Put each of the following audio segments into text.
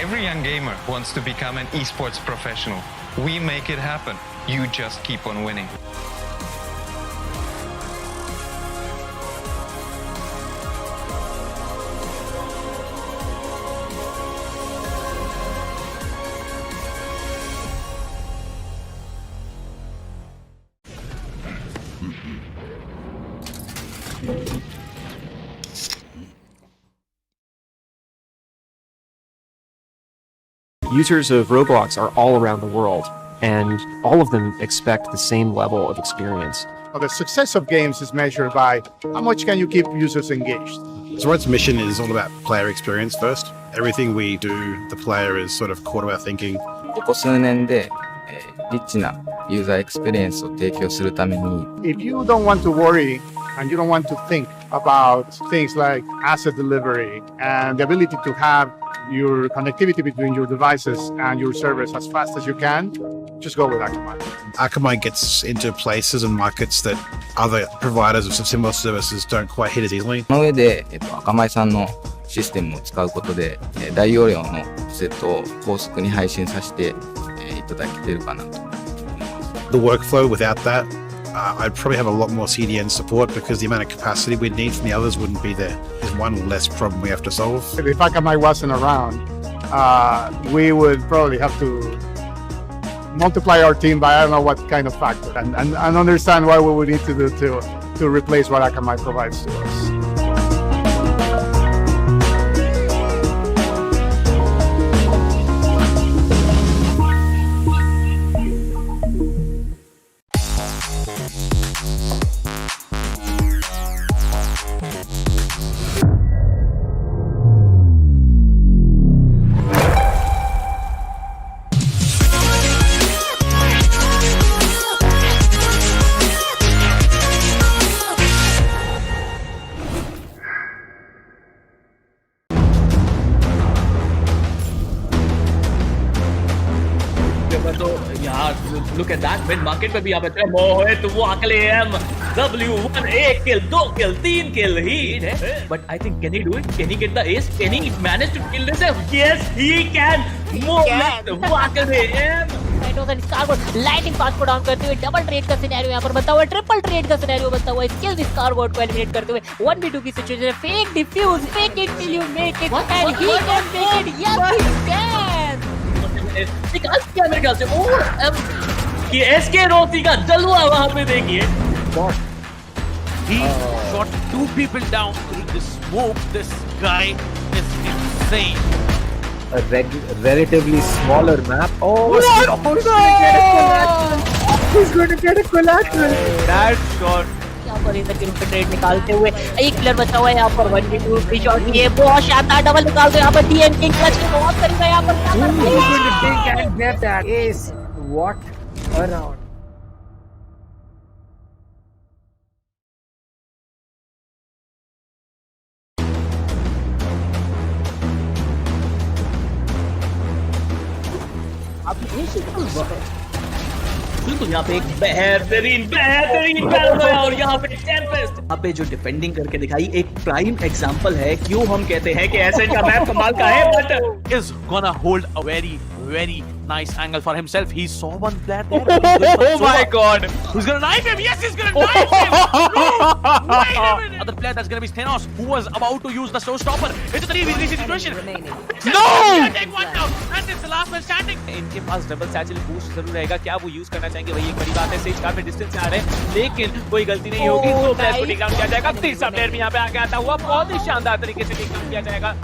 Every young gamer wants to become an esports professional. We make it happen. You just keep on winning. Users of Roblox are all around the world, and all of them expect the same level of experience. Well, the success of games is measured by how much can you keep users engaged. Zoroark's mission is all about player experience first. Everything we do, the player is sort of core to our thinking. ここ数年で、リッチなユーザーエクスペリエンスを提供するために If you don't want to worry and you don't want to think about things like asset delivery and the ability to have your connectivity between your devices and your servers as fast as you can, just go with Akamai. Akamai gets into places and markets that other providers of similar services don't quite hit as easily. その上で、アカマイさんのシステムを使うことで、大容量のセットを高速に配信させて、いただけてるかなと思います。The workflow without that, I'd probably have a lot more CDN support because the amount of capacity we'd need from the others wouldn't be there. There's one less problem we have to solve. If Akamai wasn't around, we would probably have to multiply our team by I don't know what kind of factor and understand what we would need to do to replace what Akamai provides to us. Look at that mid market पे भी यहाँ पे मोहित वाकले W1 1 kill 2 kill 3 kill he but I think can he do it? Can he get the ace? Can he manage to kill this? Yes he can. Mohit Wakle lighting पास को down करते हुए double trade का scenario यहाँ पर बनता हुआ, triple trade का सिनेरियो बनता हुआ, स्किल स्कारबोर्ड को एलिमिनेट करते हुए 1v2 की situation, fake defuse, fake it till you make it and he can make it. Yes he can. निकाल दिया मेरे ख्याल से. ये एसके रोती का जलवा वहां पे देखिए. He shot 2 people down through the smoke. This guy is insane. A relatively smaller map. Oh, he's going to get a collateral. That shot. यहाँ पर इधर के रूप में ट्रेड निकालते हुए एक प्लेयर बचा हुआ है यहाँ पर 1v2 फ्री शॉट ये बहुत शानदार डबल निकालते यहाँ पर डीएन किंग क्लच के बहुत करीब है यहाँ पर क्या करते हैं. He's going to take and get that ace. What a round. बिल्कुल यहाँ पे एक बेहतरीन और यहाँ पे टेम्पेस्ट यहाँ पे जो डिफेंडिंग करके दिखाई एक प्राइम एग्जांपल है क्यों हम कहते हैं कि ऐसे का मैप कमाल का है. But Is gonna hold a very nice angle for himself. He saw one there. Oh my god. Who's gonna knife him? Yes, he's gonna knife him. No, wait a minute. Other player that's gonna be Thanos, who was about to use the showstopper. It's a 3v3 situation. No! Take one down. And it's the last man standing. इनके पास double satchel boost जरूर रहेगा. क्या वो use करना चाहेंगे वही एक बड़ी बात है. सेज काफी डिस्टेंस से आ रहे हैं लेकिन कोई गलती नहीं होगी. दो प्लेयर को टेक डाउन किया जाएगा. तीसरा प्लेयर भी यहाँ पे आके आता हुआ बहुत ही शानदार तरीके से टेक डाउन किया जाएगा.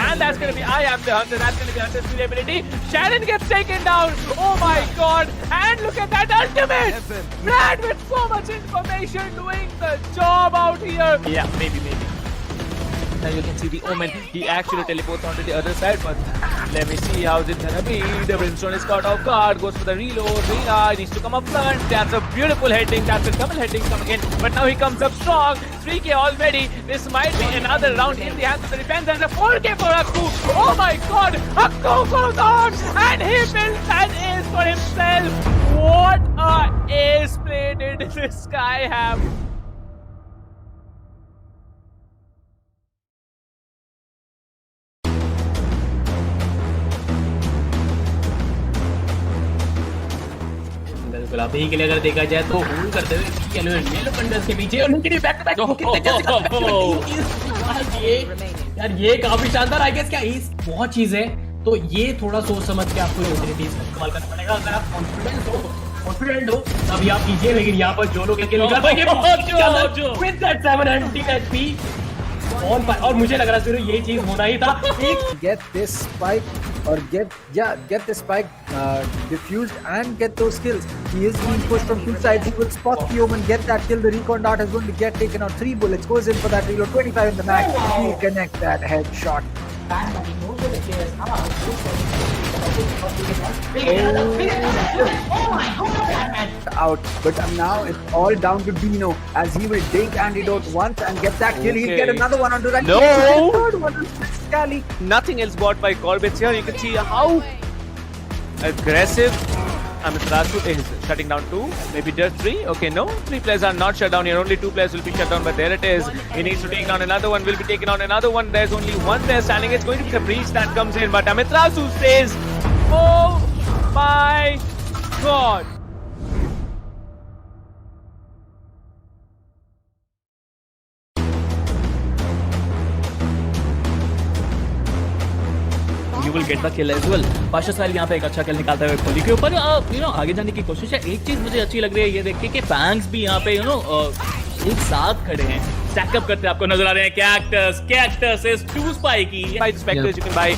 And that's gonna be I am the hunter. That's gonna be Hunter's durability. Shannon gets taken down. Oh my god. And look at that ultimate. Brad with so much information doing the job out here. Yeah, maybe. Now you can see the Omen. He actually teleports onto the other side, but let me see how's it gonna be. The Brimstone is caught off guard, goes for the reload. Rina needs to come up front. That's a beautiful heading. That's a double heading coming in, but now he comes up strong. 3k already. This might be another round in the hands of the defense and a 4k for Akku. Oh my god, Akku goes on and he builds an ace for himself. What a ace play did this guy have. गुलाबी के लिए अगर देखा जाए तो hold करते हुए yellow पंडर्स के पीछे उनके लिए बैक टू बैक यार ये काफी शानदार आई गेस क्या बहुत चीज है तो ये थोड़ा सोच समझ के आपको ऑपरेटिव इस्तेमाल करना पड़ेगा अगर आप कॉन्फिडेंट हो तभी आप कीजिए लेकिन यहाँ पर जो लोग निकाल पाएंगे विद दैट 700 HP और मुझे लग रहा है ये चीज होना ही था get this spike or get the spike diffused and get those kills. He is being pushed from two sides. He will spot the omen, get that kill. The recon dart is going to get taken out. 3 bullets goes in for that reload. 25 in the mag. He'll connect that headshot. Out, but now it's all down to Dino as he will dig antidote once and get that kill. He'll get another one onto that. No, third one on Scally. Nothing else bought by Corbett here. You can see how aggressive Amiterasu is shutting down 2, maybe just 3. Okay, no, 3 players are not shut down here. Only 2 players will be shut down, but there it is. He needs to take down another one. Will be taken on another one. There's only one player standing. It's going to be the breach that comes in, but Amiterasu says, "Oh my God." You will get the kill as well. Pasha साहिल यहाँ पे एक अच्छा किल निकालता है खोली के ऊपर आगे जाने की कोशिश है. एक चीज मुझे अच्छी लग रही है ये देख के कि फैंग्स भी यहाँ पे एक साथ खड़े हैं, स्टैक अप करते आपको नजर आ रहे हैं. Cactus is too spiky. By the specters, you can buy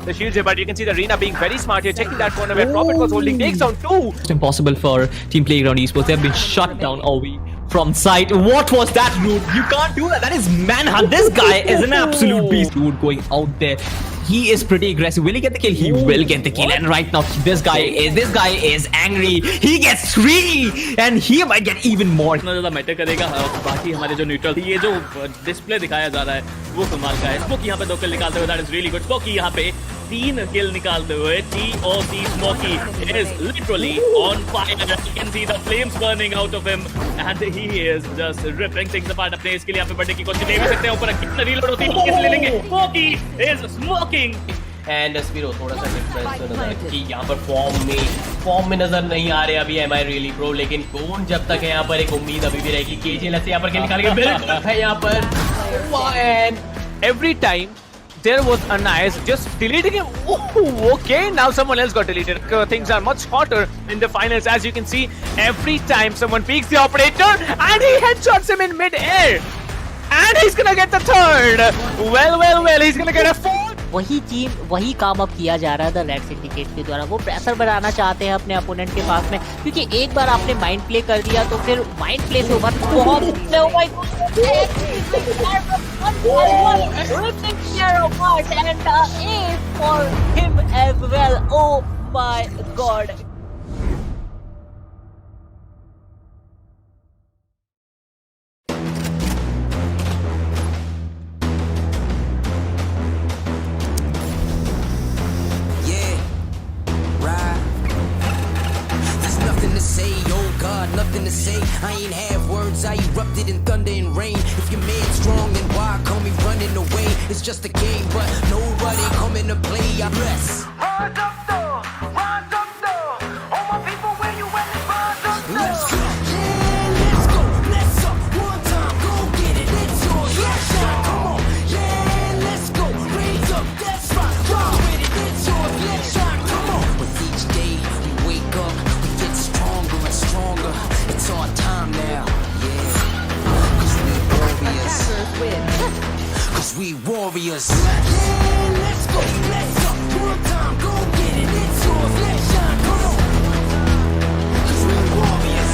the shields here, but you can see the arena being very smart here, checking that corner where Prophet was holding, takes down 2. It's impossible for Team Playground Esports. They have been shut down all week from sight. What was that, dude? You can't do that. That is manhunt. This guy is an absolute beast, dude. Going out there. He is pretty aggressive. Will he get the kill? He will get the kill. And right now, this guy is angry. He gets 3, and he might get even more. इतना ज़्यादा matter करेगा. बाकी हमारे जो neutral ये जो display दिखाया जा रहा है वो कमाल का है. स्मोकी यहाँ पे 2 किल निकालते हुए, that is really good. Smoky यहाँ पे 3 किल निकालते हुए. TOC Smokey is literally on fire. You can see the flames burning out of him, and he is just ripping things apart. अपने इसके लिए यहाँ पे बढ़ने की कोशिश ले भी सकते हैं. ऊपर कितना रीलोड होती है किस ले लेंगे. Smokey is smoking. And Spiro थोड़ा सा डिफरेंस नजर कि यहाँ पर फॉर्म में नजर नहीं आ रहे अभी एम आई रियली प्रो, लेकिन कौन जब तक है यहाँ पर एक उम्मीद अभी भी रहेगी. केजीएल से यहाँ पर किल निकाल के बिल्कुल है यहाँ पर. And Every time there was a nice just deleting him. Oh, okay, now someone else got deleted. Things are much hotter in the finals, as you can see. Every time someone peeks the operator and he headshots him in mid-air, and he's gonna get the third. Well, he's gonna get a 4. वही काम अब किया जा रहा है the red syndicate के द्वारा. वो प्रेशर बनाना चाहते हैं अपने अपोनेंट के पास में, क्योंकि एक बार आपने माइंड प्ले कर दिया तो फिर माइंड प्ले से उभर nothing to say. I ain't have words, I erupted in thunder and rain. If your man's strong, then why call me running away? It's just a game, but nobody coming to play. I bless. Rise up though, rise up though. All my people, where you at? Rise up though. Let's go, yeah, let's go. Let's up one time, go get it. It's yours, let's shine, come on. Yeah, let's go. Raise up, that's right. Ride with it, it's yours, let's shine, come on. With each day we wake up, we get stronger and stronger. It's our time now, yeah. Cause we warriors. Cause we warriors. Yeah, let's go, let's go. One time, go get it. It's yours, let's shine, come on. Cause we warriors.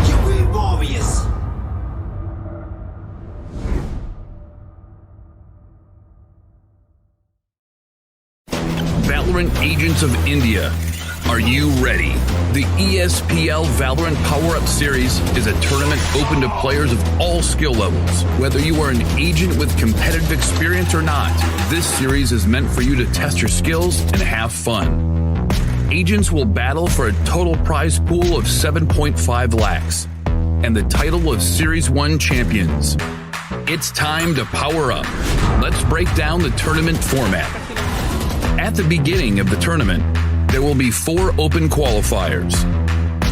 Yeah, we warriors. Valorant Agents of India. Are you ready? The ESPL Valorant PowerUp Series is a tournament open to players of all skill levels. Whether you are an agent with competitive experience or not, this series is meant for you to test your skills and have fun. Agents will battle for a total prize pool of 7.5 lakhs and the title of Series 1 champions. It's time to power up. Let's break down the tournament format. At the beginning of the tournament, there will be 4 open qualifiers.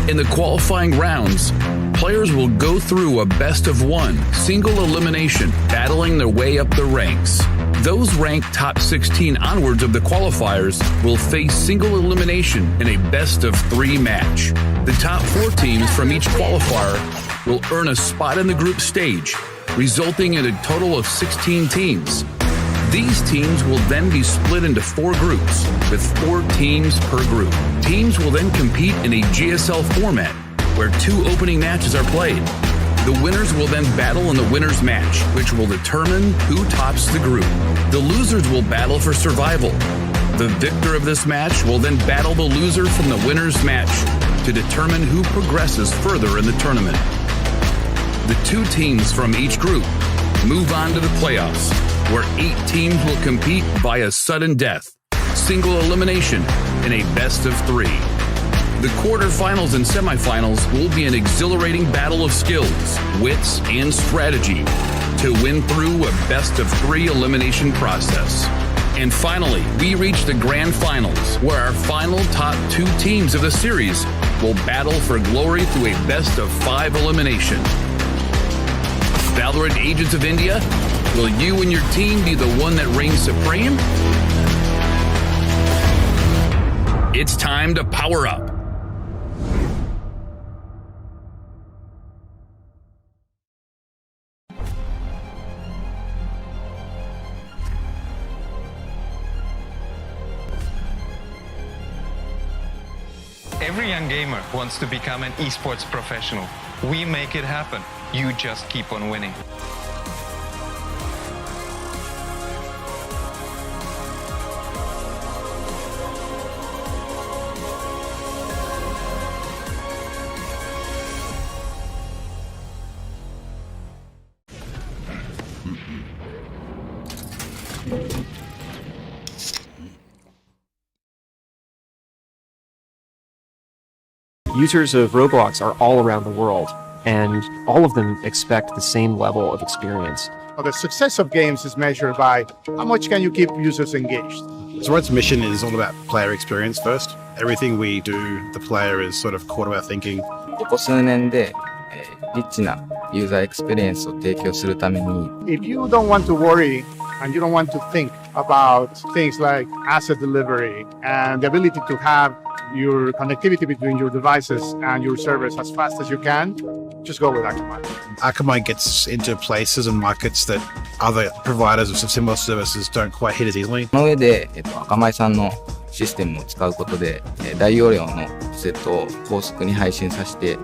In the qualifying rounds, players will go through a best-of-1 single elimination, battling their way up the ranks. Those ranked top 16 onwards of the qualifiers will face single elimination in a best-of-3 match. The top 4 teams from each qualifier will earn a spot in the group stage, resulting in a total of 16 teams. These teams will then be split into 4 groups, with 4 teams per group. Teams will then compete in a GSL format, where 2 opening matches are played. The winners will then battle in the winner's match, which will determine who tops the group. The losers will battle for survival. The victor of this match will then battle the loser from the winner's match to determine who progresses further in the tournament. The 2 teams from each group move on to the playoffs, where 8 teams will compete via sudden death, single elimination, in a best-of-3. The quarterfinals and semifinals will be an exhilarating battle of skills, wits, and strategy to win through a best-of-3 elimination process. And finally, we reach the grand finals, where our final top 2 teams of the series will battle for glory through a best-of-5 elimination. Valorant Agents of India, will you and your team be the one that reigns supreme? It's time to power up. Every young gamer wants to become an esports professional. We make it happen. You just keep on winning. Users of Roblox are all around the world, and all of them expect the same level of experience. Well, the success of games is measured by how much can you keep users engaged. So its mission is all about player experience first. Everything we do, the player is sort of core to our thinking. ここ数年で、リッチなユーザーエクスペリエンスを提供するために If you don't want to worry and you don't want to think about things like asset delivery and the ability to have your connectivity between your devices and your servers as fast as you can, just go with Akamai. Akamai gets into places and markets that other providers of similar services don't quite hit as easily. その上で、アカマイさんのシステムを使うことで、大容量のセットを高速に配信させて、い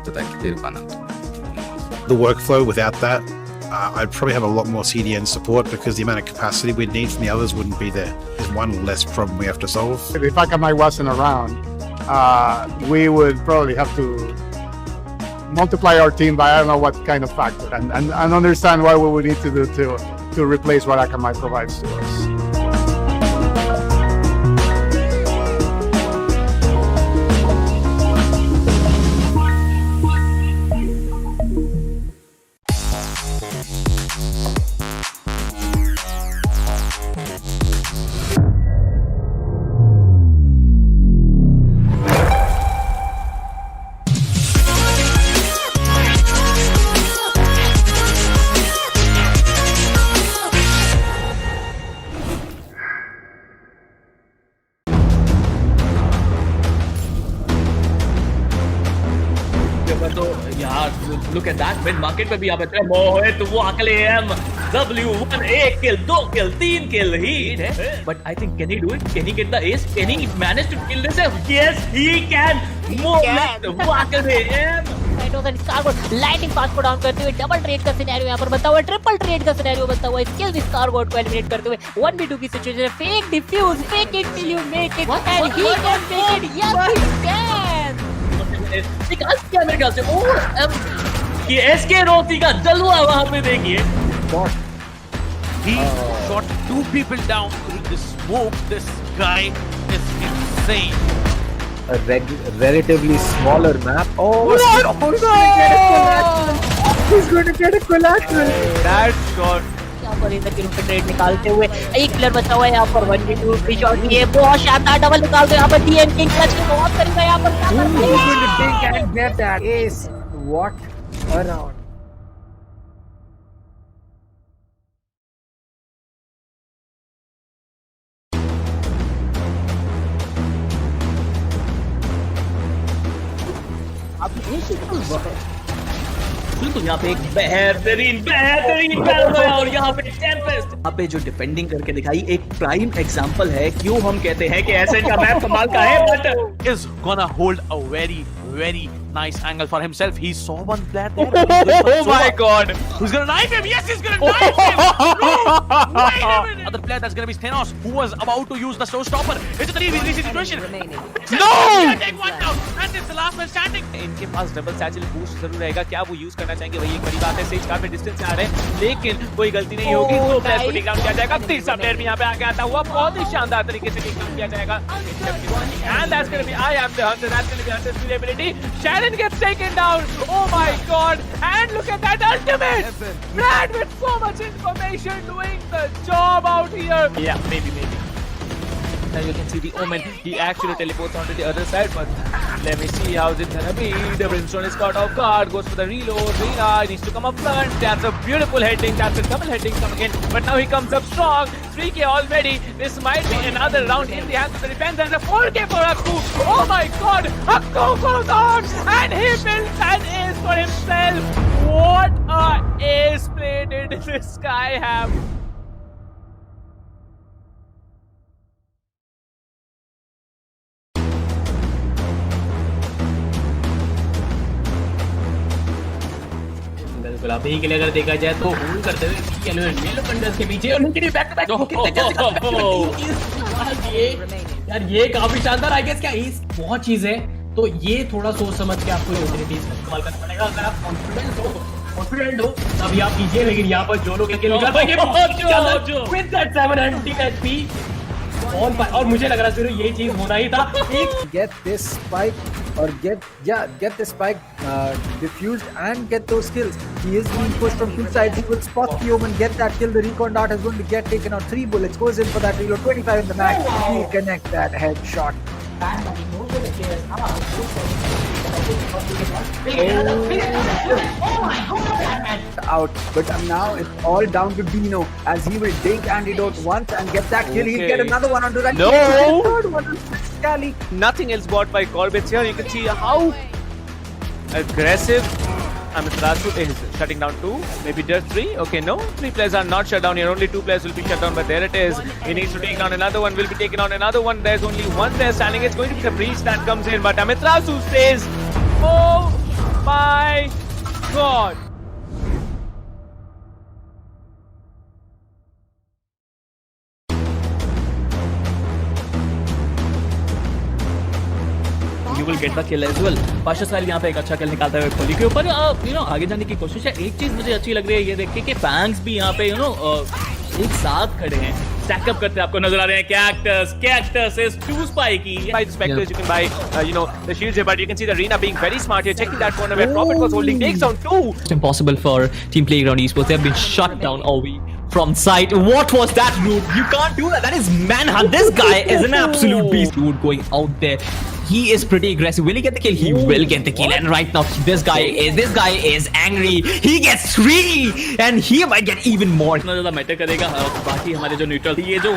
ただけているかなと。The workflow without that, I'd probably have a lot more CDN support because the amount of capacity we'd need from the others wouldn't be there. There's one less problem we have to solve. If Akamai wasn't around, we would probably have to multiply our team by I don't know what kind of factor and understand what we would need to do to replace what Akamai provides to us. Look at that, mid market पे भी आप इतने मोहित वो अकेले M W1 1 kill 2 kill 3 kill he but I think can he do it? Can he get the ace? Can he manage to kill this? Yes, he can. मोहित वो अकेले M lighting पास को डाउन करते हुए डबल ट्रेड का scenario यहाँ पर बनता हुआ, ट्रिपल ट्रेड का सिनेरियो बनता हुआ, स्किल स्कारबोर्ड को एलिमिनेट करते हुए 1v2 की सिचुएशन है. Fake defuse, fake it till you make it and he can make it. Yes he can. एक क्या मेरे ख्याल से ये एसके रोती का जलवा वहां पे देखिए. He shot 2 people down through the smoke. This guy is insane. A relatively smaller map. Oh, he's going to get a collateral. That shot. पर इन तीनों पे ट्रेड निकालते हुए एक प्लेयर बचा हुआ है यहाँ पर 1v2 फ्री शॉट ये बहुत शानदार डबल निकालते हैं यहाँ पर टीएम किंग क्लच के बहुत करीब है यहाँ पर and get that ace. What a round. बिल्कुल यहाँ पे एक बेहतरीन battle है और यहाँ पे टेम्पेस्ट यहाँ पे जो डिफेंडिंग करके दिखाई एक प्राइम एग्जांपल है क्यों हम कहते हैं कि ऐसे का मैप कमाल का है but is gonna hold a very nice angle for himself. He saw one player there. Oh my god! Who's gonna knife him? Yes, he's gonna knife him! No! Wait a minute! Other player that's gonna be Thanos, who was about to use the showstopper. It's a 3v3 situation. No! Take one down, and it's the last man standing. इनके पास double satchel boost जरूर रहेगा, क्या वो use करना चाहेंगे वही एक बड़ी बात है। सेज काफी डिस्टेंस से आ रहे हैं लेकिन कोई गलती नहीं होगी, दो प्लेयर्स को टेक डाउन किया जाएगा। तीसरा प्लेयर भी यहाँ पे आके आता हुआ बहुत ही शानदार तरीके से टेक डाउन किया जाएगा। And that's gonna be I am the hunter, that's gonna be Hunter's ability. Shannon gets taken down. Oh my god! And look at that ultimate! Brad with so much information doing the job out here. Yeah, maybe. Now you can see the Omen. He actually teleports onto the other side, but let me see how's it gonna be. The Brimstone is caught off guard, goes for the reload. Rina needs to come up front. That's a beautiful heading. That's a double heading coming in, but now he comes up strong. 3k already. This might be another round in the hands of the defense, and a 4k for Akku. Oh my god! Akku goes on, and he builds an ace for himself. What a ace play did this guy have? बिल्कुल आप यही के लिए अगर देखा जाए तो hold करते हुए येलो कंडर्स के पीछे और उनके बैक टू बैक यार ये काफी शानदार आई गेस क्या इस बहुत चीज है तो ये थोड़ा सोच समझ के आपको यूटिलिटीज का इस्तेमाल करना पड़ेगा। अगर आप कॉन्फिडेंट हो तभी आप कीजिए, लेकिन यहाँ पर जो लोग अकेले निकाल पाएंगे बहुत विद दैट 700 एचपी और मुझे लग रहा है ये चीज होना ही था। Get this spike or get the spike diffused and get those kills. He is being pushed from two sides. He will spot the Omen, get that kill. The recon dart is going to get taken out. 3 bullets goes in for that reload. 25 in the mag. He connect that headshot. Out, but now it's all down to Dino as he will dig antidote once and get that kill. He'll get another one onto that. No! Third one on Scally. Nothing else bought by Corbett here. You can see how aggressive Amiterasu is shutting down 2, maybe just 3. Okay, no, 3 players are not shut down here. Only 2 players will be shut down, but there it is. He needs to take down another one, will be taken on another one. There's only one there standing. It's going to be the breach that comes in, but Amiterasu stays. Oh my god. You will get the kill as well. Pasha साहिल यहाँ पे एक अच्छा किल निकालता है खोली के ऊपर। आगे जाने की कोशिश है। एक चीज मुझे अच्छी लग रही है ये देख के कि फैंस भी यहाँ पे एक साथ खड़े हैं, स्टैक अप करते आपको नजर आ रहे हैं। Cactus is too spiky. By the specters, you can buy the shields here, but you can see the Rina being very smart here, checking that corner where Prophet was holding, takes down 2. It's impossible for Team Playground Esports. They have been shut down all week from sight. What was that, dude? You can't do that. That is manhunt. This guy is an absolute beast, dude, going out there. He is pretty aggressive. Will he get the kill? He will get the kill. And right now, this guy is angry. He gets 3, and he might get even more. इतना ज़्यादा matter करेगा बाकी हमारे जो neutral ये जो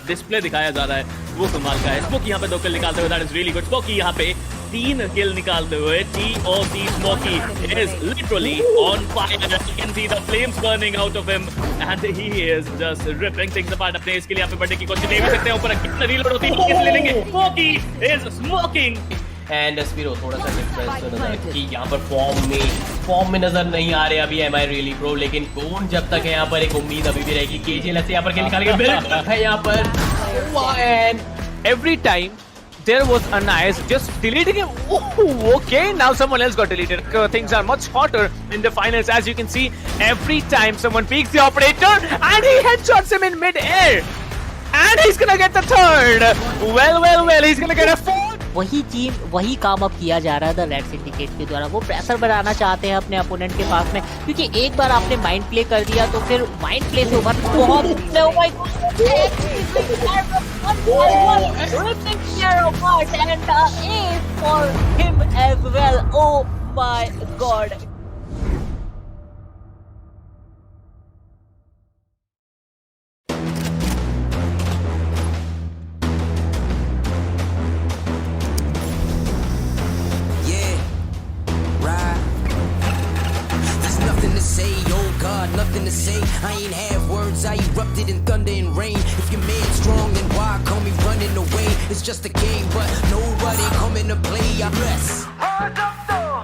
display दिखाया जा रहा है वो कमाल का है। स्मोकी यहाँ पे 2 किल निकालते हुए, that is really good. Smoky यहाँ पे 3 किल निकालते हुए, TOC Smokey is literally on fire. You can see the flames burning out of him, and he is just ripping things apart. अपने इसके लिए यहाँ पे बढ़ने की कोशिश नहीं भी सकते हैं। ऊपर रीलोड होती है, किस ले लेंगे? Smokey is smoking. And Spiro थोड़ा सा डिफरेंस तो नजर कि यहाँ पर फॉर्म में नजर नहीं आ रहे अभी एम आई रियली प्रो, लेकिन कौन जब तक है यहाँ पर एक उम्मीद अभी भी रहेगी। केजीएल से यहाँ पर निकाल के बिल्कुल है यहाँ पर And every time there was a nice just deleting him. Oh, okay, now someone else got deleted. Things are much hotter in the finals, as you can see. Every time someone peeks the operator and he headshots him in mid-air. And he's gonna get the 3rd. Well, he's gonna get a 4th. वही काम अब किया जा रहा है the red syndicate के द्वारा। वो प्रेशर बनाना चाहते हैं अपने अपोनेंट के पास में, क्योंकि एक बार आपने माइंड प्ले कर दिया तो फिर माइंड प्ले से उभर बहुत for him as well. Oh my god. Nothing to say, I ain't have words, I erupted in thunder and rain. If your man's strong, then why call me running away? It's just a game, but nobody coming to play. I bless. Rise up though,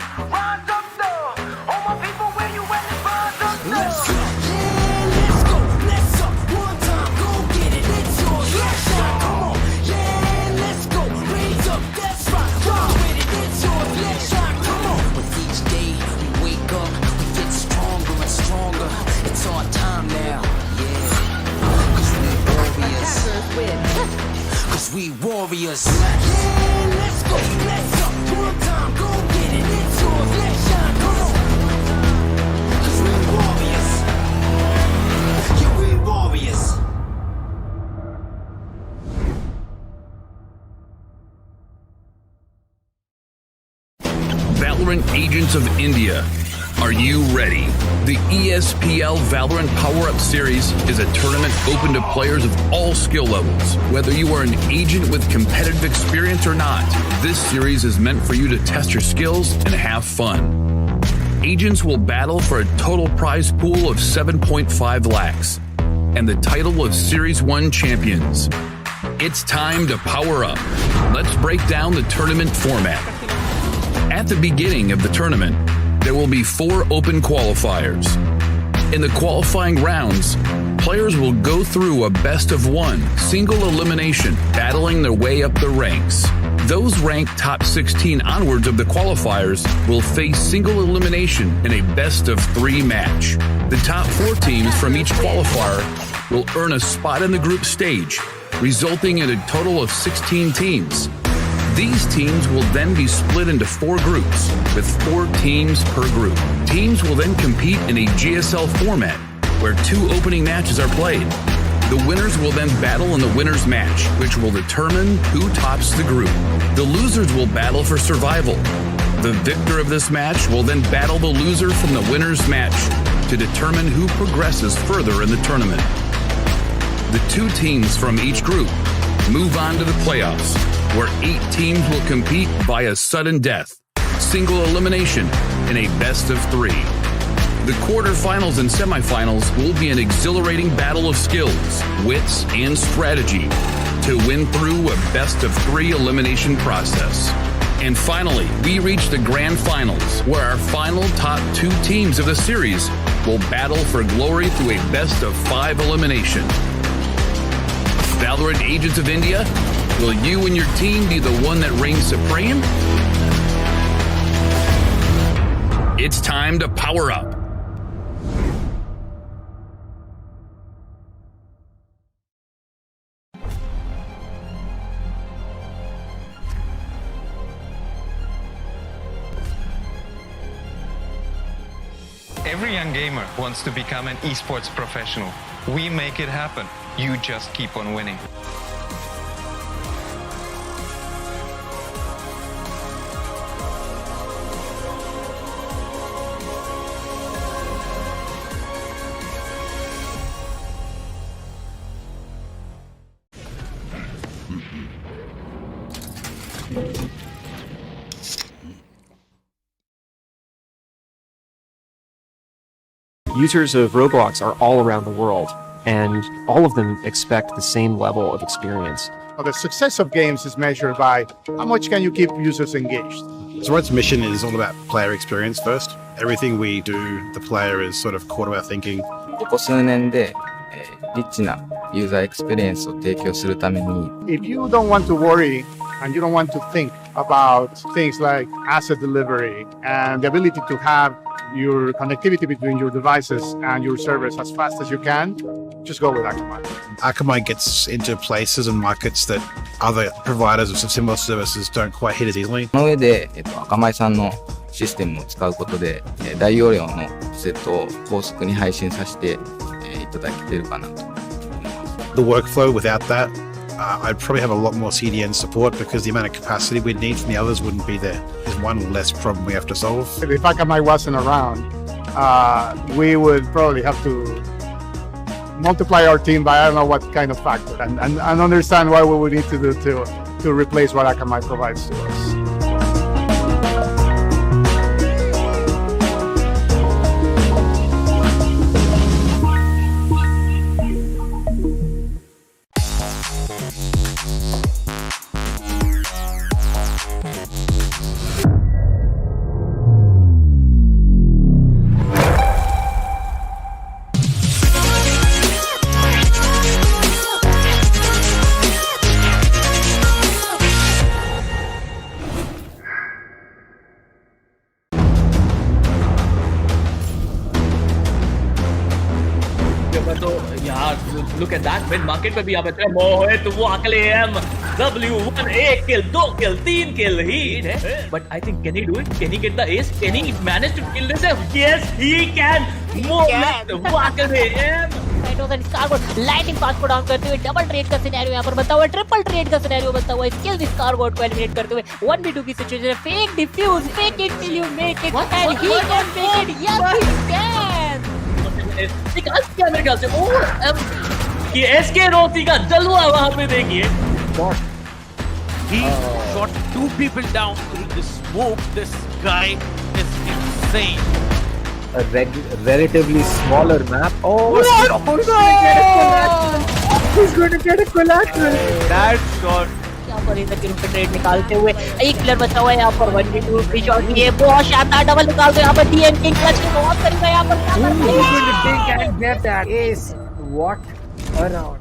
all my people where you at, rise up though. Let's go, yeah, let's go, let's up, one time, go get it, it's yours, let's shine, come on, yeah, let's go, raise up, that's right, run with it, it's yours, let's shine, come on. With each day we wake up, we get stronger and stronger. It's our time now, yeah. Cause we warriors. Cause we warriors. Yeah, let's go, let's up, one time, go get it, it's yours, let's shine, come on. Cause we warriors. Yeah, we warriors. Valorant Agents of India. Are you ready? The ESPL Valorant PowerUp Series is a tournament open to players of all skill levels. Whether you are an agent with competitive experience or not, this series is meant for you to test your skills and have fun. Agents will battle for a total prize pool of 7.5 lakhs and the title of Series 1 champions. It's time to power up. Let's break down the tournament format. At the beginning of the tournament, there will be 4 open qualifiers. In the qualifying rounds, players will go through a best-of-1 single elimination, battling their way up the ranks. Those ranked top 16 onwards of the qualifiers will face single elimination in a best-of-3 match. The top 4 teams from each qualifier will earn a spot in the group stage, resulting in a total of 16 teams. These teams will then be split into 4 groups, with 4 teams per group. Teams will then compete in a GSL format, where 2 opening matches are played. The winners will then battle in the winner's match, which will determine who tops the group. The losers will battle for survival. The victor of this match will then battle the loser from the winner's match to determine who progresses further in the tournament. The 2 teams from each group move on to the playoffs, where 8 teams will compete via sudden death, single elimination, in a best-of-3. The quarterfinals and semifinals will be an exhilarating battle of skills, wits, and strategy to win through a best-of-3 elimination process. And finally, we reach the grand finals, where our final top 2 teams of the series will battle for glory through a best-of-5 elimination. Valorant Agents of India, will you and your team be the one that reigns supreme? It's time to power up. Every young gamer wants to become an esports professional. We make it happen. You just keep on winning. Users of Roblox are all around the world, and all of them expect the same level of experience. The success of games is measured by how much can you keep users engaged. So its mission is all about player experience first. Everything we do, the player is sort of core to our thinking. ここ数年で、リッチなユーザーエクスペリエンスを提供するために If you don't want to worry and you don't want to think about things like asset delivery and the ability to have your connectivity between your devices and your servers as fast as you can, just go with Akamai. Akamai gets into places and markets that other providers of similar services don't quite hit as easily. その上で、アカマイさんのシステムを使うことで、大容量のセットを高速に配信させて、いただけているかなと。The workflow without that, I'd probably have a lot more CDN support because the amount of capacity we'd need from the others wouldn't be there. There's one less problem we have to solve. If Akamai wasn't around, we would probably have to multiply our team by I don't know what kind of factor and understand what we would need to do to replace what Akamai provides to us. Look at that, mid market पे भी यहाँ पे मोहित वो अकेले W1 1 kill 2 kill 3 kill he but I think can he do it? Can he get the ace? Can he manage to kill this? Yes he can. मोहित वो अकेले lighting पास को डाउन करते हुए डबल ट्रेड का सिनेरियो यहाँ पर बनता हुआ, ट्रिपल ट्रेड का सिनेरियो बनता हुआ, स्किल स्कारबोर्ड को एलिमिनेट करते हुए 1v2 की सिचुएशन है, fake defuse, fake it till you make it and he can make it, yes he can. निकाल दिया मेरे ख्याल से ये एसके रोती का जलवा वहां पे देखिए। He shot two people down through the smoke. This guy is insane. A relatively smaller map. Oh, he's going to get a collateral. That shot. यहाँ पर इधर के रूप में ट्रेड निकालते हुए एक प्लेयर बचा हुआ है यहाँ पर 1v2 की शॉट ये बहुत शानदार डबल निकालते हुए यहाँ पर डीएन किंग क्लच के बहुत करीब है यहाँ पर He's going to take and get that ace. What a round.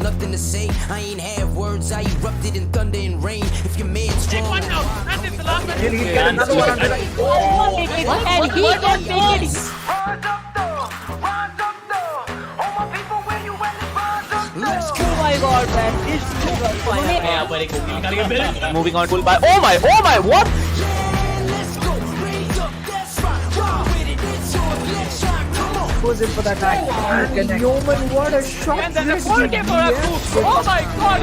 Nothing to say. I ain't have words. I erupted in thunder and rain. If your man's strong, one out. And it's the last one. He'll get another one. and he can make it. Let's go. Oh my god, man, this is on fire. यहाँ पर एक OP निकाल के bill Moving on, pull by. Oh my, what? Goes in for that attack. Yeoman, what a shot! And then the 4K for a coup. Oh my god!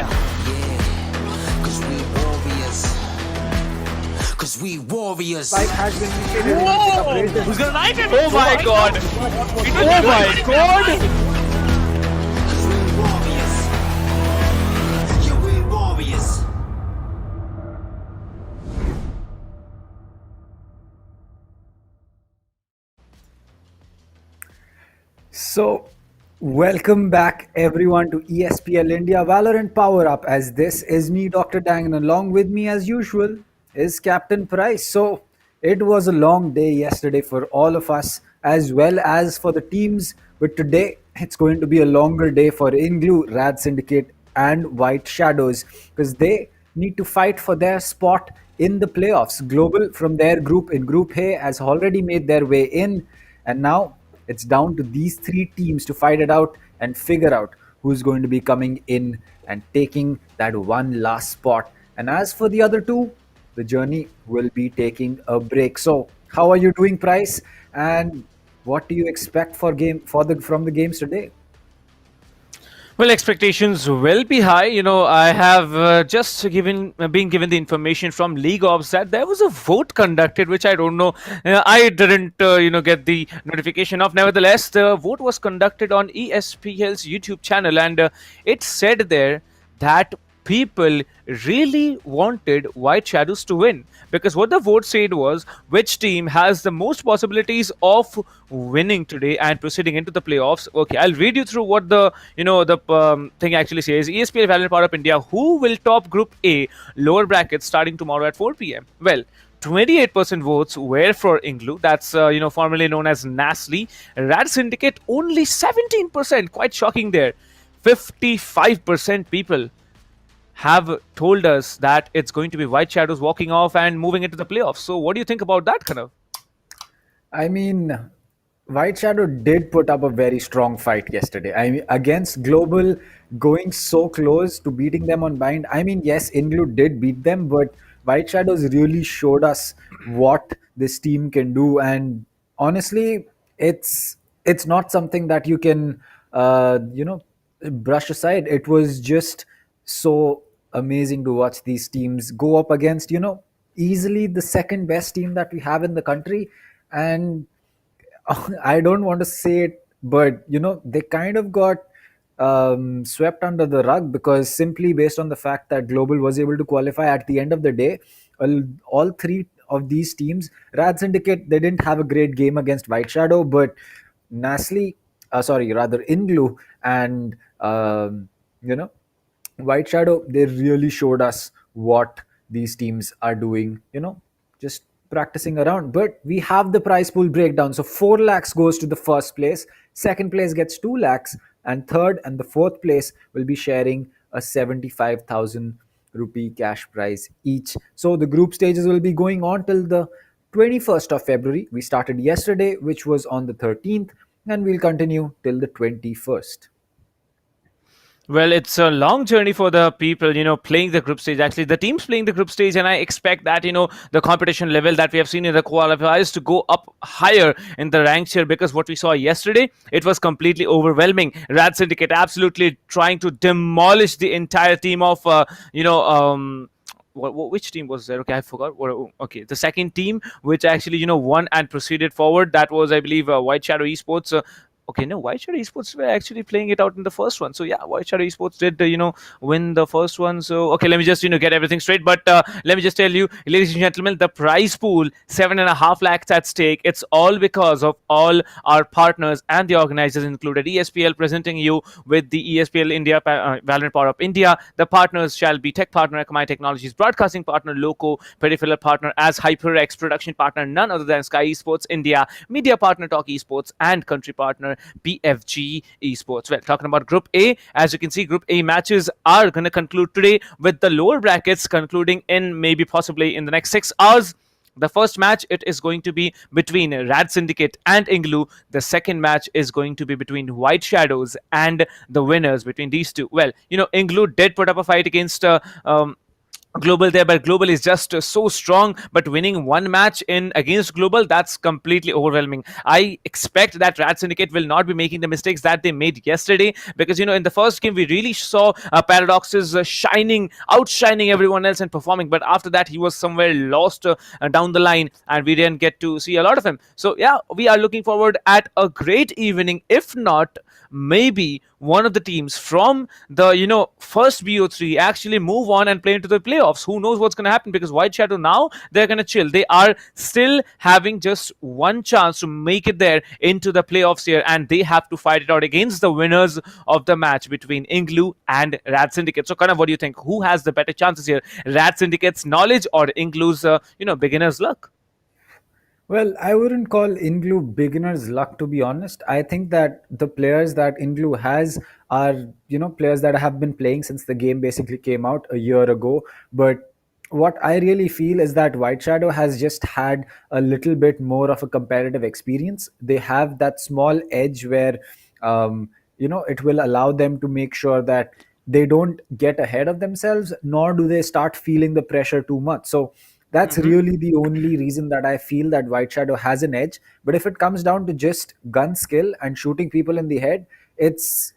Cause we warriors. Cause we warriors. Spike has been initiated. Whoa! Who's gonna knife him? Oh my god! Oh my god! Cause we warriors. Yeah, we warriors. So, welcome back everyone to ESPL India Valorant PowerUp, as this is me, Dr. Dang, and along with me as usual is Captain Price. So, it was a long day yesterday for all of us as well as for the teams, but today it's going to be a longer day for INGLU, RADSyndicate and White Shadows, because they need to fight for their spot in the playoffs. Global from their group in Group A has already made their way in, and now it's down to these three teams to fight it out and figure out who's going to be coming in and taking that one last spot. And as for the other two, the journey will be taking a break. So, how are you doing, Price? And what do you expect from the games today? Well, expectations will be high. You know, I have just been given the information from League Ops that there was a vote conducted, which I don't know. I didn't, get the notification of. Nevertheless, the vote was conducted on ESPL's YouTube channel, and it said there that people really wanted White Shadows to win, because what the vote said was which team has the most possibilities of winning today and proceeding into the playoffs. Okay, I'll read you through what the thing actually says. ESPL Valorant PowerUp India, who will top Group A lower brackets starting tomorrow at 4 p.m. Well, 28% votes were for INGLU, that's formerly known as NaCly. RADSyndicate only 17%, quite shocking there. 55% people have told us that it's going to be White Shadows walking off and moving into the playoffs. So what do you think about that, Kanav? I mean, White Shadow did put up a very strong fight yesterday. I mean, against Global, going so close to beating them on bind. I mean, yes, INGLU did beat them, but White Shadows really showed us what this team can do. And honestly, it's not something that you can, brush aside. It was just so amazing to watch these teams go up against, easily the second best team that we have in the country. And I don't want to say it, but they kind of got swept under the rug, because simply based on the fact that Global was able to qualify at the end of the day, all three of these teams, Rad Syndicate, they didn't have a great game against White Shadow, but NaCly, rather INGLU and White Shadow, they really showed us what these teams are doing, just practicing around. But we have the prize pool breakdown. So 4 lakhs goes to the first place, second place gets 2 lakhs, and third and the fourth place will be sharing a 75,000 rupee cash prize each. So the group stages will be going on till the 21st of February. We started yesterday, which was on the 13th, and we'll continue till the 21st. Well, it's a long journey for the people, playing the group stage. Actually, the teams playing the group stage, and I expect that, the competition level that we have seen in the qualifiers to go up higher in the ranks here, because what we saw yesterday, it was completely overwhelming. Rad Syndicate absolutely trying to demolish the entire team of, which team was there? Okay, I forgot. Okay, the second team, which actually, won and proceeded forward. That was, I believe, White Shadow Esports. Okay, no, White Shadow Esports were actually playing it out in the first one. So yeah, White Shadow Esports did, win the first one. So okay, let me just, get everything straight. But let me just tell you, ladies and gentlemen, the prize pool, 7.5 lakhs at stake. It's all because of all our partners and the organizers, included ESPL, presenting you with the ESPL India Valorant PowerUp India. The partners shall be tech partner Akamai Technologies, broadcasting partner LOCO, peripheral partner as HyperX, production partner none other than SkyEsports India, media partner TalkEsport, and country partner PFG Esports. Well, talking about Group A, as you can see, Group A matches are going to conclude today, with the lower brackets concluding in maybe possibly in the next 6 hours. The first match, it is going to be between Rad Syndicate and INGLU. The second match is going to be between White Shadows and the winners between these two. Well, INGLU did put up a fight against Global there, but Global is just so strong. But winning one match in against Global, that's completely overwhelming. I expect that Rad Syndicate will not be making the mistakes that they made yesterday, because in the first game we really saw Paradox's outshining everyone else and performing, but after that he was somewhere lost down the line, and we didn't get to see a lot of him. So yeah, we are looking forward at a great evening. If not, maybe one of the teams from the first BO3 actually move on and play into the playoffs. Who knows what's going to happen, because White Shadow now, they're going to chill. They are still having just one chance to make it there into the playoffs here, and they have to fight it out against the winners of the match between INGLU and Rad Syndicate. So Kanav, what do you think? Who has the better chances here? Rad Syndicate's knowledge or INGLU's beginner's luck? Well, I wouldn't call INGLU beginner's luck, to be honest. I think that the players that INGLU has are, players that have been playing since the game basically came out a year ago. But what I really feel is that White Shadow has just had a little bit more of a competitive experience. They have that small edge where, it will allow them to make sure that they don't get ahead of themselves, nor do they start feeling the pressure too much. So that's really the only reason that I feel that White Shadow has an edge. But if it comes down to just gun skill and shooting people in the head, it's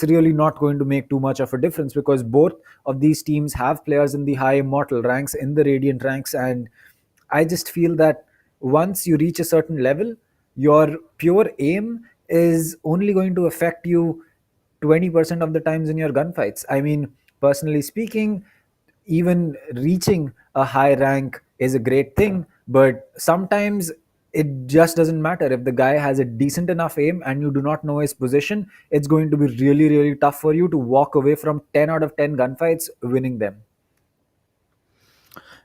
really not going to make too much of a difference, because both of these teams have players in the high immortal ranks, in the radiant ranks, and I just feel that once you reach a certain level, your pure aim is only going to affect you 20% of the times in your gunfights. I mean, personally speaking, even reaching a high rank is a great thing, but sometimes it just doesn't matter. If the guy has a decent enough aim and you do not know his position, it's going to be really, really tough for you to walk away from 10 out of 10 gunfights winning them.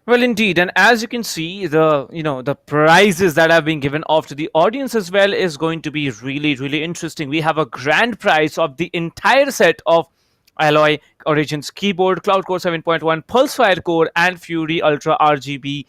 Well, indeed, and as you can see, the prizes that have been given off to the audience as well is going to be really, really interesting. We have a grand prize of the entire set of Alloy Origins keyboard, Cloud Core 7.1, Pulsefire Core, and Fury Ultra RGB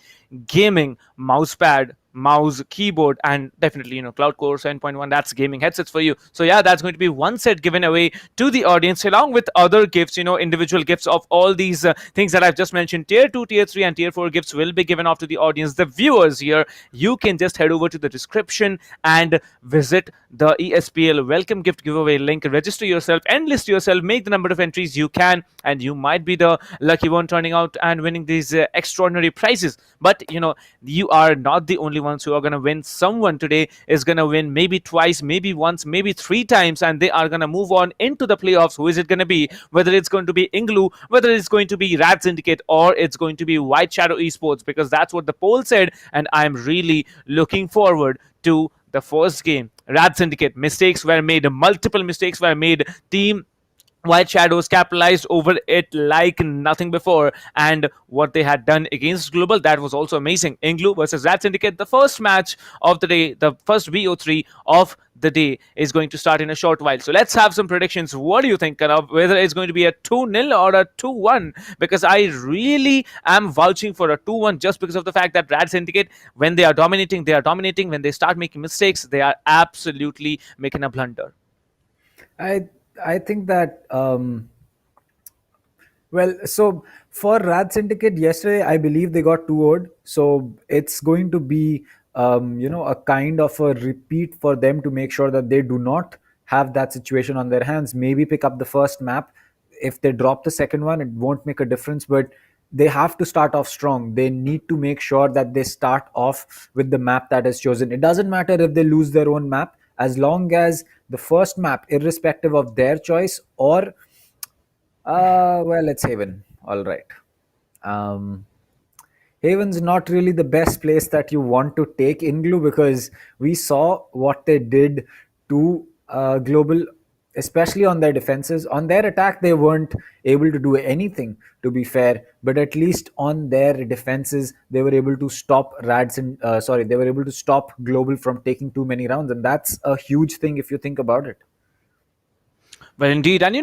gaming mousepad, mouse, keyboard, and definitely Cloud Core 7.1. That's gaming headsets for you. So yeah, that's going to be one set given away to the audience, along with other gifts, individual gifts of all these things that I've just mentioned. Tier 2, Tier 3, and Tier 4 gifts will be given off to the audience. The viewers here, you can just head over to the description and visit the ESPL welcome gift giveaway link, register yourself, enlist yourself, make the number of entries you can, and you might be the lucky one turning out and winning these extraordinary prizes. But you are not the only ones who are going to win. Someone today is going to win maybe twice, maybe once, maybe 3 times, and they are going to move on into the playoffs. Who is it going to be? Whether it's going to be INGLU, whether it's going to be RADSyndicate, or it's going to be White Shadow Esports, because that's what the poll said, and I'm really looking forward to the first game. RADSyndicate, mistakes were made, multiple mistakes were made. Team White Shadows capitalized over it like nothing before, and what they had done against Global, that was also amazing. INGLU versus RADSyndicate, the first match of the day, the first VO3 of the day is going to start in a short while. So let's have some predictions. What do you think, Kanav? Whether it's going to be a 2-0 or a 2-1? Because I really am vouching for a 2-1 just because of the fact that RADSyndicate, when they are dominating, they are dominating. When they start making mistakes, they are absolutely making a blunder. I think that so for RADSyndicate yesterday, I believe they got 2-0. So it's going to be a kind of a repeat for them to make sure that they do not have that situation on their hands. Maybe pick up the first map. If they drop the second one, it won't make a difference, but they have to start off strong. They need to make sure that they start off with the map that is chosen. It doesn't matter if they lose their own map, as long as the first map, irrespective of their choice, or it's Haven. All right. Haven's not really the best place that you want to take INGLU, because we saw what they did to Global, especially on their defenses. On their attack, they weren't able to do anything, to be fair, but at least on their defenses, they were able to stop they were able to stop Global from taking too many rounds, and that's a huge thing if you think about it. Well, indeed. And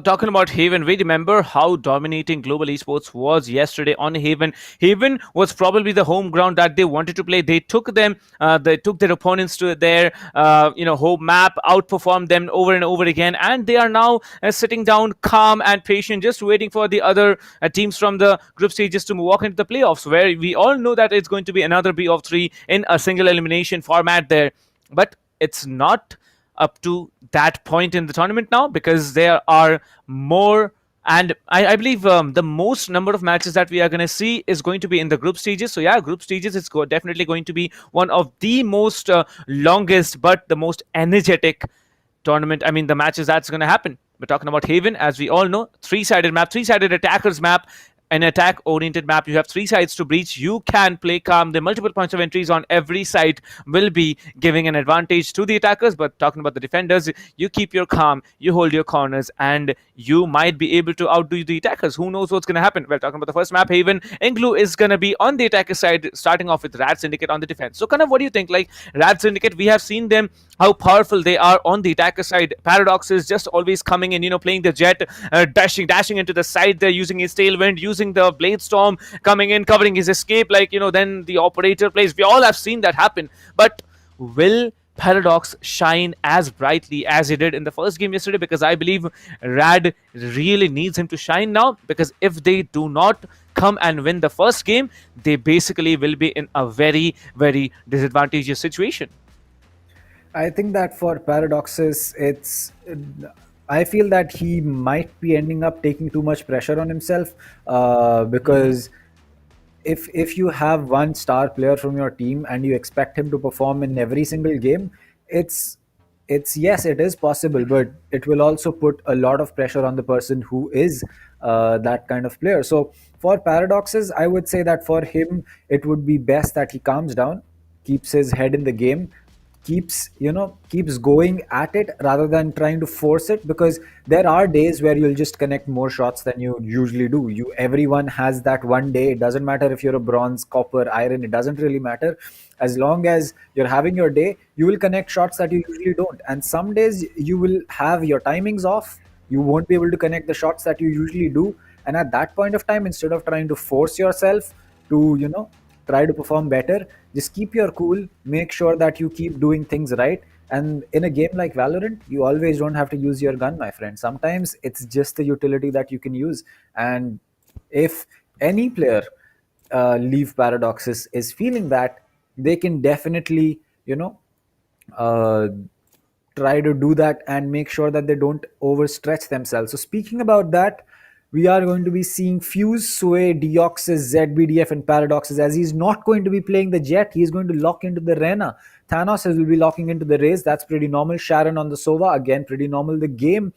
talking about Haven, we remember how dominating Global Esports was yesterday on Haven. Haven was probably the home ground that they wanted to play. They took their opponents to their home map, outperformed them over and over again, and they are now sitting down calm and patient, just waiting for the other teams from the group stages to walk into the playoffs, where we all know that it's going to be another B of 3 in a single elimination format there. But it's not up to that point in the tournament now, because there are more, and I believe the most number of matches that we are going to see is going to be in the group stages. So yeah, group stages is definitely going to be one of the most longest but the most energetic tournament, the matches that's going to happen. We're talking about Haven, as we all know, 3-sided map, 3-sided attackers map. An attack-oriented map, you have 3 sides to breach. You can play calm. The multiple points of entries on every side will be giving an advantage to the attackers. But talking about the defenders, you keep your calm, you hold your corners, and you might be able to outdo the attackers. Who knows what's going to happen? Well, talking about the first map, Haven, INGLU is going to be on the attacker side, starting off with RADSyndicate on the defense. So, kind of, what do you think? Like, RADSyndicate, we have seen them, how powerful they are on the attacker side. Paradox is just always coming in, playing the jet, dashing into the side there, using his tailwind, using the Blade Storm, coming in, covering his escape, then the operator plays. We all have seen that happen. But will Paradox shine as brightly as he did in the first game yesterday? Because I believe Rad really needs him to shine now, because if they do not come and win the first game, they basically will be in a very, very disadvantageous situation. I think that for Paradoxes, I feel that he might be ending up taking too much pressure on himself, because if you have one star player from your team and you expect him to perform in every single game, it's it's yes, it is possible, but it will also put a lot of pressure on the person who is that kind of player. So for Paradoxes, I would say that for him, it would be best that he calms down, keeps his head in the game, keeps going at it rather than trying to force it, because there are days where you'll just connect more shots than you usually do. Everyone has that one day. It doesn't matter if you're a bronze, copper, iron, it doesn't really matter. As long as you're having your day, you will connect shots that you usually don't. And some days you will have your timings off, you won't be able to connect the shots that you usually do. And at that point of time, instead of trying to force yourself to try to perform better, just keep your cool, make sure that you keep doing things right. And in a game like Valorant, you always don't have to use your gun, my friend. Sometimes it's just the utility that you can use. And if any player Leave Paradoxes is feeling that, they can definitely try to do that and make sure that they don't overstretch themselves. So speaking about that, we are going to be seeing Fuse, Sway, Deoxys, ZBDF, and Paradoxes. As he's not going to be playing the Jet, he's going to lock into the Rena. Thanos will be locking into the Raze. That's pretty normal. Sharon on the Sova, again, pretty normal. The Game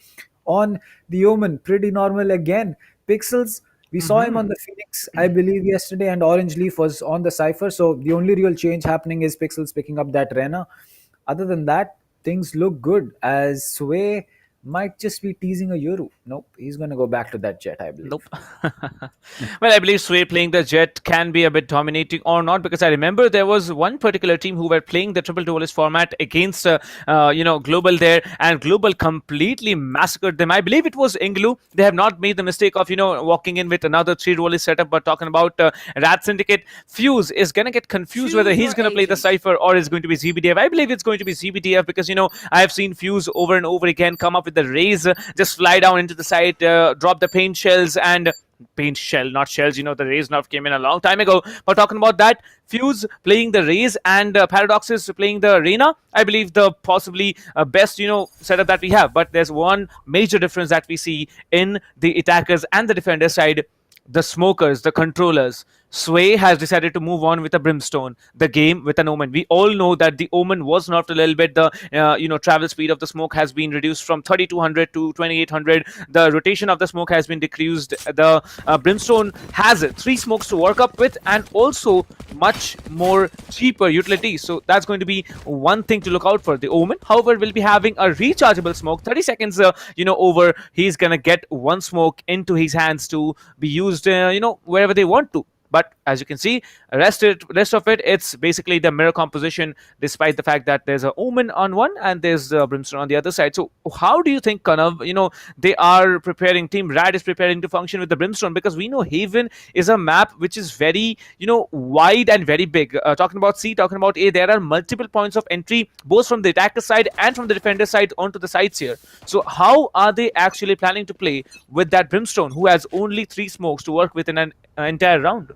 on the Omen, pretty normal again. Pixels, we saw him on the Phoenix, I believe, yesterday, and Orange Leaf was on the Cypher. So the only real change happening is Pixels picking up that Rena. Other than that, things look good, as Sway might just be teasing a Yoru. Nope, he's going to go back to that Jet, I believe. Nope. Well, I believe Sway playing the Jet can be a bit dominating or not, because I remember there was one particular team who were playing the triple duelist format against Global there, and Global completely massacred them. I believe it was INGLU. They have not made the mistake of walking in with another 3 duelist setup, but talking about RADSyndicate, Fuse is going to get confused whether he's going to play the Cypher or is going to be ZBDF. I believe it's going to be ZBDF, because I have seen Fuse over and over again come up with the Raze, just fly down into the side, drop the paint shells, and paint shell, not shells. The Raze nerf came in a long time ago. But talking about that, Fuse playing the Raze and Paradoxes playing the Reyna, I believe the possibly best setup that we have. But there's one major difference that we see in the attackers and the defender side. The smokers, the controllers. Sway has decided to move on with a Brimstone, the Game with an Omen. We all know that the Omen was nerfed a little bit. The travel speed of the smoke has been reduced from 3200 to 2800. The rotation of the smoke has been decreased. The Brimstone has 3 smokes to work up with, and also much more cheaper utility. So that's going to be one thing to look out for. The Omen, however, will be having a rechargeable smoke. 30 seconds over, he's gonna get 1 smoke into his hands to be used wherever they want to. But as you can see, rest of it, it's basically the mirror composition, despite the fact that there's an Omen on one and there's Brimstone on the other side. So how do you think, Kanav, they are preparing, Team Rad is preparing to function with the Brimstone? Because we know Haven is a map which is very, wide and very big. Talking about C, talking about A, there are multiple points of entry, both from the attacker side and from the defender side onto the sides here. So how are they actually planning to play with that Brimstone, who has only 3 smokes to work with in an entire round?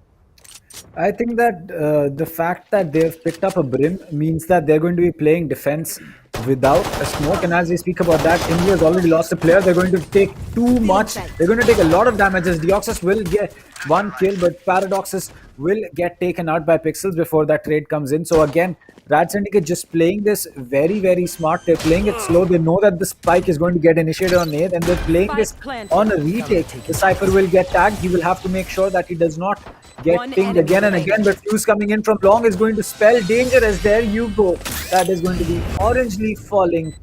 I think that the fact that they've picked up a Brim means that they're going to be playing defense without a smoke. And as we speak about that, India has already lost a player. They're going to take too much. They're going to take a lot of damages. Deoxys will get 1 kill, but Paradoxes will get taken out by Pixels before that trade comes in. So again, RADSyndicate just playing this very, very smart. They're playing it slow. They know that the spike is going to get initiated on A, and they're playing this on a retake. The Cypher will get tagged. He will have to make sure that he does not get pinged again and again. But Fuse coming in from long is going to spell danger, as there you go. That is going to be Orange Leaf falling.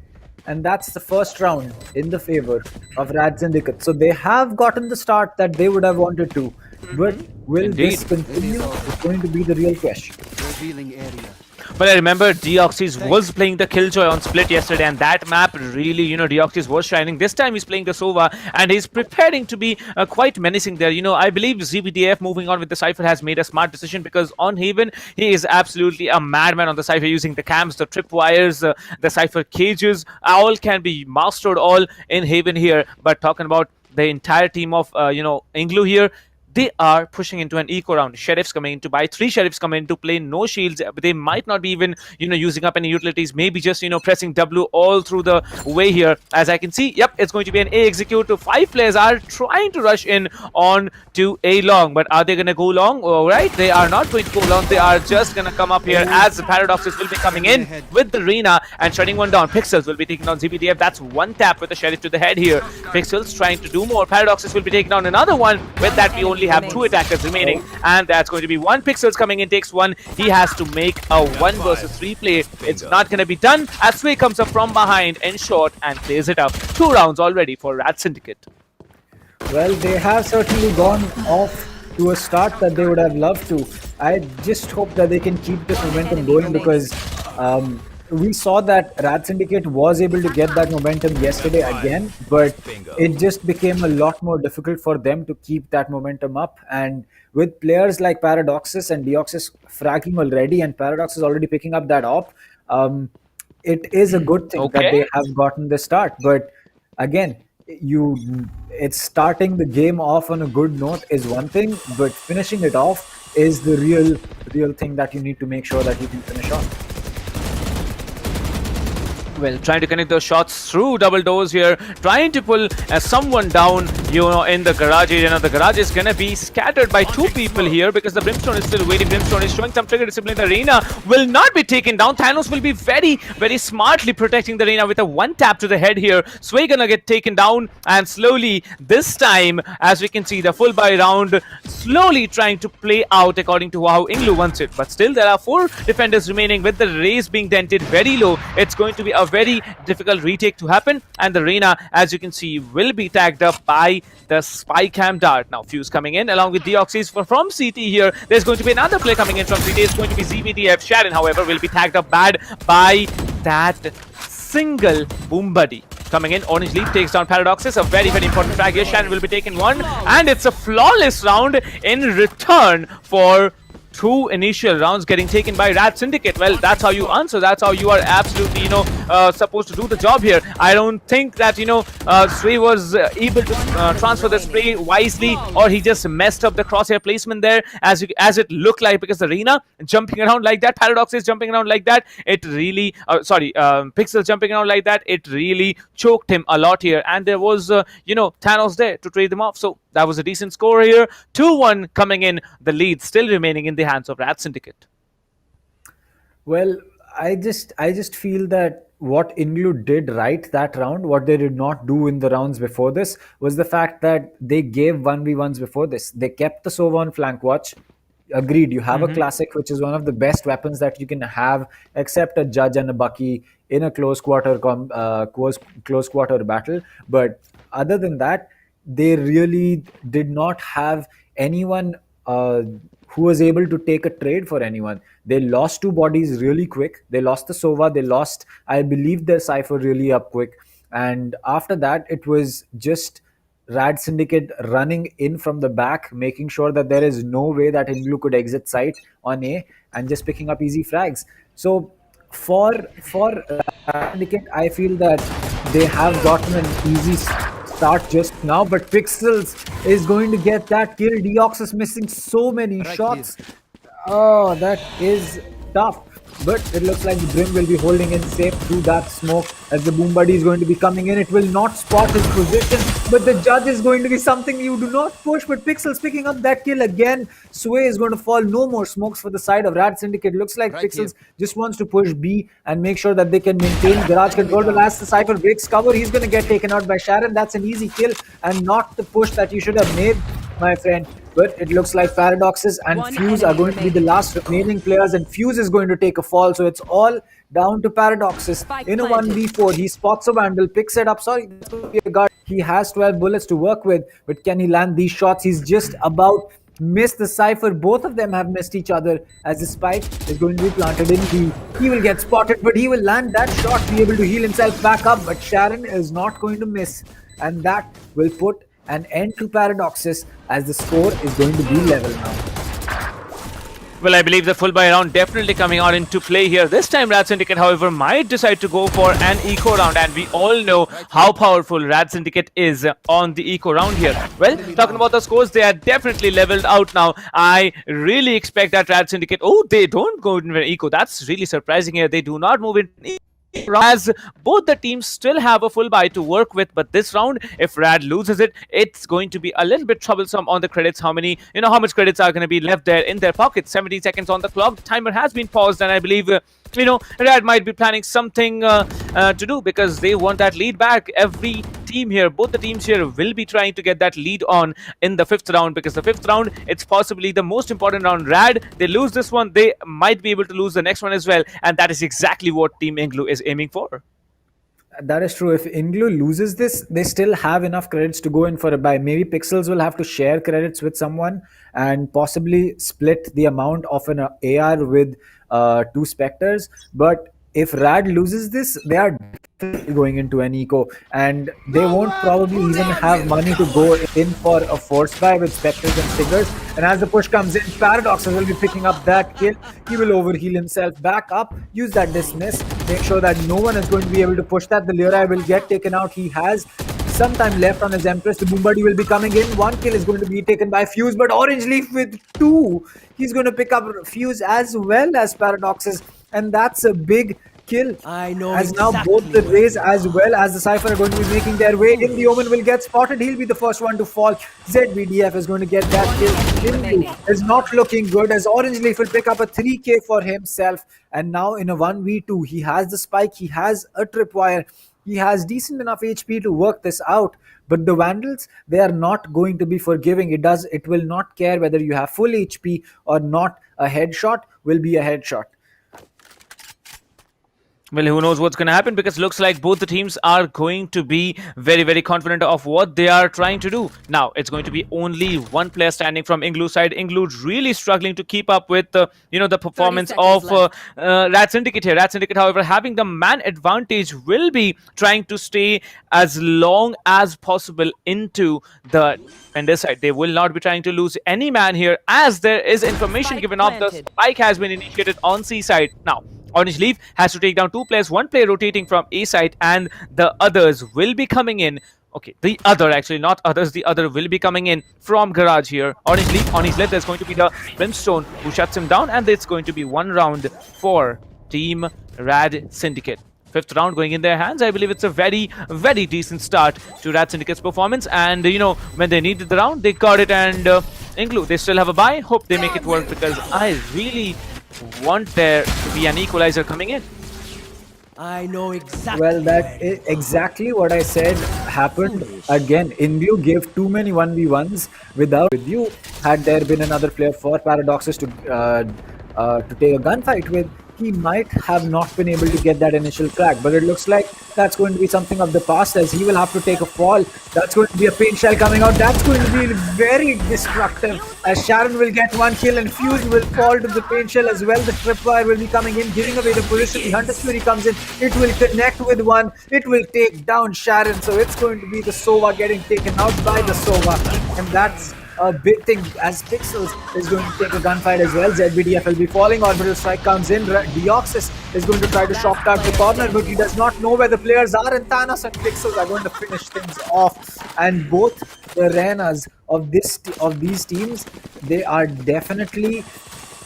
And that's the first round in the favor of RADSyndicate. So they have gotten the start that they would have wanted to. But will this continue? It's going to be the real question. But I remember Deoxys was playing the Killjoy on Split yesterday, and that map really, Deoxys was shining. This time he's playing the Sova, and he's preparing to be quite menacing there. I believe ZBDF moving on with the Cypher has made a smart decision, because on Haven, he is absolutely a madman on the Cypher, using the cams, the tripwires, the Cypher cages. All can be mastered all in Haven here. But talking about the entire team of, INGLU here, they are pushing into an eco round. Sheriffs coming in to buy, 3 Sheriffs come in to play, no shields. They might not be even, using up any utilities, maybe just, pressing W all through the way here. As I can see, yep, it's going to be an A execute. 5 players are trying to rush in on to A long, but are they going to go long? All right, they are not going to go long. They are just going to come up here as the Paradoxes will be coming in with the Reyna and shutting one down. Pixels will be taking on ZBDF. That's one tap with the Sheriff to the head here. Pixels trying to do more. Paradoxes will be taking on another one. With that, we only have 2 attackers remaining, and that's going to be 1. Pixels coming in, takes 1. He has to make a 1 versus 3 play. It's not going to be done as Sway comes up from behind in short and plays it up. 2 rounds already for RADSyndicate. Well, they have certainly gone off to a start that they would have loved to. I just hope that they can keep this momentum going, because we saw that RADSyndicate was able to get that momentum yesterday again, but it just became a lot more difficult for them to keep that momentum up. And with players like Paradoxes and Deoxys fragging already, and Paradox is already picking up that op, it is a good thing that they have gotten the start. But again, it's starting the game off on a good note is one thing, but finishing it off is the real thing that you need to make sure that you can finish off. Well, trying to connect those shots through double doors here, trying to pull someone down, in the garage area. Now the garage is gonna be scattered by 2 people here because the Brimstone is still waiting. Brimstone is showing some trigger discipline. The Reyna will not be taken down. Thanos will be very, very smartly protecting the Reyna with a 1 tap to the head here. Sway gonna get taken down, and slowly this time, as we can see, the full buy round slowly trying to play out according to how INGLU wants it. But still, there are 4 defenders remaining with the raise being dented very low. It's going to be a very difficult retake to happen, and the Reyna, as you can see, will be tagged up by the spy cam dart. Now Fuse coming in along with Deoxys from CT here. There's going to be another play coming in from CT. It's going to be ZBDF. Sharon, however, will be tagged up bad by that single Boom Buddy. Coming in, Orange Leaf takes down Paradoxes. A very, very important frag here. Sharon will be taking 1, and it's a flawless round in return for 2 initial rounds getting taken by RADSyndicate. Well, that's how you answer. That's how you are absolutely, supposed to do the job here. I don't think that, Sway was able to transfer the spray wisely, or he just messed up the crosshair placement there, as it looked like, because the Reyna jumping around like that, Paradox is jumping around like that, it really, Pixel jumping around like that, it really choked him a lot here. And there was, Thanos there to trade them off. So that was a decent score here. 2-1 coming in, the lead still remaining in the hands of RADSyndicate. Well, I just feel that what INGLU did right that round, what they did not do in the rounds before this, was the fact that they gave 1v1s before this. They kept the Sova on flank watch. Agreed, you have a classic, which is one of the best weapons that you can have, except a Judge and a Bucky in a close quarter battle. But other than that, they really did not have anyone who was able to take a trade for anyone. They lost 2 bodies really quick. They lost the Sova. They lost, I believe, their Cypher really up quick. And after that, it was just RADSyndicate running in from the back, making sure that there is no way that INGLU could exit site on A, and just picking up easy frags. So for RADSyndicate, I feel that they have gotten an easy start just now, but Pixels is going to get that kill. Deox is missing so many shots. Oh, that is tough. But it looks like the Brim will be holding in safe through that smoke as the Boom Buddy is going to be coming in. It will not spot his position, but the Judge is going to be something you do not push. But Pixels picking up that kill again. Sway is going to fall. No more smokes for the side of RADSyndicate. Looks like Pixels just wants to push B and make sure that they can maintain garage control. But as the Cypher breaks cover, he's going to get taken out by Sharon. That's an easy kill and not the push that you should have made, my friend. But it looks like Paradoxes and Fuse are going to be the last remaining players, and Fuse is going to take a fall. So it's all down to Paradoxes in a 1v4. He spots a Vandal, picks it up. Sorry, that's going to be a guard. He has 12 bullets to work with, but can he land these shots? He's just about missed the Cypher. Both of them have missed each other as the spike is going to be planted in B. He will get spotted, but he will land that shot, be able to heal himself back up. But Sharon is not going to miss, and that will put an end to Paradoxes as the score is going to be level now. Well, I believe the full buy round definitely coming out into play here. This time, RADSyndicate, however, might decide to go for an eco round, and we all know how powerful RADSyndicate is on the eco round here. Well, talking about the scores, they are definitely leveled out now. I really expect that RADSyndicate, oh, they don't go in eco. That's really surprising here. They do not move in as both the teams still have a full buy to work with, but this round, if Rad loses it, it's going to be a little bit troublesome on the credits. How much credits are going to be left there in their pockets? 17 seconds on the clock. Timer has been paused, and I believe Rad might be planning something to do, because they want that lead back. Every team here, both the teams here, will be trying to get that lead on in the 5th round, because the 5th round, it's possibly the most important round. Rad, they lose this one, they might be able to lose the next one as well, and that is exactly what Team INGLU is aiming for. That is true. If INGLU loses this, they still have enough credits to go in for a buy. Maybe Pixels will have to share credits with someone and possibly split the amount of an AR with 2 Spectres. But if Rad loses this, they are going into an eco, and they won't probably even have money to go in for a force buy with Spectres and Stiggers. And as the push comes in, Paradoxes will be picking up that kill. He will overheal himself back up, use that dismiss, make sure that no one is going to be able to push that. The Lerai will get taken out. He has some time left on his Empress. The Boombuddy will be coming in. 1 kill is going to be taken by Fuse, but Orange Leaf with 2. He's going to pick up Fuse as well as Paradoxes, and that's a big kill. I know. As now both the Rays as well as the Cypher are going to be making their way in. The Omen will get spotted. He'll be the first one to fall. ZBDF is going to get that kill. INGLU is not looking good, as Orange Leaf will pick up a 3k for himself. And now in a 1v2, he has the spike, he has a tripwire, he has decent enough HP to work this out. But the Vandals, they are not going to be forgiving. It will not care whether you have full HP or not. A headshot will be a headshot. Well, who knows what's going to happen, because it looks like both the teams are going to be very, very confident of what they are trying to do. Now, it's going to be only one player standing from INGLU side. INGLU really struggling to keep up with the performance of RADSyndicate here. RADSyndicate, however, having the man advantage, will be trying to stay as long as possible into the defender side. They will not be trying to lose any man here, as there is information given off. The spike has been initiated on C side. Now, Orange Leaf has to take down 2 players, 1 player rotating from A side, and the others will be coming in. Okay, the other will be coming in from Garage here. Orange Leaf, on his left, there's going to be the Brimstone who shuts him down, and it's going to be 1 round for Team RADSyndicate. 5th round going in their hands. I believe it's a very, very decent start to RADSyndicate's performance, and when they needed the round, they got it. And INGLU, they still have a buy. Hope they make it work, because I really want there to be an equalizer coming in. I know exactly. Well, that is exactly what I said happened again. INGLU gave too many 1v1s without with you. Had there been another player for Paradoxes to take a gunfight with, he might have not been able to get that initial frag. But it looks like that's going to be something of the past, as he will have to take a fall. That's going to be a paint shell coming out. That's going to be very destructive, as Sharon will get 1 kill and Fuse will fall to the paint shell as well. The tripwire will be coming in, giving away the position. The Hunter's Fury comes in. It will connect with 1. It will take down Sharon. So it's going to be the Sova getting taken out by the Sova. And that's a big thing, as Pixels is going to take a gunfight as well. ZBDF will be falling. Orbital Strike comes in. Deoxys is going to try to shock tag the corner, but he does not know where the players are, and Thanos and Pixels are going to finish things off. And both the Renas of these teams, they are definitely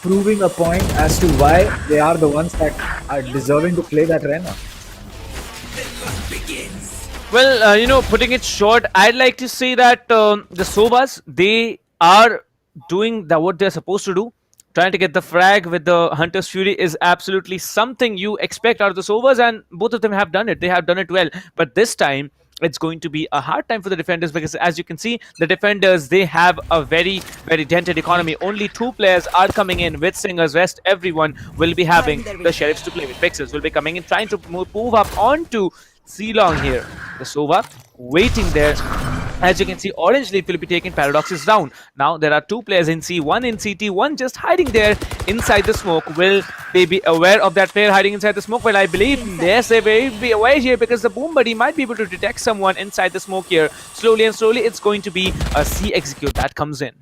proving a point as to why they are the ones that are deserving to play that Rena. Well, putting it short, I'd like to say that the Sovas, they are doing what they're supposed to do. Trying to get the frag with the Hunter's Fury is absolutely something you expect out of the Sovas, and both of them have done it. They have done it well. But this time, it's going to be a hard time for the defenders, because as you can see, the defenders, they have a very, very dented economy. Only 2 players are coming in with Singers. Rest, everyone will be having the Sheriffs to play with. Pixels will be coming in, trying to move up onto C-Long here. The Sova waiting there. As you can see, Orange Leaf will be taking Paradoxes down. Now there are 2 players in C, 1 in CT, 1 just hiding there inside the smoke. Will they be aware of that player hiding inside the smoke? Well, I believe yes, they will be aware here, because the Boombuddy might be able to detect someone inside the smoke here. Slowly and slowly, it's going to be a C execute that comes in.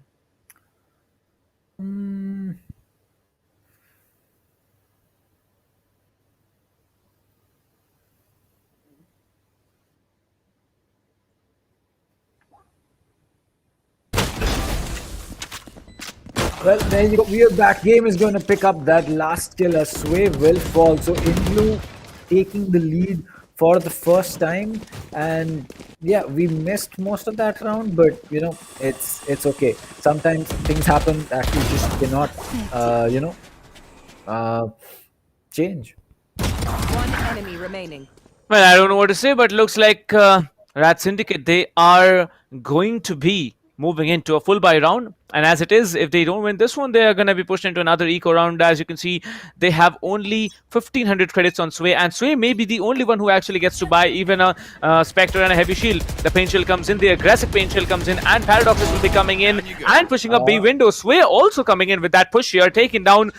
Well, there you go. We are back. Game is going to pick up that last kill as Sway will fall. So INGLU taking the lead for the first time, and yeah, we missed most of that round, but you know, it's okay. Sometimes things happen that you just cannot, change. One enemy remaining. Well, I don't know what to say, but looks like RADSyndicate, they are going to be moving into a full buy round. And as it is, if they don't win this one, they are going to be pushed into another eco round. As you can see, they have only 1500 credits on Sway, and Sway may be the only one who actually gets to buy even a Spectre and a Heavy Shield. The Pain Shield comes in, the aggressive Pain Shield comes in, and Paradoxes will be coming in and pushing up B window. Sway also coming in with that push here, taking down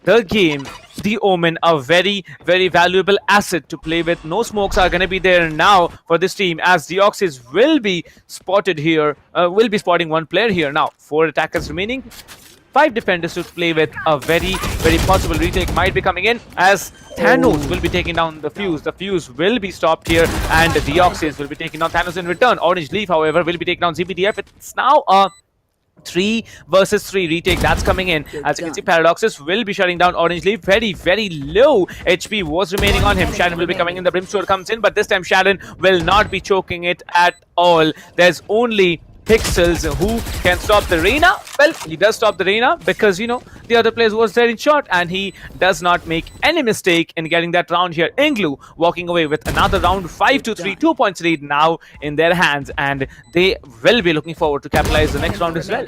the game. The Omen, a very, very valuable asset to play with. No smokes are going to be there now for this team, as the Oxys will be spotted here, will be spotting one player here. Now, 4 attackers remaining, 5 defenders to play with. A very, very possible retake might be coming in, as Thanos will be taking down the Fuse. The Fuse will be stopped here, and the Oxys will be taking down Thanos in return. Orange Leaf, however, will be taking down ZBDF. It's now a 3 versus 3 retake that's coming in. As you can see, Paradoxes will be shutting down Orange Leaf. Very, very low HP was remaining on him. Sharon will be coming in. The Brimstone comes in, but this time Sharon will not be choking it at all. There's only Pixels who can stop the Reyna. Well, he does stop the Reyna because, you know, the other players was there in shot, and he does not make any mistake in getting that round here. INGLU walking away with another round, 5-3, 2 points lead now in their hands, and they will be looking forward to capitalize the next round as well.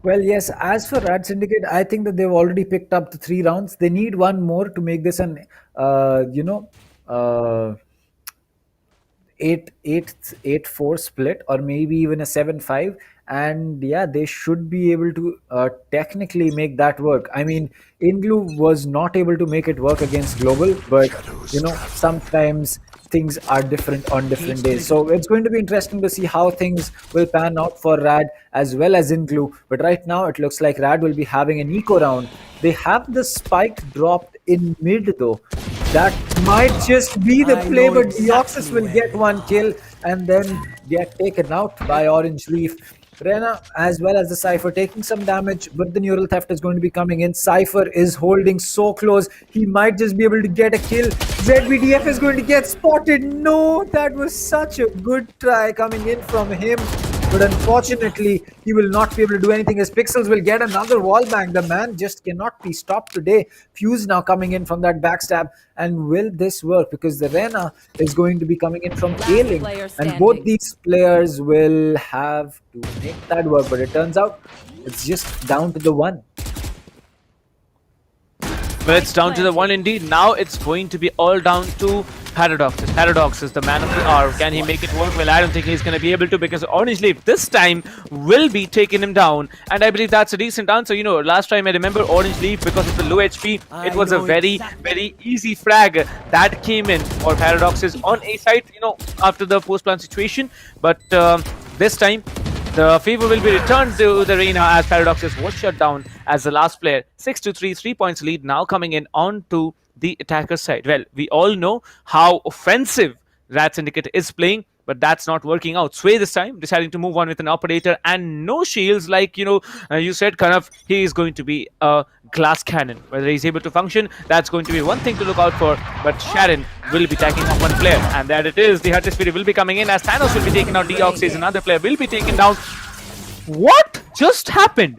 Well, yes, as for RADSyndicate, I think that they've already picked up the 3 rounds. They need one more to make this an, 8-4 split, or maybe even a 7-5, and yeah, they should be able to technically make that work. I mean, INGLU was not able to make it work against Global, but you know, sometimes things are different on different days. So it's going to be interesting to see how things will pan out for Rad as well as INGLU. But right now it looks like Rad will be having an eco round. They have the spike dropped in mid though. That might just be the play, but Deoxys will get one kill and then get taken out by Orange Leaf. Reyna as well as the Cypher taking some damage, but the Neural Theft is going to be coming in. Cypher is holding so close, he might just be able to get a kill. ZBDF is going to get spotted. No, that was such a good try coming in from him, but unfortunately he will not be able to do anything, as Pixels will get another wall bang. The man just cannot be stopped today. Fuse now coming in from that backstab, and will this work? Because the Reyna is going to be coming in from ailing, and both these players will have to make that work, but it turns out it's just down to the one. Well, it's down to the one indeed. Now it's going to be all down to Paradoxes. Paradox is the man of the hour. Can he make it work? Well, I don't think he's going to be able to, because Orange Leaf this time will be taking him down. And I believe that's a decent answer. You know, last time I remember Orange Leaf, because of the low HP, it was a very, very easy frag that came in for Paradoxes on A side, you know, after the post-plant situation. But this time, the favor will be returned to the Reyna, as Paradoxes was shut down as the last player. 6-3, 3 points lead now coming in on to the attacker side. Well, we all know how offensive RADSyndicate is playing, but that's not working out. Sway this time deciding to move on with an operator and no shields, like, you know, you said, Kanav, he is going to be a glass cannon. Whether he's able to function, that's going to be one thing to look out for. But Sharon will be taking off one player, and that it is. The Hunter Spirit will be coming in, as Thanos will be taking out Deoxys. Another player will be taken down. What just happened?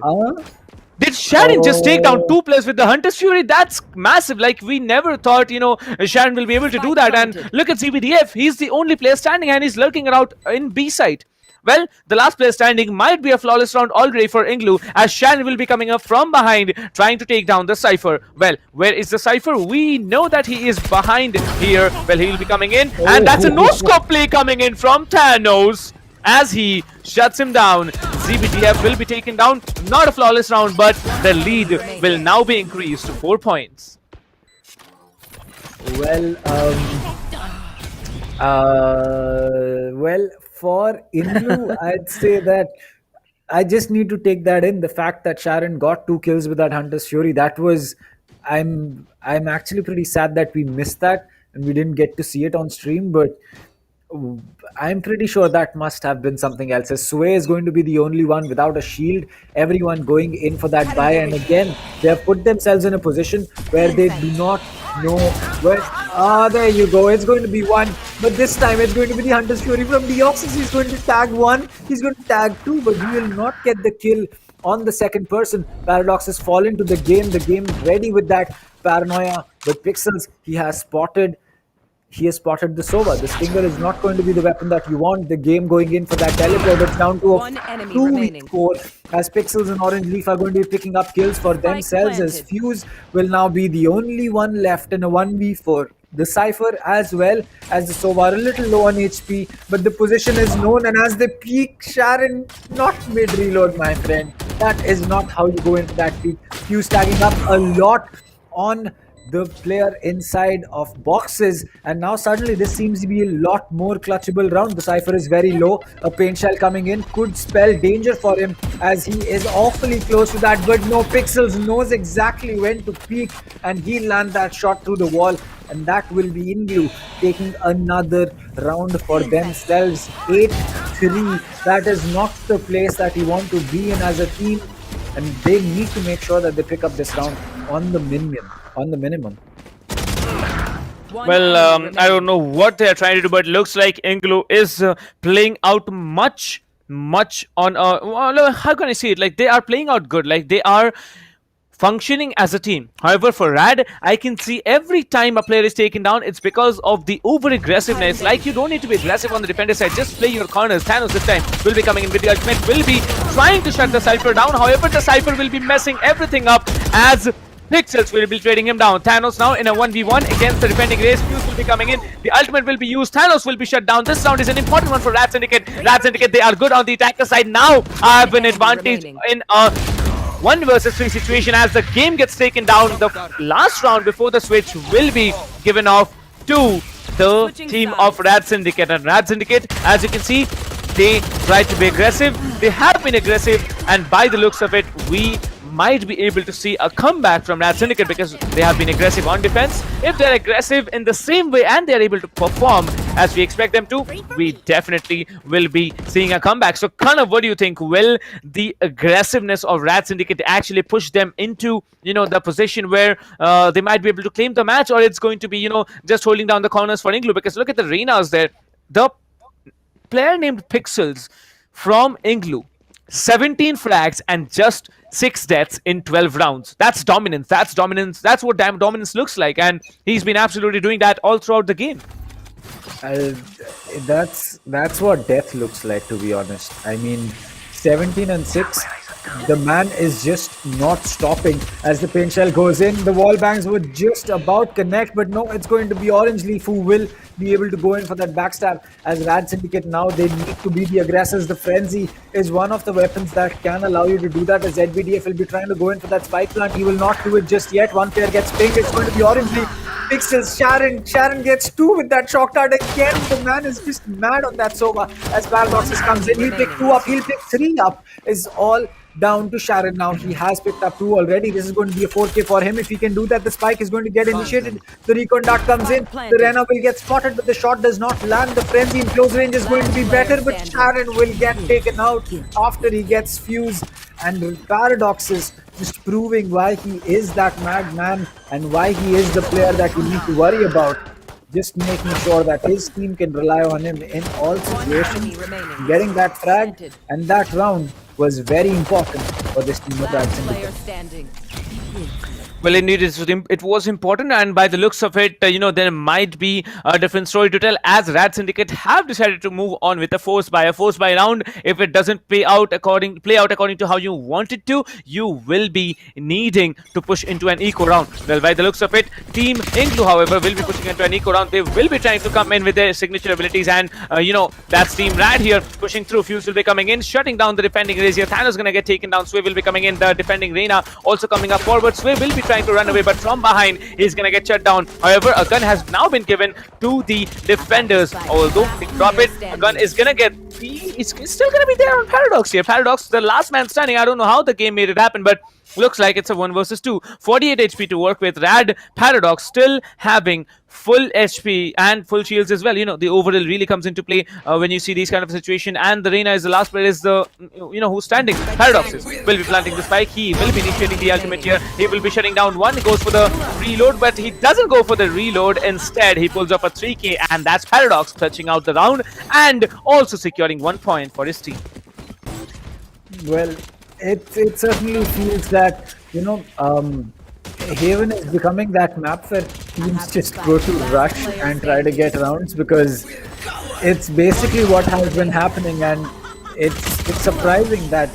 Did Sharon just take down 2 players with the Hunter's Fury? That's massive. Like, we never thought, you know, Sharon will be able to do that. And look at CBDF. He's the only player standing, and he's lurking around in B side. Well, the last player standing might be a flawless round already for INGLU, as Sharon will be coming up from behind, trying to take down the Cypher. Well, where is the Cypher? We know that he is behind here. Well, he will be coming in, and that's a no-scope play coming in from Thanos, as he shuts him down. ZBDF will be taken down. Not a flawless round, but the lead will now be increased to 4 points. Well, for INGLU, I'd say that I just need to take that in. The fact that Sharon got 2 kills with that Hunter's Fury, that was, I'm actually pretty sad that we missed that and we didn't get to see it on stream. But I'm pretty sure that must have been something else. Sway is going to be the only one without a shield. Everyone going in for that buy, and again they have put themselves in a position where they do not know where. There you go. It's going to be one, but this time it's going to be the Hunter's Fury from Deoxys. He's going to tag one. He's going to tag two, but he will not get the kill on the second person. Paradox has fallen to the game. The game is ready with that paranoia. But Pixels, he has spotted the Sova. The Stinger is not going to be the weapon that you want. The game going in for that teleport. It's down to a 2v4 as Pixels and Orange Leaf are going to be picking up kills for themselves as Fuse will now be the only one left in a 1v4. The Cypher as well as the Sova are a little low on HP, but the position is known, and as they peek, Sharon not mid-reload, my friend. That is not how you go into that peak. Fuse tagging up a lot on the player inside of boxes, and now suddenly this seems to be a lot more clutchable round. The Cypher is very low. A paint shell coming in could spell danger for him as he is awfully close to that, but no, Pixels knows exactly when to peek and he'll land that shot through the wall, and that will be INGLU taking another round for themselves. 8-3. That is not the place that you want to be in as a team, and they need to make sure that they pick up this round on the minimum. Well, I don't know what they are trying to do, but it looks like INGLU is playing out much on well, how can I say it? Like, they are playing out good. Like, they are functioning as a team. However, for Rad, I can see every time a player is taken down, it's because of the over-aggressiveness. Like, you don't need to be aggressive on the defender side, just play your corners. Thanos this time will be coming in with the ultimate, will be trying to shut the Cypher down. However, the Cypher will be messing everything up as Pixels will be trading him down. Thanos now in a 1v1 against the defending race. Fuse will be coming in. The ultimate will be used. Thanos will be shut down. This round is an important one for RADSyndicate. RADSyndicate, they are good on the attacker side. Now have an advantage in a 1 versus 3 situation as the game gets taken down. The last round before the switch will be given off to the team of RADSyndicate. And RADSyndicate, as you can see, they try to be aggressive. They have been aggressive, and by the looks of it, we might be able to see a comeback from RADSyndicate because they have been aggressive on defense. If they're aggressive in the same way and they're able to perform as we expect them to, we definitely will be seeing a comeback. So, Kanav, what do you think? Will the aggressiveness of RADSyndicate actually push them into, the position where they might be able to claim the match, or it's going to be, just holding down the corners for INGLU? Because look at the Reynas there. The player named Pixels from INGLU, 17 frags and just 6 deaths in 12 rounds. That's dominance. That's dominance. That's what damn dominance looks like, and he's been absolutely doing that all throughout the game. That's what death looks like, to be honest. I mean, 17 and 6. The man is just not stopping as the paint shell goes in. The wall bangs would just about connect, but no, it's going to be Orange Leaf who will be able to go in for that backstab. As RADSyndicate now, they need to be the aggressors. The Frenzy is one of the weapons that can allow you to do that, as ZBDF will be trying to go in for that spike plant. He will not do it just yet. One player gets pinged. It's going to be Orange Leaf. Pixels, Sharon gets 2 with that shock dart again. The man is just mad on that Sova as Paradoxes comes in. He'll pick 2 up. He'll pick 3 up. Is all down to Sharon now. He has picked up 2 already. This is going to be a 4K for him. If he can do that, the spike is going to get initiated. The recon dart comes in. The Rena will get spotted, but the shot does not land. The Frenzy in close range is going to be better, but Sharon will get taken out after he gets Fuse. And Paradoxes just proving why he is that madman and why he is the player that you need to worry about. Just making sure that his team can rely on him in all situations. Getting that frag and that round was very important for this team of RADSyndicate. Well, indeed, it was important, and by the looks of it, there might be a different story to tell, as RADSyndicate have decided to move on with a force buy round. If it doesn't play out according to how you want it to, you will be needing to push into an eco round. Well, by the looks of it, Team INGLU, however, will be pushing into an eco round. They will be trying to come in with their signature abilities, and that's Team Rad here pushing through. Fuse will be coming in, shutting down the defending Razor. Thanos is going to get taken down. Sway will be coming in. The defending Reyna also coming up forward. Sway will be trying to run away, but from behind he's gonna get shut down. However, a gun has now been given to the defenders. Although they drop it, a gun is gonna get. It's still gonna be there on Paradox here. Paradox, the last man standing. I don't know how the game made it happen, but looks like it's a 1 versus 2. 48 HP to work with. Rad Paradox still having full HP and full shields as well. The overall really comes into play when you see these kind of situation. And the Reina is the last player, is the who's standing. Paradoxes will be planting the spike. He will be initiating the ultimate here. He will be shutting down one. Goes for the reload, but he doesn't go for the reload. Instead, he pulls up a 3K, and that's Paradox touching out the round and also securing 1 point for his team. Well, it certainly feels that Haven is becoming that map where teams just go to rush and try to get rounds, because it's basically what has been happening, and it's surprising that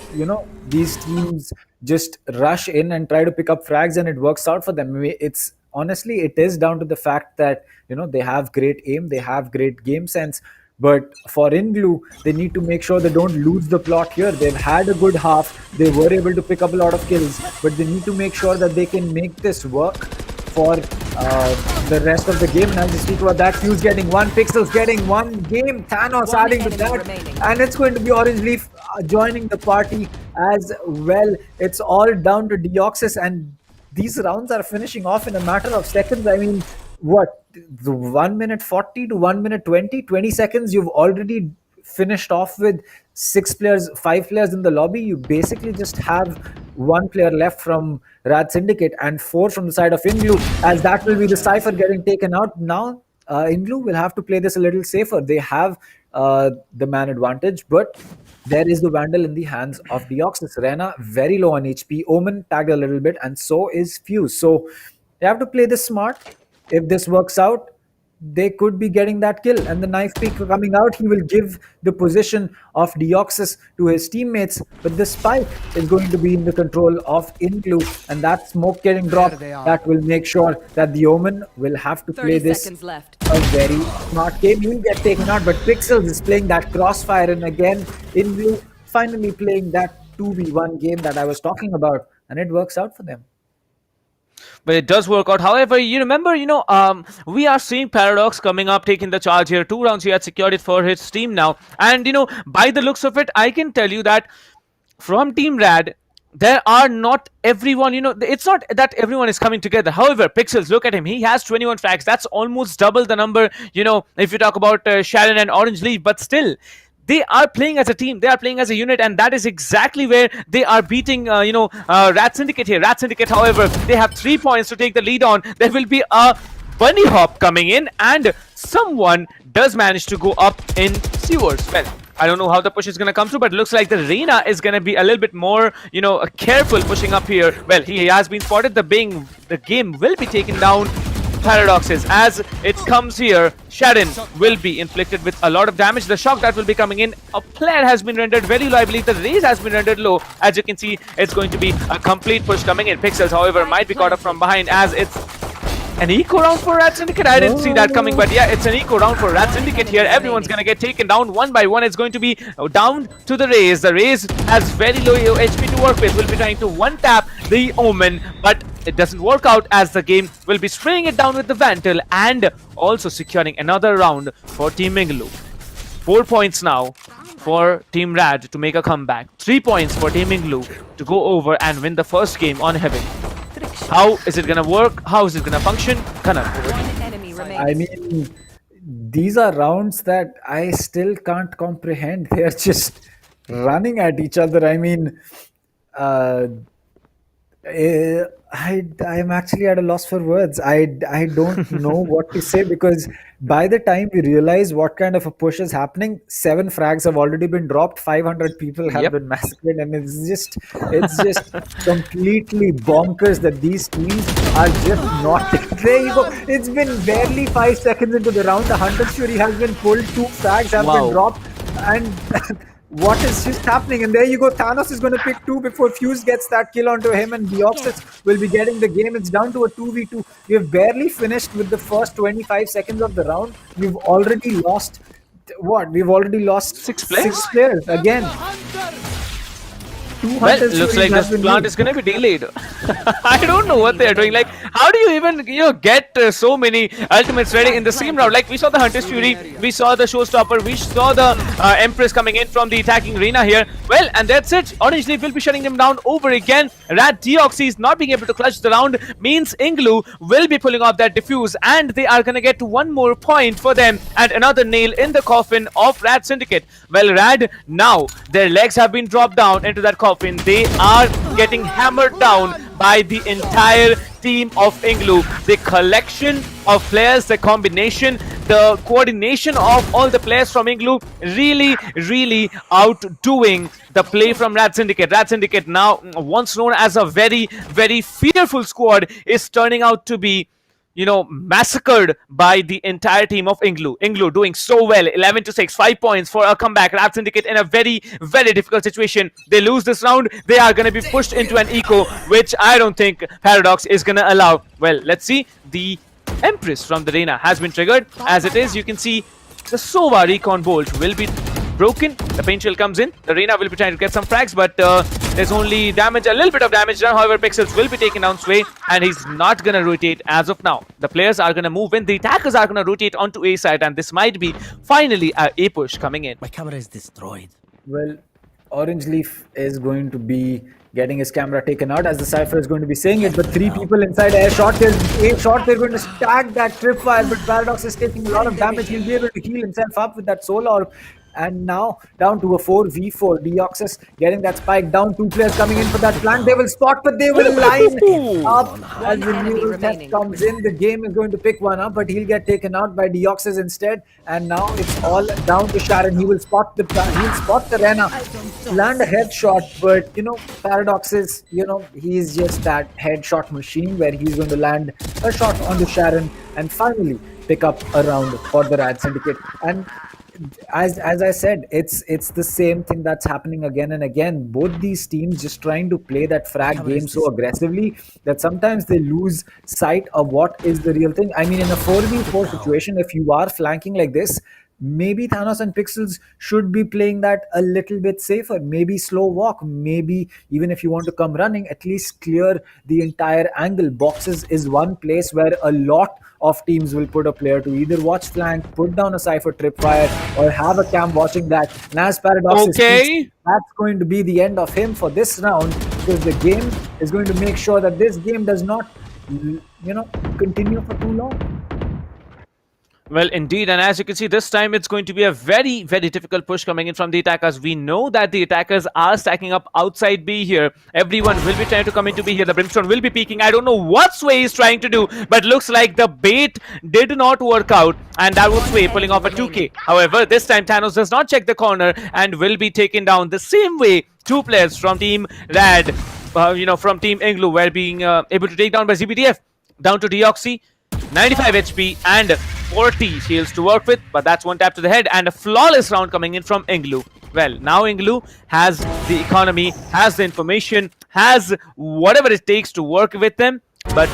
these teams just rush in and try to pick up frags and it works out for them. It's honestly, it is down to the fact that they have great aim, they have great game sense. But for INGLU, they need to make sure they don't lose the plot here. They've had a good half. They were able to pick up a lot of kills, but they need to make sure that they can make this work for the rest of the game. And as you speak about that, Fuse getting one, Pixels getting one game, Thanos adding to that, and it's going to be Orange Leaf joining the party as well. It's all down to Deoxys, and these rounds are finishing off in a matter of seconds. I mean, what, the 1 minute 40 to 1 minute 20 seconds, you've already finished off with 5 players in the lobby. You basically just have 1 player left from RADSyndicate and 4 from the side of INGLU, as that will be the Cypher getting taken out. Now INGLU will have to play this a little safer. They have the man advantage, but there is the Vandal in the hands of Deoxys. Rena very low on HP, Omen tagged a little bit, and so is Fuse. So they have to play this smart. If this works out, they could be getting that kill, and the knife peak coming out, he will give the position of Deoxys to his teammates, but the spike is going to be in the control of INGLU, and that smoke getting dropped, that will make sure that the Omen will have to play this a very smart game. He will get taken out, but Pixels is playing that crossfire, and again INGLU finally playing that 2v1 game that I was talking about, and it works out for them. But it does work out. However, you remember, we are seeing Paradox coming up, taking the charge here. 2 rounds he had secured it for his team now. And, by the looks of it, I can tell you that from Team Rad, there are not everyone, it's not that everyone is coming together. However, Pixels, look at him. He has 21 frags. That's almost double the number, if you talk about Sharon and Orange Leaf. But still, they are playing as a team, they are playing as a unit, and that is exactly where they are beating, RADSyndicate here. RADSyndicate, however, they have 3 points to take the lead on. There will be a bunny hop coming in, and someone does manage to go up in sewers. Well, I don't know how the push is going to come through, but it looks like the Reina is going to be a little bit more, careful pushing up here. Well, he has been spotted. The game will be taken down. Paradoxes, as it comes here, Sharon will be inflicted with a lot of damage. The shock that will be coming in, a player has been rendered very low. I believe the raise has been rendered low. As you can see, it's going to be a complete push coming in. Pixels, however, might be caught up from behind, as it's an eco round for RADSyndicate. I didn't see that coming, but yeah, it's an eco round for RADSyndicate here. Everyone's gonna get taken down one by one. It's going to be down to the Raze. The Raze has very low HP to work with. Will be trying to one-tap the Omen, but it doesn't work out, as the game will be spraying it down with the Vandal and also securing another round for Team INGLU. 4 points now for Team Rad to make a comeback. 3 points for Team INGLU to go over and win the first game on Heaven. How is it gonna work? How is it gonna function? Kanan, over to you. I mean, these are rounds that I still can't comprehend. They're just running at each other. I mean, I'm actually at a loss for words. I don't know what to say, because by the time we realize what kind of a push is happening, 7 frags have already been dropped, 500 people have been massacred, and it's just completely bonkers that these teams are just not. There you go. It's been barely 5 seconds into the round. The Hunter Fury has been pulled, 2 frags have been dropped, and what is just happening? And there you go, Thanos is going to pick 2 before Fuse gets that kill onto him, and Deoxys will be getting the game. It's down to a 2v2. We've barely finished with the first 25 seconds of the round. We've already lost, what? We've already lost 6 players again. Well, looks like this plant is going to be delayed. I don't know what they're doing. Like, how do you even, get so many ultimates ready in the same round? Like, we saw the Hunter's Fury, we saw the Showstopper, we saw the Empress coming in from the attacking arena here. Well, and that's it. Orange Leaf will be shutting them down over again. RADSyndicate not being able to clutch the round means INGLU will be pulling off that defuse, and they are going to get one more point for them and another nail in the coffin of RADSyndicate. Well, Rad, now their legs have been dropped down into that coffin. They are getting hammered down by the entire team of INGLU. The collection of players, the combination, the coordination of all the players from INGLU really outdoing the play from RADSyndicate. RADSyndicate, now once known as a very fearful squad, is turning out to be massacred by the entire team of INGLU. INGLU doing so well, 11-6, 5 points for a comeback. RADSyndicate in a very difficult situation. They lose this round, they are going to be pushed into an eco, which I don't think Paradox is going to allow. Well, let's see. The Empress from the arena has been triggered. As it is, you can see the Sova Recon Bolt will be broken. The paint shell comes in. The arena will be trying to get some frags, but there's only damage, a little bit of damage done. However, Pixels will be taken down Sway, and he's not going to rotate as of now. The players are going to move in. The attackers are going to rotate onto A side, and this might be finally a A push coming in. My camera is destroyed. Well, Orange Leaf is going to be getting his camera taken out, as the Cypher is going to be saying it, but 3 people inside air shot. There's a shot, they're going to stack that tripwire, but Paradox is taking a lot of damage. He'll be able to heal himself up with that soul orb. And now down to a 4v4. Deoxys getting that spike down. 2 players coming in for that flank. They will spot, but they will line up as the new test comes in. The game is going to pick one up, but he'll get taken out by Deoxys instead. And now it's all down to Sharon. He'll spot the Rena, land a headshot, but Paradox is, he's just that headshot machine where he's going to land a shot on the Sharon and finally pick up a round for the RADSyndicate. And as I said, it's the same thing that's happening again and again. Both these teams just trying to play that frag game so aggressively that sometimes they lose sight of what is the real thing. I mean, in a 4v4 situation, if you are flanking like this, maybe Thanos and Pixels should be playing that a little bit safer. Maybe slow walk. Maybe even if you want to come running, at least clear the entire angle. Boxes is one place where a lot of teams will put a player to either watch flank, put down a Cypher tripwire, or have a cam watching that. Nas Paradox that's going to be the end of him for this round, because the game is going to make sure that this game does not, continue for too long. Well, indeed, and as you can see, this time it's going to be a very difficult push coming in from the attackers. We know that the attackers are stacking up outside B here. Everyone will be trying to come into B here. The Brimstone will be peeking. I don't know what Sway is trying to do, but looks like the bait did not work out, and that was Sway pulling off a 2K. However, this time Thanos does not check the corner and will be taken down the same way 2 players from Team Rad, from Team INGLU were being able to take down by ZBDF. Down to Deoxy, 95 HP and 40 shields to work with, but that's one tap to the head and a flawless round coming in from INGLU. Well, now INGLU has the economy, has the information, has whatever it takes to work with them, but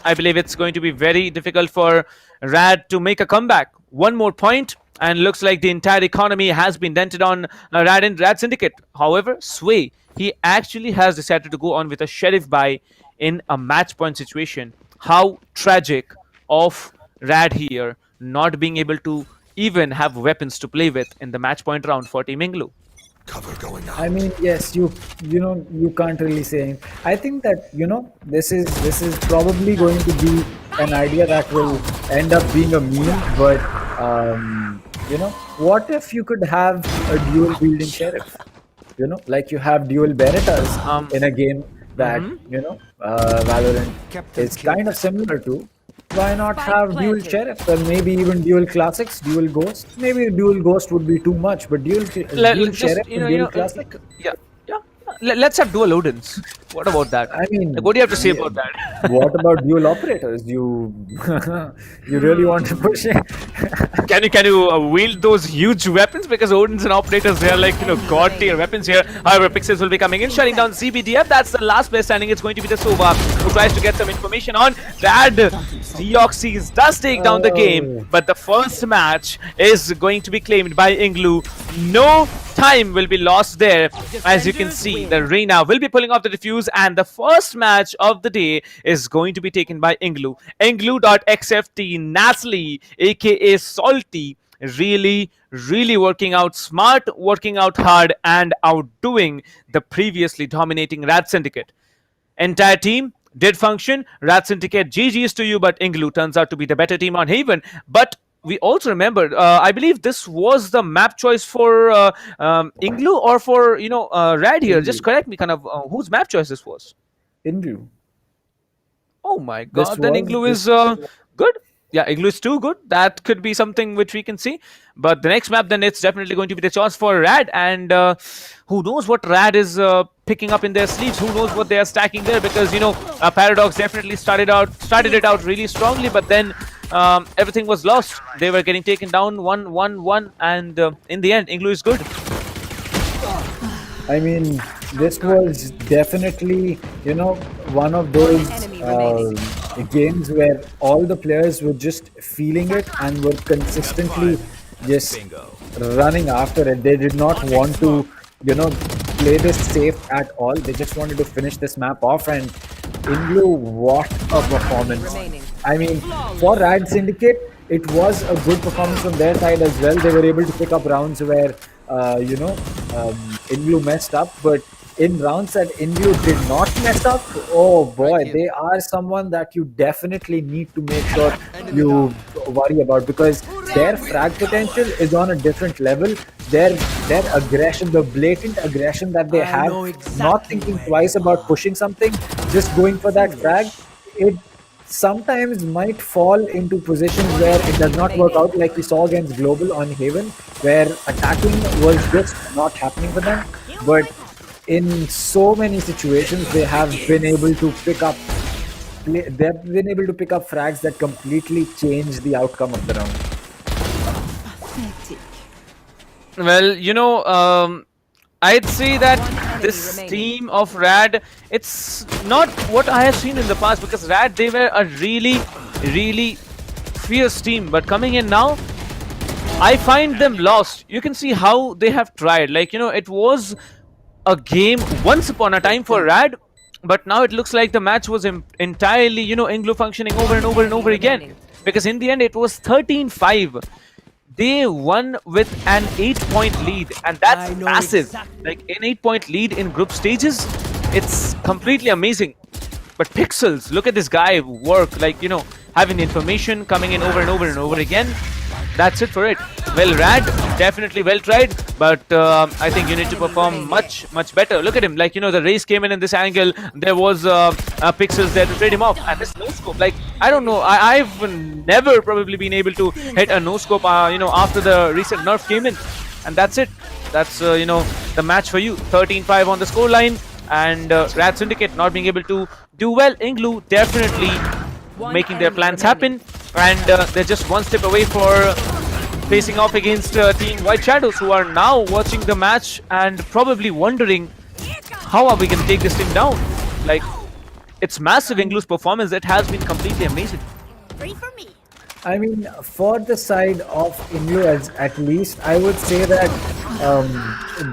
I believe it's going to be very difficult for Rad to make a comeback. One more point and looks like the entire economy has been dented on Rad and RADSyndicate. However, Sway, he actually has decided to go on with a Sheriff buy in a match point situation. How tragic of Rad here not being able to even have weapons to play with in the match point round for Team INGLU. Cover going out. I mean, yes, you can't really say anything. I think that this is probably going to be an idea that will end up being a meme, but what if you could have a dual wielding Sheriff? Like you have dual Berettas in a game that Valorant is kind of similar to. Why not have dual Sheriff, or maybe even dual Classics, dual Ghost? Maybe dual Ghost would be too much, but dual Sheriff and dual Classic? Let's have dual Odins. What about that? I mean, what do you have to say about that? What about dual Operators? You really want to push it? Can you wield those huge weapons? Because Odins and Operators, they are like god tier weapons here. However, Pixels will be coming in, shutting down CBDF. That's the last player standing. It's going to be the Sova, who tries to get some information on that. Deoxys does take down the game, but the first match is going to be claimed by INGLU. No time will be lost there. As you can see, the Reina will be pulling off the defuse, and the first match of the day is going to be taken by INGLU. INGLU.XFT, NaCly, aka Salty, really working out smart, working out hard, and outdoing the previously dominating RADSyndicate. Entire team did function. RADSyndicate, GG's to you, but INGLU turns out to be the better team on Haven. But we also remember, I believe this was the map choice for INGLU or for Rad here. Just correct me, kind of whose map choice this was? INGLU. Oh my god, then INGLU is good. Yeah, INGLU is too good. That could be something which we can see. But the next map, then it's definitely going to be the choice for Rad. And who knows what Rad is picking up in their sleeves? Who knows what they are stacking there? Because Paradox definitely started it out really strongly, but then everything was lost. They were getting taken down 1-1-1, and in the end, INGLU is good. I mean, this was definitely, one of those games where all the players were just feeling it and were consistently just running after it. They did not want to, play this safe at all. They just wanted to finish this map off, and INGLU, what a performance. I mean, for RADSyndicate, it was a good performance from their side as well. They were able to pick up rounds where, INGLU messed up, but in rounds that INGLU did not mess up, oh boy, they are someone that you definitely need to make sure you worry about, because their frag potential is on a different level. Their aggression, the blatant aggression that they have, not thinking twice about pushing something, just going for that frag, it sometimes might fall into positions where it does not work out, like we saw against Global on Haven, where attacking was just not happening for them. But in so many situations, they have been able to pick up frags that completely change the outcome of the round. Well, I'd say that this team of Rad, it's not what I have seen in the past, because Rad, they were a really fierce team, but coming in now, I find them lost. You can see how they have tried. Like, it was a game once upon a time for Rad, but now it looks like the match was entirely, INGLU functioning over and over and over again, because in the end it was 13-5. They won with an 8-point lead, and that's massive. Like, an 8-point lead in group stages, it's completely amazing. But Pixels, look at this guy work, like, having information coming in over and over and over again. That's it for it. Well, Rad, definitely well tried, but I think you need to perform much better. Look at him, like, the race came in this angle, there was Pixels there to trade him off, and this no-scope, like, I don't know, I've never probably been able to hit a no-scope, after the recent nerf came in, and that's it. That's, the match for you. 13-5 on the scoreline, and RADSyndicate not being able to do well. INGLU definitely making their plans happen, and they're just one step away for facing off against Team White Shadows, who are now watching the match and probably wondering, how are we going to take this team down? Like, it's massive. INGLU's performance, it has been completely amazing. I mean, for the side of INGLU, at least, I would say that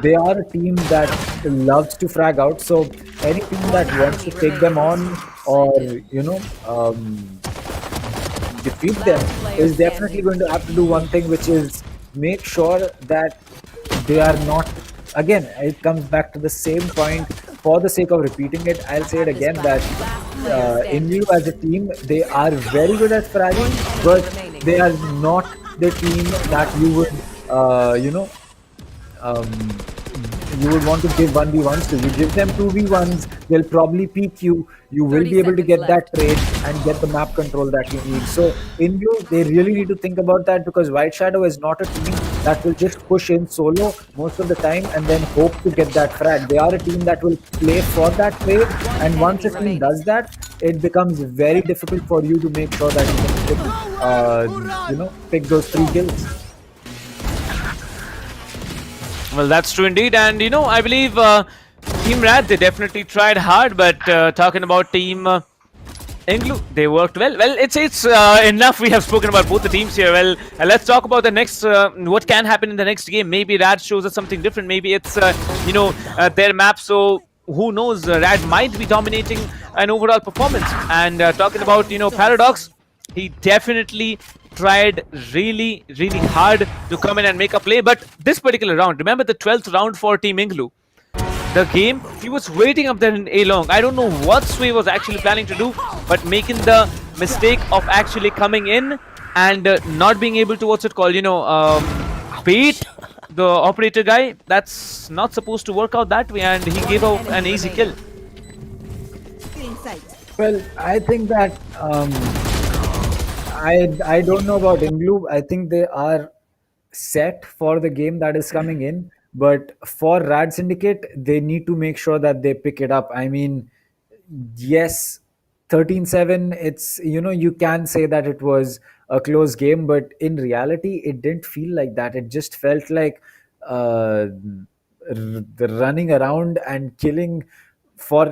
they are a team that loves to frag out. So any team that wants to take them on or, defeat them is definitely going to have to do one thing, which is make sure that they are not, again, it comes back to the same point. For the sake of repeating it, I'll say it again, that INGLU as a team, they are very good at fragging, but they are not the team that you would, you would want to give 1v1s to. You give them 2v1s, they'll probably peek you. You will be able to get that trade and get the map control that you need. So INGLU, they really need to think about that, because White Shadow is not a team that will just push in solo most of the time and then hope to get that frag. They are a team that will play for that trade, and once a team does that, it becomes very difficult for you to make sure that you can pick those 3 kills. Well, that's true indeed, and I believe Team Rad, they definitely tried hard, but talking about Team INGLU, they worked well. Well, it's enough. We have spoken about both the teams here. Well, let's talk about the next. What can happen in the next game? Maybe Rad shows us something different. Maybe it's their map. So who knows? Rad might be dominating an overall performance. And talking about Paradox, he definitely tried really hard to come in and make a play. But this particular round, remember the 12th round for Team INGLU. The game, he was waiting up there in A-long. I don't know what Sway was actually planning to do, but making the mistake of actually coming in and not being able to, bait the operator guy. That's not supposed to work out that way, and he gave out an easy kill. Well, I think that I don't know about INGLU. I think they are set for the game that is coming in. But for RADSyndicate, they need to make sure that they pick it up. I mean, yes, 13-7, it's, you can say that it was a close game, but in reality, it didn't feel like that. It just felt like running around and killing for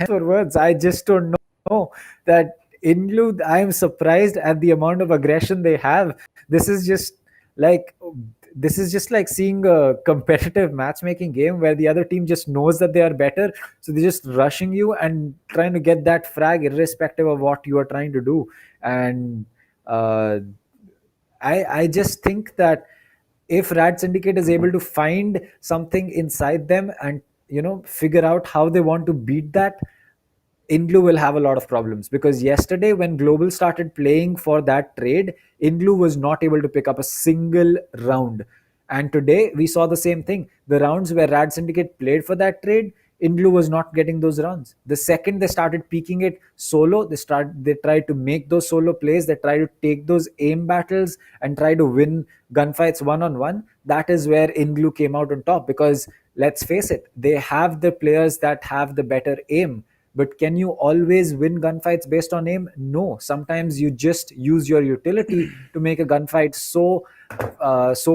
words. I just don't know that INGLU. I am surprised at the amount of aggression they have. This is just like seeing a competitive matchmaking game where the other team just knows that they are better, so they're just rushing you and trying to get that frag irrespective of what you are trying to do. And I just think that if RADSyndicate is able to find something inside them and figure out how they want to beat that, INGLU will have a lot of problems. Because yesterday when Global started playing for that trade, INGLU was not able to pick up a single round. And today we saw the same thing. The rounds where RADSyndicate played for that trade, INGLU was not getting those rounds. The second they started peaking it solo, they tried to make those solo plays, they tried to take those aim battles and try to win gunfights one-on-one. That is where INGLU came out on top, because let's face it, they have the players that have the better aim. But can you always win gunfights based on aim? No. Sometimes you just use your utility to make a gunfight so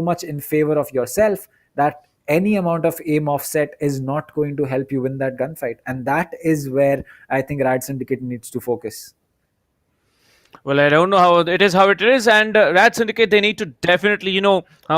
much in favor of yourself that any amount of aim offset is not going to help you win that gunfight. And that is where I think RADSyndicate needs to focus. Well, I don't know how it is, and RADSyndicate, they need to definitely,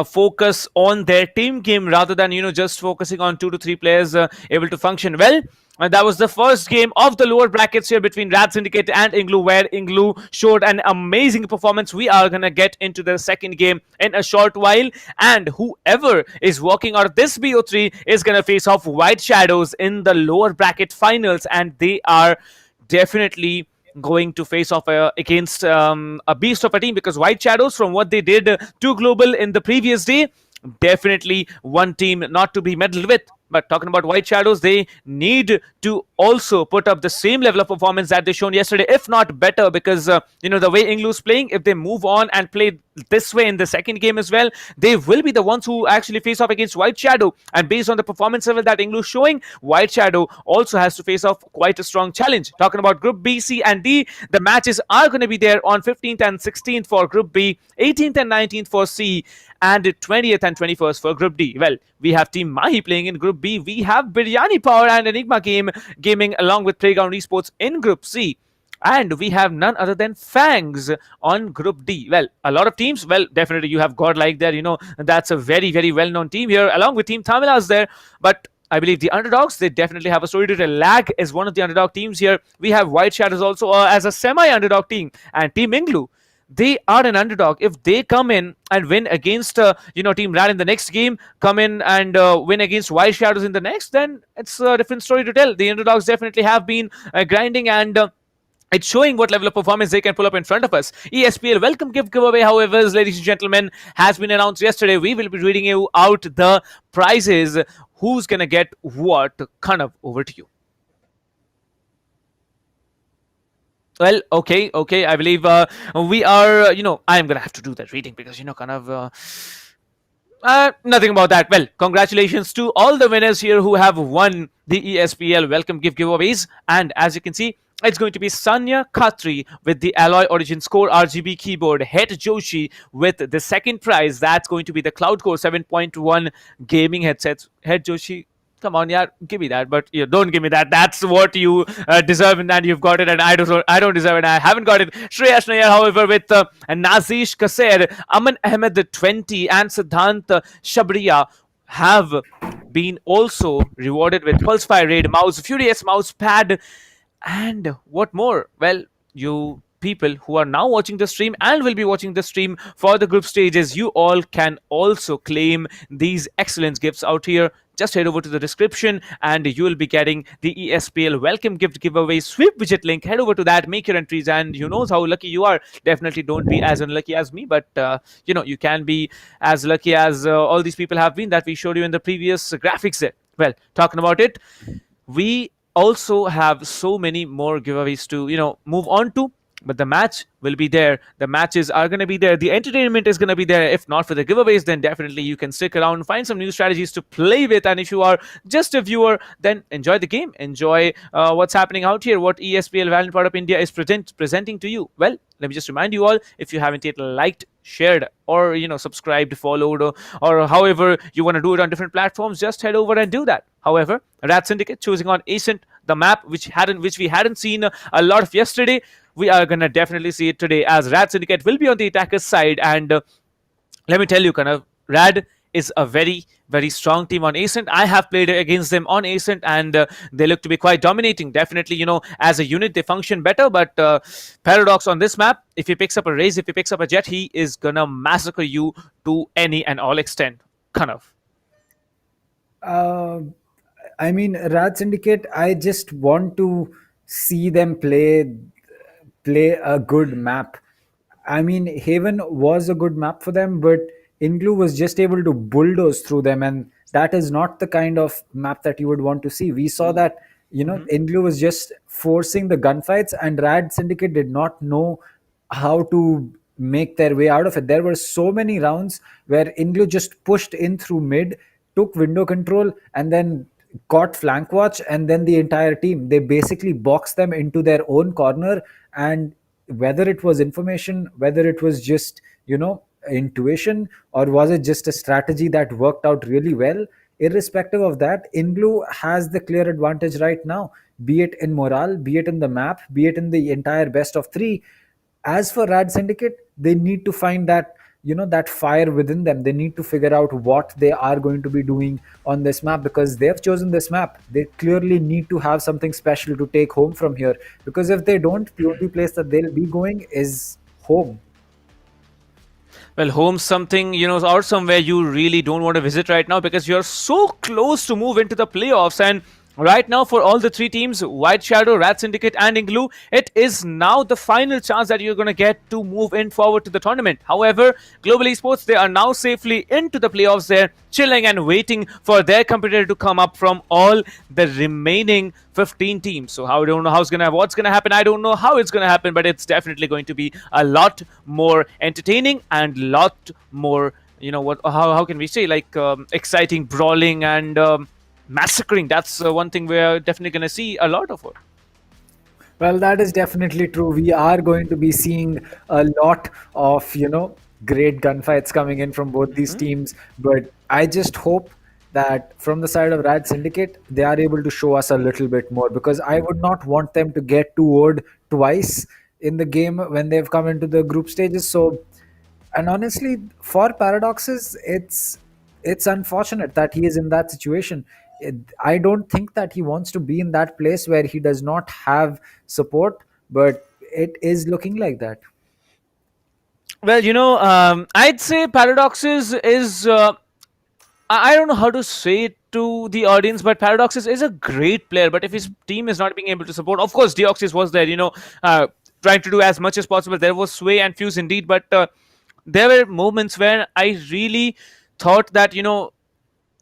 focus on their team game rather than, just focusing on 2 to 3 players able to function well. And that was the first game of the lower brackets here between RADSyndicate and INGLU, where INGLU showed an amazing performance. We are going to get into the second game in a short while. And whoever is walking out of this BO3 is going to face off White Shadows in the lower bracket finals. And they are definitely going to face off against a beast of a team, because White Shadows, from what they did to Global in the previous day, definitely one team not to be meddled with. But talking about White Shadows, they need to also put up the same level of performance that they shown yesterday, if not better, because the way INGLU is playing, if they move on and play this way in the second game as well, they will be the ones who actually face off against White Shadow. And based on the performance level that INGLU is showing, White Shadow also has to face off quite a strong challenge. Talking about Group B, C and D, the matches are going to be there on 15th and 16th for Group B, 18th and 19th for C, and 20th and 21st for Group D. Well, we have Team Mahi playing in Group B. We have Biryani Power and Enigma gaming along with Playground Esports in Group C. And we have none other than Fangs on Group D. Well, a lot of teams. Well, definitely you have Godlike there. That's a very, very well-known team here, along with Team Tamilas there. But I believe the underdogs, they definitely have a story to tell. Lag is one of the underdog teams here. We have White Shadows also as a semi-underdog team. And Team INGLU, they are an underdog. If they come in and win against Team Rad in the next game, come in and win against White Shadows in the next, then it's a different story to tell. The underdogs definitely have been grinding, and it's showing what level of performance they can pull up in front of us. ESPL Welcome Gift Giveaway, however, ladies and gentlemen, has been announced yesterday. We will be reading you out the prizes. Who's going to get what? Kanav, over to you. Well, okay. I believe we are, I am going to have to do that reading because, nothing about that. Well, congratulations to all the winners here who have won the ESPL Welcome Gift Giveaways. And as you can see, it's going to be Sanya Khatri with the Alloy Origin Score RGB keyboard, Het Joshi with the second prize. That's going to be the Cloud Core 7.1 gaming headsets. Het Joshi, Come on, yeah, give me that, but don't give me that. That's what you deserve, and you've got it, and I don't deserve it. I haven't got it. Shreyash Nair, however, with Nazish Kaser, Aman Ahmed the 20, and Siddhant Shabriya have been also rewarded with Pulsefire Raid mouse, Furious mouse pad, and what more? Well, you people who are now watching the stream and will be watching the stream for the group stages, you all can also claim these excellent gifts out here. Just head over to the description and you will be getting the ESPL welcome gift giveaway sweep widget link. Head over to that, make your entries, and you know how lucky you are. Definitely don't be as unlucky as me, but you can be as lucky as all these people have been that we showed you in the previous graphics there. Well, talking about it, we also have so many more giveaways to move on to, but the match will be there. The matches are going to be there. The entertainment is going to be there. If not for the giveaways, then definitely you can stick around, find some new strategies to play with. And if you are just a viewer, then enjoy the game, enjoy what's happening out here, what ESPL Valorant PowerUp India is presenting to you. Well, let me just remind you all, if you haven't yet liked, shared, or subscribed, followed, or however you want to do it on different platforms, just head over and do that. However, RADSyndicate choosing on Ascent, the map which we hadn't seen a lot of yesterday, we are gonna definitely see it today, as RADSyndicate will be on the attacker's side. And let me tell you, kind of, Rad is a very, very strong team on Ascent. I have played against them on Ascent, and they look to be quite dominating. Definitely, as a unit, they function better. But Paradox on this map, if he picks up a Raze, if he picks up a Jet, he is gonna massacre you to any and all extent. Kind of. I mean, RADSyndicate, I just want to see them play a good map. I mean, Haven was a good map for them, but INGLU was just able to bulldoze through them, and that is not the kind of map that you would want to see. We saw that, INGLU was just forcing the gunfights, and RADSyndicate did not know how to make their way out of it. There were so many rounds where INGLU just pushed in through mid, took window control, and then got flank watch, and then the entire team, they basically boxed them into their own corner. And whether it was information, whether it was just intuition, or was it just a strategy that worked out really well, irrespective of that, INGLU has the clear advantage right now, be it in morale, be it in the map, be it in the entire best of 3. As for RADSyndicate, they need to find that that fire within them. They need to figure out what they are going to be doing on this map, because they've chosen this map. They clearly need to have something special to take home from here, because if they don't, the only place that they'll be going is home. Well, home's something, or somewhere you really don't want to visit right now, because you're so close to move into the playoffs. And right now, for all the 3 teams, White Shadow, RADSyndicate, and INGLU, it is now the final chance that you're going to get to move in forward to the tournament. However, Global Esports, they are now safely into the playoffs there, chilling and waiting for their competitor to come up from all the remaining 15 teams. So I don't know what's going to happen. I don't know how it's going to happen, but it's definitely going to be a lot more entertaining and lot more, how can we say, like exciting, brawling, and massacring. That's one thing we're definitely going to see a lot of it. Well, that is definitely true. We are going to be seeing a lot of great gunfights coming in from both these teams, but I just hope that from the side of RADSyndicate, they are able to show us a little bit more, because I would not want them to get 2-0'd twice in the game when they've come into the group stages. So, and honestly, for Paradoxes, it's unfortunate that he is in that situation. I don't think that he wants to be in that place where he does not have support, but it is looking like that. Well, I'd say Paradoxes is, I don't know how to say it to the audience, but Paradoxes is a great player. But if his team is not being able to support, of course, Deoxys was there, trying to do as much as possible. There was Sway and Fuse indeed, but there were moments where I really thought that,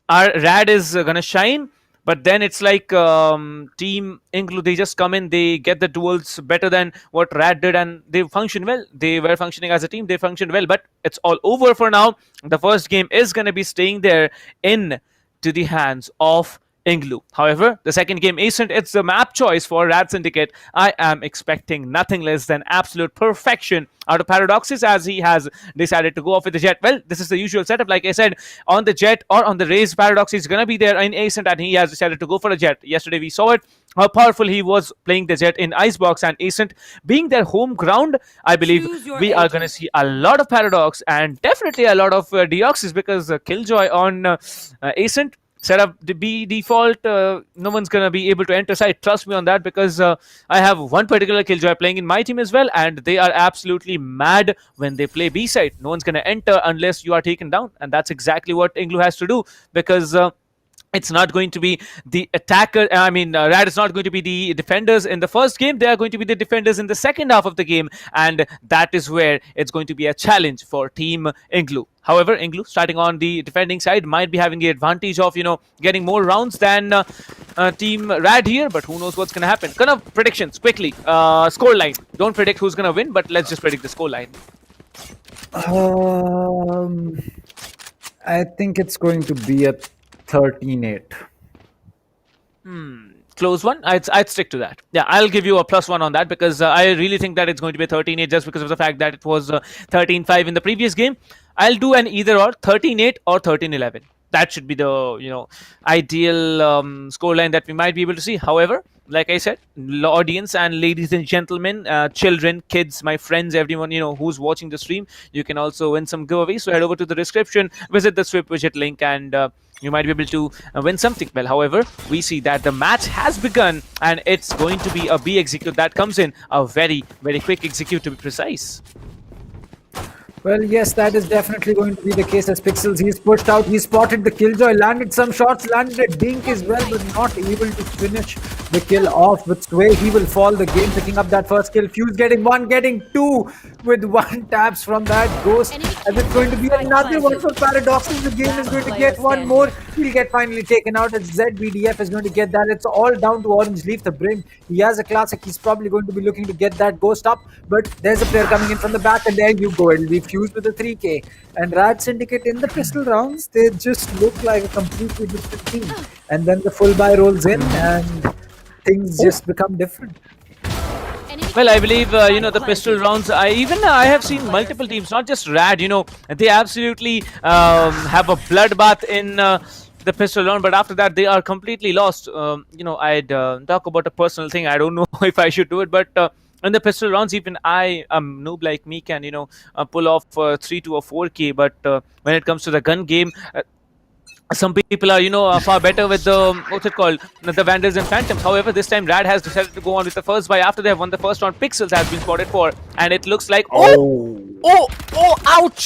our Rad is gonna shine, but then it's like Team INGLU, they just come in, they get the duels better than what Rad did, and they function well. They were functioning as a team, they functioned well, but it's all over for now. The first game is gonna be staying there in to the hands of INGLU. However, the second game isn't. It's the map choice for RADSyndicate. I am expecting nothing less than absolute perfection out of Paradoxes, as he has decided to go off with the Jet. Well, this is the usual setup. Like I said, on the Jet or on the Raze, Paradox is going to be there in Ascent, and he has decided to go for a Jet. Yesterday we saw it, how powerful he was playing the Jet in Icebox, and Ascent being their home ground. I believe we are going to see a lot of Paradox and definitely a lot of Deoxys, because Killjoy on Ascent set up the B default, no one's gonna be able to enter site. Trust me on that, because I have one particular Killjoy playing in my team as well, and they are absolutely mad when they play B side. No one's gonna enter unless you are taken down, and that's exactly what INGLU has to do, because it's not going to be the attacker. Rad is not going to be the defenders in the first game. They are going to be the defenders in the second half of the game, and that is where it's going to be a challenge for Team INGLU. However, INGLU, starting on the defending side, might be having the advantage of, getting more rounds than Team Rad here, but who knows what's going to happen. Kind of predictions, quickly. Score line. Don't predict who's going to win, but let's just predict the score line. I think it's going to be a 13-8. Close one. I'd stick to that. Yeah, I'll give you a +1 on that, because I really think that it's going to be 13-8, just because of the fact that it was 13-5 in the previous game. I'll do an either or, 13-8 or 13-11. That should be the ideal scoreline that we might be able to see. However, like I said, audience and ladies and gentlemen, children, kids, my friends, everyone who's watching the stream, you can also win some giveaways. So head over to the description, visit the Swift widget link, and you might be able to win something. Well, however, we see that the match has begun, and it's going to be a B execute that comes in, a very, very quick execute to be precise. Well, yes, that is definitely going to be the case as Pixels. He's pushed out, he spotted the Killjoy, landed some shots, landed a dink as well, but not able to finish the kill off with Sway. He will fall the game, picking up that first kill. Fuse getting one, getting two with one taps from that Ghost. And it's going to be another one for Paradoxes. The game is going to get one more. He'll get finally taken out as ZBDF is going to get that. It's all down to Orange Leaf, the Brim. He has a classic. He's probably going to be looking to get that Ghost up, but there's a player coming in from the back, and there you go. It'll be Fuse with a 3k. And RADSyndicate in the pistol rounds, they just look like a completely different team. And then the full buy rolls in, and things just become different. Well, I believe, the pistol rounds, I have seen multiple teams, not just Rad, they absolutely have a bloodbath in the pistol round, but after that, they are completely lost. I'd talk about a personal thing. I don't know if I should do it, but in the pistol rounds, even I, a noob like me, can, pull off 3 to a 4k, but when it comes to the gun game, some people are, far better with the, the Vandals and Phantoms. However, this time Rad has decided to go on with the first buy after they have won the first round. Pixels has been spotted for, and it looks like, ouch!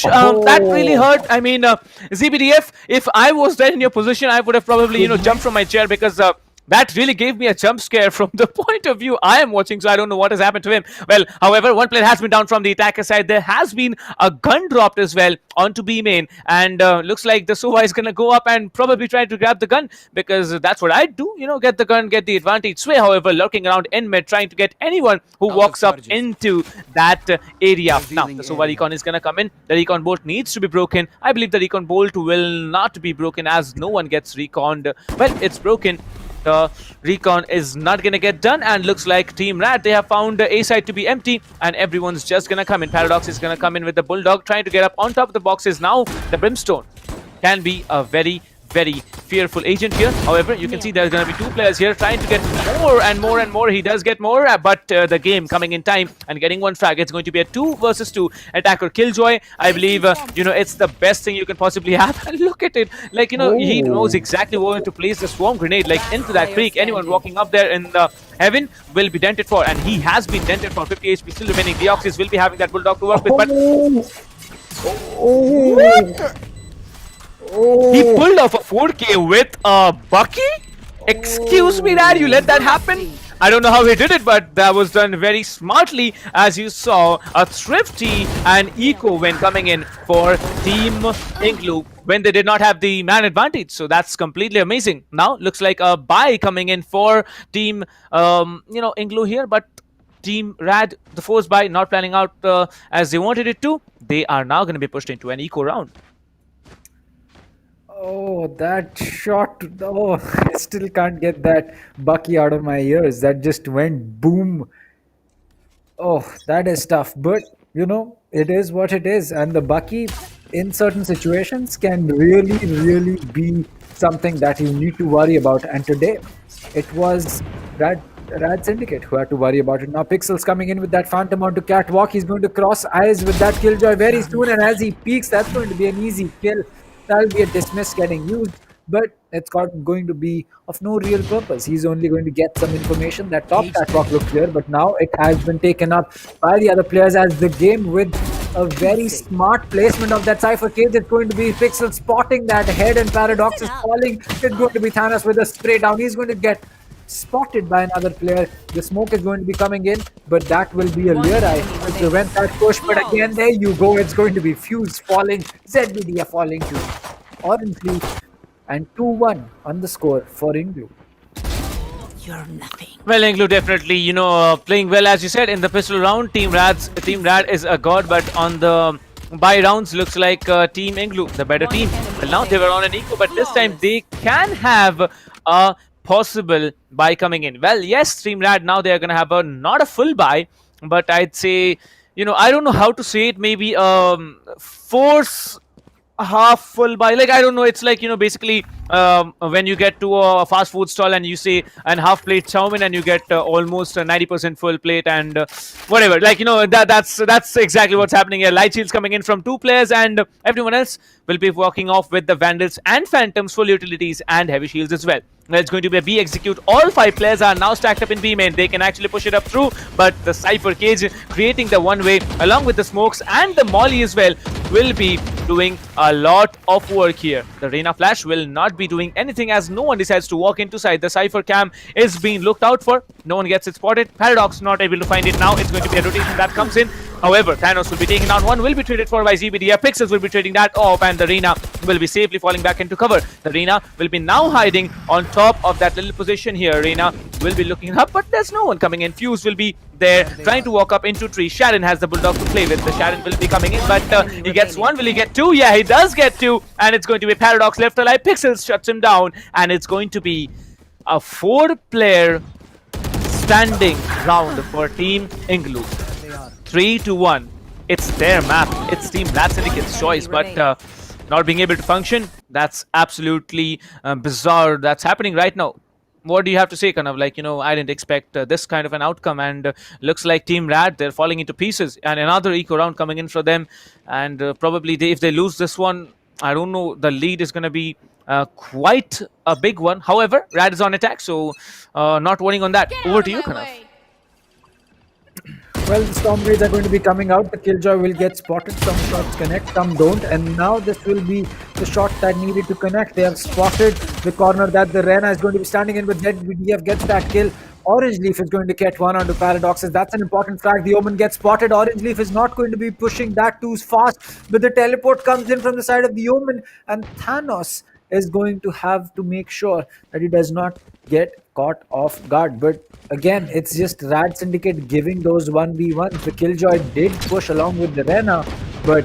That really hurt. I mean, ZBDF, if I was there in your position, I would have probably, jumped from my chair, because that really gave me a jump scare from the point of view I am watching, so I don't know what has happened to him. Well, however, one player has been down from the attacker side. There has been a gun dropped as well onto B main, and looks like the Sova is going to go up and probably try to grab the gun, because that's what I do, get the gun, get the advantage. Sway, however, lurking around in mid, trying to get anyone who walks up into that area. Now, the Sova recon is going to come in. The recon bolt needs to be broken. I believe the recon bolt will not be broken, as no one gets reconned. Well, it's broken. The recon is not going to get done, and looks like Team Rad, they have found A side to be empty, and everyone's just going to come in. Paradox is going to come in with the Bulldog, trying to get up on top of the boxes. Now, the Brimstone can be a very, very fearful agent here. However, you can see there's going to be two players here trying to get more and more and more. He does get more, but the game coming in time and getting one frag. It's going to be a 2 versus 2 attacker Killjoy. I believe, it's the best thing you can possibly have. And look at it. Like, he knows exactly where to place the swarm grenade, like into that creek. Anyone walking up there in the heaven will be dented for, and he has been dented for. 50 HP still remaining. Deoxys will be having that Bulldog to work with, but what? He pulled off a 4k with a Bucky? Excuse me, Dad, you let that happen? I don't know how he did it, but that was done very smartly, as you saw a thrifty and eco win coming in for Team INGLU when they did not have the man advantage. So that's completely amazing. Now, looks like a buy coming in for Team, INGLU here, but Team Rad, the force buy, not planning out as they wanted it to. They are now going to be pushed into an eco round. Oh, that shot. Oh, I still can't get that Bucky out of my ears. That just went boom. Oh, that is tough. But, it is what it is. And the Bucky, in certain situations, can really, really be something that you need to worry about. And today, it was RADSyndicate who had to worry about it. Now, Pixel's coming in with that Phantom onto Catwalk. He's going to cross eyes with that Killjoy very soon. And as he peeks, that's going to be an easy kill. That'll be a dismiss getting used, but it's going to be of no real purpose. He's only going to get some information. That top catwalk looked clear, but now it has been taken up by the other players as the game, with a very smart placement of that Cypher cage, it's going to be Pixel spotting that head, and Paradox is falling. It's going to be Thanos with a spray down. He's going to get spotted by another player. The smoke is going to be coming in, but that will be a Leer Eye to prevent that push. But again, there you go. It's going to be Fuse falling, ZBDF falling to Orange Leaf, and 2-1 on the score for INGLU. You're nothing. Well, INGLU definitely, playing well, as you said, in the pistol round. Team Rad is a god, but on the buy rounds, looks like Team INGLU, the better team. Well, now they were on an eco, but this time they can have a possible buy coming in. Well, yes, Team Rad, now they are going to have not a full buy, but I'd say, I don't know how to say it, maybe force half full buy. Like, I don't know, it's like, basically when you get to a fast food stall and you say an half plate chow mein and you get almost a 90% full plate and whatever, like, that's exactly what's happening here. Light shields coming in from two players, and everyone else will be walking off with the Vandals and Phantoms, full utilities and heavy shields as well. It's going to be a B execute. All 5 players are now stacked up in B main. They can actually push it up through, but the Cypher cage creating the one way along with the smokes and the molly as well will be doing a lot of work here. The Reyna flash will not be doing anything as no one decides to walk into side. The Cypher cam is being looked out for. No one gets it spotted. Paradox not able to find it now. It's going to be a rotation that comes in. However, Thanos will be taken down. One will be traded for by ZBDF. Pixels will be trading that off, and the Reyna will be safely falling back into cover. The Reyna will be now hiding on top of that little position here. Reyna will be looking up, but there's no one coming in. Fuse will be there trying to walk up into tree. Sharon has the Bulldog to play with. The Sharon will be coming in, but he gets one. Will he get two? Yeah, he does get two, and it's going to be Paradox left alive. Pixels shuts him down, and it's going to be a 4-player standing round for Team INGLU. 3-1. It's their map. It's Team RADSyndicate's choice, but not being able to function, that's absolutely bizarre. That's happening right now. What do you have to say, kind of like, I didn't expect this kind of an outcome, and looks like Team Rad, they're falling into pieces, and another eco round coming in for them, and probably if they lose this one, I don't know, the lead is going to be quite a big one. However, Rad is on attack, so not worrying on that. Over to you, Kanav. Well, the Storm Blades are going to be coming out. The Killjoy will get spotted. Some shots connect, some don't. And now this will be the shot that needed to connect. They have spotted the corner that the Reyna is going to be standing in with. ZBDF gets that kill. Orange Leaf is going to get one onto Paradoxes. That's an important frag. The Omen gets spotted. Orange Leaf is not going to be pushing that too fast. But the teleport comes in from the side of the Omen. And Thanos is going to have to make sure that he does not get caught off guard. But again, it's just RADSyndicate giving those 1v1s. The Killjoy did push along with the Reyna, but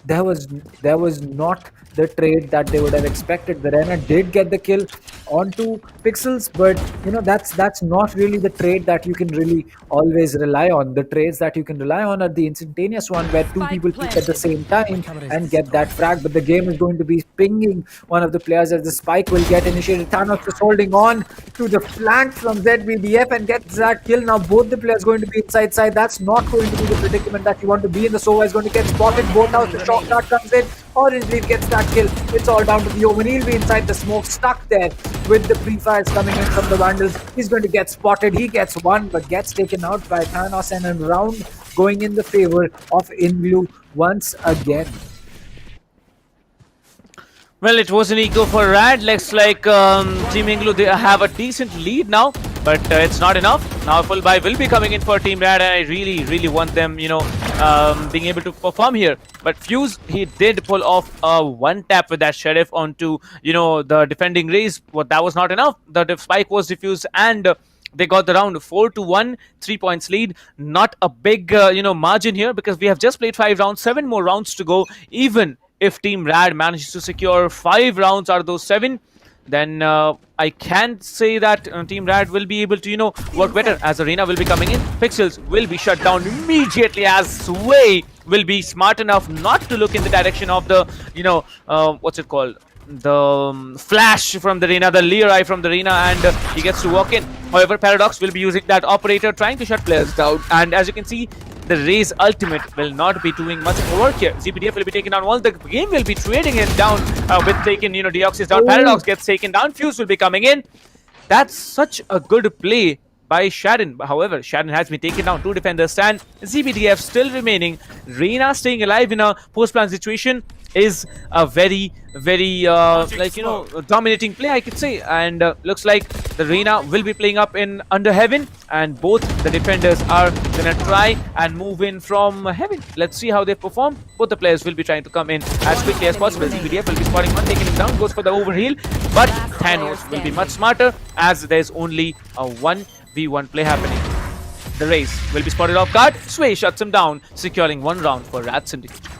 there was not the trade that they would have expected. The Reyna did get the kill onto Pixels, but that's not really the trade that you can really always rely on. The trades that you can rely on are the instantaneous one where two people peek at the same time and get that frag, but the game is going to be pinging one of the players as the spike will get initiated. Thanos is holding on to the flank from ZBDF and gets that kill. Now both the players going to be inside side. That's not going to be the predicament that you want to be in. The Sova is going to get spotted. Both out, the shock dart comes in. Orange Leaf gets that kill. It's all down to the Omen. He'll be inside the smoke, stuck there with the pre-fires coming in from the Vandals. He's going to get spotted. He gets one, but gets taken out by Thanos, and a round going in the favor of INGLU once again. Well, it was an eco for Rad. Looks like Team INGLU, they have a decent lead now, but it's not enough. Now a full buy will be coming in for Team Rad, and I really want them, being able to perform here. But Fuse, he did pull off a one tap with that Sheriff onto, the defending Raze, but that was not enough. The spike was defused, and they got the round 4-1, 3 points lead. Not a big, margin here, because we have just played 5 rounds, 7 more rounds to go. Even if Team Rad manages to secure 5 rounds out of those 7, then I can say that Team Rad will be able to, work better, as Arena will be coming in. Pixels will be shut down immediately, as Sway will be smart enough not to look in the direction of the, what's it called? The flash from the Arena, the Leer Eye from the Arena, and he gets to walk in. However, Paradox will be using that operator, trying to shut players down, and as you can see, the Raze ultimate will not be doing much of the work here. ZPDF will be taken down. All the game will be trading him down with taking, Deoxys down. Paradox gets taken down. Fuse will be coming in. That's such a good play by Sharon. However, Sharon has been taken down. 2 defenders stand. ZPDF still remaining. Reina staying alive in a post-plan situation is a very, very, dominating play, I could say. And looks like the Reina will be playing up in under Heaven, and both the defenders are gonna try and move in from Heaven. Let's see how they perform. Both the players will be trying to come in as quickly as possible. ZPDF will be spotting one, taking him down, goes for the overheal, but Thanos will be much smarter, as there's only a 1v1 play happening. The Raze will be spotted off guard. Sway shuts him down, securing 1 round for RADSyndicate.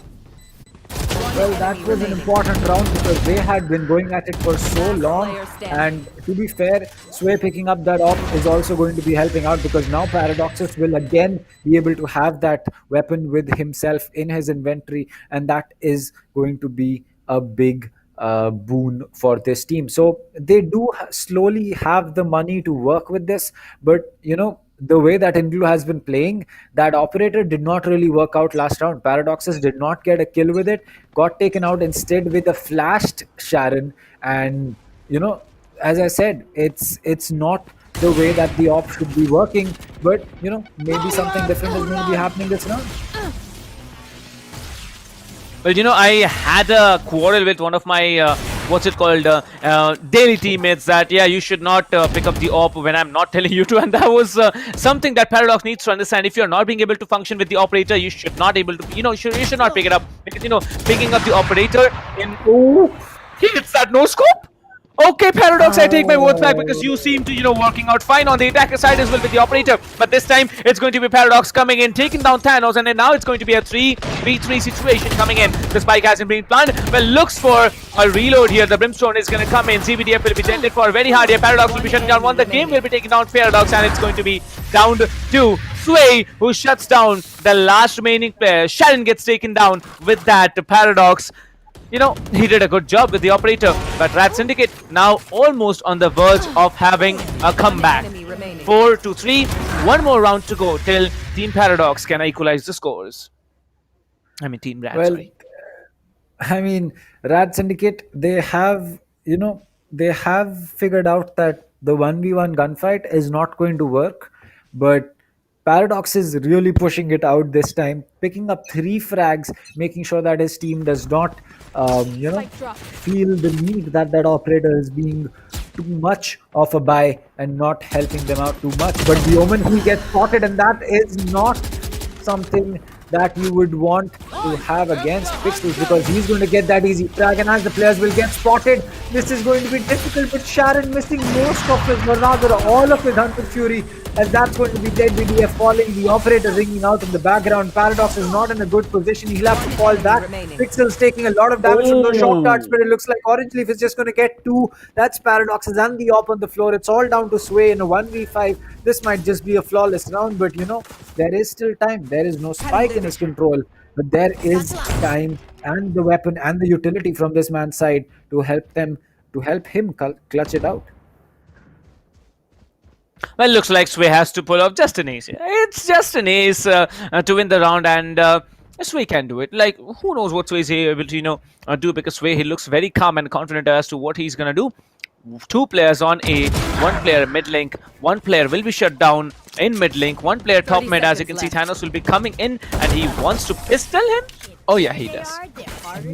Well, that was an important round because they had been going at it for so long, and to be fair, Sway picking up that op is also going to be helping out, because now Paradoxus will again be able to have that weapon with himself in his inventory, and that is going to be a big boon for this team. So they do slowly have the money to work with this, but the way that INGLU has been playing, that operator did not really work out last round. Paradoxus did not get a kill with it, got taken out instead with a flashed Sharon, and as I said, it's not the way that the op should be working, but maybe something different is going to be happening this round. Well, I had a quarrel with one of my daily teammates that, yeah, you should not pick up the op when I'm not telling you to, and that was something that Paradox needs to understand. If you're not being able to function with the operator, you should not able to, you should not pick it up, because picking up the operator in, he hits that no scope. Okay, Paradox, I take my words back, because you seem to, working out fine on the attacker side as well with the operator. But this time, it's going to be Paradox coming in, taking down Thanos, and then now it's going to be a 3v3 situation coming in. The spike hasn't been planted. Well, looks for a reload here. The Brimstone is going to come in. ZBDF will be dented for very hard here. Paradox will be shutting down one. The game will be taking down Paradox, and it's going to be down to Sway, who shuts down the last remaining player. Sharon gets taken down with that. Paradox, he did a good job with the operator, but RADSyndicate now almost on the verge of having a comeback. 4-3, 1 more round to go till Team Paradox can equalize the scores. I mean, Team Rad. Well, RADSyndicate, they have figured out that the 1v1 gunfight is not going to work, but Paradox is really pushing it out this time, picking up 3 frags, making sure that his team does not, feel the need that operator is being too much of a buy and not helping them out too much. But the Omen will get spotted, and that is not something that you would want to have against Pixels, because he's going to get that easy frag, and as the players will get spotted, this is going to be difficult. But Sharon missing most of his, or rather all of his Hunter Fury, as that's going to be dead. BDF falling, the operator ringing out in the background. Paradox is not in a good position, he'll have to fall back. Pixels taking a lot of damage from those short darts, but it looks like Orange Leaf is just going to get 2. That's Paradox's and the op on the floor. It's all down to Sway in a 1v5. This might just be a flawless round, but there is still time. There is no spike in his control, but there is time and the weapon and the utility from this man's side to help him clutch it out. Well, looks like Sway has to pull off just an ace. It's just an ace to win the round, and Sway can do it. Like, who knows what Sway is able to do, because Sway, he looks very calm and confident as to what he's gonna do. 2 players on A, 1 player mid link, 1 player will be shut down in mid link, 1 player top mid. As you can see, Thanos will be coming in, and he wants to pistol him. Oh yeah, he does.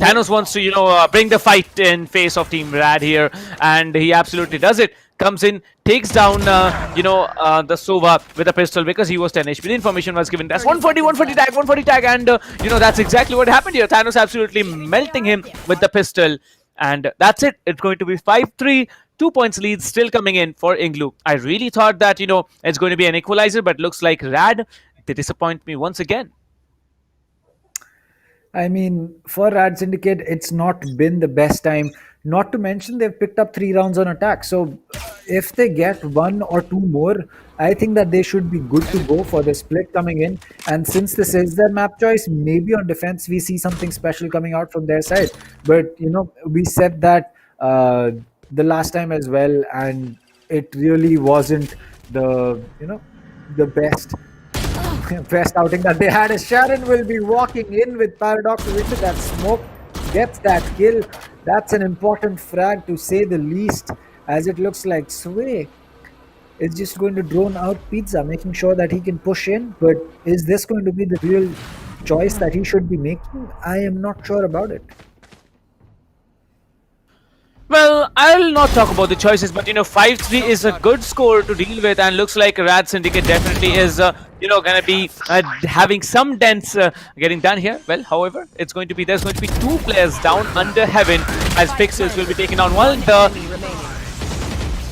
Thanos wants to bring the fight in face of Team Rad here, and he absolutely does it. Comes in, takes down the Sova with a pistol, because he was 10 HP. The information was given. That's 140 tag, and that's exactly what happened here. Thanos absolutely melting him with the pistol. And that's it. It's going to be 5-3. 2 points lead still coming in for INGLU. I really thought that, it's going to be an equalizer, but looks like Rad, they disappoint me once again. I mean, for RADSyndicate, it's not been the best time. Not to mention, they've picked up 3 rounds on attack. So, if they get 1 or 2 more, I think that they should be good to go for the split coming in. And since this is their map choice, maybe on defense we see something special coming out from their side. But we said that the last time as well, and it really wasn't the best outing that they had. As Sharon will be walking in with Paradox into that smoke, gets that kill. That's an important frag to say the least, as it looks like Sway is just going to drone out Pizza, making sure that he can push in. But is this going to be the real choice that he should be making? I am not sure about it. Well, I'll not talk about the choices, but 5-3 is a good score to deal with, and looks like RADSyndicate definitely is gonna be having some dents getting done here. Well, however, there's going to be 2 players down under Heaven, as Pixels will be taking on one.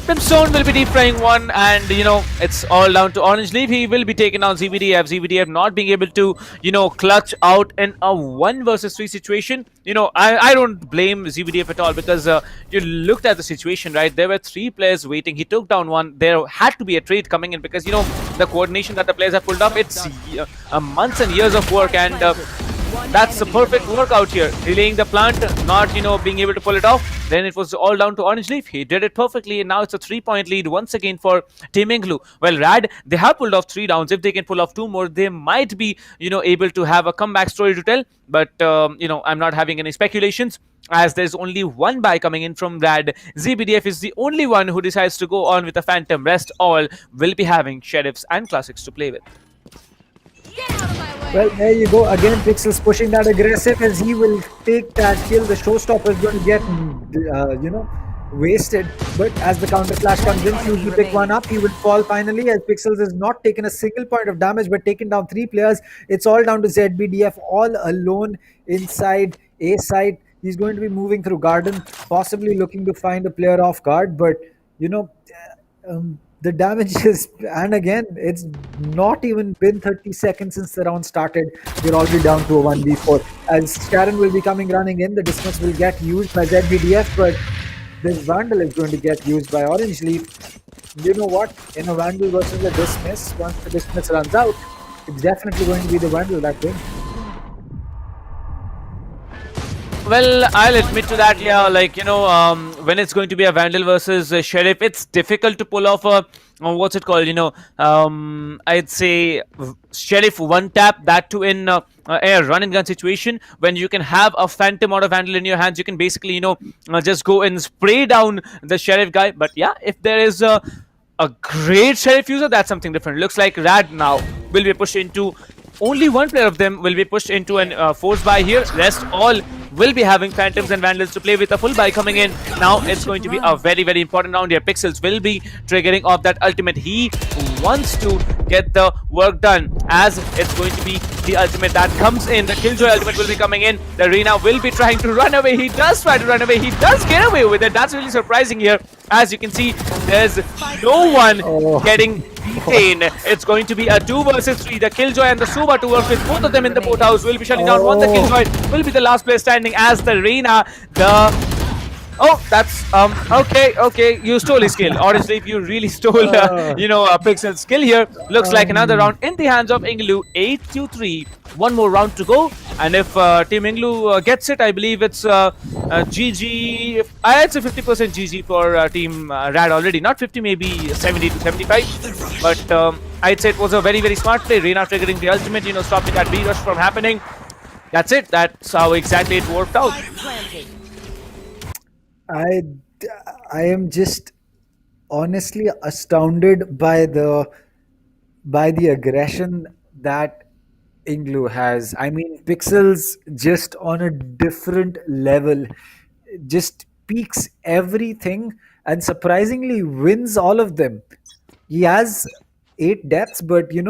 Brimstone will be deep frying one, and it's all down to Orange Leaf. He will be taking on ZVDF. ZVDF not being able to clutch out in a 1 versus 3 situation. I don't blame ZVDF at all, because you looked at the situation, right? There were 3 players waiting. He took down one. There had to be a trade coming in, because the coordination that the players have pulled up, it's months and years of work, and that's the perfect work out here. Delaying the plant, not being able to pull it off. Then it was all down to Orange Leaf. He did it perfectly, and now it's a 3-point lead once again for Team INGLU. Well, Rad, they have pulled off 3 downs. If they can pull off 2 more, they might be able to have a comeback story to tell. But I'm not having any speculations, as there's only 1 buy coming in from Rad. ZBDF is the only one who decides to go on with a Phantom. Rest all will be having Sheriffs and Classics to play with. Well, there you go. Again, Pixels pushing that aggressive, as he will take that kill. The showstopper is going to get, wasted. But as the counter flash comes in, Fuse will pick one up. He will fall finally, as Pixels has not taken a single point of damage, but taken down 3 players. It's all down to ZBDF, all alone inside A side. He's going to be moving through Garden, possibly looking to find a player off guard. But, the damage is, and again, it's not even been 30 seconds since the round started. We're already down to a 1v4. As Sharon will be coming running in, the dismiss will get used by ZBDF, but this Vandal is going to get used by Orange Leaf. You know what? In a Vandal versus a dismiss, once the dismiss runs out, it's definitely going to be the Vandal that wins. Well, I'll admit to that, yeah, when it's going to be a Vandal versus a Sheriff, it's difficult to pull off a, what's it called, I'd say Sheriff 1-tap, that too in a run and gun situation. When you can have a Phantom or a Vandal in your hands, you can basically, just go and spray down the Sheriff guy. But yeah, if there is a great Sheriff user, that's something different. Looks like Rad now will be pushed into, only 1 player of them will be pushed into an force buy here. Rest all will be having Phantoms and Vandals to play with. A full buy coming in. Now it's going to be a very, very important round here. Pixels will be triggering off that ultimate. He wants to get the work done, as it's going to be the ultimate that comes in. The Killjoy ultimate will be coming in. The Reina will be trying to run away. He does try to run away. He does get away with it. That's really surprising here. As you can see, there's no one getting detained. It's going to be a 2 versus 3. The Killjoy and the Suba to work with. Both of them in the boathouse will be shutting down one. The Killjoy will be the last player standing, as the Reina, that's okay, you stole his skill. Honestly, if you really stole Pixel's skill here. Looks like another round in the hands of INGLU. 8-3. 1 more round to go, and if Team INGLU gets it, I believe it's GG. I'd say 50% GG for Team Rad already. Not 50, maybe 70 to 75. But I'd say it was a very, very smart play. Reina triggering the ultimate, stopping that B rush from happening. That's it. That's how exactly it worked out. I am just honestly astounded by the aggression that INGLU has. I mean, Pixels just on a different level, just peaks everything and surprisingly wins all of them. He has 8 deaths, but 8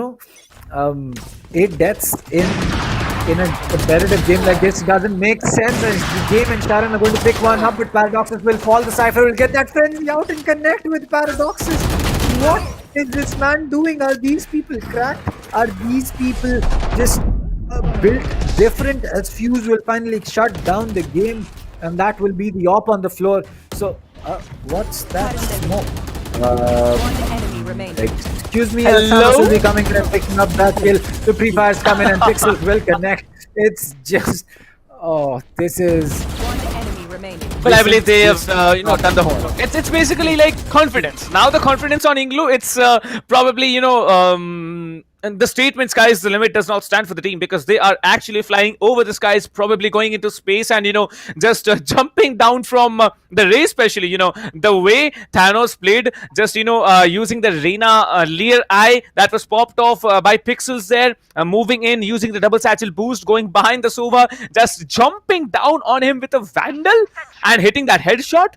deaths in a competitive game like this doesn't make sense. As the Game and Sharon are going to pick one up, but Paradoxes will fall. The Cypher will get that frenzy out and connect with Paradoxes. What is this man doing? Are these people cracked? Are these people just built different, as Fuse will finally shut down the game, and that will be the op on the floor. So, what's that smoke? Excuse me, Thanos will be coming in and picking up that kill. The pre-fires come in and Pixels will connect. It's just, this is. Well, I believe they have, done the homework. It's basically like confidence. Now the confidence on INGLU, it's probably, and the statement "sky is the limit" does not stand for the team, because they are actually flying over the skies, probably going into space, and just jumping down from the ray. Especially, the way Thanos played, just using the Reyna Lear eye that was popped off by Pixels there, moving in, using the double satchel boost, going behind the Sova, just jumping down on him with a Vandal and hitting that headshot.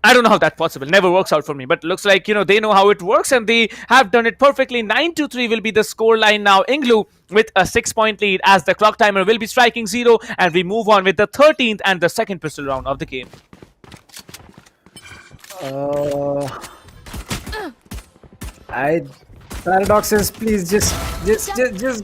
I don't know how that's possible. Never works out for me. But looks like, they know how it works, and they have done it perfectly. 9-3 will be the score line now. INGLU with a 6-point lead, as the clock timer will be striking 0, and we move on with the 13th and the second pistol round of the game. Paradoxes, please just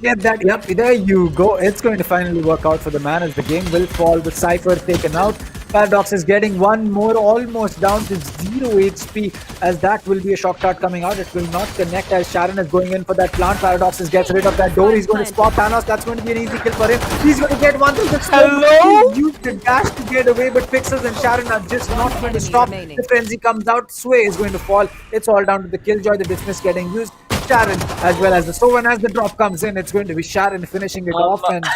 get that. Yep, there you go. It's going to finally work out for the man, as the game will fall. The Cypher taken out. Paradox is getting one more, almost down to 0 HP, as that will be a shock dart coming out. It will not connect, as Sharon is going in for that plant. Paradoxes gets rid of that door. He's going to spot Thanos. That's going to be an easy kill for him. He's going to get one through the smoke. He used the dash to get away, but Pixels and Sharon are just not going to stop. The frenzy comes out. Sway is going to fall. It's all down to the Killjoy. The dismiss getting used. Sharon, as well as the Sovan, as the drop comes in, it's going to be Sharon finishing it off, and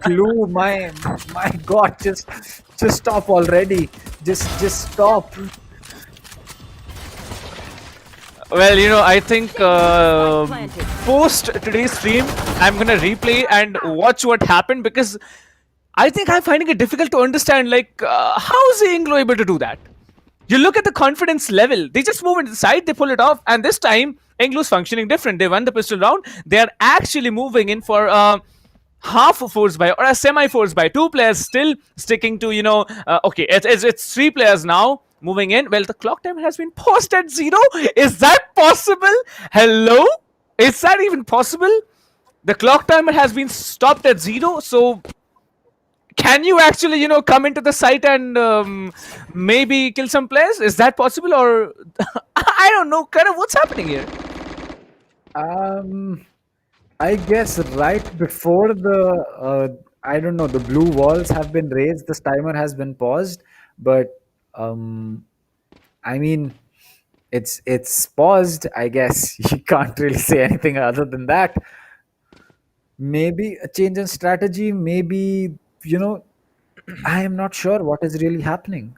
Glue, my god, just stop already. Just stop. Well, I think post today's stream, I'm gonna replay and watch what happened, because I think I'm finding it difficult to understand, how is INGLU able to do that? You look at the confidence level. They just move inside, they pull it off, and this time INGLU's functioning different. They won the pistol round. They are actually moving in for half a force buy or a semi force buy. 2 players still sticking to okay, it's 3 players now moving in. Well, the clock time has been paused at 0. Is that possible? Hello, is that even possible? The clock timer has been stopped at 0. So can you actually come into the site and maybe kill some players? Is that possible? Or I don't know, kind of what's happening here? I guess right before the I don't know, the blue walls have been raised, this timer has been paused, but I mean, it's paused. I guess you can't really say anything other than that. Maybe a change in strategy, maybe, I am not sure what is really happening.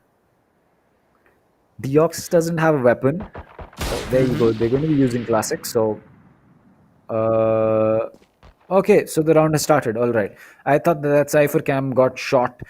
Deox doesn't have a weapon. So there you go. They're going to be using classic. So okay, so the round has started. All right. I thought that Cypher Cam got shot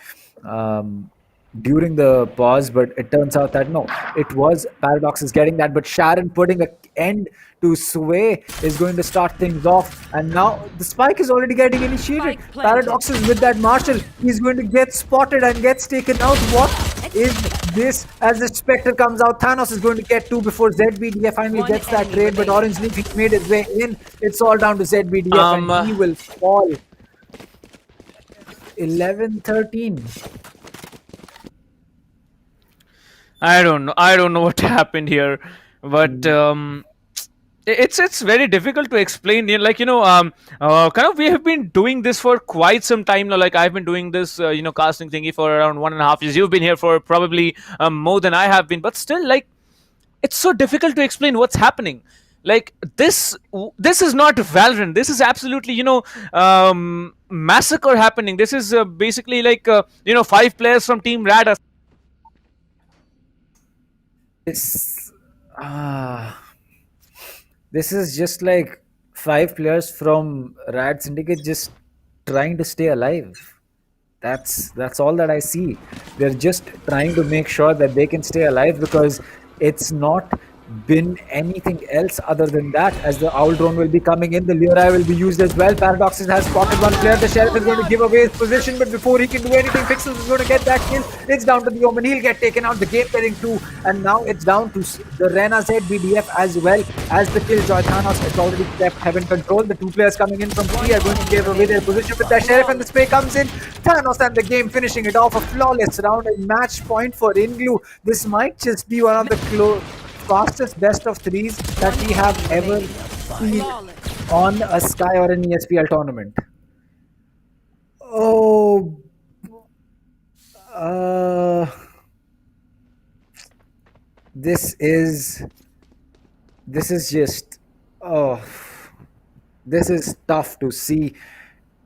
during the pause, but it turns out that no, it was Paradox is getting that, but Sharon putting an end to Sway is going to start things off, and now the spike is already getting initiated. Paradox is with that Marshall. He's going to get spotted and gets taken out. What is this? As the Spectre comes out, Thanos is going to get 2 before ZBDF finally gets that trade, but Orange Leaf, he made his way in. It's all down to ZBDF, and he will fall. 11-13. I don't know what happened here, but it's very difficult to explain. Kind of we have been doing this for quite some time now. Like, I've been doing this casting thingy for around 1.5 years. You've been here for probably more than I have been, but still, like, it's so difficult to explain what's happening. Like, this is not Valorant. This is absolutely massacre happening. This is basically like 5 players from Team Rad. This is just like 5 players from RADSyndicate just trying to stay alive. That's all that I see. They're just trying to make sure that they can stay alive, because it's not been anything else other than that, as the Owl drone will be coming in. The Lurai will be used as well. Paradoxes has spotted one player. The Sheriff is going to give away his position, but before he can do anything, Pixels is going to get that kill. It's down to the Omen. He'll get taken out. The game getting 2, and now it's down to the Rena Z BDF as well as the Killjoy. Thanos has already kept Heaven control. The 2 players coming in from 3 are going to give away their position, but the Sheriff and the spray comes in. Thanos and the game finishing it off. A flawless round and match point for INGLU. This might just be one of the fastest best of 3s that we have ever seen on a Sky or an ESPL tournament. Oh, this is just, this is tough to see.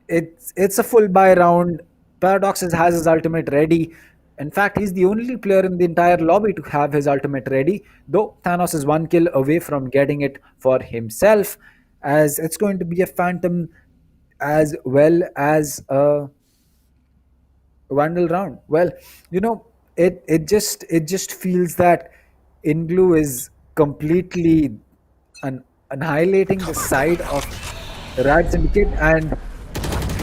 It's a full buy round. Paradoxes has his ultimate ready. In fact, he's the only player in the entire lobby to have his ultimate ready, though Thanos is 1 kill away from getting it for himself, as it's going to be a Phantom as well as a Vandal round. Well, you know, it just feels that INGLU is completely annihilating the side of RADSyndicate, and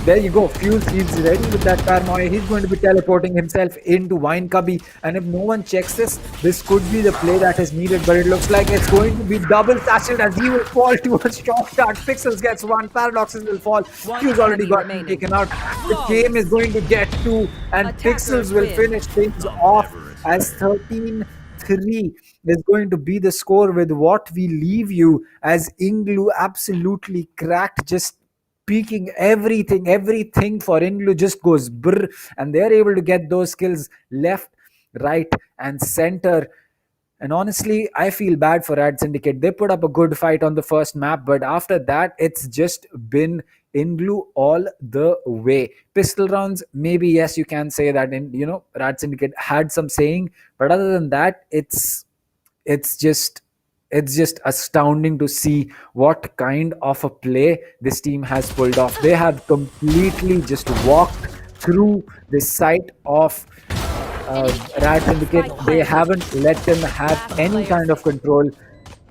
there you go. Fuse, he's ready with that paranoia. He's going to be teleporting himself into Wine Cubby, and if no one checks this could be the play that is needed, but it looks like it's going to be double satchelled as he will fall to a shock dart. Pixels gets 1, Paradoxes will fall. Fuse already got taken out. The game is going to get 2, and Pixels will finish things off as 13-3 is going to be the score with what we leave you, as INGLU absolutely cracked, just peaking everything for INGLU just goes brr, and they're able to get those kills left, right and center. And honestly, I feel bad for RADSyndicate. They put up a good fight on the first map, but after that it's just been INGLU all the way. Pistol rounds, maybe yes, you can say that RADSyndicate had some saying, but other than that, it's just astounding to see what kind of a play this team has pulled off. They have completely just walked through the site of RADSyndicate. They haven't let them have any kind of control.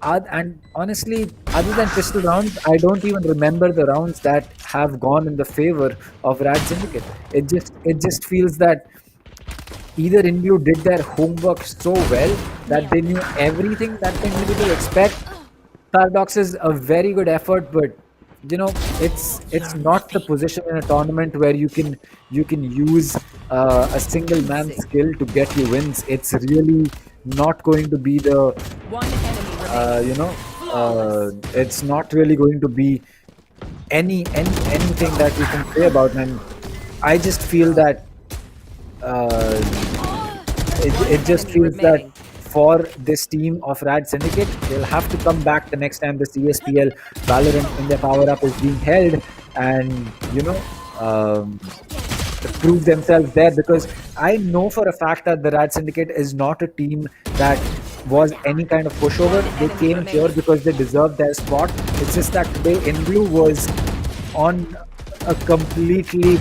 And honestly, other than pistol rounds, I don't even remember the rounds that have gone in the favor of RADSyndicate. It just feels that either INGLU did their homework so well that they knew everything that they needed to expect. Paradox is a very good effort, but it's not the position in a tournament where you can use a single man skill to get you wins. It's really not going to be the it's not really going to be anything that you can say about. And I just feel that it just feels that for this team of RADSyndicate, they'll have to come back the next time this ESPL Valorant India PowerUp is being held, and prove themselves there, because I know for a fact that the RADSyndicate is not a team that was any kind of pushover. They came here because they deserved their spot. It's just that today INGLU was on a completely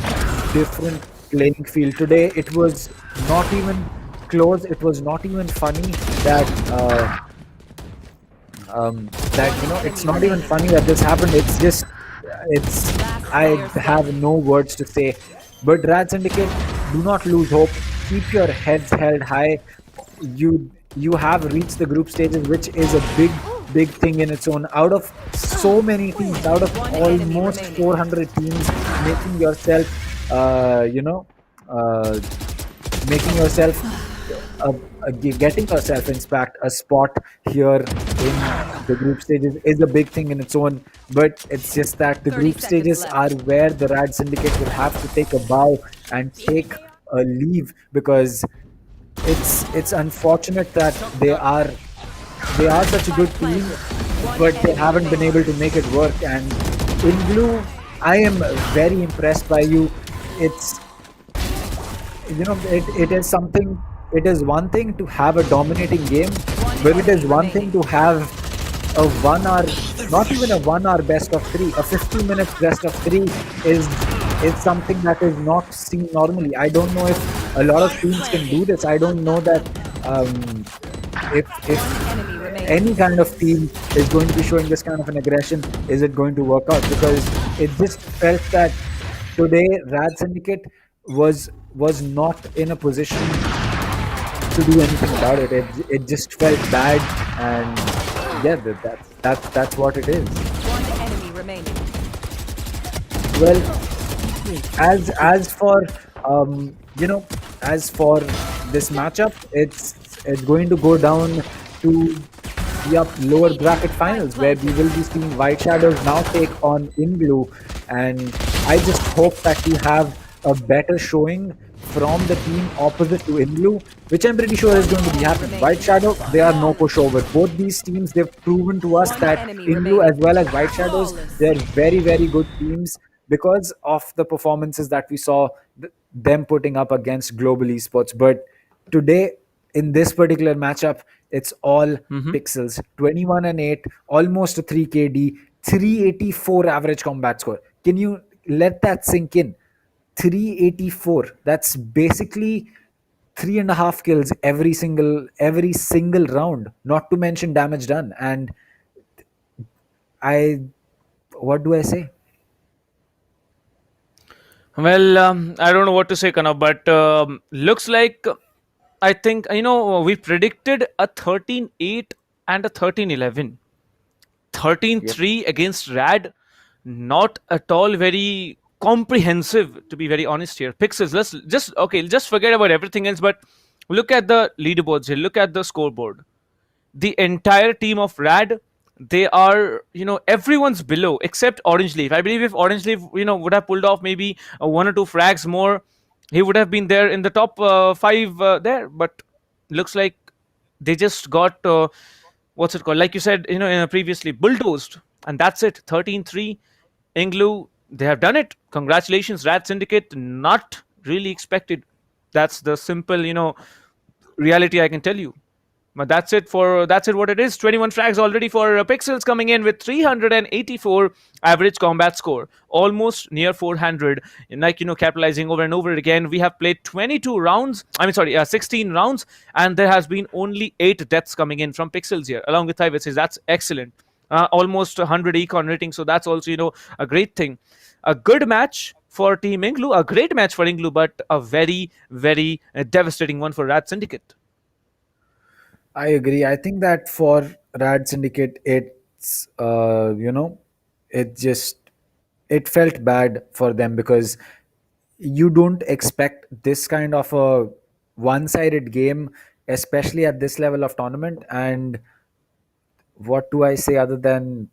different playing field. Today it was not even close. It was not even funny that it's not even funny that this happened. I have no words to say. But RADSyndicate, do not lose hope. Keep your heads held high. You have reached the group stages, which is a big thing in its own. Out of so many teams, out of almost 400 teams, making yourself getting yourself in fact a spot here in the group stages is a big thing in its own. But it's just that the group stages are where the RADSyndicate will have to take a bow and take a leave, because it's unfortunate that they are such a good team, but they haven't been able to make it work. And INGLU, I am very impressed by you. It is one thing to have a dominating game, but it is one thing to have a 1 hour, not even a 1 hour best of 3, a 50 minutes best of 3 is something that is not seen normally. I don't know if a lot of teams can do this. I don't know that if any kind of team is going to be showing this kind of an aggression, is it going to work out? Because it just felt that today Rad Syndicate was not in a position to do anything about it. It just felt bad, and yeah, that's what it is. One enemy remaining. Well, as for as for this matchup, it's going to go down to the lower bracket finals, where we will be seeing White Shadows now take on INGLU, and I just hope that we have a better showing from the team opposite to INGLU, which I'm pretty sure is going to be happening. White Shadow, they are no pushover. Both these teams, they've proven to us that INGLU as well as White Shadows, they're very, very good teams because of the performances that we saw them putting up against global esports. But today, in this particular matchup, it's all pixels. 21 and 8, almost a 3 KD, 384 average combat score. Can you let that sink in? 384. That's basically 3.5 kills every single round. Not to mention damage done. And what do I say? Well, I don't know what to say, Kana, but looks like, I think, we predicted a 13-8 and a 13-11. 13-3 against Rad, not at all very comprehensive, to be very honest here. Pixels, let's just forget about everything else, but look at the leaderboards here, look at the scoreboard. The entire team of Rad, they are, everyone's below except Orange Leaf. I believe if Orange Leaf, would have pulled off maybe 1 or 2 frags more, he would have been there in the top 5 there. But looks like they just got what's it called? Like you said, previously, bulldozed, and that's it. 13-3, INGLU, they have done it. Congratulations, Rad Syndicate. Not really expected. That's the simple, reality I can tell you. But that's it what it is. 21 frags already for Pixels, coming in with 384 average combat score, almost near 400. And capitalizing over and over again. We have played 16 rounds, and there has been only 8 deaths coming in from Pixels here, along with Ivis. That's excellent. Almost 100 econ rating, so that's also a great thing. A good match for Team INGLU, a great match for INGLU, but a very, very devastating one for Rad Syndicate. I agree. I think that for Rad Syndicate, it's it felt bad for them, because you don't expect this kind of a one-sided game, especially at this level of tournament. And what do I say other than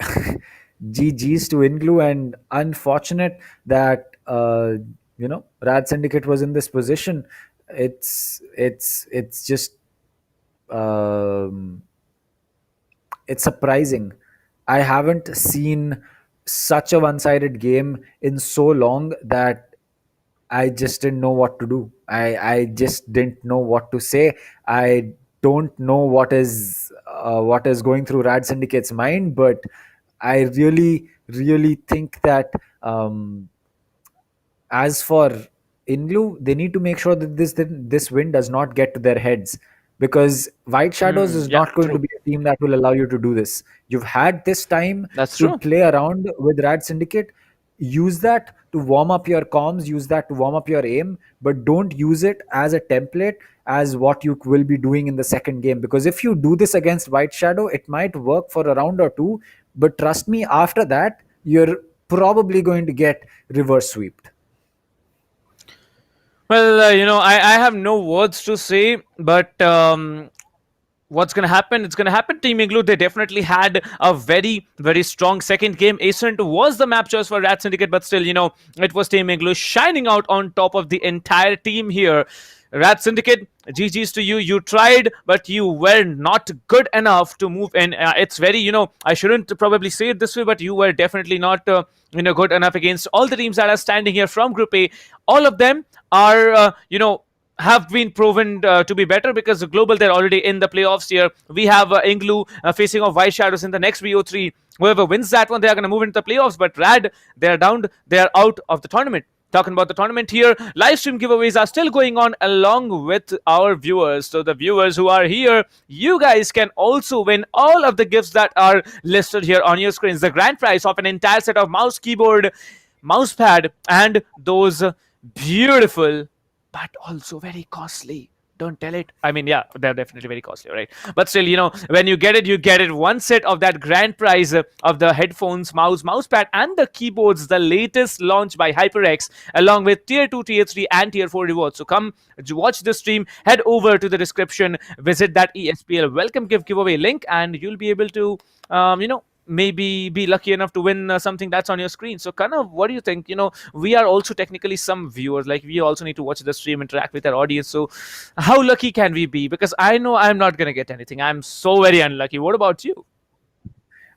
GG's to INGLU, and unfortunate that Rad Syndicate was in this position. It's just it's surprising. I haven't seen such a one-sided game in so long that I just didn't know what to do. I just didn't know what to say. I don't know what is going through Rad Syndicate's mind, but I really, really think that as for INGLU, they need to make sure that this win does not get to their heads, because White Shadows is not going to be a team that will allow you to do this. You've had this time to play around with Rad Syndicate. Use that to warm up your comms, use that to warm up your aim, but don't use it as a template as what you will be doing in the second game. Because if you do this against White Shadow, it might work for a round or two, but trust me, after that, you're probably going to get reverse swept. Well, I have no words to say, but what's going to happen? It's going to happen. Team INGLU, they definitely had a very, very strong second game. Ascent was the map choice for Rad Syndicate, but still, it was Team INGLU shining out on top of the entire team here. Rad Syndicate, GG's to you. You tried, but you were not good enough to move in. It's very, I shouldn't probably say it this way, but you were definitely not, good enough against all the teams that are standing here from Group A. All of them are, have been proven to be better, because the global, they're already in the playoffs here. We have INGLU facing off White Shadows in the next BO3. Whoever wins that one, they are going to move into the playoffs. But Rad, they're down, they're out of the tournament. talking about the tournament here. Live stream giveaways are still going on along with our viewers. So the viewers who are here, you guys can also win all of the gifts that are listed here on your screens. The grand prize of an entire set of mouse, keyboard, mouse pad, and those beautiful but also very costly. Don't tell it. I mean, yeah, they're definitely very costly, right? But still, you know, when you get it one set of that grand prize of the headphones, mousepad, and the keyboards, the latest launch by HyperX, along with tier 2, tier 3, and tier 4 rewards. So come watch the stream, head over to the description, visit that ESPL welcome gift giveaway link, and you'll be able to, maybe be lucky enough to win something that's on your screen. So Kanav, what do you think? You know, we are also technically some viewers, like we also need to watch the stream, interact with our audience. So how lucky can we be? Because I know I'm not going to get anything. I'm so very unlucky. What about you?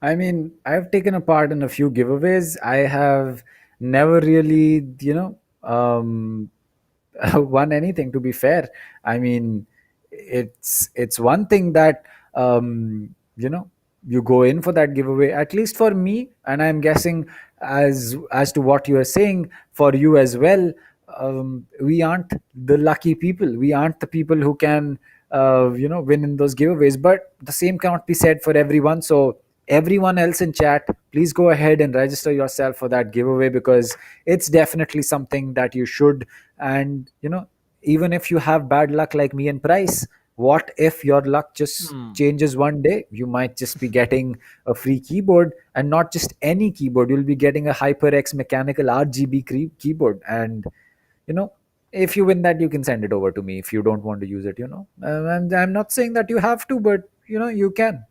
I mean, I've taken a part in a few giveaways. I have never really, won anything, to be fair. I mean, it's one thing that, you go in for that giveaway, at least for me, and I'm guessing as to what you are saying for you as well. We aren't the lucky people. We aren't the people who can win in those giveaways, but the same cannot be said for everyone. So everyone else in chat, please go ahead and register yourself for that giveaway, because it's definitely something that you should. And even if you have bad luck like me and Price, what if your luck just changes one day? You might just be getting a free keyboard, and not just any keyboard. You'll be getting a HyperX mechanical RGB keyboard. And if you win that, you can send it over to me if you don't want to use it. And I'm not saying that you have to, but you can.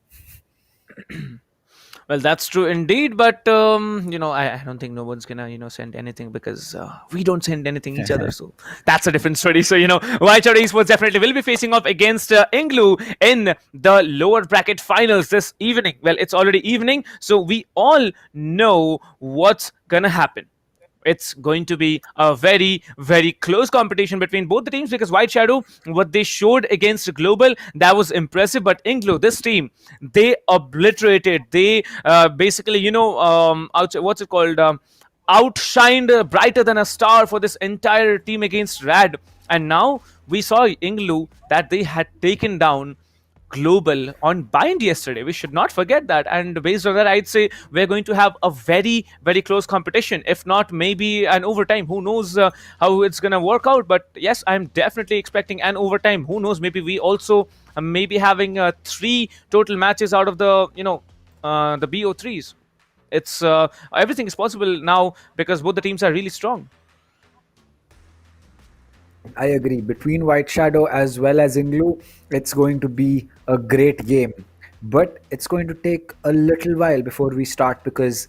Well, that's true indeed, but I don't think no one's gonna send anything, because we don't send anything each other. So that's a different story. So White Shadow Esports definitely will be facing off against INGLU in the lower bracket finals this evening. Well, it's already evening, so we all know what's gonna happen. It's going to be a very, very close competition between both the teams, because White Shadow, what they showed against Global, that was impressive. But INGLU, this team, they obliterated. They basically, outshined brighter than a star for this entire team against Rad. And now we saw INGLU that they had taken down Global on bind yesterday. We should not forget that. And based on that, I'd say we're going to have a very, very close competition. If not, maybe an overtime. Who knows how it's going to work out. But yes, I'm definitely expecting an overtime. Who knows, maybe we also maybe having 3 total matches out of the, the BO3s. It's everything is possible now, because both the teams are really strong. I agree. Between White Shadow as well as INGLU, it's going to be a great game. But it's going to take a little while before we start, because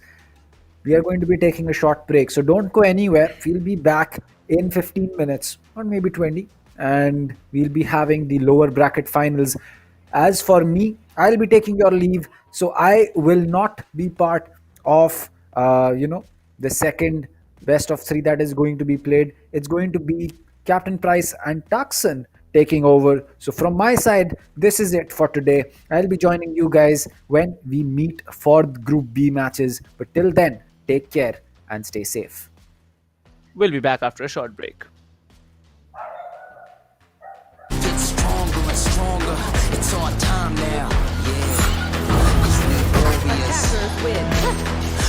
we are going to be taking a short break. So don't go anywhere. We'll be back in 15 minutes or maybe 20. And we'll be having the lower bracket finals. As for me, I'll be taking your leave. So I will not be part of, the second best of 3 that is going to be played. It's going to be Captain Price and Tuxon taking over. So from my side, this is it for today. I'll be joining you guys when we meet for Group B matches. But till then, take care and stay safe. We'll be back after a short break. Get stronger and stronger. It's our time now.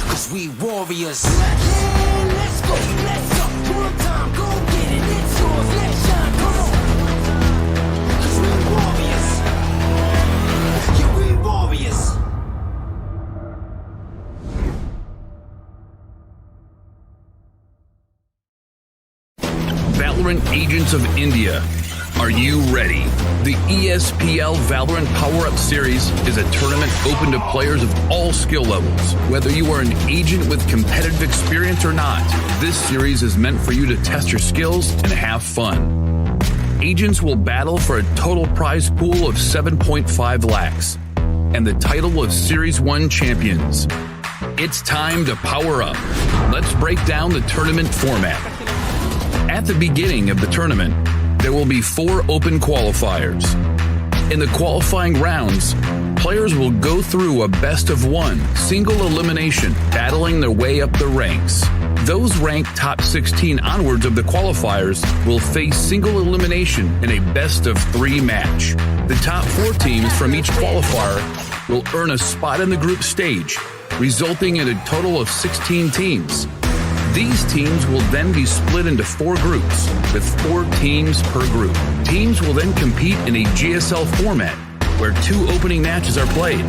Cause we warriors. Yeah, let's go. Let's go. One time, go get it. It's yours. Let's shine. Come on. Cause we warriors. Yeah, we warriors. Valorant Agents of India. Are you ready? The ESPL Valorant PowerUp Series is a tournament open to players of all skill levels. Whether you are an agent with competitive experience or not, this series is meant for you to test your skills and have fun. Agents will battle for a total prize pool of 7.5 lakhs and the title of Series 1 champions. It's time to power up. Let's break down the tournament format. At the beginning of the tournament, there will be 4 open qualifiers. In the qualifying rounds, players will go through a best-of-1 single elimination, battling their way up the ranks. Those ranked top 16 onwards of the qualifiers will face single elimination in a best-of-3 match. The top 4 teams from each qualifier will earn a spot in the group stage, resulting in a total of 16 teams. These teams will then be split into 4 groups, with 4 teams per group. Teams will then compete in a GSL format, where 2 opening matches are played.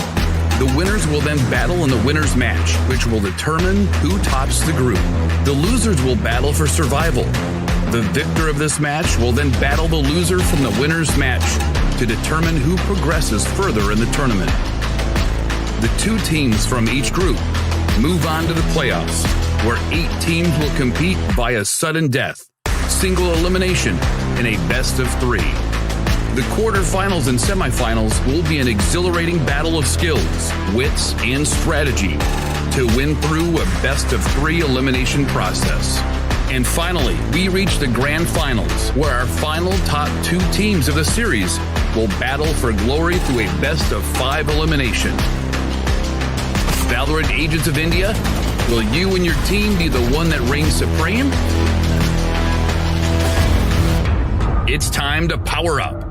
The winners will then battle in the winner's match, which will determine who tops the group. The losers will battle for survival. The victor of this match will then battle the loser from the winner's match to determine who progresses further in the tournament. The 2 teams from each group move on to the playoffs, where 8 teams will compete via sudden death, single elimination, in a best-of-3. The quarterfinals and semifinals will be an exhilarating battle of skills, wits, and strategy to win through a best-of-3 elimination process. And finally, we reach the grand finals, where our final top 2 teams of the series will battle for glory through a best-of-5 elimination. Valorant Agents of India, will you and your team be the one that reigns supreme? It's time to power up.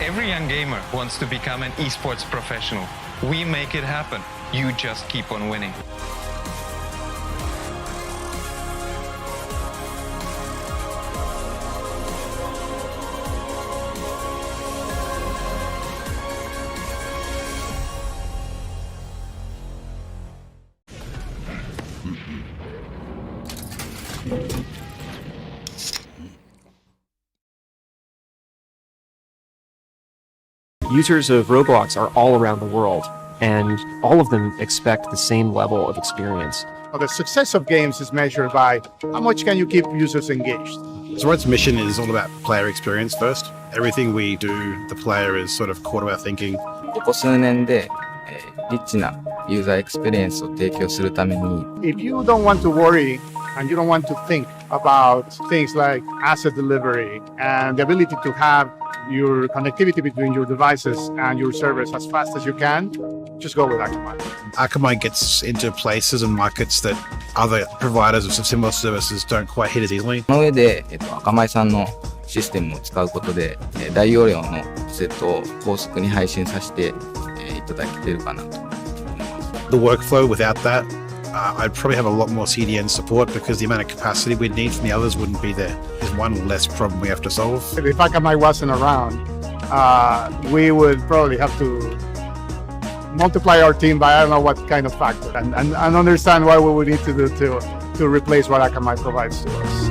Every young gamer wants to become an esports professional. We make it happen. You just keep on winning. Users of Roblox are all around the world, and all of them expect the same level of experience. The success of games is measured by how much can you keep users engaged. So Red's mission is all about player experience first. Everything we do, the player is sort of core to our thinking. ここ数年で、リッチなユーザーエクスペリエンスを提供するために If you don't want to worry and you don't want to think about things like asset delivery and the ability to have your connectivity between your devices and your servers as fast as you can, just go with Akamai. Akamai gets into places and markets that other providers of similar services don't quite hit as easily. その上で、Akamai さんのシステムを使うことで、大容量のセットを高速に配信させて、いただけてるかなと思います。The workflow without that, I'd probably have a lot more CDN support because the amount of capacity we'd need from the others wouldn't be there. There's one less problem we have to solve. If Akamai wasn't around, we would probably have to multiply our team by I don't know what kind of factor and understand what we would need to do to replace what Akamai provides to us.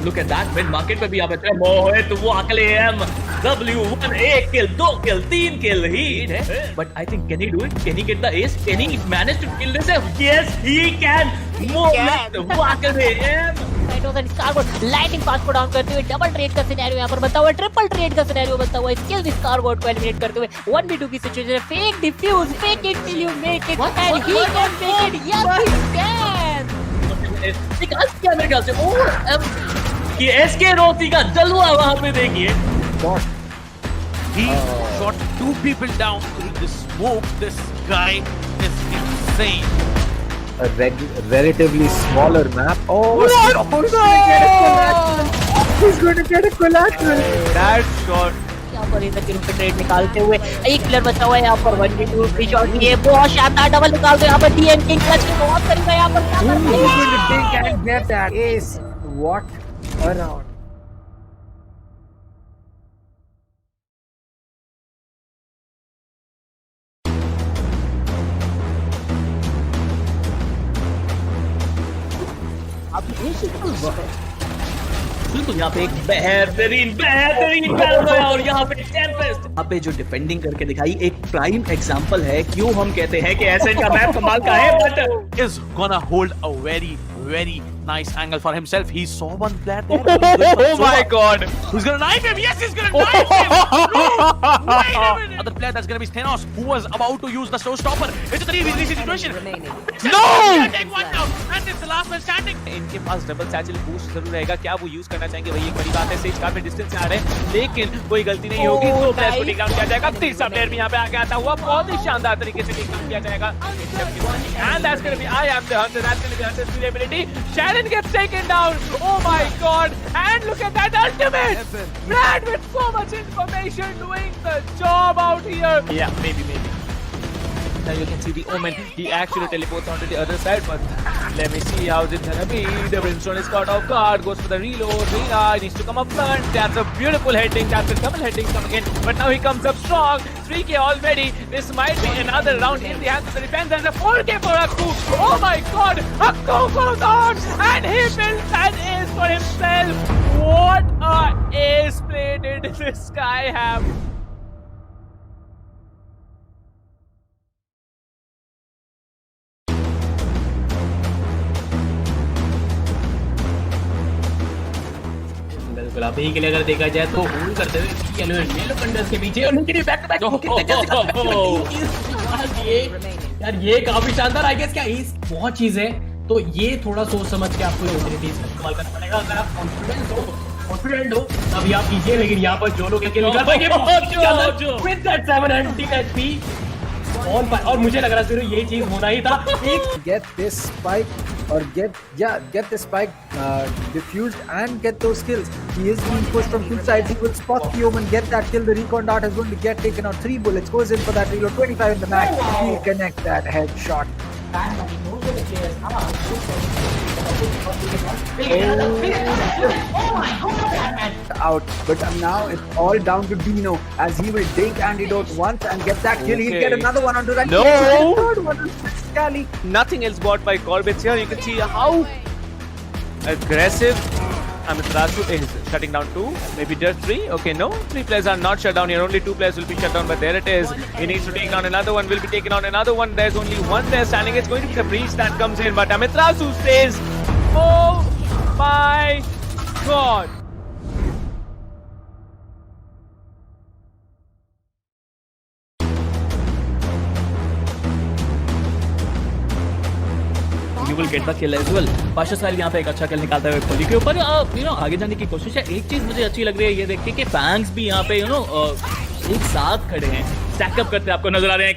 Look at that, mid market पे भी यहाँ पे मोहित वाकले W1 1 kill 2 kill 3 kill he but I think can he do it? Can he get the ace? Can he manage to kill this? Yes, he can. Mohit Wakle lighting पास को down करते हुए double trade का scenario यहाँ पर बनता हुआ, triple trade का सिनेरियो बनता हुआ, स्किल स्कारबोर्ड को एलिमिनेट करते हुए 1v2 की situation, fake defuse, fake it till you make it and he can make it. Yes he can. निकाल दिया मेरे ख्याल से. ये एसके रोती का जलवा वहां पे देखिए. He shot 2 people down through the smoke. This guy is insane. A relatively smaller map. Oh, he's going to get a collateral. That shot. यहाँ पर इधर की रूपे ट्रेड निकालते हुए एक प्लेयर बचा हुआ है यहाँ पर 1v2 फ्री शॉट लिए बहुत शानदार डबल निकालते यहाँ पर डीएन किंग क्लच के बहुत करीब है यहाँ पर. He's going to dig and get that ace. What a round. तो यहाँ पे एक बेहतरीन battle है और यहाँ पे टेम्पेस्ट यहाँ पे जो डिफेंडिंग करके दिखाई एक प्राइम एग्जांपल है क्यों हम कहते हैं कि एसेंट का मैप कमाल का है but is gonna hold a very nice angle for himself. He saw one player there. Oh my god! Who's gonna knife him? Yes, he's gonna knife him! No! Wait a minute! Other player that's gonna be Thanos, who was about to use the showstopper. It's a 3v3 situation. No! Take one down, and it's the last man standing. इनके पास double satchel boost जरूर रहेगा. क्या वो use करना चाहेंगे वही एक बड़ी बात है. सेज काफी डिस्टेंस से आ रहे हैं, लेकिन कोई गलती नहीं होगी. दो प्लेयर्स को टेक डाउन किया जाएगा. तीसरा प्लेयर भी यहाँ पे आगे आता हुआ बहुत ही शानदार तरीके से टेक डाउन किया जाएगा. And that's gonna be I am the hunter. That's gonna be Hunter's ability. Shannon gets taken down. Oh my god! And look at that ultimate! Brad with so much information doing the job out here. Yeah, maybe. Now you can see the Omen. He actually teleports onto the other side, but let me see how's it gonna be. The Brimstone is caught off guard, goes for the reload. Rina needs to come up front. That's a beautiful heading. That's a double heading coming in, but now he comes up strong. 3k already. This might be another round in the hands of the defense, and a 4k for Akku. Oh my god! Akku goes on, and he builds an ace for himself. What a ace play did this guy have? बिल्कुल आप यही के लिए अगर देखा जाए तो hold करते हुए येलो पंडर्स के पीछे और उनके बैक टू बैक यार ये काफी शानदार आई गेस क्या इस बहुत चीज है तो ये थोड़ा सोच समझ के आपको ऑपॉर्चुनिटीज का इस्तेमाल करना पड़ेगा. अगर आप कॉन्फिडेंट हो तभी आप कीजिए, लेकिन यहाँ पर जो लोग निकल पाएंगे विद दैट 700 HP और मुझे लग रहा है ये चीज होना ही था. Get this spike or get the spike diffused and get those kills. He is being pushed from two sides. He will spot the Omen, get that kill. The recon dart is going to get taken out. 3 bullets goes in for that reload. 25 in the max. He'll connect that headshot. Out, but now it's all down to Dino as he will dink antidote once and get that kill. He'll get another one onto that. No! Third one is Scally. Nothing else bought by Corbett here. You can see how aggressive Amiterasu is shutting down 2, maybe just 3. Okay, no, 3 players are not shut down here. Only 2 players will be shut down, but there it is. He needs to take down another one. Will be taken on another one. There's only one player standing. It's going to be the breach that comes in, but Amiterasu stays. Oh my god! You will get the kill as well. Pasha साहिल यहाँ पे एक अच्छा किल निकालता है खोली के ऊपर. आगे जाने की कोशिश है. एक चीज मुझे अच्छी लग रही है ये देख के कि फैंस भी यहाँ पे एक साथ खड़े हैं, स्टैक अप करते आपको नजर आ रहे हैं.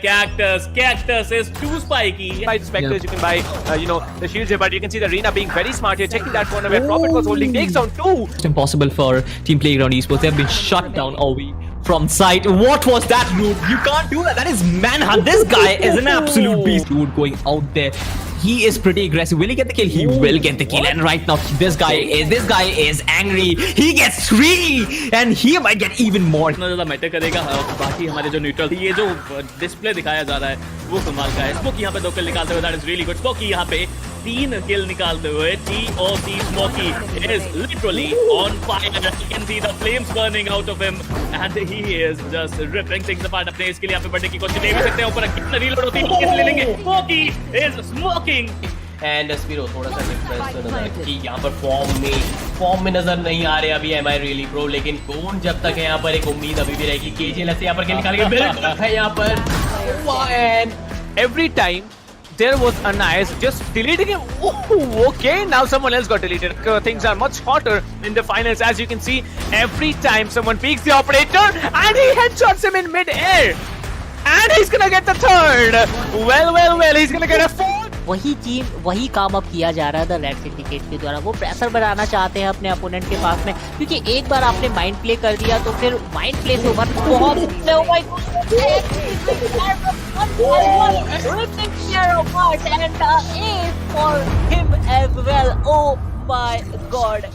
Cactus is too spiky. By the specters you can buy the shields here, but you can see the arena being very smart here, checking that corner where Prophet was holding, takes down 2. It's impossible for Team Playground Esports. They have been shut down all week from sight. What was that, dude? You can't do that. That is manhunt. This guy is an absolute beast, dude, going out there. He is pretty aggressive. Will he get the kill? He will get the kill. And right now, this guy is angry. He gets 3, and he might get even more. इतना ज़्यादा matter करेगा. बाकी हमारे जो neutral ये जो display दिखाया जा रहा है वो कमाल का है. स्मोकी यहाँ पे 2 किल निकालते हुए. That is really good. Smoky यहाँ पे 3 किल निकालते हुए. TOC Smokey is literally on fire. You can see the flames burning out of him, and he is just ripping things apart. अपने इसके लिए यहाँ पे बढ़ने की कोशिश ले भी सकते हैं. ऊपर कितना रीलोड होती है किस ले लेंगे. Smokey is smoking. And Spiro थोड़ा सा डिफरेंस नजर कि यहाँ पर फॉर्म में नजर नहीं आ रहे अभी Am I really pro, लेकिन कौन जब तक है यहाँ पर एक उम्मीद अभी भी रहेगी. KJLS यहाँ पर निकाल के बिल्कुल है यहाँ पर. And every time there was a nice just deleting him. Oh, okay, now someone else got deleted. Things are much hotter in the finals, as you can see. Every time someone peeks the operator and he headshots him in mid-air, and he's gonna get the third. Well, he's gonna get a 4th. वही काम अब किया जा रहा है the red syndicate के द्वारा. वो प्रेशर बनाना चाहते हैं अपने अपोनेंट के पास में, क्योंकि एक बार आपने माइंड प्ले कर दिया तो फिर माइंड प्ले से ऊपर बहुत for him as well. Oh my god.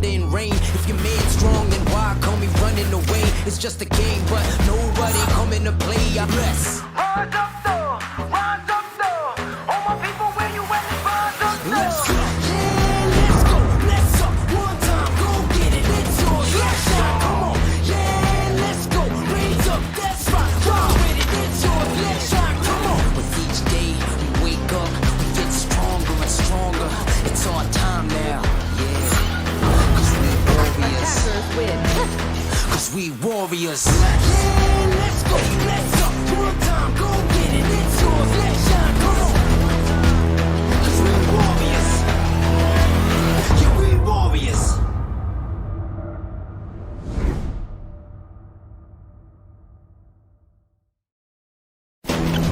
thunder and rain. If you're made strong, then why call me running away? It's just a game, but nobody coming to play. Yes. Rise up though, rise up though. All my people, where you at? Rise up though. Let's go. Yeah, let's go. Let's up one time, go get it. It's yours. Let's shine. Come on. Yeah, let's go. Raise up. That's right. Run with it. It's yours. Let's shine. Come on. With each day we wake up, we get stronger and stronger. It's our time now. Yeah. 'Cause we warriors. Win. 'Cause we warriors. Yeah, let's go. Let's up one time. Go get it. It's yours. Let's shine. Come on. 'Cause we warriors. Yeah, we warriors.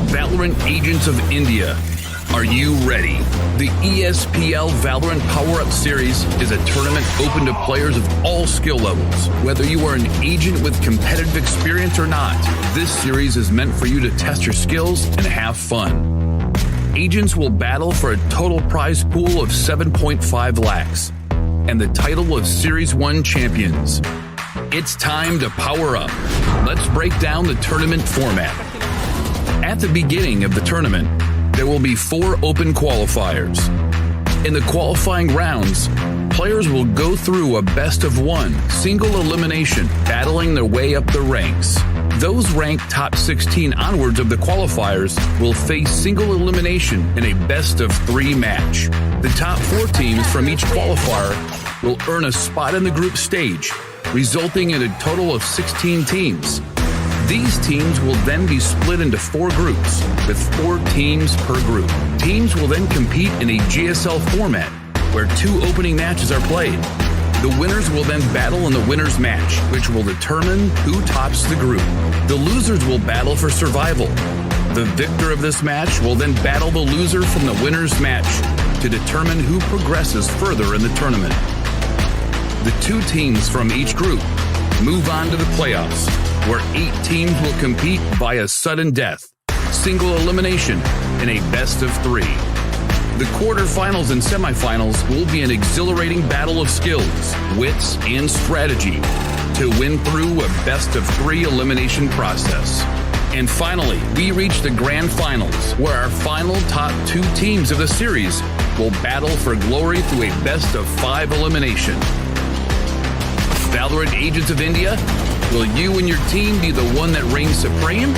Valorant Agents of India. Are you ready? The ESPL Valorant PowerUp Series is a tournament open to players of all skill levels. Whether you are an agent with competitive experience or not, this series is meant for you to test your skills and have fun. Agents will battle for a total prize pool of 7.5 lakhs and the title of Series 1 champions. It's time to power up. Let's break down the tournament format. At the beginning of the tournament, there will be 4 open qualifiers. In the qualifying rounds, players will go through a best-of-1 single elimination, battling their way up the ranks. Those ranked top 16 onwards of the qualifiers will face single elimination in a best-of-3 match. The top 4 teams from each qualifier will earn a spot in the group stage, resulting in a total of 16 teams. These teams will then be split into 4 groups, with 4 teams per group. Teams will then compete in a GSL format, where 2 opening matches are played. The winners will then battle in the winner's match, which will determine who tops the group. The losers will battle for survival. The victor of this match will then battle the loser from the winner's match to determine who progresses further in the tournament. The 2 teams from each group move on to the playoffs, where 8 teams will compete via sudden death, single elimination, in a best-of-3. The quarterfinals and semifinals will be an exhilarating battle of skills, wits, and strategy to win through a best-of-3 elimination process. And finally, we reach the grand finals, where our final top 2 teams of the series will battle for glory through a best-of-5 elimination. Valorant Agents of India, will you and your team be the one that reigns supreme?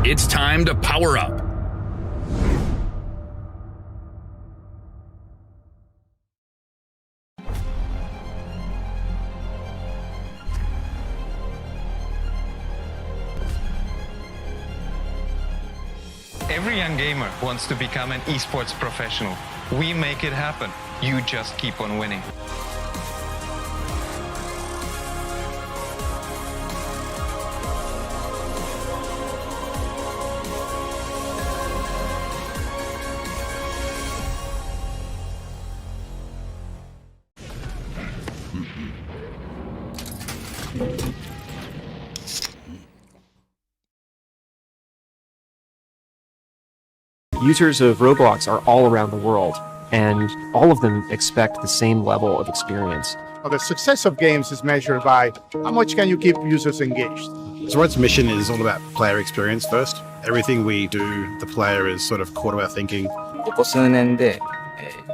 It's time to power up. Every young gamer wants to become an esports professional. We make it happen. You just keep on winning. Users of Roblox are all around the world, and all of them expect the same level of experience. The success of games is measured by how much can you keep users engaged. Zorad's mission is all about player experience first. Everything we do, the player is sort of core to our thinking. ここ数年で、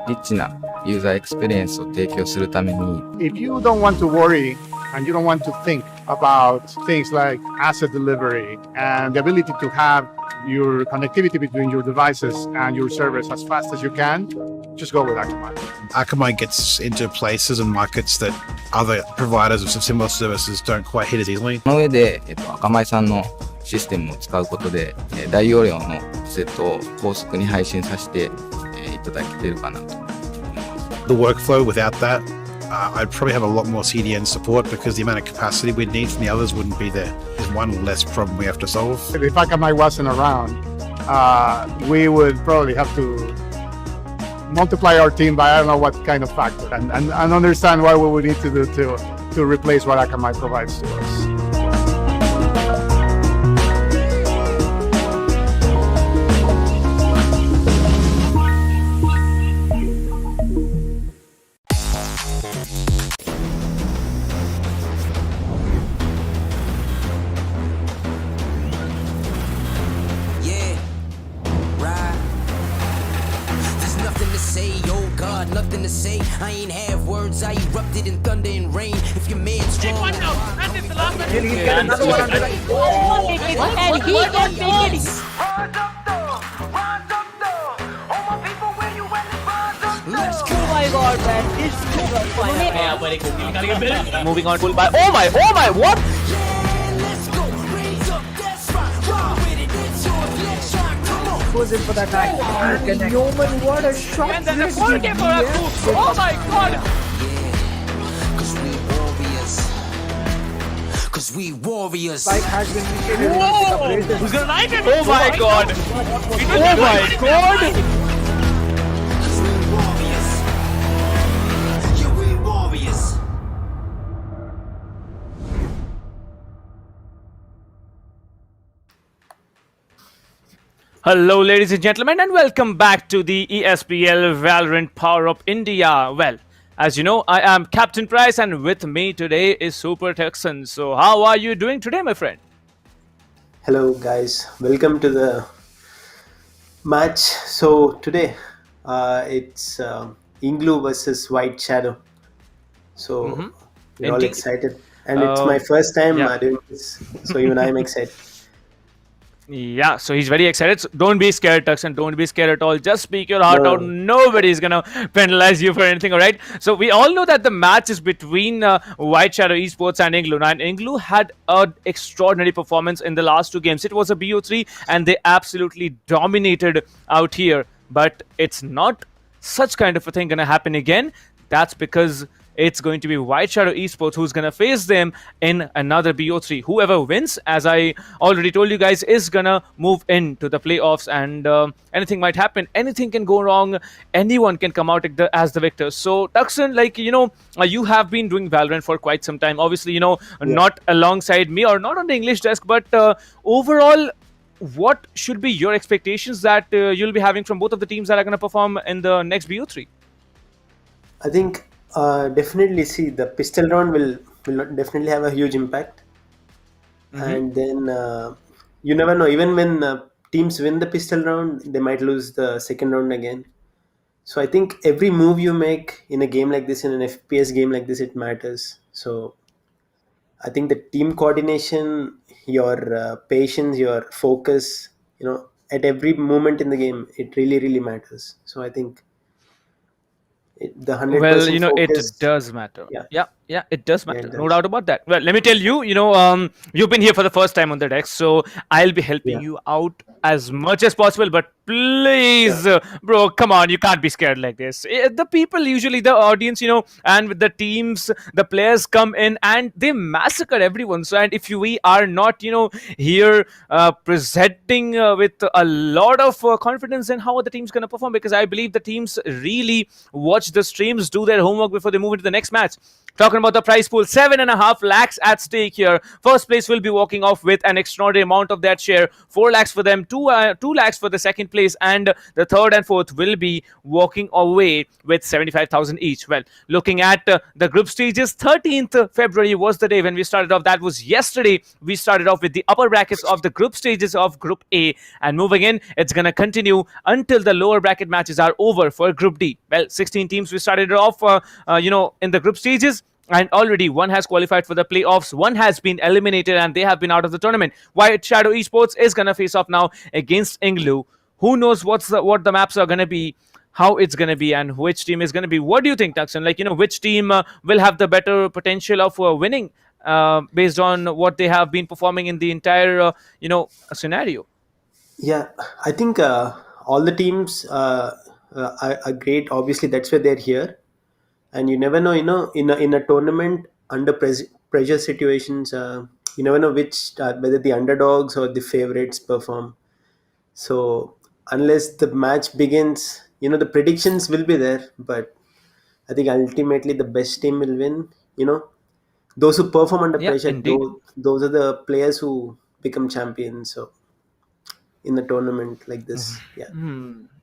リッチなユーザーエクスペリエンスを提供するために If you don't want to worry and you don't want to think about things like asset delivery and the ability to have your connectivity between your devices and your servers as fast as you can, just go with Akamai. Akamai gets into places and markets that other providers of similar services don't quite hit as easily. その上で、Akamai さんのシステムを使うことで、大容量のセットを高速に配信させて、いただけているかなと思います。The workflow without that, I'd probably have a lot more CDN support because the amount of capacity we'd need from the others wouldn't be there. There's one less problem we have to solve. If Akamai wasn't around, we would probably have to multiply our team by I don't know what kind of factor and understand what we would need to do to replace what Akamai provides to us. day. I ain't have words, I erupted in thunder and rain. If your man's strong, One down, and it's the last one. He'll get another one on the right. And he can make it. let's go. Oh my god, man. It's super fun. यहाँ पर एक OP निकाल के बिल्कुल Moving on, pull by. Oh my, what? Let's go. Raise up, that's right. Roll with it, it's yours. Let's try. Come on. Goes in for that tag. And Yeoman, what a shot. And then the 4K for us too. Oh my god. Cause we warriors. Cause we warriors. Spike has been initiated. Whoa! Who's gonna knife him? Oh my god. Oh my god. Cause we warriors. Yeah, we warriors. Hello, ladies and gentlemen, and welcome back to the ESPL Valorant PowerUp India. Well, as you know, I am Captain Price, and with me today is Super Texan. So, how are you doing today, my friend? Hello guys, welcome to the match. So today it's INGLU versus White Shadow. So we're all Indeed. excited, and it's my first time yeah. doing this. So even I'm excited. Yeah, so he's very excited. So don't be scared, Tuxan. Don't be scared at all. Just speak your heart out. Nobody's gonna penalize you for anything, alright? So we all know that the match is between White Shadow Esports and INGLU. Now, and INGLU had an extraordinary performance in the last two games. It was a BO3 and they absolutely dominated out here. But it's not such kind of a thing gonna happen again. That's because it's going to be White Shadow Esports who's going to face them in another BO3. Whoever wins, as I already told you guys, is going to move into the playoffs, and anything might happen. Anything can go wrong. Anyone can come out as the victor. So, Tuxan, like, you know, you have been doing Valorant for quite some time. Obviously, you know, not alongside me or not on the English desk, but overall, what should be your expectations that you'll be having from both of the teams that are going to perform in the next BO3? I think definitely see the pistol round will definitely have a huge impact, and then you never know. Even when teams win the pistol round, they might lose the second round again. So I think every move you make in a game like this, in an FPS game like this, it matters. So I think the team coordination, your patience, your focus, you know, at every moment in the game, it really matters. So I think the 100% Well, you know, focus, it does matter. Yeah. Yeah, it does matter. it No does. doubt about that. Well, let me tell you, you know, you've been here for the first time on the deck, so I'll be helping you out as much as possible. But please, bro, come on, you can't be scared like this. The people, usually the audience, you know, and with the teams, the players come in and they massacre everyone. So, and if we are not, you know, here presenting with a lot of confidence, in how are the teams going to perform? Because I believe the teams really watch the streams, do their homework before they move into the next match. Talking about the prize pool, 7.5 lakhs at stake here. First place will be walking off with an extraordinary amount of that share. 4 lakhs for them, 2 lakhs for the second place, and the third and fourth will be walking away with 75,000 each. Well, looking at the group stages, 13th February was the day when we started off. That was yesterday. We started off with the upper brackets of the group stages of Group A, and moving in, it's going to continue until the lower bracket matches are over for Group D. Well, 16 teams we started off, you know, in the group stages. And already one has qualified for the playoffs, one has been eliminated, and they have been out of the tournament. White Shadow Esports is going to face off now against INGLU. Who knows what the maps are going to be, how it's going to be, and which team is going to be. What do you think, Tuxan? Like, you know, which team will have the better potential of winning based on what they have been performing in the entire, you know, scenario? Yeah, I think all the teams are great. Obviously, that's why they're here. And you never know, you know, in a tournament under pressure situations, you never know which whether the underdogs or the favorites perform. So unless the match begins, you know, the predictions will be there, but I think ultimately the best team will win. You know, those who perform under pressure, those are the players who become champions. So in a tournament like this,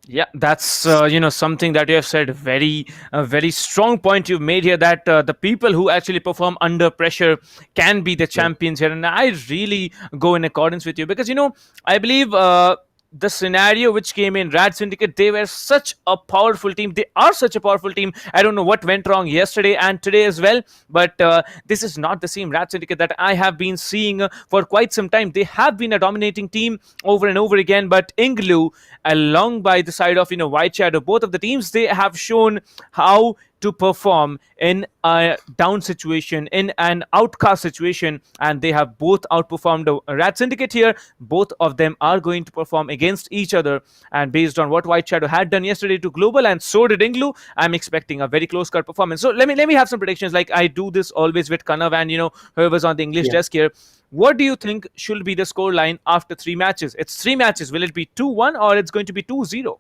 Yeah, that's you know, something that you have said. Very strong point you've made here, that the people who actually perform under pressure can be the champions here, and I really go in accordance with you, because, you know, I believe the scenario which came in, RADSyndicate, they were such a powerful team. They are such a powerful team. I don't know what went wrong yesterday and today as well, but this is not the same RADSyndicate that I have been seeing for quite some time. They have been a dominating team over and over again, but INGLU, along by the side of White Shadow, both of the teams, they have shown how to perform in a down situation, in an outcast situation, and they have both outperformed RADSyndicate here. Both of them are going to perform against each other, and based on what White Shadow had done yesterday to Global, and so did INGLU, I'm expecting a very close cut performance. So let me have some predictions. Like I do this always with Kanav and whoever's on the English desk here. What do you think should be the score line after 3 matches? It's 3 matches. Will it be 2-1 or it's going to be 2-0?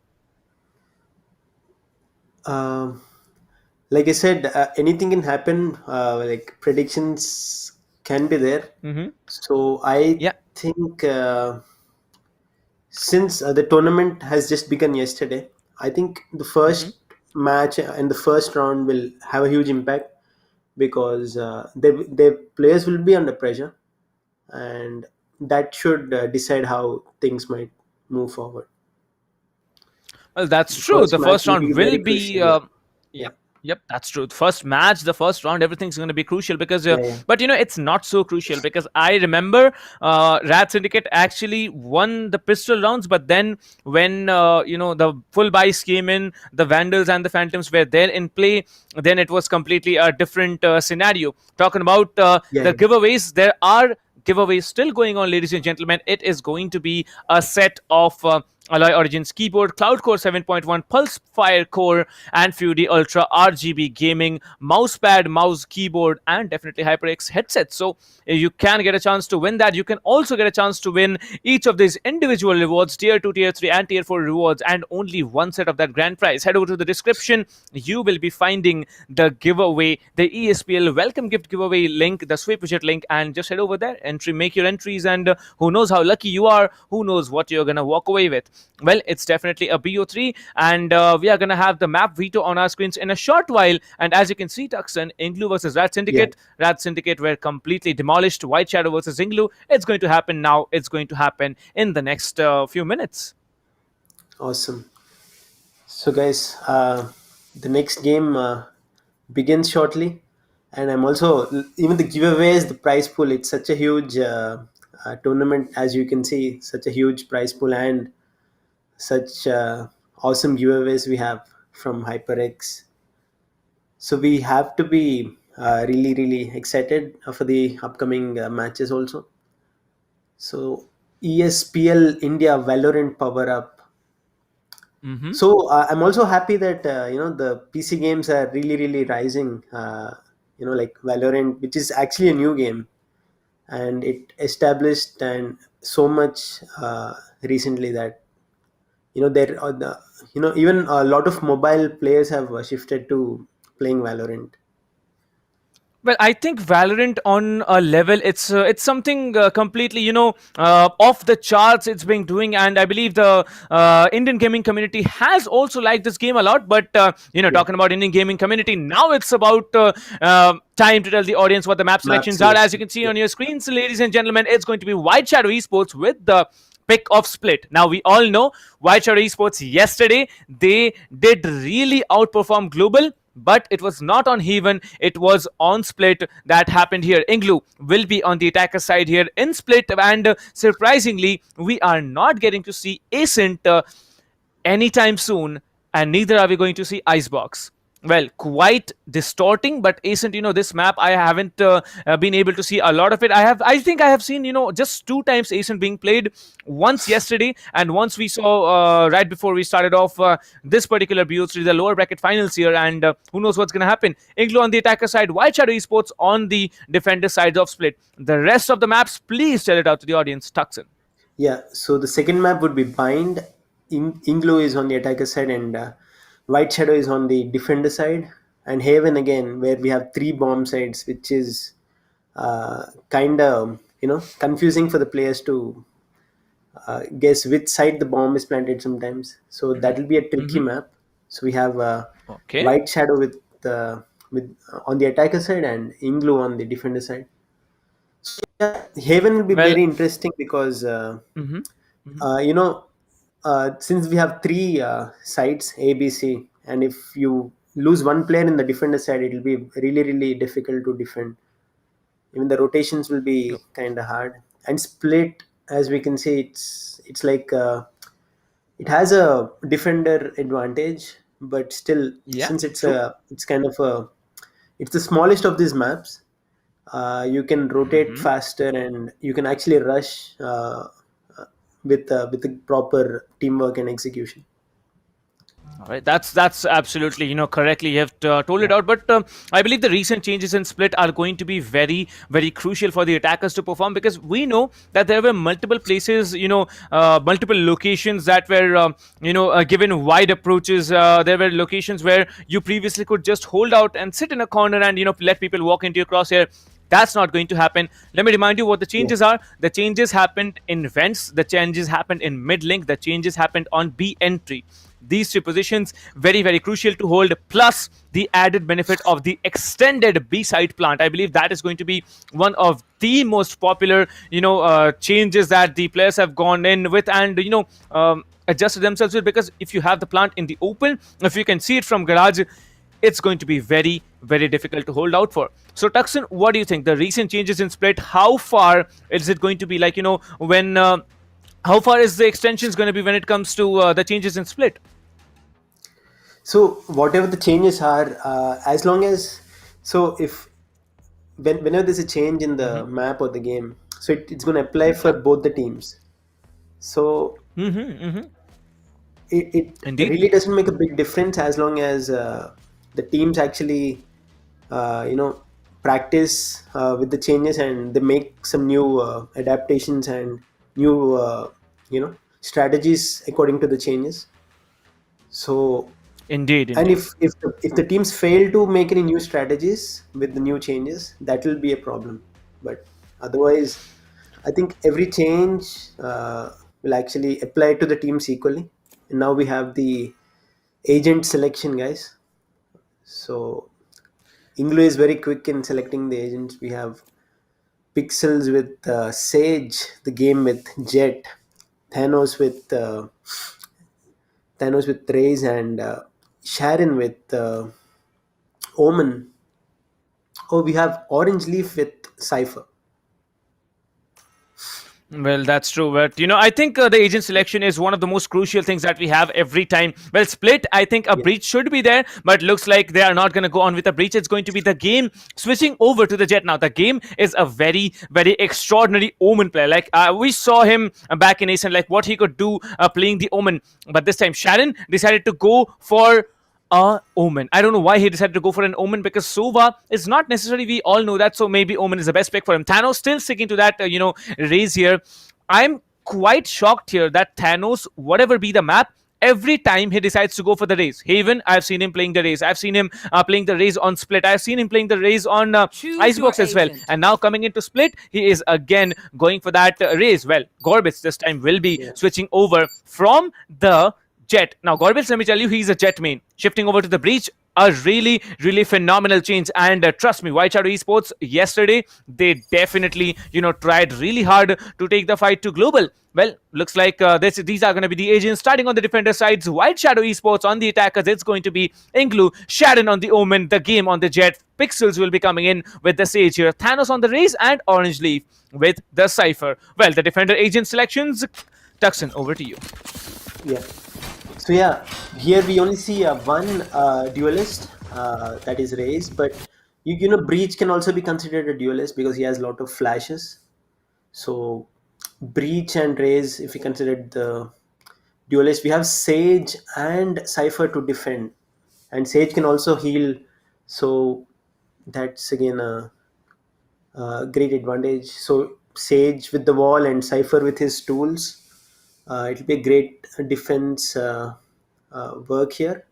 Like I said, anything can happen. Like predictions can be there. So I think since the tournament has just begun yesterday, I think the first match and the first round will have a huge impact because their players will be under pressure, and that should decide how things might move forward. Well, that's true. The first round will be. Yeah. Yep, that's true. The first match, the first round, everything's going to be crucial because, but it's not so crucial because I remember RADSyndicate actually won the pistol rounds, but then when the full buys came in, the Vandals and the Phantoms were there in play, then it was completely a different scenario. Talking about the giveaways, there are giveaways still going on, ladies and gentlemen. It is going to be a set of Alloy Origins keyboard, Cloud Core 7.1, Pulse Fire Core, and Fury Ultra RGB gaming, mousepad, mouse, keyboard, and definitely HyperX headset. So you can get a chance to win that. You can also get a chance to win each of these individual rewards, Tier 2, Tier 3, and Tier 4 rewards, and only one set of that grand prize. Head over to the description. You will be finding the giveaway, the ESPL welcome gift giveaway link, the sweep widget link, and just head over there, make your entries, and who knows how lucky you are, who knows what you're going to walk away with. Well, it's definitely a BO3, and we are going to have the map veto on our screens in a short while. And as you can see, Tuxon, INGLU versus RADSyndicate. RADSyndicate were completely demolished. White Shadow versus INGLU. It's going to happen now. It's going to happen in the next few minutes. Awesome. So, guys, the next game begins shortly. And I'm also, even the giveaways, the prize pool, it's such a huge tournament, as you can see, such a huge prize pool and such awesome giveaways we have from HyperX. So we have to be really, really excited for the upcoming matches also. So ESPL India Valorant PowerUp. So I'm also happy that the PC games are really, really rising. Like Valorant, which is actually a new game, and it established and so much recently that there are even a lot of mobile players have shifted to playing Valorant. Well, I think Valorant on a level, it's something completely, off the charts it's been doing. And I believe the Indian gaming community has also liked this game a lot. But, talking about Indian gaming community, now it's about time to tell the audience what the map selections are. As you can see on your screens, ladies and gentlemen, it's going to be White Shadow Esports with the pick of Split. Now, we all know White Shadow Esports yesterday, they did really outperform Global, but it was not on Heaven, it was on Split that happened here. INGLU will be on the attacker side here in Split, and surprisingly, we are not getting to see Ascent anytime soon, and neither are we going to see Icebox. Well, quite distorting, but Ascent, this map, I haven't been able to see a lot of it. I think I have seen, just 2 times Ascent being played, once yesterday, and once we saw right before we started off this particular BO3, the lower bracket finals here, and who knows what's going to happen. INGLU on the attacker side, White Shadow Esports on the defender side of Split. The rest of the maps, please tell it out to the audience, Tuxon. Yeah, so the second map would be Bind. INGLU is on the attacker side, and White Shadow is on the defender side, and Haven again, where we have 3 bomb sides, which is kind of confusing for the players to guess which side the bomb is planted sometimes. So that will be a tricky map. So we have White Shadow with on the attacker side and INGLU on the defender side. So Haven will be very interesting because since we have three sides A, B, C, and if you lose one player in the defender side, it will be really, really difficult to defend. Even the rotations will be kind of hard. And split, as we can see, it's like it has a defender advantage, but still, since it's kind of it's the smallest of these maps. You can rotate faster, and you can actually rush with the proper teamwork and execution. All right, that's absolutely correctly you have told it out. But I believe the recent changes in split are going to be very, very crucial for the attackers to perform, because we know that there were multiple places, multiple locations that were given wide approaches. There were locations where you previously could just hold out and sit in a corner and let people walk into your crosshair. That's not going to happen. Let me remind you what the changes are. The changes happened in vents. The changes happened in mid link. The changes happened on B entry. These three positions, very, very crucial to hold, plus the added benefit of the extended B-side plant. I believe that is going to be one of the most popular, changes that the players have gone in with and, adjusted themselves with, because if you have the plant in the open, if you can see it from garage, it's going to be very, very difficult to hold out for. So, Tuxin, what do you think? The recent changes in split, how far is it going to be? Like, when... how far is the extensions going to be when it comes to the changes in split? So whatever the changes are, as long as whenever there's a change in the map or the game, so it's going to apply for both the teams. So it really doesn't make a big difference as long as the teams actually practice with the changes and they make some new adaptations and new strategies according to the changes. So indeed. And if the teams fail to make any new strategies with the new changes, that will be a problem. But otherwise, I think every change will actually apply to the teams equally. And now we have the agent selection, guys. So INGLU is very quick in selecting the agents. We have Pixels with Sage, the game with Jet, Thanos with Raze, and Sharon with Omen. Oh, we have Orange Leaf with Cypher. Well, that's true. But, I think the agent selection is one of the most crucial things that we have every time. Well, split, I think a breach should be there, but looks like they are not going to go on with a breach. It's going to be the game switching over to the Jet. Now, the game is a very, very extraordinary Omen player. Like, we saw him back in Asian, like what he could do playing the Omen. But this time, Sharon decided to go for Omen. I don't know why he decided to go for an Omen, because Sova is not necessarily, we all know that, so maybe Omen is the best pick for him. Thanos still sticking to that, Raze here. I'm quite shocked here that Thanos, whatever be the map, every time he decides to go for the Raze. Haven, I've seen him playing the Raze. I've seen him playing the Raze on Split. I've seen him playing the Raze on Icebox as well. And now coming into Split, he is again going for that Raze. Well, Gorbis this time will be switching over from the Jet. Now, Gorbis, let me tell you, he's a Jet main. Shifting over to the Breach, a really, really phenomenal change. And trust me, White Shadow Esports, yesterday, they definitely, tried really hard to take the fight to global. Well, looks like these are going to be the agents starting on the defender sides. White Shadow Esports on the attackers. It's going to be INGLU, Sharon on the Omen, the game on the Jet. Pixels will be coming in with the Sage here. Thanos on the Raze and Orange Leaf with the Cypher. Well, the defender agent selections. Tuxin, over to you. Yeah. So yeah, here we only see one duelist, that is Raze, but Breach can also be considered a duelist because he has a lot of flashes. So Breach and Raze, if we consider the duelist, we have Sage and Cypher to defend, and Sage can also heal. So that's again a great advantage. So Sage with the wall and Cypher with his tools. It will be a great defense work here.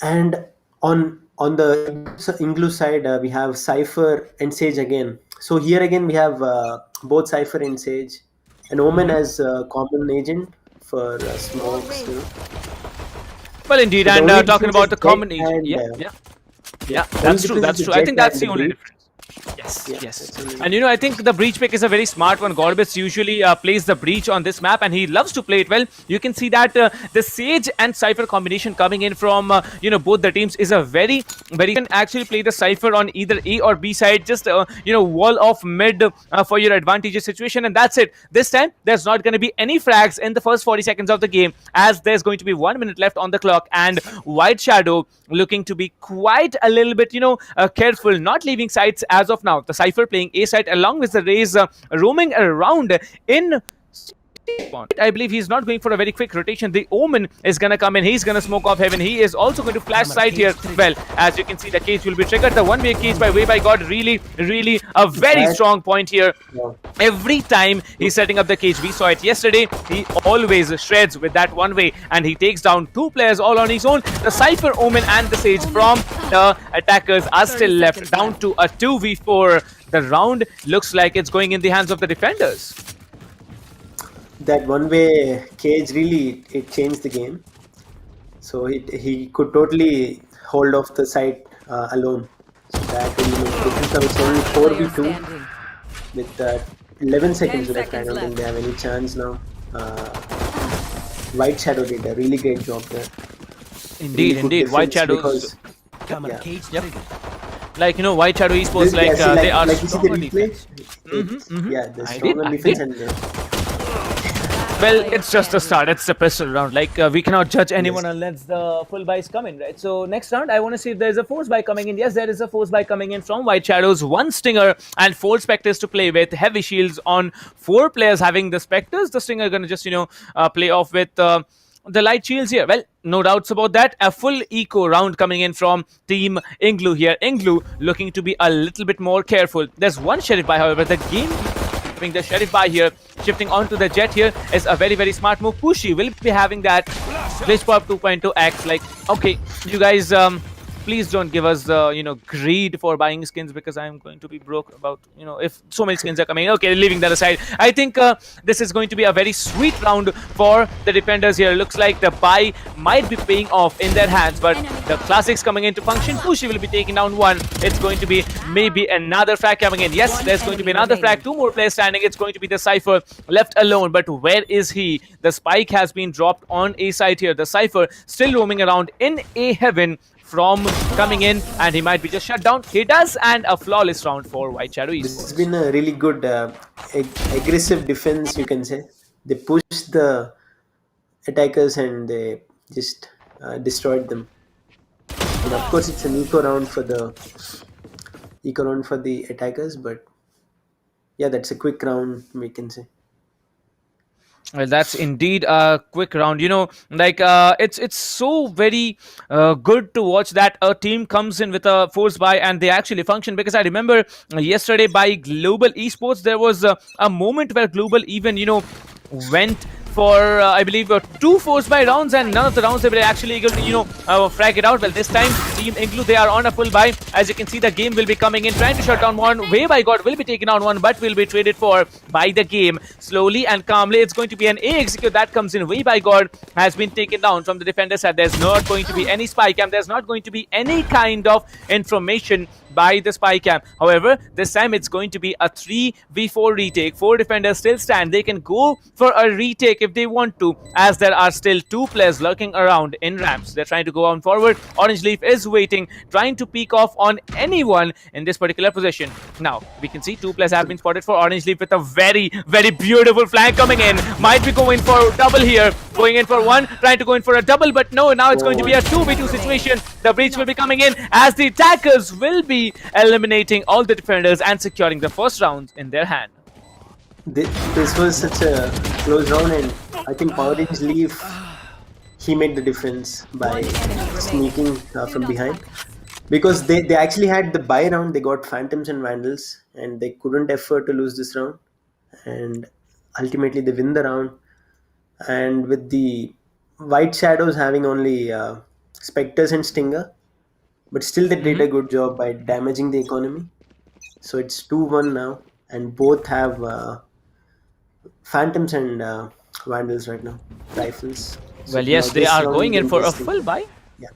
And on the INGLU side, we have Cypher and Sage again. So here again we have both Cypher and Sage, and Omen as a common agent for smokes. Well, indeed, so and talking about the common agent, yeah, that's true. I think that's the only difference. Yeah. Yes, yes. And you know, I think the breach pick is a very smart one. Gorbis usually plays the breach on this map, and he loves to play it well. You can see that the Sage and Cypher combination coming in from both the teams is a very you can actually play the Cypher on either A or B side. Just wall off mid for your advantageous situation, and that's it. This time there's not going to be any frags in the first 40 seconds of the game, as there's going to be 1 minute left on the clock, and White Shadow looking to be quite a little bit careful, not leaving sides as of now. The Cypher playing A side along with the Raze roaming around in. I believe he's not going for a very quick rotation. The Omen is going to come in. He's going to smoke off heaven. He is also going to flash side here. Well, as you can see, the cage will be triggered. The one-way cage by Way by God, really a very strong point here. Every time he's setting up the cage, we saw it yesterday, he always shreds with that one-way, and he takes down 2 players all on his own. The Cypher, Omen and the Sage from the attackers are still left down to a 2v4. The round looks like it's going in the hands of the defenders. That one-way cage really, it changed the game. So he could totally hold off the site alone. So that really made a difference. It's only 4v2 with 11 seconds left. I don't think they have any chance now. White Shadow did a really great job there. Indeed, really White Shadows. Like White Shadow Esports, they are strong on defense. Yeah, they're strong on defense and well, it's just a start. It's a pistol round. We cannot judge anyone unless the full buys come in, right? So next round, I want to see if there's a force buy coming in. Yes, there is a force buy coming in from White Shadows. 1 Stinger and 4 Spectres to play with. Heavy shields on 4 players having the Spectres. The Stinger gonna just play off with the light shields here. Well, no doubts about that. A full eco round coming in from Team INGLU here. INGLU looking to be a little bit more careful. There's 1 Sheriff buy, however. The game having the Sheriff buy here, shifting onto the Jet here is a very, very smart move. Pushy will be having that Glitch Pop 2.2 X. Okay, you guys, please don't give us the greed for buying skins, because I'm going to be broke about if so many skins are coming. Okay, leaving that aside, I think this is going to be a very sweet round for the defenders here. Looks like the buy might be paying off in their hands, but the classics coming into function. Pushy will be taking down 1. It's going to be maybe another frag coming in. Yes, there's going to be another frag. 2 more players standing. It's going to be the Cypher left alone, but where is he? The spike has been dropped on A side here. The Cypher still roaming around in A heaven from coming in, and he might be just shut down. He does, and a flawless round for White Shadow Esports. It's been a really good aggressive defense, you can say. They pushed the attackers and they just destroyed them. And of course, it's an eco round for the attackers, but yeah, that's a quick round, we can say. Well, that's indeed a quick round. It's so very good to watch that a team comes in with a force buy and they actually function. Because I remember yesterday by Global Esports, there was a moment where Global even went for I believe 2 force buy rounds, and none of the rounds they were actually able to frag it out. Well, this time Team INGLU, they are on a full buy. As you can see, the game will be coming in, trying to shut down 1. Way by God will be taking down 1, but will be traded for by the game. Slowly and calmly, it's going to be an A execute that comes in. Way by God has been taken down from the defender side. There's not going to be any spy cam. There's not going to be any kind of information by the spy cam. However, this time it's going to be a 3v4 retake. 4 defenders still stand. They can go for a retake if they want to, as there are still 2 players lurking around in ramps. They're trying to go on forward. Orange Leaf is waiting, trying to peek off on anyone in this particular position. Now, we can see 2 players have been spotted for Orange Leaf with a very, very beautiful flank coming in. Might be going for double here. Going in for 1, trying to go in for a double, but no, now it's going to be a 2v2 situation. The breach will be coming in as the attackers will be eliminating all the defenders and securing the first round in their hand. This was such a close round, and I think Orange Leaf, he made the difference by sneaking from behind, because they actually had the buy round. They got Phantoms and Vandals, and they couldn't afford to lose this round, and ultimately they win the round. And with the White Shadows having only Spectres and Stinger, but still they did a good job by damaging the economy. So it's 2-1 now, and both have Phantoms and Vandals right now, rifles. So well, yes, they are going in for a full buy. Yeah.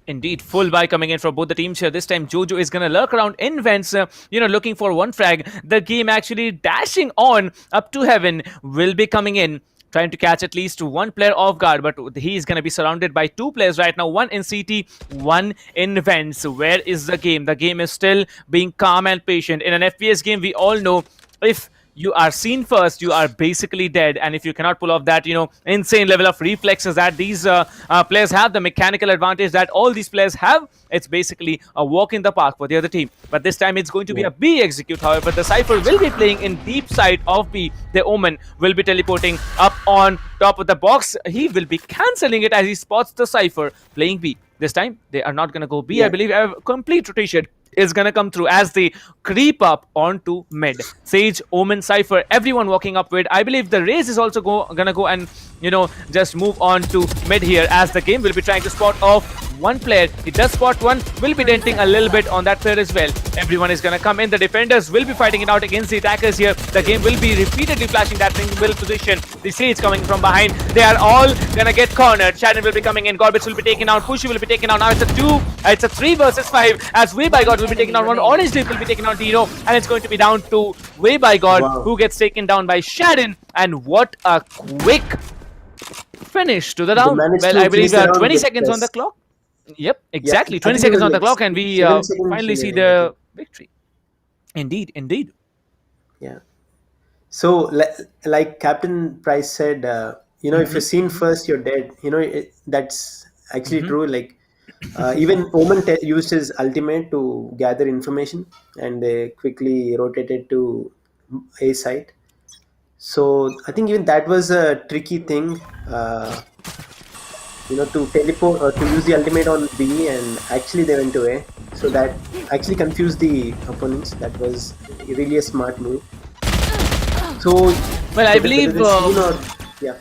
Indeed, full buy coming in from both the teams here. This time, Jojo is going to lurk around in vents, looking for one frag. The game actually dashing on up to heaven will be coming in, trying to catch at least one player off guard, but he is going to be surrounded by two players right now, one in CT, one in vents. Where is the game? The game is still being calm and patient. In an FPS game, we all know if you are seen first, you are basically dead. And if you cannot pull off that, insane level of reflexes that these players have, the mechanical advantage that all these players have, it's basically a walk in the park for the other team. But this time it's going to be a B execute. However, the Cypher will be playing in deep side of B. The Omen will be teleporting up on top of the box. He will be cancelling it as he spots the Cypher playing B. This time, they are not going to go B. I believe a complete rotation is going to come through as they creep up onto mid. Sage, Omen, Cypher, everyone walking up mid. I believe the Raze is also going to go and, just move on to mid here, as the game will be trying to spot off one player. He does spot one, will be denting a little bit on that player as well. Everyone is going to come in. The defenders will be fighting it out against the attackers here. The game will be repeatedly flashing that single position. The Sage coming from behind. They are all going to get cornered. Shadow will be coming in. Gorbits will be taken out. Pushy will be taken out. Now it's a 3 versus 5 as Way by God will be taken out. One Orange Leaf will be taken out Dino, and it's going to be down to Way by God, who gets taken down by Shadow. And what a quick finish to the round. Well, I believe 20 seconds on the clock. Yep, exactly. 20 seconds on the clock, and we finally see the victory. Indeed. Yeah. So, like Captain Price said, if you're seen first, you're dead. That's actually true. Like, even Omen used his ultimate to gather information, and they quickly rotated to A site. So I think even that was a tricky thing, to teleport or to use the ultimate on B, and actually they went to A. So that actually confused the opponents. That was really a smart move. So, well, I believe. Yeah.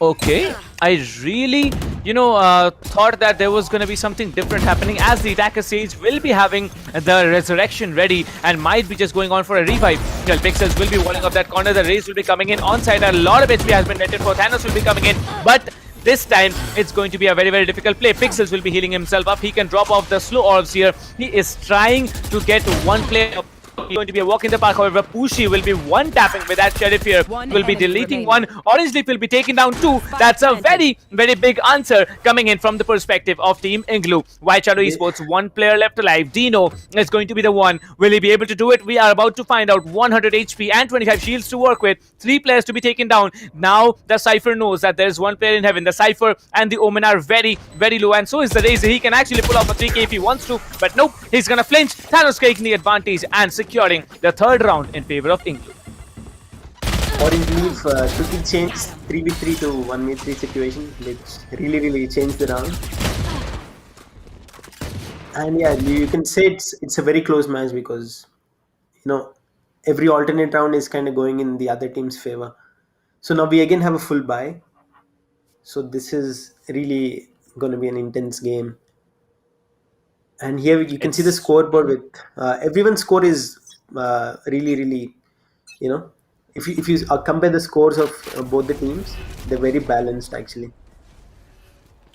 Okay, I really, thought that there was going to be something different happening, as the attacker Sage will be having the resurrection ready and might be just going on for a revive. Well, Pixels will be walling up that corner. The Raze will be coming in on side. A lot of HP has been netted for. Thanos will be coming in, but this time it's going to be a very, very difficult play. Pixels will be healing himself up. He can drop off the slow orbs here. He is trying to get one player up. Going to be a walk in the park. However, Pushy will be one tapping with that Sheriff here. Will be deleting one. Orange Leaf will be taking down two. That's a very, very big answer coming in from the perspective of Team INGLU. White Shadow Esports, one player left alive. Dino is going to be the one. Will he be able to do it? We are about to find out. 100 HP and 25 shields to work with. 3 players to be taken down. Now the Cypher knows that there is one player in heaven. The Cypher and the Omen are very, very low, and so is the Raze. He can actually pull off a 3k if he wants to, but nope, he's gonna flinch. Thanos taking the advantage and securing the third round in favor of INGLU. Orange Leaf quickly changed 3v3 to 1v3 situation, which really changed the round. And yeah, you can say it's a very close match, because every alternate round is kind of going in the other team's favor. So now we again have a full buy. So this is really going to be an intense game. And here you can see the scoreboard with everyone's score is really, if you compare the scores of both the teams, they're very balanced actually.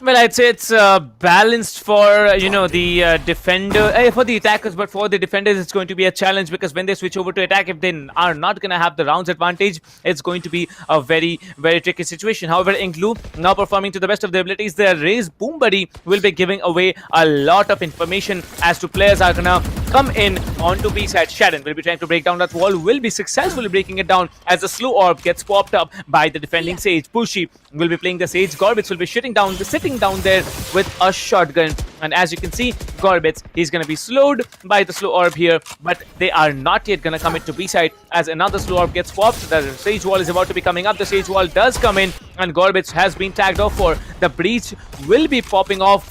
Well, I'd say it's balanced for, the defender, for the attackers, but for the defenders, it's going to be a challenge, because when they switch over to attack, if they are not going to have the rounds advantage, it's going to be a very, very tricky situation. However, INGLU now performing to the best of their abilities. Their Raze Boom Buddy will be giving away a lot of information as to players are going to come in onto B side. Sharon will be trying to break down that wall, will be successfully breaking it down as the slow orb gets popped up by the defending Sage. Pushy will be playing the Sage. Gorbits will be sitting down there with a shotgun, and as you can see, Gorbits, he's going to be slowed by the slow orb here, but they are not yet going to come into B side as another slow orb gets popped. The Sage wall is about to be coming up. The Sage wall does come in, and Gorbits has been tagged off for. The breach will be popping off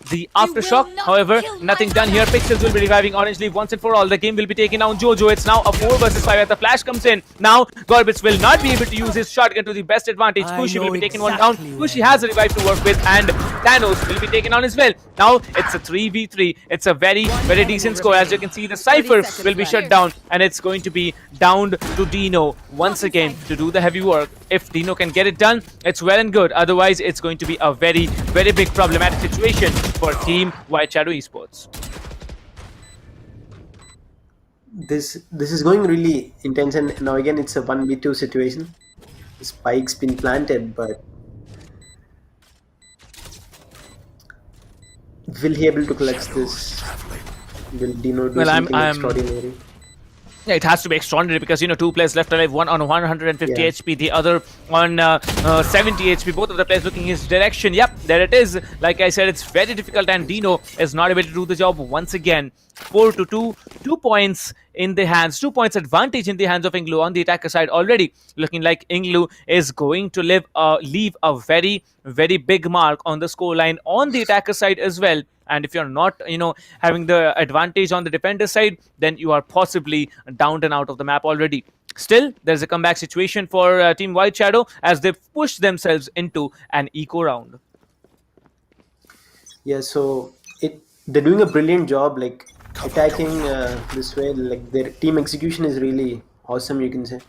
the aftershock. However, nothing done here. Pixels will be reviving Orange Leaf once and for all. The game will be taking down Jojo. It's now a 4 versus 5 as the flash comes in. Now Gorbits will not be able to use his shotgun to the best advantage. Pushy will be taking one down. Pushy has a revive to work with, and Thanos will be taken on as well. Now it's a 3v3. It's a very, very decent score. As you can see, the Cypher will be shut down, and it's going to be down to Dino once again to do the heavy work. If Dino can get it done, it's well and good. Otherwise, it's going to be a very, very big problematic situation for Team White Shadow Esports. This is going really intense, and now again it's a 1v2 situation. The spike's been planted, but will he able to collect this? Will Dino do something extraordinary? Yeah, it has to be extraordinary because, 2 players left alive, one on 150 HP, the other on 70 HP. Both of the players looking his direction. Yep, there it is. Like I said, it's very difficult, and Dino is not able to do the job once again. 4-2, 2 points in the hands, 2 points advantage in the hands of INGLU on the attacker side. Already looking like INGLU is going to leave a very, very big mark on the scoreline on the attacker side as well. And if you're not, having the advantage on the defender side, then you are possibly down and out of the map already. Still, there's a comeback situation for Team White Shadow as they've pushed themselves into an eco round. Yeah, so they're doing a brilliant job, like attacking this way. Like their team execution is really awesome, you can say.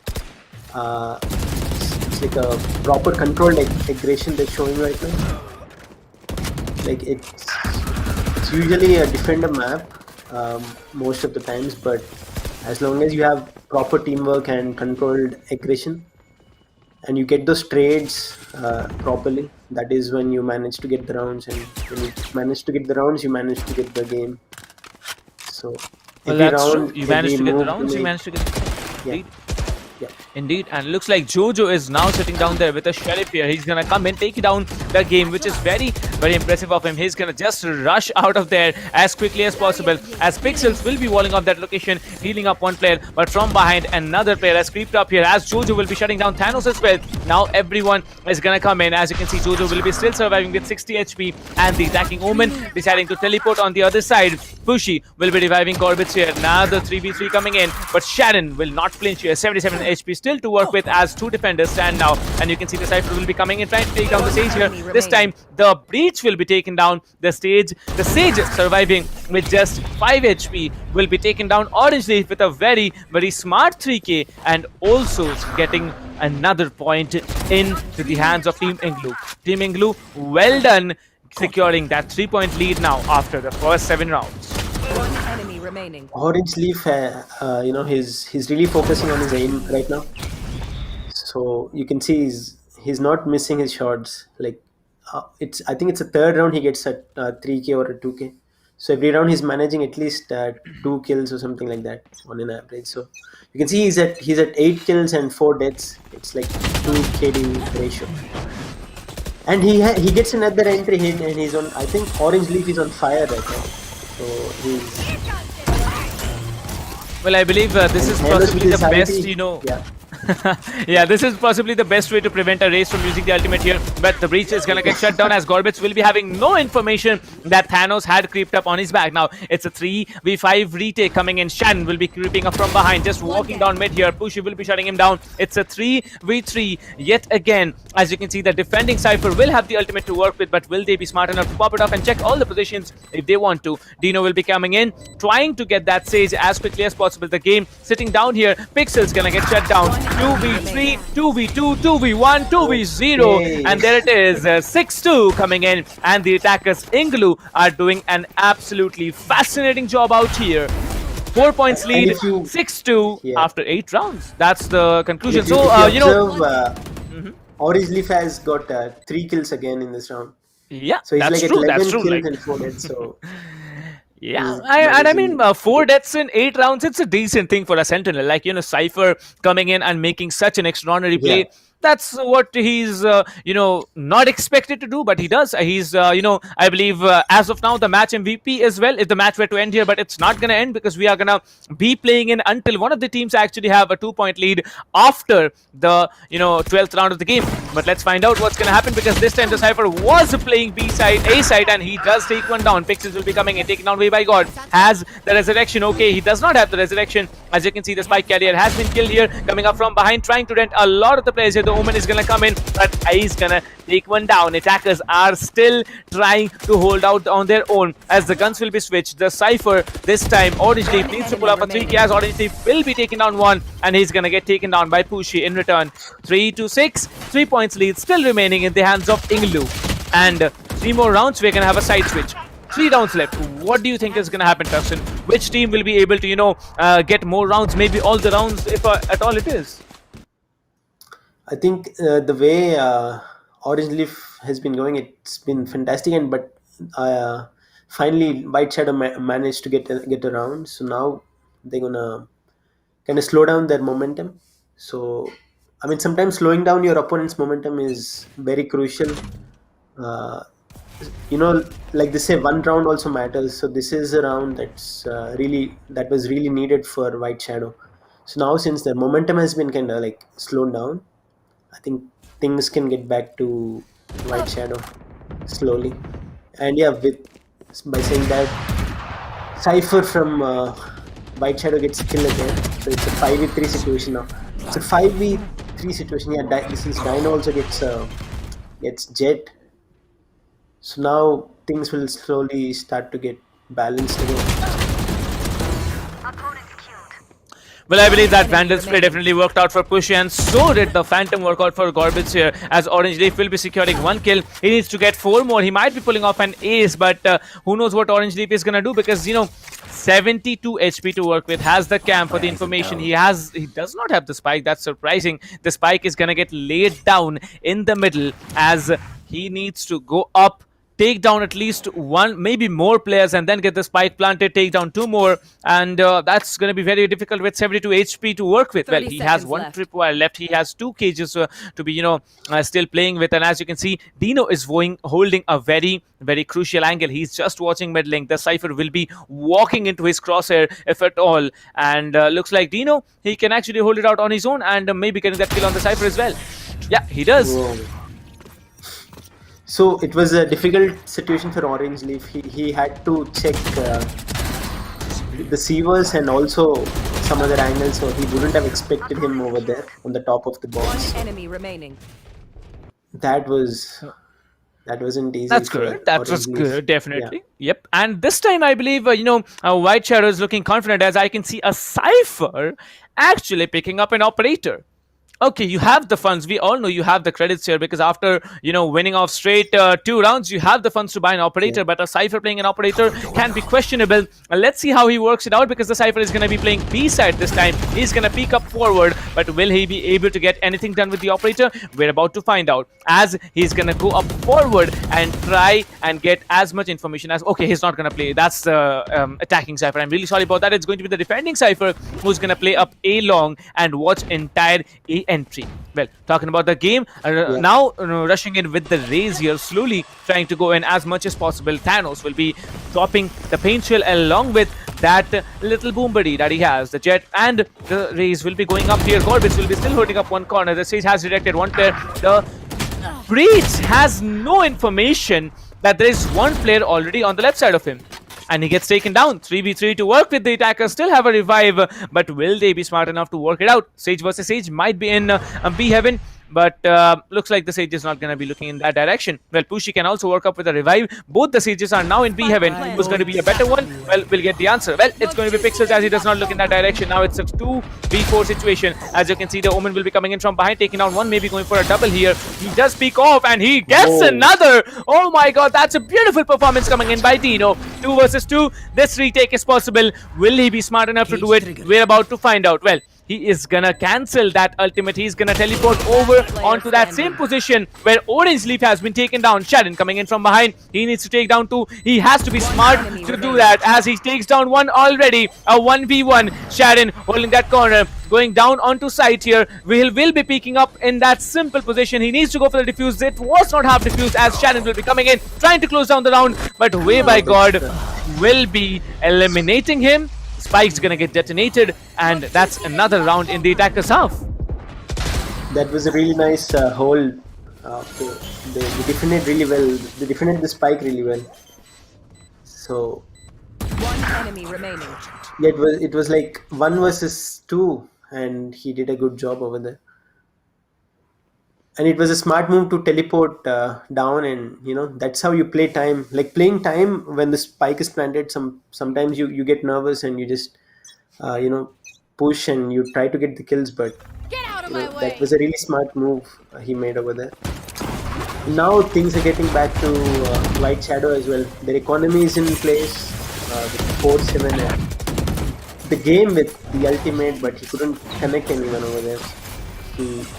It's like a proper controlled aggression they're showing right now. Like it's usually a defender map most of the times, but as long as you have proper teamwork and controlled aggression and you get those trades properly, that is when you manage to get the rounds, and when you manage to get the rounds, you manage to get the game. So every round, you managed to get the rounds, you managed to get the Indeed, and it looks like Jojo is now sitting down there with a Sheriff here. He's going to come and take down the game, which is very, very impressive of him. He's going to just rush out of there as quickly as possible, as Pixels will be walling off that location, healing up one player, but from behind another player has creeped up here as Jojo will be shutting down Thanos as well. Now everyone is going to come in. As you can see, Jojo will be still surviving with 60 HP, and the attacking Omen deciding to teleport on the other side. Pushy will be reviving Corbett here. Now the 3v3 coming in, but Sharon will not flinch here. 77 HP still to work with as 2 defenders stand now, and you can see the Cypher will be coming in trying to take down the Sage here. This time the Breach will be taken down. The Sage surviving with just 5 HP will be taken down. Orange Leaf with a very, very smart 3k, and also getting another point into the hands of Team INGLU. Team INGLU, well done, securing that 3-point lead now after the first 7 rounds. One enemy remaining. Orange Leaf, he's really focusing on his aim right now. So you can see he's not missing his shots. Like I think it's a 3rd round he gets a 3k or a 2k. So every round he's managing at least 2 kills or something like that on an average. So you can see he's at 8 kills and 4 deaths. It's like 2 KD ratio. And he gets another entry hit, and he's on. I think Orange Leaf is on fire right now. So he's. Well, I believe this is possibly the best, yeah, this is possibly the best way to prevent a race from using the ultimate here, but the Breach is going to get shut down as Gorbets will be having no information that Thanos had creeped up on his back. Now it's a 3v5 retake coming in. Shan will be creeping up from behind, just walking down mid here. Pushy will be shutting him down. It's a 3v3 yet again. As you can see, the defending Cypher will have the ultimate to work with, but will they be smart enough to pop it off and check all the positions if they want to? Dino will be coming in, trying to get that Sage as quickly as possible. The game sitting down here. Pixel's gonna get shut down. 2v3, 2v2, 2v1, 2v0, and there it is, 6-2 coming in, and the attackers INGLU are doing an absolutely fascinating job out here. 4 points lead, 6-2 after 8 rounds. That's the conclusion. So, Orange Leaf has got 3 kills again in this round. Yeah, so he's that's like true. at 11 That's true. kills and 4 deaths, so... Yeah, I mean, 4 deaths in 8 rounds, it's a decent thing for a Sentinel. Like, Cypher coming in and making such an extraordinary play. Yeah. That's what he's, not expected to do, but he does. He's, I believe, as of now, the match MVP as well, if the match were to end here, but it's not going to end because we are going to be playing in until one of the teams actually have a 2-point lead after the, 12th round of the game. But let's find out what's going to happen, because this time the Cypher was playing B side, A side, and he does take one down. Pixels will be coming in, taken down way by God. Has the Resurrection. Okay, he does not have the Resurrection. As you can see, the spike carrier has been killed here, coming up from behind, trying to rent a lot of the players here. The Omen is gonna come in, but he's gonna take one down. Attackers are still trying to hold out on their own as the guns will be switched. The Cypher this time, Orange Leaf needs to pull up a 3k as Orange Leaf will be taking down one, and he's gonna get taken down by Pushy in return. 3-6, 3 points lead still remaining in the hands of INGLU. And 3 more rounds, we're gonna have a side switch. 3 rounds left. What do you think is gonna happen, Tuxton? Which team will be able to, get more rounds? Maybe all the rounds, if at all it is. I think the way Orange Leaf has been going, it's been fantastic. But finally, White Shadow managed to get around. So now they're gonna kind of slow down their momentum. So I mean, sometimes slowing down your opponent's momentum is very crucial. Like they say, one round also matters. So this is a round that was really needed for White Shadow. So now, since their momentum has been kind of like slowed down, I think things can get back to White Shadow slowly. And yeah, by saying that, Cypher from White Shadow gets killed again. So it's a 5v3 situation now. It's a 5v3 situation. Yeah, this is Dino also gets Jet. So now things will slowly start to get balanced again. Well, I believe that Vandal's play definitely worked out for Pushy, and so did the Phantom work out for Gorbits here, as Orange Leaf will be securing 1 kill. He needs to get 4 more. He might be pulling off an ace, but who knows what Orange Leaf is going to do, because, 72 HP to work with, has the cam for the information. He does not have the spike. That's surprising. The spike is going to get laid down in the middle, as he needs to go up, take down at least 1, maybe more players, and then get the spike planted, take down 2 more, and that's going to be very difficult with 72 HP to work with. Well, he has 1 tripwire left. He has 2 cages to be, still playing with, and as you can see, Dino is holding a very, very crucial angle. He's just watching mid lane. The Cypher will be walking into his crosshair, if at all, and looks like Dino, he can actually hold it out on his own, and maybe getting that kill on the Cypher as well. Yeah, he does. Whoa. So it was a difficult situation for Orange Leaf. He had to check the Seavers and also some other angles, so he wouldn't have expected him over there on the top of the box. 1 enemy remaining. That wasn't easy. That's good. That was good, definitely. Yeah. Yep. And this time, I believe, White Shadow is looking confident, as I can see a Cypher actually picking up an operator. Okay, you have the funds. We all know you have the credits here, because after, winning off straight 2 rounds, you have the funds to buy an operator. Yeah. But a Cypher playing an operator can be questionable. Let's see how he works it out, because the Cypher is going to be playing B side this time. He's going to peek up forward, but will he be able to get anything done with the operator? We're about to find out, as he's going to go up forward and try and get as much information as... Okay, he's not going to play. That's the attacking Cypher. I'm really sorry about that. It's going to be the defending Cypher who's going to play up A long and watch entire A entry. Well, talking about the game, now rushing in with the Raze here, slowly trying to go in as much as possible. Thanos will be dropping the paint shell along with that little boom buddy that he has. The Jet and the Raze will be going up here. Gorbits will be still holding up one corner. The Sage has detected one player. The Breach has no information that there is one player already on the left side of him, and he gets taken down. 3v3 to work with. The attackers still have a revive, but will they be smart enough to work it out? Sage versus Sage might be in B heaven, but looks like the Sage is not going to be looking in that direction. Well, Pushy can also work up with a revive. Both the Sages are now in B heaven. Who's going to be a better one? Well, we'll get the answer. Well, it's going to be Pixels, as he does not look in that direction. Now it's a 2v4 situation. As you can see, the Omen will be coming in from behind, taking down one, maybe going for a double here. He does peek off, and he gets another. Oh my god, that's a beautiful performance coming in by Dino. 2 versus 2. This retake is possible. Will he be smart enough to do it? We're about to find out. Well, he is gonna cancel that ultimate. He's gonna teleport over onto that same position where Orange Leaf has been taken down. Sharon coming in from behind. He needs to take down 2. He has to be smart to do that, as he takes down 1 already. A 1v1. Sharon holding that corner. Going down onto site here. Will be picking up in that simple position. He needs to go for the defuse. It was not half defused, as Sharon will be coming in, trying to close down the round. But way by God will be eliminating him. Spike's gonna get detonated, and that's another round in the attacker's half. That was a really nice hold. They defended really well. They defended the Spike really well. So enemy remaining. Yeah, it was like 1 versus 2, and he did a good job over there. And it was a smart move to teleport down, and that's how you play time. Like playing time when the spike is planted. Sometimes you get nervous and you just push and you try to get the kills, but that was a really smart move he made over there. Now things are getting back to White Shadow as well. Their economy is in place with 4-7. The game with the ultimate, but he couldn't connect anyone over there.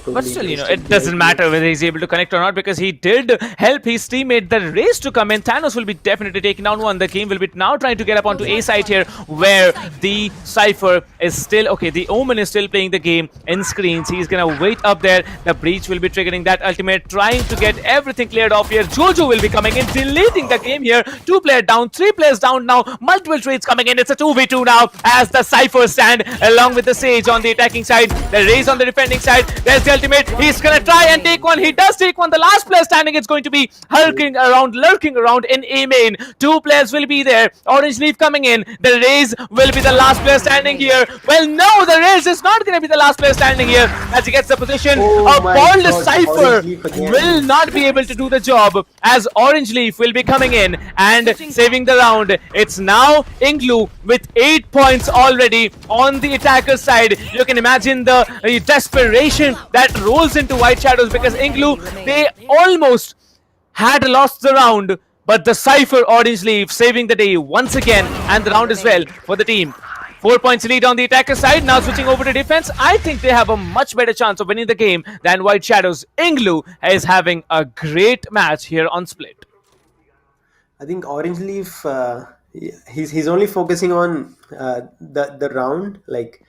But still, it doesn't matter whether he's able to connect or not, because he did help his teammate the race to come in. Thanos will be definitely taking down one. The game will be now trying to get up onto A side here, where the Cypher is still okay. The Omen is still playing the game in screens. He's gonna wait up there. The breach will be triggering that ultimate, trying to get everything cleared off here. Jojo will be coming in, deleting the game here. 2 players down, 3 players down now. Multiple trades coming in. It's a 2v2 now as the Cypher stand along with the Sage on the attacking side. The Raze on the defending side. There's the ultimate. He's gonna try and take one. He does take one. The last player standing is going to be lurking around in A main. 2 players will be there. Orange Leaf coming in. The Raze will be the last player standing here. Well, no, the Raze is not gonna be the last player standing here as he gets the position. A bold Cypher will not be able to do the job as Orange Leaf will be coming in and saving the round. It's now INGLU with 8 points already on the attacker side. You can imagine the desperation that rolls into White Shadows, because INGLU, they almost had lost the round, but the Cypher Orange Leaf saving the day once again, and the round as well for the team. 4 points lead on the attacker side. Now switching over to defense, I think they have a much better chance of winning the game than White Shadows. INGLU is having a great match here on Split. I think Orange Leaf, he's only focusing on the round, like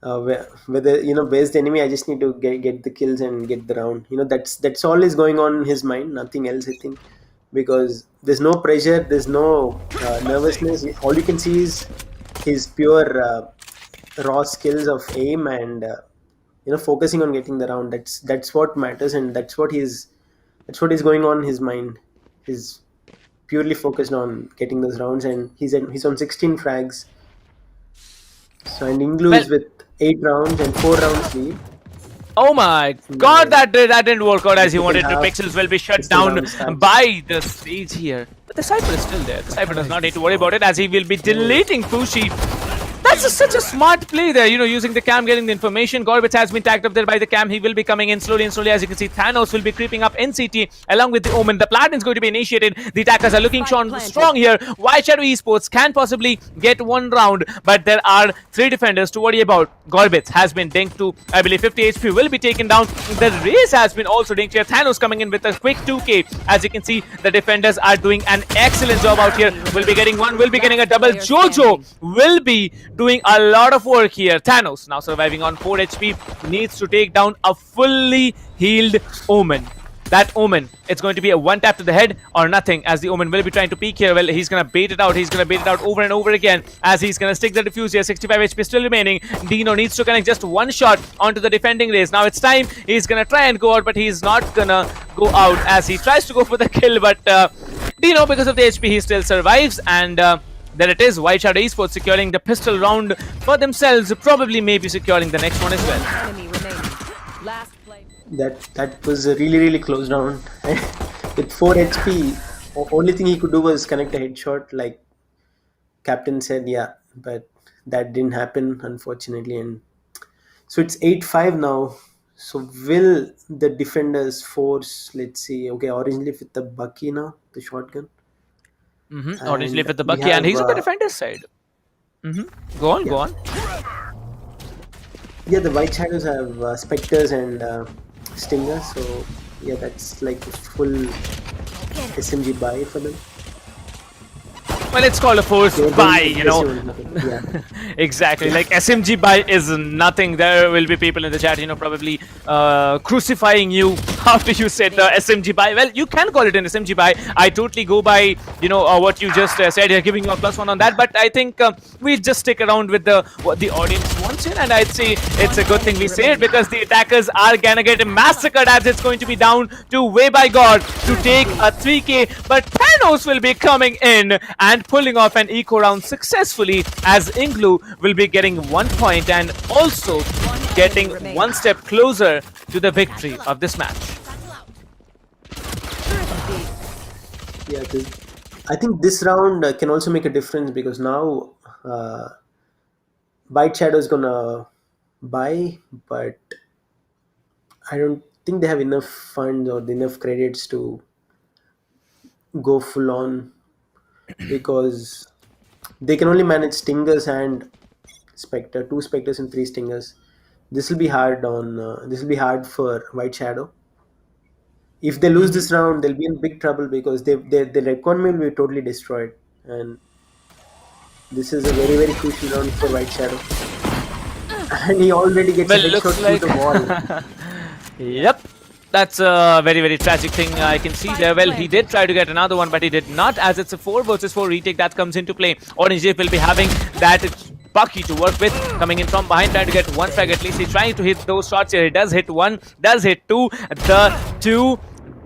whether where's the enemy, I just need to get the kills and get the round. That's all is going on in his mind, nothing else, I think, because there's no pressure, there's no nervousness. All you can see is his pure raw skills of aim and focusing on getting the round. That's what matters, and that's what is going on in his mind. He's purely focused on getting those rounds, and he's on 16 frags. So, and INGLU is with 8 rounds and 4 rounds lead. Oh my god, that didn't work out as he wanted to. Pixels will be shut down by the Sage here. But the Cypher is still there. The Cypher does not need to worry about it as he will be deleting Fushi. That's such a smart play there, using the cam, getting the information. Gorbits has been tagged up there by the cam. He will be coming in slowly and slowly. As you can see, Thanos will be creeping up in CT along with the Omen. The Platinum is going to be initiated. The attackers are looking strong here. White Shadow Esports can possibly get 1 round, but there are 3 defenders to worry about. Gorbits has been dinked to, I believe, 50 HP, will be taken down. The Raze has been also dinked here. Thanos coming in with a quick 2k. As you can see, the defenders are doing an excellent job out here. Will be getting one, will be getting a double. Jojo will be doing a lot of work here. Thanos now surviving on 4 HP, needs to take down a fully healed Omen. That Omen, it's going to be a 1 tap to the head or nothing, as the Omen will be trying to peek here. Well, he's going to bait it out. He's going to bait it out over and over again as he's going to stick the defuse here. 65 HP still remaining. Dino needs to connect just 1 shot onto the defending Raze. Now it's time. He's going to try and go out, but he's not going to go out as he tries to go for the kill. But Dino, because of the HP, he still survives. And there it is, White Shadow Esports securing the pistol round for themselves, probably maybe securing the next one as well. Enemy remaining. Last play. That was a really close round. With 4 HP, only thing he could do was connect a headshot, like Captain said, yeah, but that didn't happen, unfortunately. And so it's 8-5 now. So will the defenders force, let's see, okay, Orange Leaf with the Bucky now, the shotgun. Orange Leaf with the Bucky, and he's on the defender's side. Go on. Yeah, the White Shadows have Spectres and Stingers, so yeah, that's like a full SMG buy for them. Well, it's called a force buy, Yeah. Exactly, like SMG buy is nothing. There will be people in the chat, probably crucifying you after you said the SMG buy. Well, you can call it an SMG buy. I totally go by, what you just said. You're giving you a +1 on that. But I think we'll just stick around with what the audience wants in. And I'd say it's a good thing we say it, because the attackers are gonna get massacred, as it's going to be down to Way by God to take a 3K. But Thanos will be coming in and pulling off an eco round successfully, as INGLU will be getting 1 point and also getting one step closer to the victory of this match. Yeah, I think this round can also make a difference, because now White Shadow is gonna buy, but I don't think they have enough funds or enough credits to go full on, because they can only manage Stingers and Spectre, 2 Spectres and 3 Stingers. This will be hard for White Shadow. If they lose this round, they'll be in big trouble, because their economy will be totally destroyed. And this is a very, very crucial round for White Shadow. And he already gets a headshot through the wall. Yep. That's a very, very tragic thing I can see there. Well, he did try to get another one, but he did not, as it's a 4 versus 4 retake that comes into play. Orange will be having that Bucky to work with, coming in from behind, trying to get 1 frag at least. He's trying to hit those shots here. He does hit 1, does hit 2. The 2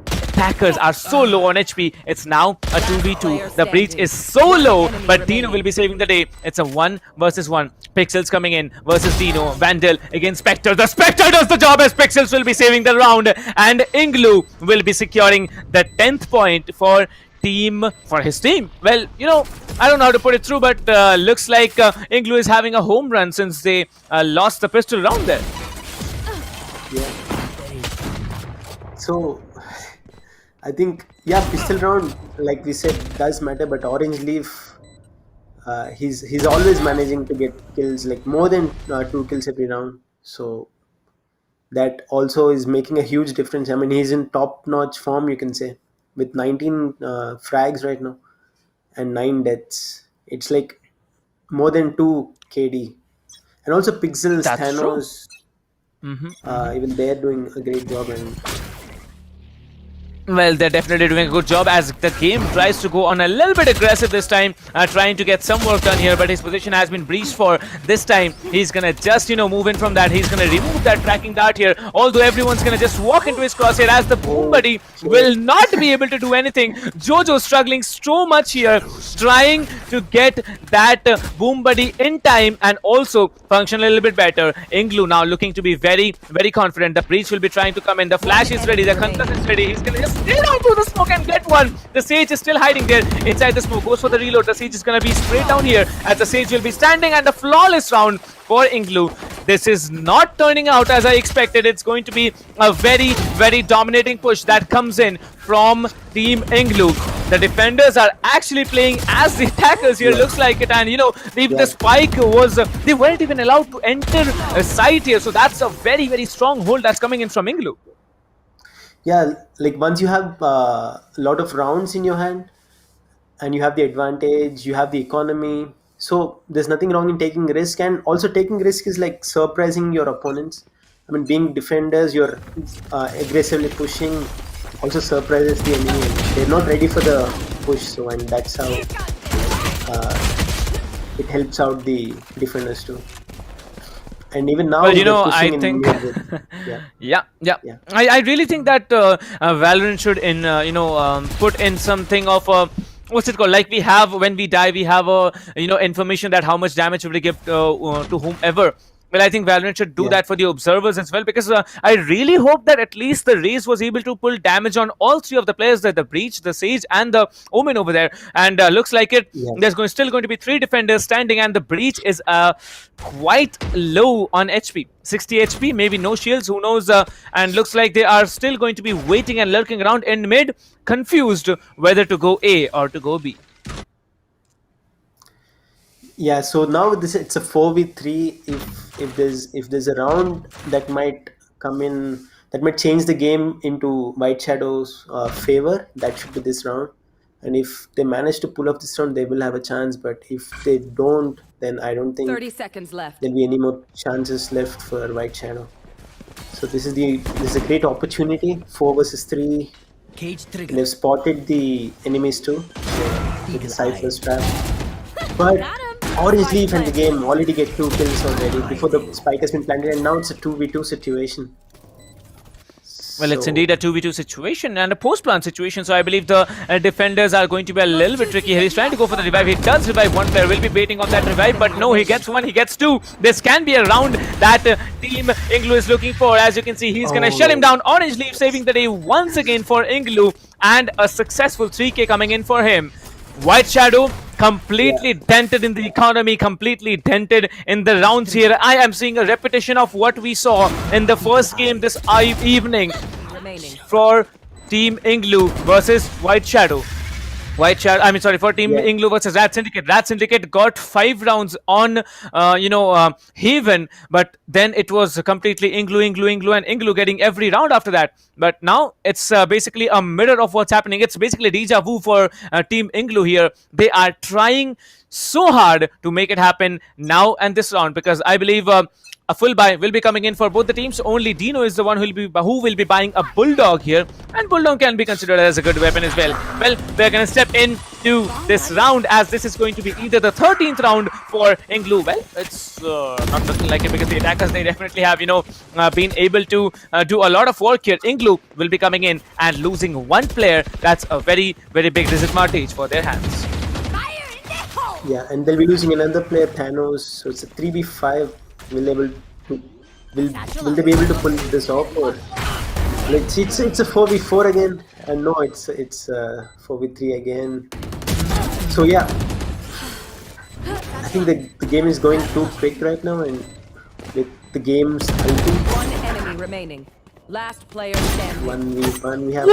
attackers are so low on HP. It's now a 2v2. The breach is so low, but Dino will be saving the day. It's a 1 versus 1. Pixels coming in versus Dino. Vandal against Spectre. The Spectre does the job, as Pixels will be saving the round, and INGLU will be securing the 10th point for his team. Well, I don't know how to put it through, but looks like INGLU is having a home run since they lost the pistol round there. Yeah. So I think, pistol round, like we said, does matter, but Orange Leaf, he's always managing to get kills, like more than 2 kills every round. So that also is making a huge difference. I mean, he's in top-notch form, you can say, with 19 frags right now and 9 deaths. It's like more than 2 KD. And also Pixels, That's Thanos, true. even they're doing a great job. And well, they're definitely doing a good job, as the game tries to go on a little bit aggressive this time, trying to get some work done here, but his position has been breached for this time. He's gonna just, move in from that. He's gonna remove that tracking dart here, although everyone's gonna just walk into his crosshair, as the Boom Buddy will not be able to do anything. Jojo struggling so much here, trying to get that Boom Buddy in time and also function a little bit better. INGLU now looking to be very, very confident. The breach will be trying to come in. The flash is ready. The concuss is ready. He's gonna just stay down through the smoke and get one. The Sage is still hiding there inside the smoke. Goes for the reload. The Sage is gonna be straight down here, as the Sage will be standing, and a flawless round for INGLU. This is not turning out as I expected. It's going to be a very, very dominating push that comes in from Team INGLU. The defenders are actually playing as the attackers here, looks like it, and the spike was, they weren't even allowed to enter a site here, so that's a very, very strong hold that's coming in from INGLU. yeah, like once you have a lot of rounds in your hand and you have the advantage, you have the economy, so there's nothing wrong in taking risk. And also taking risk is like surprising your opponents. I mean, being defenders, you're aggressively pushing, also surprises the enemy. They're not ready for the push, so, and that's how it helps out the defenders too. And even now, well, I think, I really think that Valorant should put in something of a, what's it called? Like we have, when we die, we have a information that how much damage will we give to whomever. Well, I think Valorant should do that for the observers as well, because I really hope that at least the Raze was able to pull damage on all 3 of the players, the Breach, the Sage, and the Omen over there. And looks like it. There's still going to be 3 defenders standing, and the Breach is quite low on HP. 60 HP, maybe no shields, who knows? And looks like they are still going to be waiting and lurking around in mid, confused whether to go A or to go B. Yeah, so now it's a 4v3. If there's a round that might come in, that might change the game into White Shadow's favor, that should be this round. And if they manage to pull off this round, they will have a chance. But if they don't, then I don't think 30 seconds left. there'll be any more chances left for White Shadow. So So this is a great opportunity. 4 versus 3. They've spotted the enemies too with the Cypher's trap. But Orange Leaf and the game already get 2 kills already before the spike has been planted, and now it's a 2v2 situation. Well, it's indeed a 2v2 situation and a post-plant situation, so I believe the defenders are going to be a little bit tricky here. He's trying to go for the revive. He does revive one player, will be baiting on that revive, but no, he gets 1, he gets 2. This can be a round that Team INGLU is looking for. As you can see, he's going to shut him down. Orange Leaf saving the day once again for INGLU, and a successful 3k coming in for him. White Shadow completely dented in the economy, completely dented in the rounds here. I am seeing a repetition of what we saw in the first game this evening for Team INGLU versus White Shadow. For Team INGLU versus RADSyndicate. RADSyndicate got 5 rounds on, Haven, but then it was completely INGLU, and INGLU getting every round after that. But now it's basically a mirror of what's happening. It's basically deja vu for Team INGLU here. They are trying so hard to make it happen now and this round, because I believe a full buy will be coming in for both the teams. Only Dino is the one who will be buying a Bulldog here, and Bulldog can be considered as a good weapon as well. Well, we're going to step into this round, as this is going to be either the 13th round for INGLU. Well, it's not looking like it, because the attackers, they definitely have, been able to do a lot of work here. INGLU will be coming in and losing 1 player. That's a very, very big disadvantage for their hands. Yeah, and they'll be losing another player, Thanos. So it's a 3v5. Will they be able to pull this off, or it's a 4v4 again? And no, it's 4v3 again. So yeah, I think the game is going too quick right now, and with the game's ulti. 1 enemy remaining. Last player standing. 1v1 we have.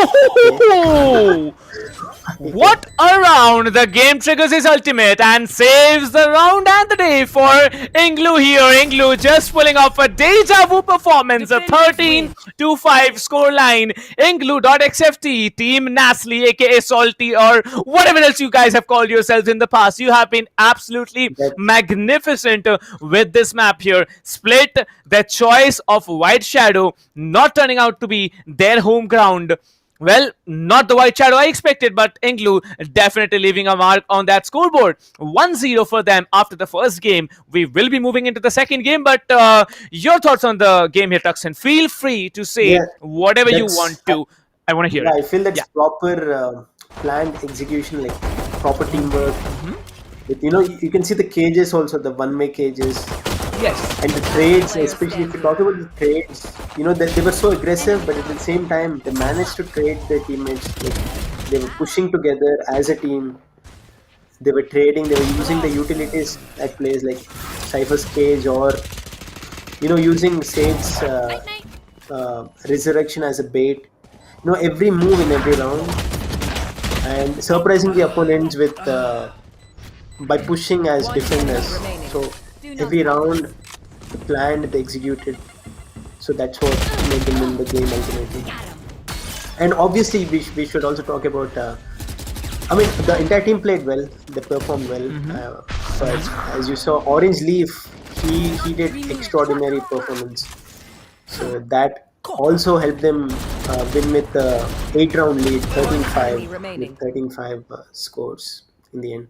What a round! The game triggers his ultimate and saves the round and the day for INGLU here. INGLU just pulling off a deja vu performance, a 13-5 scoreline. INGLU.XFT, Team NaCly, aka Salty, or whatever else you guys have called yourselves in the past. You have been absolutely magnificent with this map here. Split the choice of White Shadow, not turning out to be their home ground. Well, not the White Shadow I expected, but INGLU definitely leaving a mark on that scoreboard. 1-0 for them after the first game. We will be moving into the second game, but your thoughts on the game here, Tuxen. Feel free to say whatever you want to. I want to hear it. I feel that's proper planned execution, like proper teamwork. With, you can see the cages also, the one-way cages. Yes. And the trades, especially if you talk about the trades, they were so aggressive, but at the same time, they managed to trade their teammates. Like, they were pushing together as a team. They were trading, they were using the utilities at plays like Cypher's Cage, or, using Sage's Resurrection as a bait. Every move in every round. And surprising the opponents with by pushing as defenders. So every round, they planned, they executed. So that's what made them win the game ultimately. And obviously, we should also talk about. The entire team played well. They performed well. So as you saw, Orange Leaf, he did extraordinary performance. So that also helped them win with the 8-round lead, 13-5, with 13-5 scores in the end.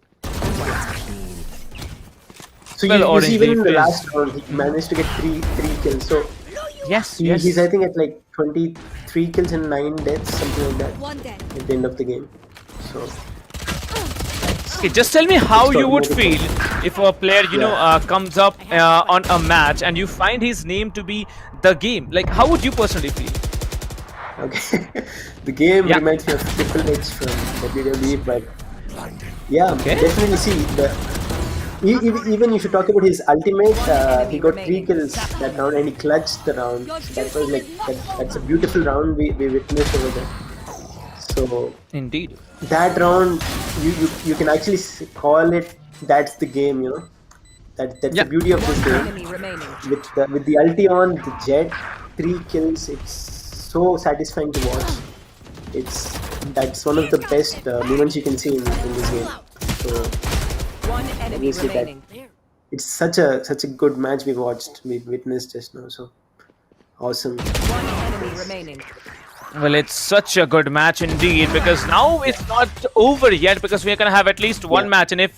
So you see, even in the last round, he managed to get three kills. So he's I think at like 23 kills and 9 deaths, something like that, at the end of the game. So okay, just tell me how you would feel if a player comes up on a match and you find his name to be the game. Like, how would you personally feel? Okay, the game reminds me of Triple H from WWE, but definitely see even if you talk about his ultimate, he got 3 kills that round and he clutched the round. So that was like that's a beautiful round we witnessed over there. So indeed, that round you can actually call it that's the game. That's the beauty of this game. With the ulti on, the Jet, 3 kills. It's so satisfying to watch. That's one of the best moments you can see in this game. So obviously it's such a good match we witnessed just now. So awesome. One enemy remaining. Well, it's such a good match indeed, because now it's not over yet, because we're going to have at least one match. And if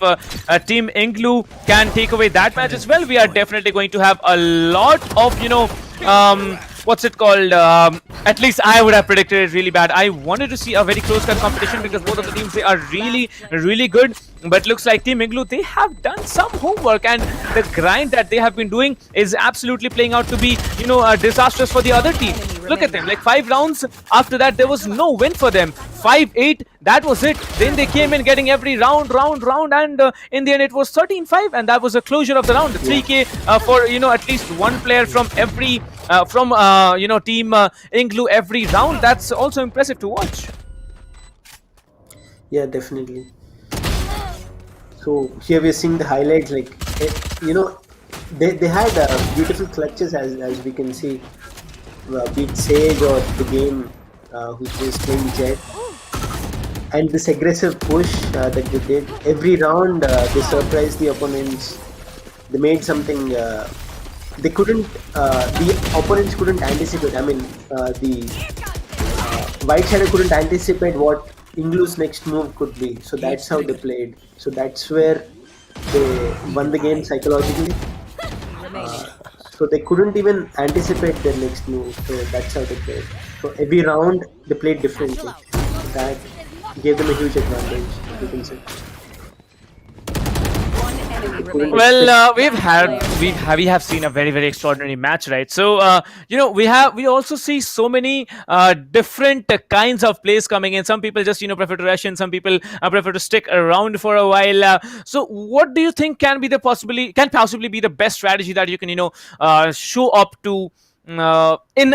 Team INGLU can take away that match as well, we are definitely going to have a lot of, what's it called? At least I would have predicted it really bad. I wanted to see a very close cut competition, because both of the teams, they are really, really good. But looks like Team INGLU, they have done some homework, and the grind that they have been doing is absolutely playing out to be, disastrous for the other team. Look at them, like 5 rounds after that, there was no win for them. 5-8, that was it. Then they came in getting every round, and in the end it was 13-5, and that was a closure of the round. 3K for, at least one player from every, Team INGLU every round. That's also impressive to watch. Yeah, definitely. So here we're seeing the highlights, like, they had beautiful clutches as we can see. Be it Sage or the game who's just playing Jet, and this aggressive push that they did every round, they surprised the opponents. They made something they couldn't, the opponents couldn't anticipate. I mean, the White Shadow couldn't anticipate what INGLU's next move could be. So that's how they played. So that's where they won the game psychologically. So they couldn't even anticipate their next move. So that's how they played. So every round they played differently. That gave them a huge advantage, you can say. Well, we have seen a very, very extraordinary match, right? So we also see so many different kinds of plays coming in. Some people just prefer to rush in. Some people prefer to stick around for a while. So what do you think can possibly be the best strategy that you can show up to in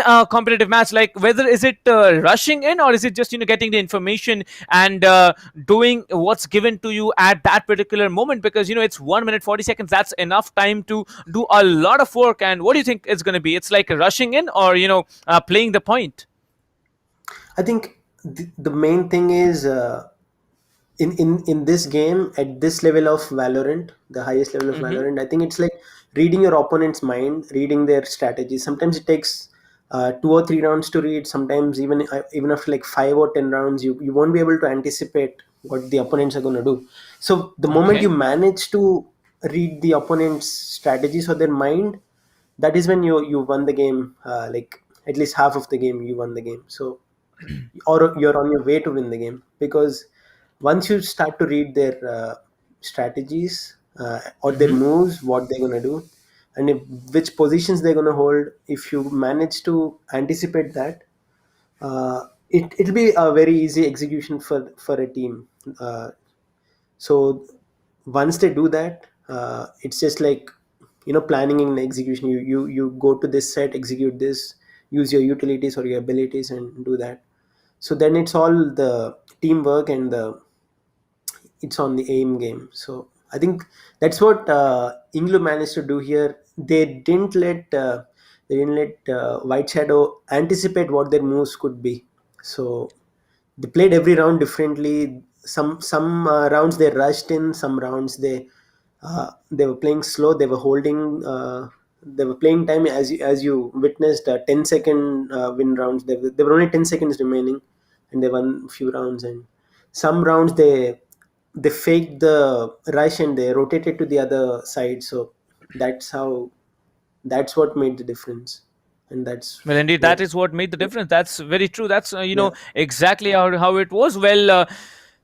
a competitive match? Like, whether is it rushing in, or is it just getting the information and doing what's given to you at that particular moment? Because it's 1 minute 40 seconds. That's enough time to do a lot of work. And what do you think it's going to be? It's like rushing in, or playing the point? I think the main thing is in this game, at this level of Valorant, the highest level of Valorant, I think it's like reading your opponent's mind, reading their strategy. Sometimes it takes 2 or 3 rounds to read. Sometimes even after like 5 or 10 rounds, you won't be able to anticipate what the opponents are going to do. So the moment you manage to read the opponent's strategies or their mind, that is when you won the game. Like at least half of the game, you won the game. So or you're on your way to win the game, because once you start to read their strategies or their moves, what they're going to do, and which positions they're going to hold, if you manage to anticipate that, it'll be a very easy execution for a team. So once they do that, it's just like planning and execution. You go to this set, execute this, use your utilities or your abilities, and do that. So then it's all the teamwork and it's on the aim game. So I think that's what INGLU managed to do here. They didn't let White Shadow anticipate what their moves could be. So they played every round differently. Some rounds they rushed in. Some rounds they were playing slow. They were holding. They were playing time, as you witnessed. 10-second win rounds. There were only 10 seconds remaining, and they won a few rounds. And some rounds they faked the rush and they rotated to the other side. So that's what made the difference. And that's well, indeed, that is what made the difference. That's very true. That's exactly how it was. Well,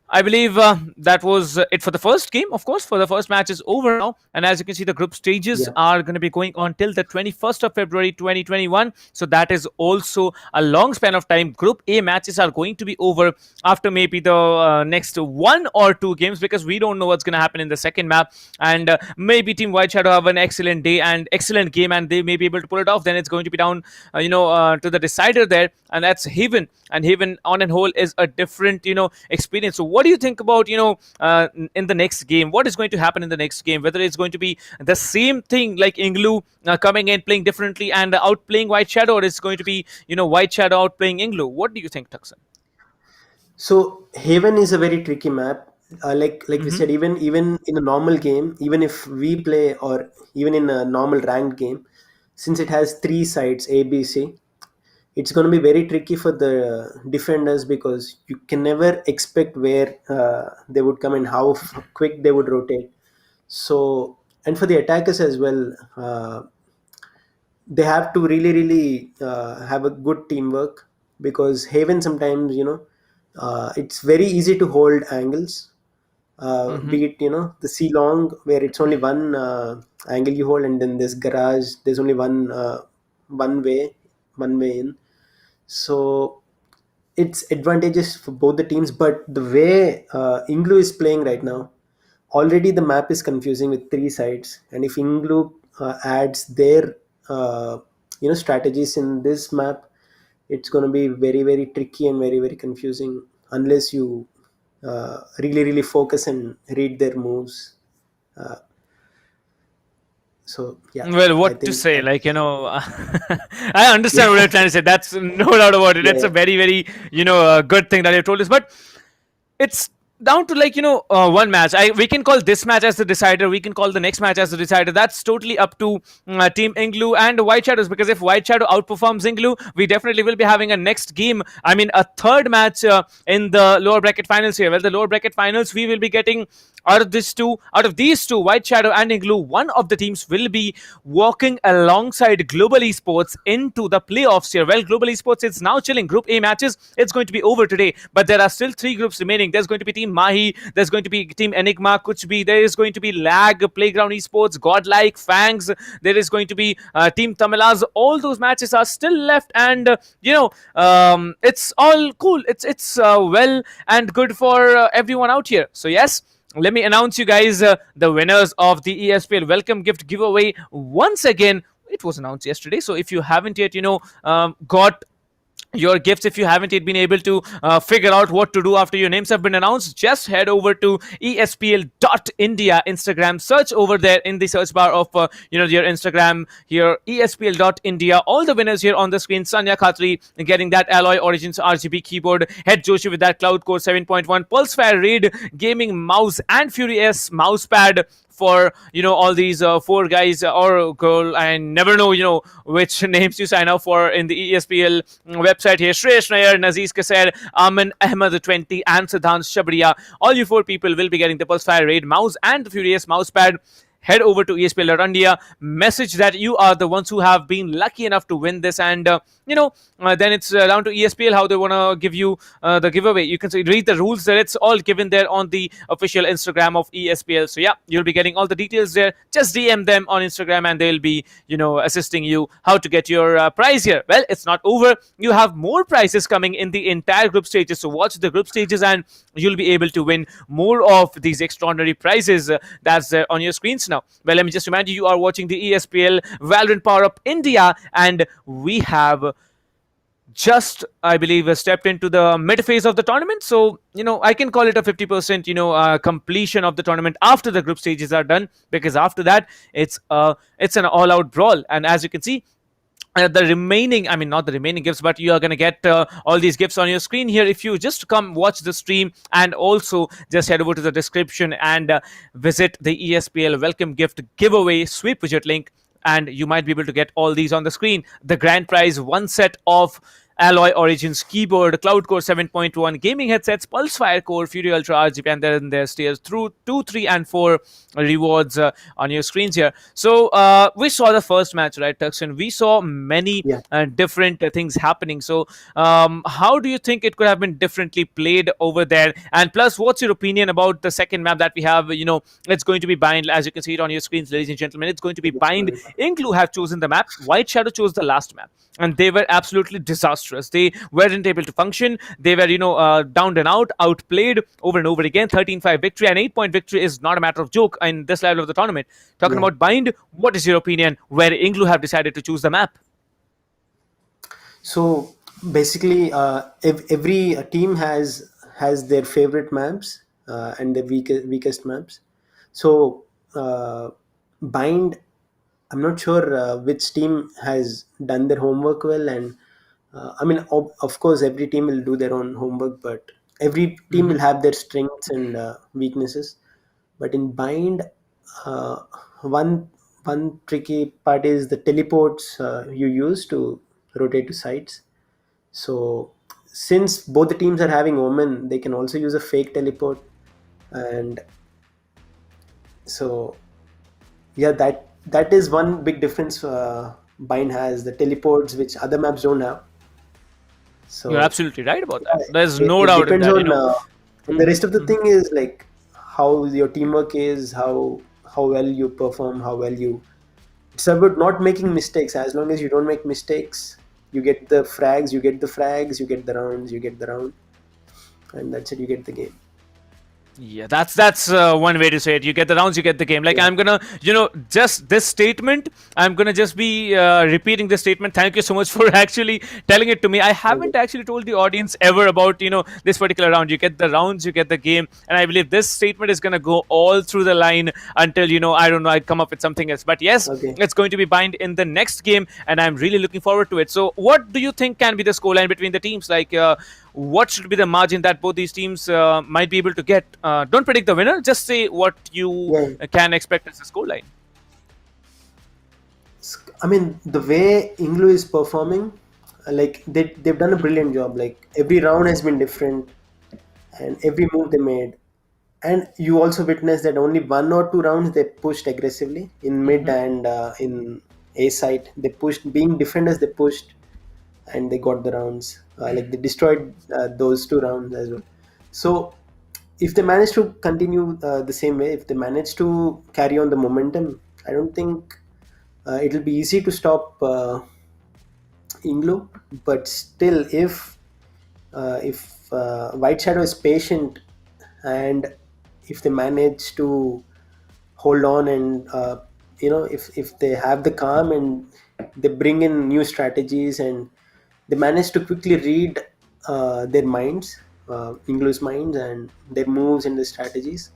I believe that was it for the first game. Of course, for the first match is over now, and as you can see, the group stages are going to be going on till the 21st of February 2021. So that is also a long span of time. Group A matches are going to be over after maybe the next 1 or 2 games, because we don't know what's going to happen in the second map, and maybe Team White Shadow have an excellent day and excellent game, and they may be able to pull it off. Then it's going to be down, to the decider there, and that's Haven. And Haven on and whole is a different, experience. So what do you think about, in the next game? What is going to happen in the next game? Whether it's going to be the same thing like INGLU coming in, playing differently and outplaying White Shadow, or it's going to be, White Shadow outplaying INGLU? What do you think, Tuxan? So Haven is a very tricky map. Like we said, even in a normal game, even if we play, or even in a normal ranked game, since it has three sides A, B, C, it's going to be very tricky for the defenders because you can never expect where they would come and how quick they would rotate. So, and for the attackers as well, they have to really have a good teamwork, because Haven sometimes, it's very easy to hold angles. Be it, the C long where it's only one angle you hold, and then this garage, there's only one way in. So it's advantageous for both the teams. But the way INGLU is playing right now, already the map is confusing with three sides, and if INGLU adds their strategies in this map, it's going to be very tricky and very confusing unless you really focus and read their moves. uh, so yeah, Well, I what to think say? I understand what you're trying to say. That's no doubt about it. Yeah, It's a very, good thing that you told us. But it's down to one match. We can call this match as the decider. We can call the next match as the decider. That's totally up to Team INGLU and White Shadows, because if White Shadow outperforms INGLU, we definitely will be having a next game. I mean, a third match in the lower bracket finals here. Well, the lower bracket finals, we will be getting out of these two, White Shadow and INGLU, one of the teams will be walking alongside Global Esports into the playoffs here. Well, Global Esports is now chilling. Group A matches, it's going to be over today, but there are still three groups remaining. There's going to be Team Mahi, there's going to be Team Enigma, Kuchbi, there is going to be Lag, Playground Esports, Godlike, Fangs, there is going to be Team Tamilas. All those matches are still left, and it's all cool. It's well and good for everyone out here. So yes, let me announce you guys the winners of the ESPL Welcome Gift giveaway once again. It was announced yesterday, so if you haven't yet, got your gifts, if you haven't yet been able to figure out what to do after your names have been announced, just head over to ESPL.India Instagram. Search over there in the search bar of your Instagram here, ESPL.India. All the winners here on the screen: Sanya Khatri getting that Alloy Origins RGB keyboard, Head Joshi with that Cloud Core 7.1, Pulsefire Raid Gaming mouse, and Fury S mousepad for all these four guys or girl. I never know which names you sign up for in the ESPL website here. Shreyash Nair, Naziz Kaser, Aman Ahmed 20, and Siddhant Shabriya. All you four people will be getting the Pulsefire Raid mouse and the Furious mousepad. Head over to ESPL.India, message that you are the ones who have been lucky enough to win this, and then it's down to ESPL how they want to give you the giveaway. You can read the rules there. It's all given there on the official Instagram of ESPL. So yeah, you'll be getting all the details there. Just DM them on Instagram and they'll be assisting you how to get your prize here. Well, it's not over. You have more prizes coming in the entire group stages. So watch the group stages and you'll be able to win more of these extraordinary prizes that's on your screens now. Well, let me just remind you, you are watching the ESPL Valorant PowerUp India, and we have just, I believe, stepped into the mid phase of the tournament. So, I can call it a 50%, completion of the tournament after the group stages are done, because after that, it's an all-out brawl. And as you can see, the remaining, not the remaining gifts, but you are going to get all these gifts on your screen here if you just come watch the stream, and also just head over to the description and visit the ESPL Welcome Gift giveaway sweep widget link, and you might be able to get all these on the screen. The grand prize, one set of Alloy Origins keyboard, Cloud Core 7.1 gaming headsets, Pulsefire Core, Fury Ultra RGB, and then there's tiers through 2, 3, and 4 rewards on your screens here. So we saw the first match, right, Tuxin? We saw many different things happening. So how do you think it could have been differently played over there? And plus, what's your opinion about the second map that we have? It's going to be Bind, as you can see it on your screens, ladies and gentlemen. It's going to be Bind. INGLU have chosen the map. White Shadow chose the last map, and they were absolutely disastrous. They weren't able to function. They were, downed and outplayed over and over again. 13-5 victory and 8-point victory is not a matter of joke in this level of the tournament. Talking about Bind, what is your opinion where INGLU have decided to choose the map? So basically, every team has their favorite maps and their weakest maps. So Bind, I'm not sure which team has done their homework well, and of course, every team will do their own homework, but every team will have their strengths and weaknesses. But in Bind, one one tricky part is the teleports you use to rotate to sides. So since both the teams are having Omen, they can also use a fake teleport, and so yeah, that is one big difference. Bind has the teleports which other maps don't have. So You're absolutely right about that. There's no it doubt in depends that. on and the rest of the thing is like how your teamwork is, how well you perform, how well you. It's about not making mistakes. As long as you don't make mistakes, you get the frags, you get the frags, you get the rounds, you get the round, and that's it. You get the game. Yeah, that's one way to say it. You get the rounds, you get the game. Like, I'm gonna, just this statement, I'm gonna just be repeating this statement. Thank you so much for actually telling it to me. I haven't actually told the audience ever about, this particular round. You get the rounds, you get the game. And I believe this statement is gonna go all through the line until, I don't know, I come up with something else. But yes, it's going to be Bind in the next game, and I'm really looking forward to it. So what do you think can be the scoreline between the teams? Like, what should be the margin that both these teams might be able to get? Don't predict the winner. Just say what you can expect as a scoreline. I mean, the way INGLU is performing, like they've done a brilliant job. Like every round has been different, and every move they made. And you also witnessed that only 1 or 2 rounds they pushed aggressively in mid and in A side. They pushed, being defenders, they pushed, and they got the rounds. Like they destroyed those 2 rounds as well. So if they manage to continue the same way, if they manage to carry on the momentum, I don't think it'll be easy to stop INGLU. But still, if White Shadow is patient, and if they manage to hold on, and if they have the calm and they bring in new strategies, and they manage to quickly read their minds, INGLU's minds, and their moves and their strategies,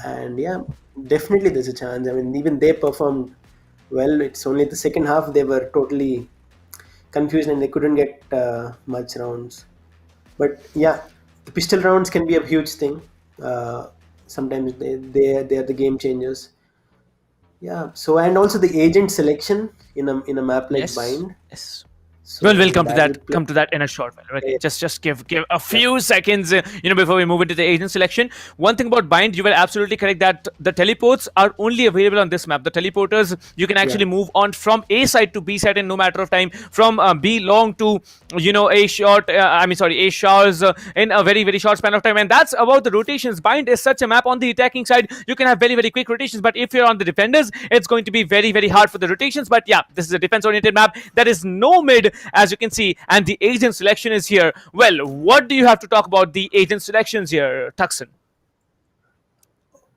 and yeah, definitely there's a chance. I mean, even they performed well. It's only the second half they were totally confused and they couldn't get much rounds. But yeah, the pistol rounds can be a huge thing. Sometimes they are the game changers. Yeah. So, and also the agent selection in a map like Bind. Yes. So we'll come to that in a short while. Okay, just give a few seconds, before we move into the agent selection. One thing about Bind, you were absolutely correct that the teleports are only available on this map. The teleporters, you can actually move on from A side to B side in no matter of time, from B long to A short. A showers in a very, very short span of time, and that's about the rotations. Bind is such a map. On the attacking side, you can have very, very quick rotations, but if you're on the defenders, it's going to be very, very hard for the rotations. But yeah, this is a defense-oriented map. There is no mid, as you can see, and the agent selection is here. Well, what do you have to talk about the agent selections here, Tuxin?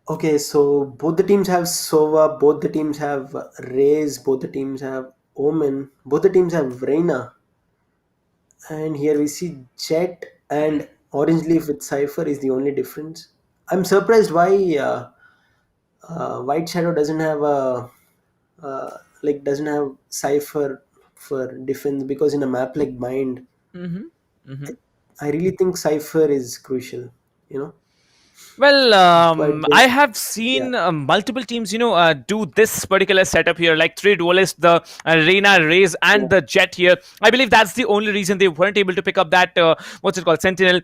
Okay, so both the teams have Sova, both the teams have Raze, both the teams have Omen, both the teams have Reina, and here we see Jet and Orange Leaf with Cypher is the only difference. I'm surprised why White Shadow doesn't have doesn't have Cypher for defense, because in a map like Bind, I really think Cypher is crucial. Well, I have seen multiple teams, do this particular setup here, like 3 duelists, the Reina, Raze, and the Jet here. I believe that's the only reason they weren't able to pick up that, Sentinel.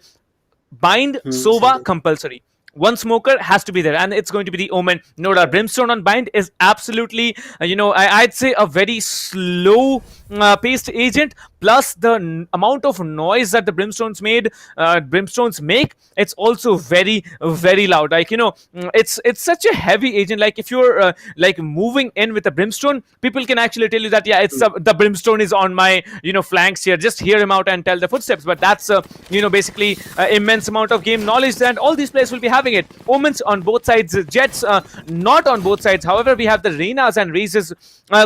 Bind, Sova, compulsory. One smoker has to be there, and it's going to be the Omen. No doubt. Brimstone on Bind is absolutely, I'd say a very slow paced agent, plus the amount of noise that the Brimstones make, it's also very, very loud. Like, it's such a heavy agent. Like, if you're moving in with a Brimstone, people can actually tell you that, yeah, it's the Brimstone is on my, flanks here. Just hear him out and tell the footsteps. But that's, basically immense amount of game knowledge, and all these players will be having it. Omens on both sides, Jets not on both sides. However, we have the Reinas and Razes,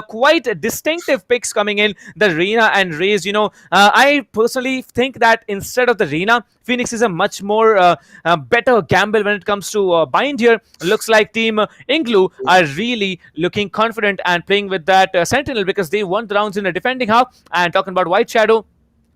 quite distinctive picks coming in. The Reina and Raze, I personally think that instead of the Reina, Phoenix is a much more better gamble when it comes to Bind here. Looks like Team INGLU are really looking confident and playing with that Sentinel, because they won the rounds in the defending half. And talking about White Shadow,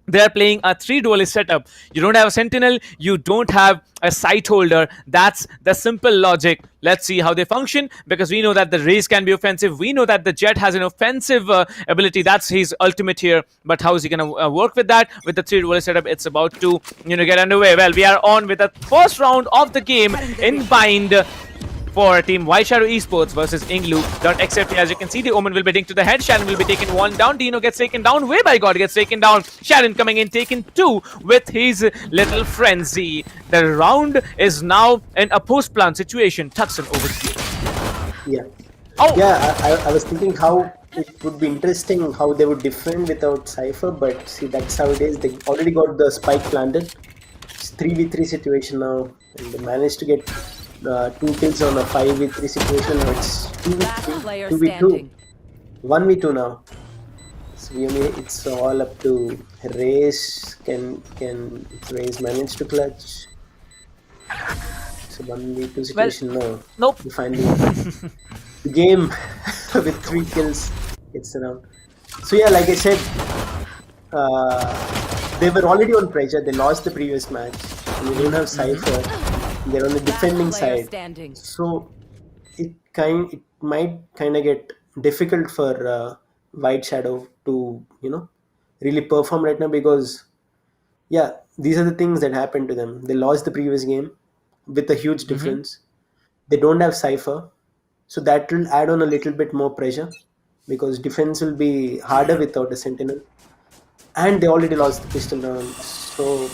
They're playing a 3 duelist setup. You don't have a sentinel, you don't have a sight holder. That's the simple logic. Let's see how they function, because we know that the Raze can be offensive. We know that the Jet has an offensive ability. That's his ultimate here. But how is he going to work with that? With the 3 duelist setup, it's about to get underway. Well, we are on with the first round of the game in Bind for Team White Shadow Esports versus INGLU.XFT. As you can see, the Omen will be hitting to the head. Sharon will be taken 1 down. Dino gets taken down. Way by God gets taken down. Sharon coming in, taken 2 with his little frenzy. The round is now in a post-plan situation. Tuxon, over to you. Yeah. I was thinking how it would be interesting how they would defend without Cypher, but see, that's how it is. They already got the spike planted. It's 3v3 situation now, and they managed to get 2 kills on a 5v3 situation. Now it's 2v2. 1v2 now. So it's all up to Raze. Can Raze manage to clutch? So 1v2 situation now. Nope. You finally the game with 3 kills gets around. So yeah, like I said, they were already on pressure. They lost the previous match. They don't have Cypher. They're on the defending side. So it might kind of get difficult for White Shadow to really perform right now, because these are the things that happened to them. They lost the previous game with a huge difference. They don't have Cypher, so that will add on a little bit more pressure, because defense will be harder without a sentinel, and they already lost the pistol round, so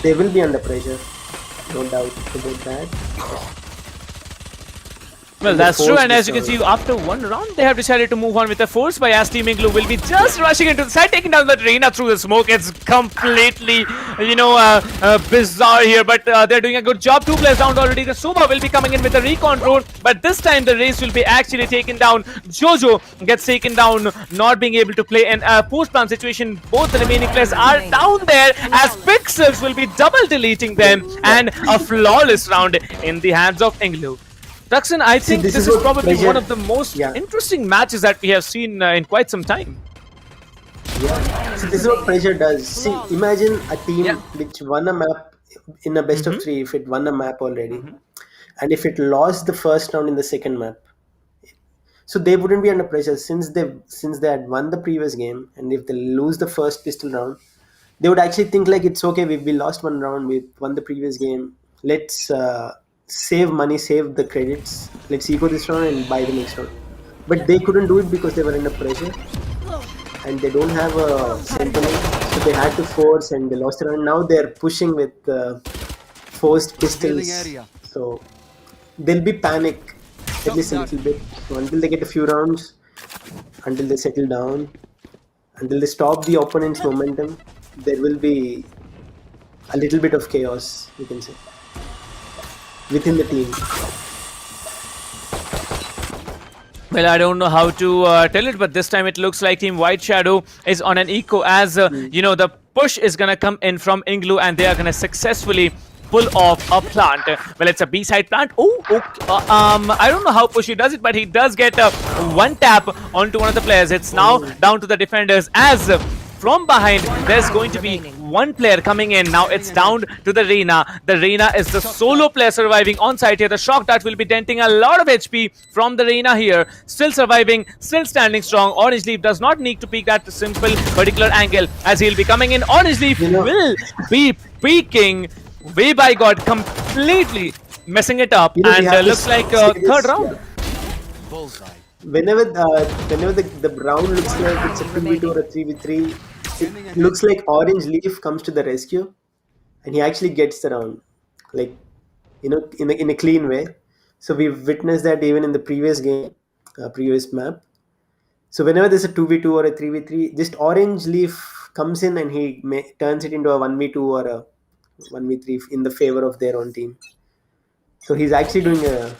they will be under pressure, no doubt about that. Well, that's true, and as you can see, after 1 round, they have decided to move on with a force by as Team INGLU will be just rushing into the side, taking down the arena through the smoke. It's completely, bizarre here, but they're doing a good job. 2 players down already. The Suma will be coming in with a recon road, but this time the Race will be actually taken down. Jojo gets taken down, not being able to play in a post-plan situation. Both the remaining players are down there, as Pixels will be double deleting them, and a flawless round in the hands of INGLU. Tuxon, I think this is probably one of the most interesting matches that we have seen in quite some time. Yeah. So this is what pressure does. See, imagine a team which won a map in a best of 3, if it won a map already, and if it lost the first round in the second map. So they wouldn't be under pressure since they had won the previous game, and if they lose the first pistol round, they would actually think like, it's okay, we lost 1 round, we won the previous game. Let's save money, save the credits. Let's eco this round and buy the next round. But they couldn't do it because they were under pressure, and they don't have a sentinel, so they had to force, and they lost the round. Now they're pushing with forced pistols, so there'll be panic at least a little bit. So until they get a few rounds, until they settle down, until they stop the opponent's momentum, there will be a little bit of chaos, you can say, within the team. Well, I don't know how to tell it, but this time it looks like Team White Shadow is on an eco, as the push is gonna come in from INGLU, and they are gonna successfully pull off a plant. Well, it's a B-side plant. I don't know how Pushy does it, but he does get 1 tap onto one of the players. It's now down to the defenders, as from behind there's going to be 1 player coming in. Now it's down to the Reina. The Reina is the solo player surviving on site here. The shock dart will be denting a lot of HP from the Reina here. Still surviving, still standing strong. Orange Leaf does not need to peek that simple particular angle, as he'll be coming in. Orange Leaf will be peeking. Way by God, completely messing it up, and looks like third round. Whenever the round looks like it's a 2v2 or a 3v3, it looks like Orange Leaf comes to the rescue, and he actually gets the round, like in a clean way. So we've witnessed that even in the previous game, previous map. So whenever there's a 2v2 or a 3v3, just Orange Leaf comes in and he turns it into a 1v2 or a 1v3 in the favor of their own team. So he's actually doing a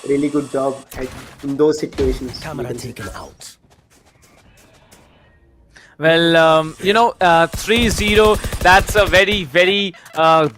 really good job in those situations. Camera taken out. Well, 3-0, that's a very, very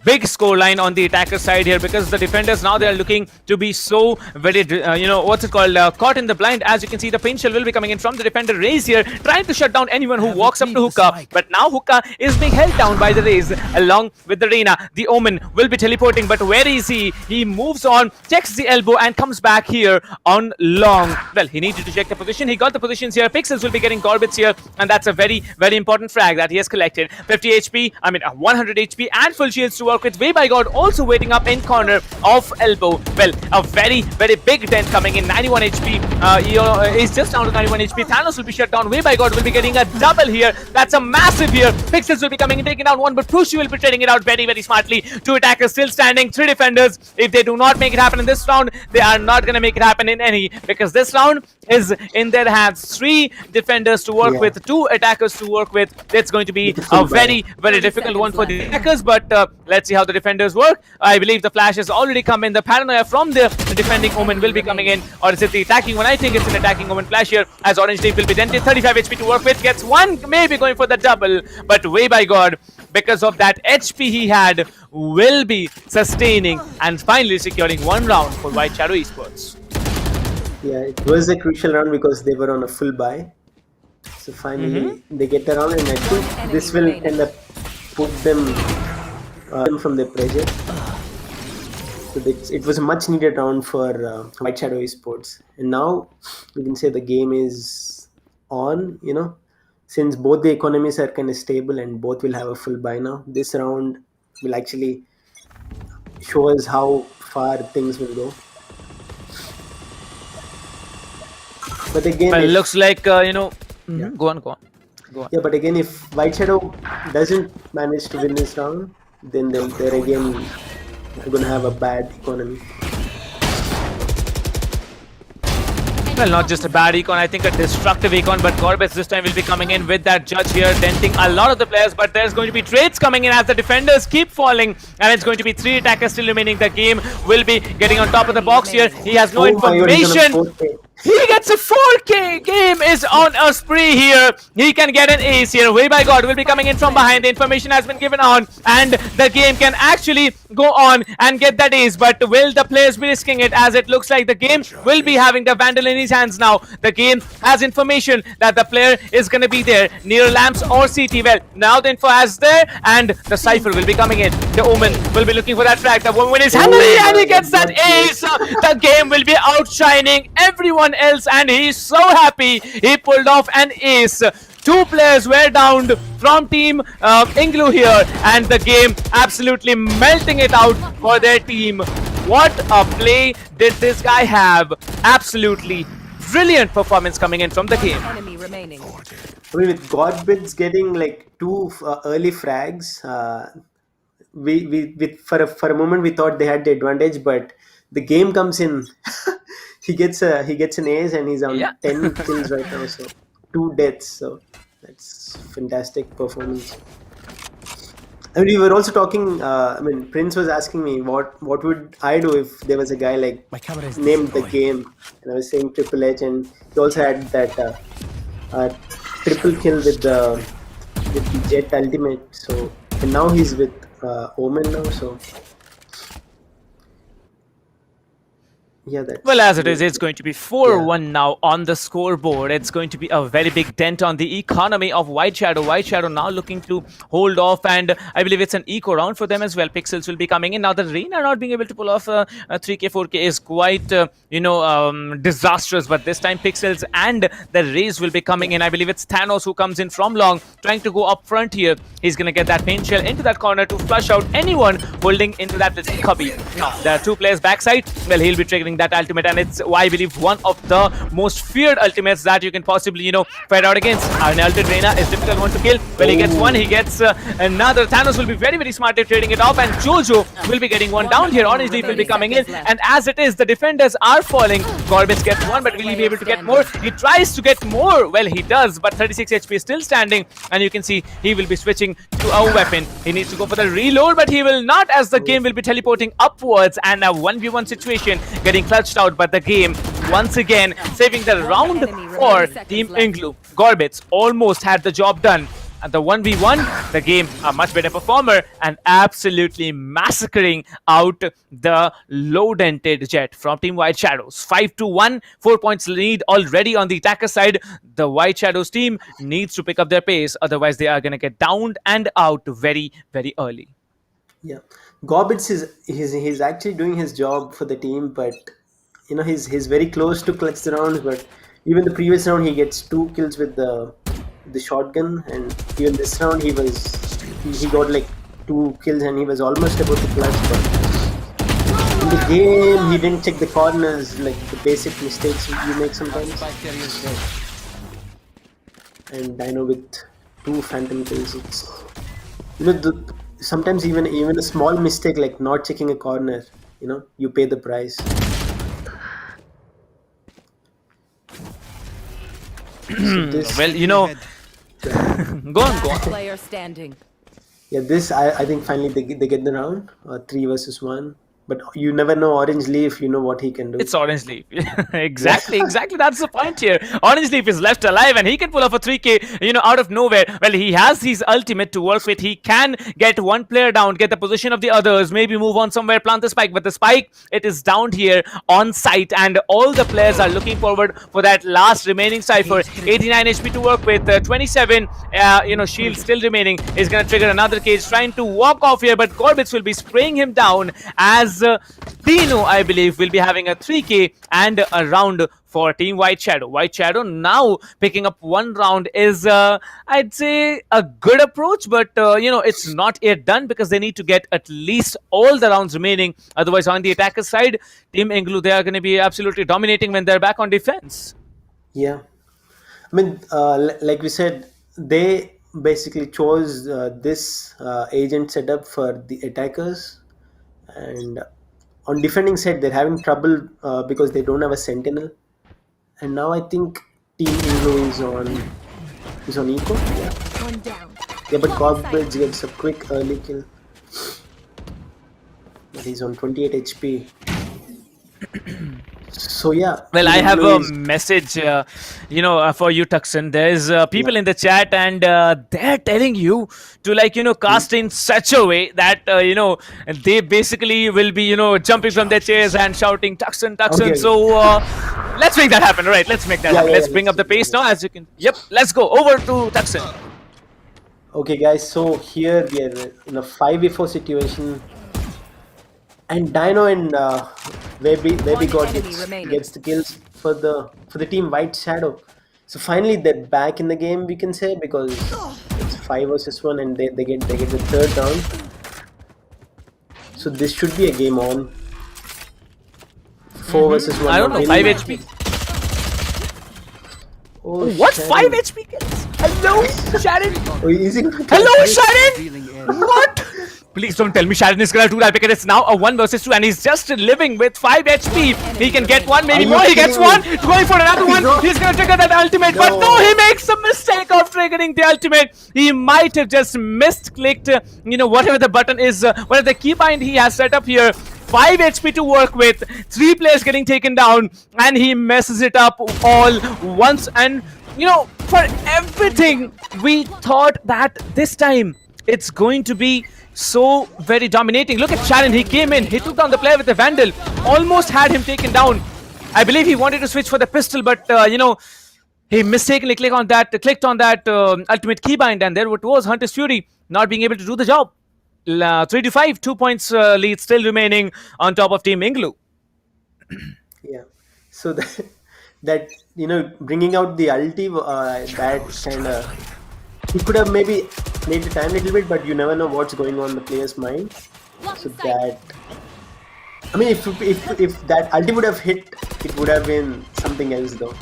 big scoreline on the attacker side here, because the defenders now, they are looking to be so very, caught in the blind. As you can see, the paint shell will be coming in from the defender Raze here, trying to shut down anyone who walks up to Hookah. But now Hookah is being held down by the Raze along with the Reina. The Omen will be teleporting, but where is he? He moves on, checks the elbow, and comes back here on long. Well, he needed to check the position. He got the positions here. Pixels will be getting Gorbits here, and that's a very, very important frag that he has collected. 50 HP, 100 HP and full shields to work with. Way by God also waiting up in corner of elbow. Well, a very, very big dent coming in. 91 HP. He's just down to 91 HP. Thanos will be shut down. Way by God will be getting a double here. That's a massive here. Pixels will be coming and taking down one, but Pushy will be trading it out very, very smartly. 2 attackers still standing, 3 defenders. If they do not make it happen in this round, they are not going to make it happen in any, because this round is in their hands. 3 defenders to work with, 2 attackers to work with. It's going to be a very, very difficult one for the attackers, but let's see how the defenders work. I believe the flash has already come in. The paranoia from the defending Omen will be coming in, or is it the attacking one? I think it's an attacking Omen flash here, as Orange Leaf will be dented. 35 HP to work with, gets one, maybe going for the double, but Way by God, because of that HP he had, will be sustaining and finally securing 1 round for White Shadow Esports. Yeah, it was a crucial round because they were on a full buy. So finally they get the round, and I think this will end up put them from their pressure. So it was a much needed round for White Shadow Esports. And now we can say the game is on, since both the economies are kind of stable and both will have a full buy now. This round will actually show us how far things will go. But again, well, it looks like, go on. Yeah, but again, if White Shadow doesn't manage to win this round, then they're again going to have a bad economy. Well, not just a bad econ, I think a destructive econ, but Gorbets this time will be coming in with that judge here, denting a lot of the players, but there's going to be trades coming in as the defenders keep falling, and it's going to be 3 attackers still remaining. The game will be getting on top of the box here. He has no information. He gets a 4K. Game is on a spree here. He can get an ace here. Way by God will be coming in from behind. The information has been given on, and the game can actually go on and get that ace. But will the players be risking it? As it looks like the game will be having the Vandal in his hands now. The game has information that the player is going to be there near lamps or CT. Well, now the info has there, and the Cypher will be coming in. The Omen will be looking for that frag. The Omen is hungry, and he gets that ace. The game will be outshining everyone else, and he's so happy he pulled off an ace. 2 players were downed from team INGLU here, and the game absolutely melting it out for their team. What a play did this guy have. Absolutely brilliant performance coming in from the game. Enemy remaining. I mean, with Godbids getting like 2 early frags, for a moment we thought they had the advantage, but the game comes in. he gets an ace, and he's on 10 kills right now, so 2 deaths. So that's fantastic performance. I mean, we were also talking. Prince was asking me what would I do if there was a guy like named the game, and I was saying Triple H, and he also had that triple kill with the Jet Ultimate. So, and now he's with Omen now. So. Yeah, well, as it is, it's going to be 4-1 now on the scoreboard. It's going to be a very big dent on the economy of White Shadow. White Shadow now looking to hold off, and I believe it's an eco round for them as well. Pixels will be coming in. Now, the Reina not being able to pull off a 3K, 4K is quite, disastrous. But this time, Pixels and the Raze will be coming in. I believe it's Thanos who comes in from long, trying to go up front here. He's going to get that paint shell into that corner to flush out anyone holding into that little cubby. Now, there are 2 players backside. Well, he'll be triggering that ultimate, and it's, I believe, one of the most feared ultimates that you can possibly, fight out against. An ultimate Reina is difficult one to kill. Well, he gets one, he gets another. Thanos will be very, very smart at trading it off, and Jojo will be getting one down here. Orange Leaf will be coming in, and as it is, the defenders are falling. Gorbits gets one, but will he be able to get more? He tries to get more. Well, he does, but 36 HP is still standing, and you can see he will be switching to a weapon. He needs to go for the reload, but he will not, as the game will be teleporting upwards, and a 1v1 situation getting being clutched out, but the game once again saving the round for Team INGLU. Gorbits almost had the job done. And the 1v1, the game a much better performer and absolutely massacring out the low-dented Jet from Team White Shadows. 5-1, 4 points lead already on the attacker side. The White Shadows team needs to pick up their pace, otherwise they are going to get downed and out very, very early. Yeah, Gorbits he's actually doing his job for the team, but you know he's very close to clutch the rounds. But even the previous round he gets 2 kills with the shotgun, and even this round he got like 2 kills and he was almost about to clutch. But in the game he didn't check the corners, like the basic mistakes you make sometimes. And Dino with 2 phantom kills. It's, you know, sometimes even a small mistake like not checking a corner, you know, you pay the price. Well, you know, go on. Player standing. Yeah, this I think finally they get the round 3 versus 1. But you never know Orange Leaf, you know what he can do. It's Orange Leaf. Exactly. That's the point here. Orange Leaf is left alive and he can pull off a 3k, you know, out of nowhere. Well, he has his ultimate to work with. He can get one player down, get the position of the others, maybe move on somewhere, plant the spike. But the spike, it is down here on site and all the players are looking forward for that last remaining Cypher. 89 HP to work with, 27, you know, shield still remaining. Is going to trigger another cage, trying to walk off here, but Gorbits will be spraying him down as Dino, I believe, will be having a 3k and a round for Team White Shadow. White Shadow now picking up 1 round is, I'd say, a good approach, but, you know, it's not yet done because they need to get at least all the rounds remaining. Otherwise, on the attacker side, Team INGLU, they are going to be absolutely dominating when they're back on defense. Yeah. I mean, like we said, they basically chose this agent setup for the attackers. And on defending side, they're having trouble because they don't have a sentinel. And now I think Team INGLU is on eco. Yeah, but Gorbits gets a quick early kill. But he's on 28 HP. So yeah. Well, I have a message, you know, for you, Tuxin. There's people in the chat and they're telling you to, like, you know, cast in such a way that, you know, they basically will be, you know, jumping from their chairs and shouting Tuxin. Okay. So let's make that happen. Right, let's make that happen. Let's bring up the pace now, as you can. Yep, let's go over to Tuxin. Okay, guys, so here we are in a 5v4 situation. And Dino and Webby God gets the kills for the team White Shadow. So finally they're back in the game, we can say, because it's 5 versus 1 and they get the 3rd round. So this should be a game on. 4 versus 1. I don't know, 5 HP. Oh, what? Sharon. 5 HP kills? Hello, Sharon? Oh, is it? Hello, Sharon? What? Please don't tell me Sharon is gonna do that, because it's now a 1 versus 2 and he's just living with 5 HP. He can get one, maybe more. He gets one. Going for another one. He's gonna trigger that ultimate, but no, he makes a mistake of triggering the ultimate. He might have just misclicked, you know, whatever the button is, whatever the keybind he has set up here. 5 HP to work with, 3 players getting taken down, and he messes it up all once. And, you know, for everything, we thought that this time it's going to be so very dominating. Look at Sharon, he came in, he took down the player with the Vandal, almost had him taken down. I believe he wanted to switch for the pistol, but, you know, he mistakenly clicked on that ultimate keybind, and there it was, Hunter's Fury, not being able to do the job. 3-5, 2 points lead still remaining on top of Team INGLU. Yeah, so that you know, bringing out the ulti, that kind of, he could have maybe made the time a little bit, but you never know what's going on in the player's mind. So that, I mean, if that ulti would have hit, it would have been something else though.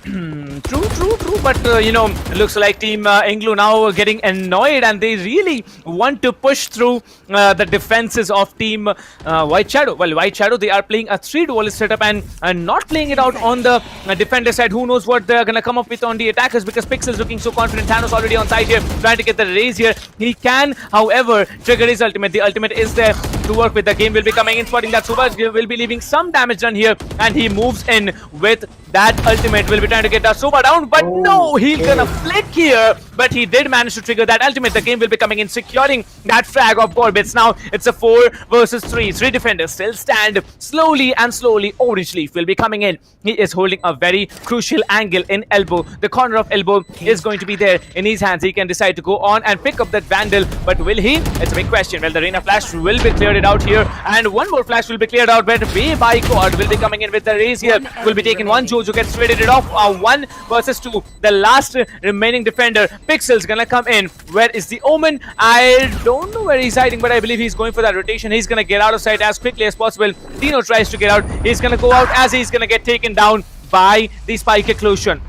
True, but you know, looks like Team INGLU now getting annoyed and they really want to push through the defenses of Team White Shadow. Well, White Shadow, they are playing a 3 duelist setup and not playing it out on the defender side. Who knows what they're gonna come up with on the attackers, because Pixel's looking so confident. Thanos already on side here, trying to get the raise here. He can, however, trigger his ultimate. The ultimate is there. to work with. The game will be coming in, spotting that Suba will be leaving some damage done here, and he moves in with that ultimate. Will be trying to get that Suba down, but no, he's gonna flick here, but he did manage to trigger that ultimate. The game will be coming in, securing that frag of Gorbits. Now it's a 4 versus 3. 3 defenders still stand. Slowly and slowly, Orange Leaf will be coming in. He is holding a very crucial angle in elbow. The corner of elbow is going to be there in his hands. He can decide to go on and pick up that Vandal, but will he? It's a big question. Well, the Arena Flash will be cleared out here, and one more Flash will be cleared out, but Way by God will be coming in with the raise here. Will be taking one. Jojo gets traded it off. 1 versus 2. The last remaining defender, Pixel's gonna come in. Where is the Omen? I don't know where he's hiding, but I believe he's going for that rotation. He's gonna get out of sight as quickly as possible. Dino tries to get out. He's gonna go out as he's gonna get taken down by the spike explosion.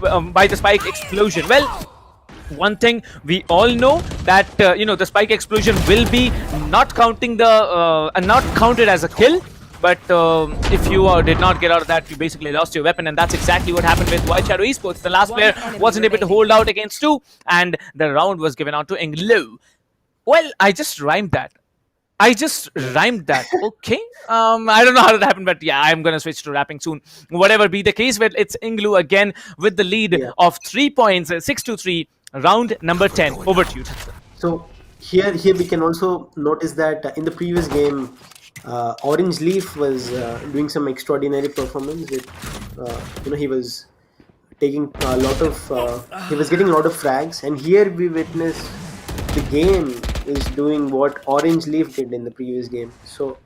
Well, one thing we all know that the spike explosion will be not counting the not counted as a kill. But if you did not get out of that, you basically lost your weapon, and that's exactly what happened with White Shadow Esports. The last player wasn't able to hold out against 2, and the round was given out to INGLU. Well, I just rhymed that. Okay. I don't know how that happened, but yeah, I'm gonna switch to rapping soon. Whatever be the case, but it's INGLU again with the lead of 3 points, 6-3, round number 10. Over to you. So here we can also notice that in the previous game, Orange Leaf was doing some extraordinary performance. With he was taking a lot of he was getting a lot of frags, and here we witness the game is doing what Orange Leaf did in the previous game. So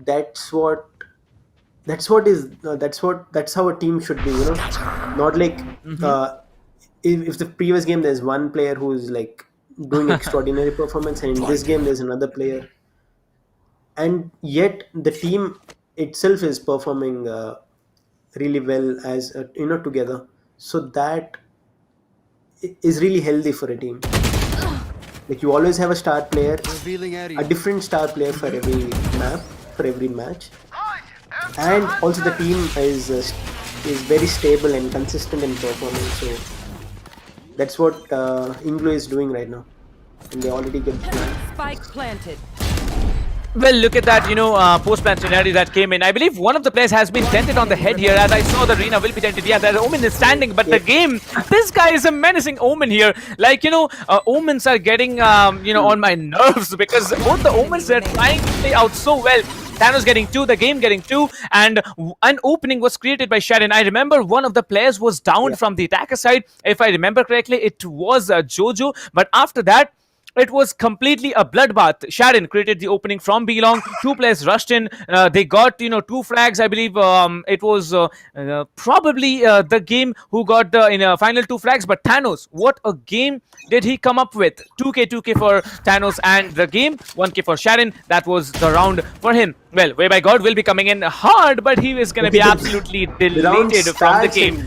that's how a team should be. Not like if the previous game there's one player who's like doing extraordinary performance, and in this game there's another player, and yet the team itself is performing really well as together. So that is really healthy for a team. Like, you always have a star player, a different star player for every map, for every match, and also the team is very stable and consistent in performing. So that's what INGLU is doing right now, and they already get Spike planted. Well, look at that, post-plan scenario that came in. I believe one of the players has been dented on the head here, as I saw the arena will be dented. Yeah, the Omen is standing, but the game, this guy is a menacing Omen here. Like, Omens are getting, on my nerves, because both the Omens are trying to play out so well. Thanos getting 2, the game getting 2, and an opening was created by Sharon. I remember one of the players was down from the attacker side. If I remember correctly, it was Jojo, but after that, it was completely a bloodbath. Sharon created the opening from B-Long. 2 players rushed in. They got, 2 frags. I believe it was probably the game who got the final 2 frags. But Thanos, what a game did he come up with? 2K for Thanos, and the game 1K for Sharon. That was the round for him. Well, Way by God will be coming in hard, but he is going to be absolutely deleted from the game.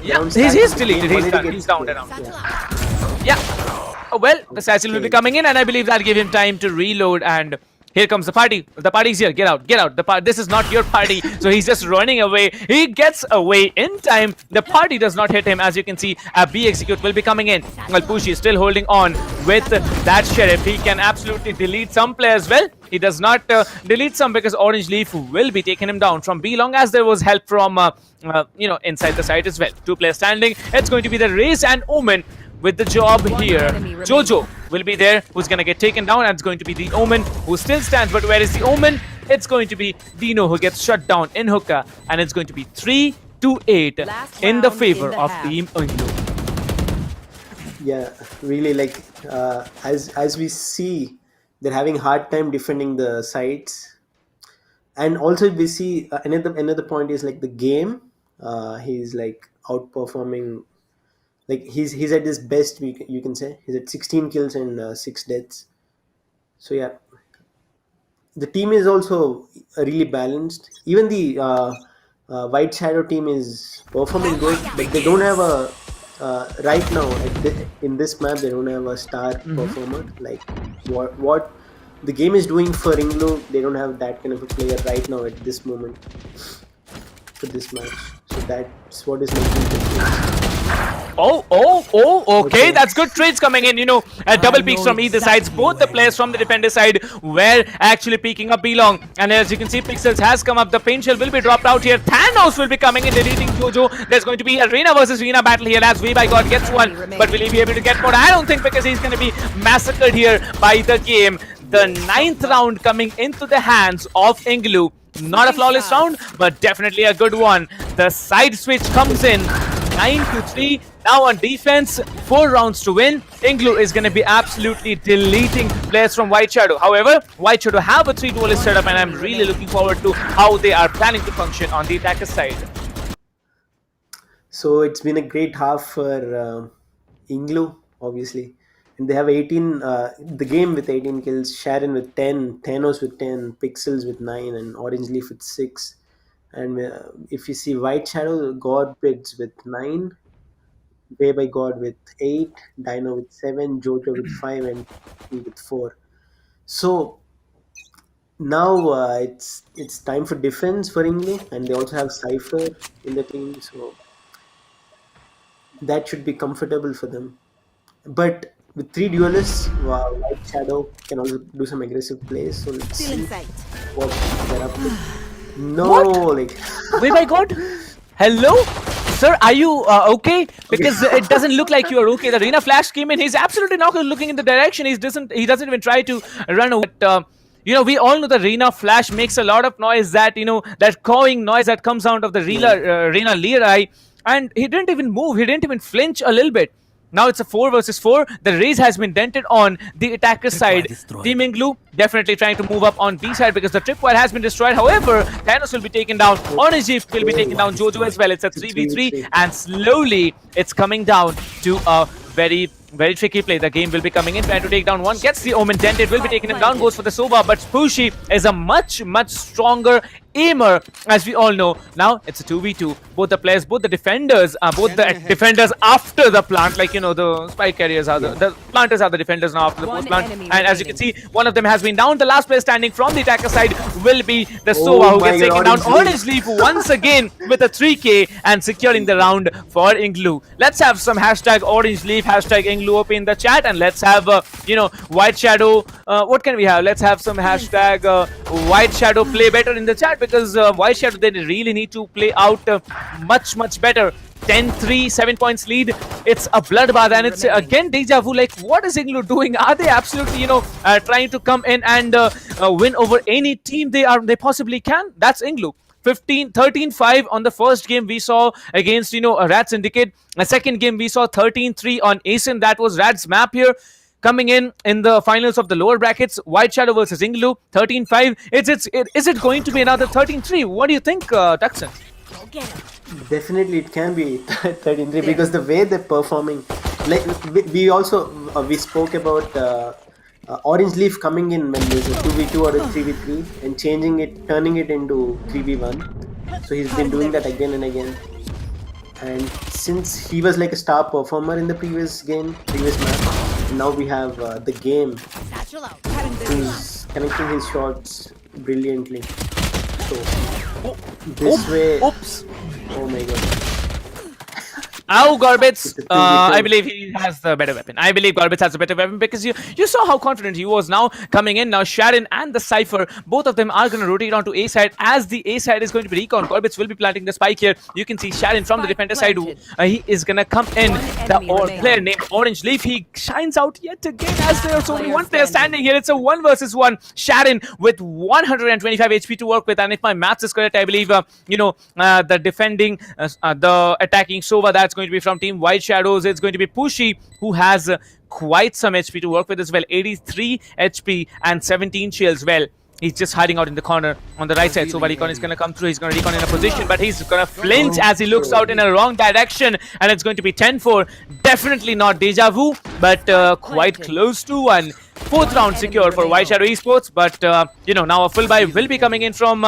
Yeah, he's deleted. He's down and out. Yeah. Well, the Satchel will be coming in, and I believe that gave him time to reload, and here comes the party. The party's here. Get out. This is not your party. So he's just running away. He gets away in time. The party does not hit him. As you can see, a B execute will be coming in. Well, Pushy is still holding on with that Sheriff. He can absolutely delete some players. Well, he does not delete some, because Orange Leaf will be taking him down from B-Long, as there was help from, inside the site as well. 2 players standing. It's going to be the Raze and Omen with the job here. Jojo will be there, who's gonna get taken down, and it's going to be the Omen who still stands. But where is the Omen? It's going to be Dino who gets shut down in hookah, and it's going to be 3-8 in the favor of Team INGLU. Yeah, really, like as we see, they're having a hard time defending the sites, and also we see another point is like the game. He's like outperforming. Like he's at his best, you can say. He's at 16 kills and 6 deaths. So yeah, the team is also really balanced. Even the White Shadow team is performing good, but they don't have a right now in this map. They don't have a star performer. Like what the game is doing for INGLU. They don't have that kind of a player right now at this moment for this match. So that's what is making the difference. Okay, that's good trades coming in, double peaks from either sides. Both the players from the defender side were actually peeking up B-long. And as you can see, Pixels has come up. The paint shell will be dropped out here. Thanos will be coming in, deleting Jojo. There's going to be arena versus arena battle here as We by God gets one. But will he be able to get more? I don't think, because he's going to be massacred here by the game. The 9th round coming into the hands of INGLU. Not a flawless round, but definitely a good one. The side switch comes in. 9-3. Now on defense, 4 rounds to win. INGLU is going to be absolutely deleting players from White Shadow. However, White Shadow have a 3 duelist setup, and I'm really looking forward to how they are planning to function on the attacker side. So it's been a great half for INGLU, obviously. And they have 18, the game with 18 kills, Sharon with 10, Thanos with 10, Pixels with 9, and Orange Leaf with 6. And if you see White Shadow, Godbids with 9, Way by God with 8, Dino with 7, Jojo with 5, and T with 4. So now it's time for defense for INGLU, and they also have Cypher in the team, so that should be comfortable for them. But with 3 duelists, White Shadow can also do some aggressive plays. So let's see what they're up to. No, What? Way by God? Hello? Sir, are you okay? Because it doesn't look like you are okay. The arena flash came in. He's absolutely not looking in the direction. He doesn't even try to run away. But, we all know the arena flash makes a lot of noise. That that cawing noise that comes out of the arena leer eye. And he didn't even move. He didn't even flinch a little bit. Now it's a 4 versus 4. The raise has been dented on the attacker side. Team INGLU definitely trying to move up on B side because the tripwire has been destroyed. However, Thanos will be taken down. Orange Leaf will be taken down. Jojo as well. It's a 3v3, and slowly it's coming down to a very tricky play. The game will be coming in, trying to take down one. Gets the Omen dented, will be taking him down, goes for the Sova, but Spooshi is a much stronger aimer, as we all know. Now it's a 2v2. Both the players, both the defenders after the plant, like the spike carriers are the planters are the defenders now after the post plant. And as you can see, one of them has been down. The last player standing from the attacker side will be the Sova, who gets taken down. Orange Leaf once again with a 3k and securing the round for INGLU. Let's have some hashtag Orange Leaf, hashtag INGLU up in the chat, and let's have White Shadow. What can we have? Let's have some hashtag White Shadow play better in the chat, because White Shadow, they really need to play out much better. 10-3, 7 points lead. It's a bloodbath, and it's again deja vu. Like, what is INGLU doing? Are they absolutely trying to come in and win over any team they possibly can? That's INGLU. 13-5 on the first game we saw against RADSyndicate. The second game we saw 13-3 on ASIN. That was Rad's map here. Coming in the finals of the lower brackets, White Shadow versus INGLU, 13-5. Is it going to be another 13-3? What do you think, Tuxon? Definitely it can be 13-3 because the way they're performing, like we spoke about Orange Leaf coming in when there's a 2v2 or a 3v3 and turning it into 3v1. So he's been doing that again and again. And since he was like a star performer in the previous match, now we have the game who's connecting his shots brilliantly. So this way, oh my god. Oh, Gorbitz, I believe he has the better weapon. I believe Gorbitz has a better weapon because you saw how confident he was now coming in. Now Sharon and the Cypher, both of them are going to rotate onto A side as the A side is going to be recon. Gorbitz will be planting the spike here. You can see Sharon from the defender side. He is going to come in. The player named Orange Leaf, he shines out yet again as there's only one player standing here. It's a 1 versus 1. Sharon with 125 HP to work with, and if my maths is correct, I believe the defending, the attacking Sova, that's going to be from Team White Shadows. It's going to be Pushy, who has quite some HP to work with as well. 83 HP and 17 shields. Well, he's just hiding out in the corner on the right side. So Recon is going to come through. He's going to recon in a position, but he's going to flinch as he looks out in a wrong direction, and it's going to be 10-4. Definitely not deja vu, but quite close to one. 4th round secure for White Shadow Esports, but now a full buy will be coming in from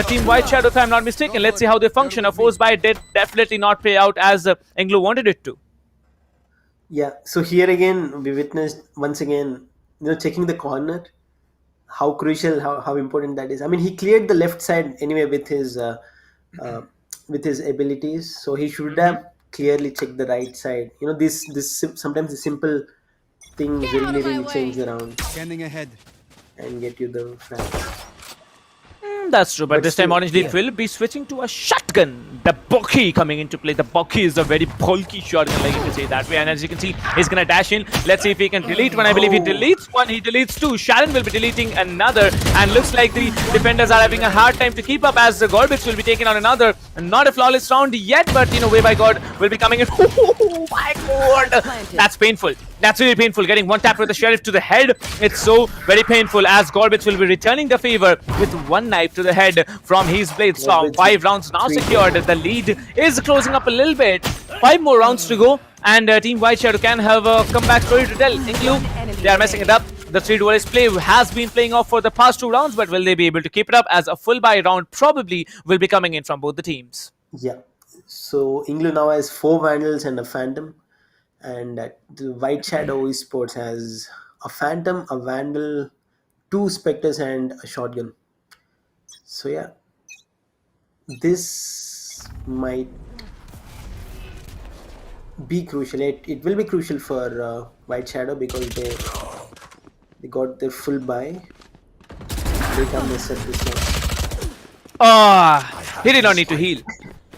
Team White Shadow, if I'm not mistaken. Let's see how they function. A forced buy did definitely not pay out as INGLU wanted it to. Yeah, so here again we witnessed once again, checking the corner, how crucial, how important that is. I mean, he cleared the left side anyway with his abilities, so he should have clearly check the right side. You know, sometimes the simple things really change the round. Scanning ahead. And get you the frags. That's true, but this time still, Orange League will be switching to a shotgun. The Bucky coming into play. The Bucky is a very bulky shotgun, like you can say that way. And as you can see, he's gonna dash in. Let's see if he can delete one. I believe he deletes one. He deletes two. Sharon will be deleting another. And looks like the defenders are having a hard time to keep up as the Gorbits will be taking on another. Not a flawless round yet, but you know, Way by God will be coming in. Oh my God! That's painful. That's really painful. Getting one tap with the Sheriff to the head. It's so very painful as Gorbits will be returning the favor with one knife to the head from his blades. So 5 rounds now secured. The lead is closing up a little bit. 5 more rounds to go, and Team White Shadow can have a comeback story to tell. INGLU, they are messing it up. The 3 duelist play has been playing off for the past 2 rounds, but will they be able to keep it up as a full buy round probably will be coming in from both the teams? Yeah. So INGLU now has 4 Vandals and a Phantom. And the White Shadow Esports has a Phantom, a Vandal, 2 Spectres and a Shotgun. So yeah, this might be crucial. It will be crucial for White Shadow because they got their full buy. They can mess up this one. He did not need to heal.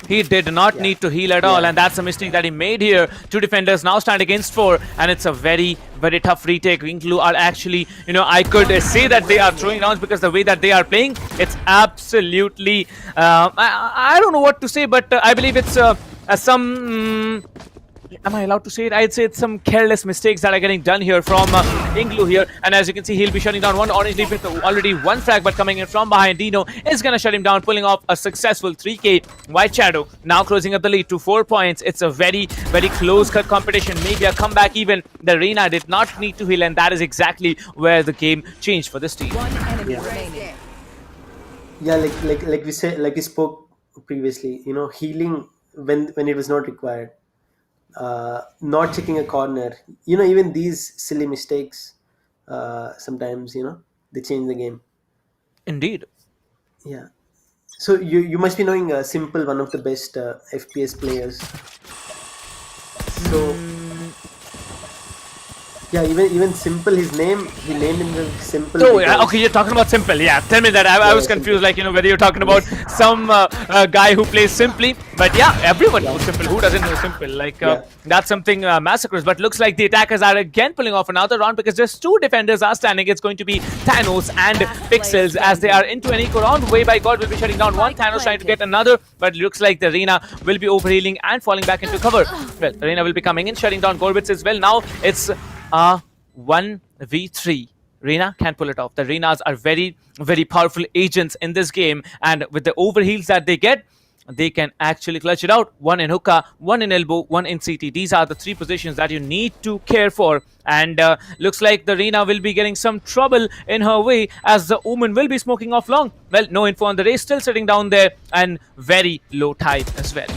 He did not need to heal at all, and that's a mistake that he made here. 2 defenders now stand against 4, and it's a very, very tough retake. INGLU are actually, you know, I could say that they are throwing rounds because the way that they are playing, it's absolutely, I don't know what to say, but I believe it's some... am I allowed to say it? I'd say it's some careless mistakes that are getting done here from INGLU here. And as you can see, he'll be shutting down one Orange League with already 1 frag, but coming in from behind. Dino is going to shut him down, pulling off a successful 3K. White Shadow now closing up the lead to 4 points. It's a very, very close-cut competition. Maybe a comeback even. The Reina did not need to heal, and that is exactly where the game changed for this team. Yeah, like we said, like we spoke previously, you know, healing when it was not required. Not checking a corner, you know, even these silly mistakes sometimes, you know, they change the game. Indeed. Yeah. So you must be knowing Simple, one of the best FPS players. So yeah, even Simple, he named him Simple. Oh, yeah, okay, you're talking about Simple. Yeah, tell me that. I was confused, like, you know, whether you're talking about some guy who plays Simply. But yeah, everyone knows Simple. Who doesn't know Simple? Like, that's something massacres. But looks like the attackers are again pulling off another round because just 2 defenders are standing. It's going to be Thanos and Pixels as they are into an eco round. Way by God will be shutting down one. Thanos trying to get another, but it looks like the Reina will be overhealing and falling back into cover. Well, the Reina will be coming in, shutting down Gorbits as well. Now it's 1v3. Reina can pull it off. The Reinas are very, very powerful agents in this game, and with the overheals that they get, they can actually clutch it out. 1 in hookah, 1 in elbow, 1 in CT. These are the 3 positions that you need to care for, and looks like the Reina will be getting some trouble in her way as the Omen will be smoking off long. Well, no info on the race, still sitting down there, and very low tide as well.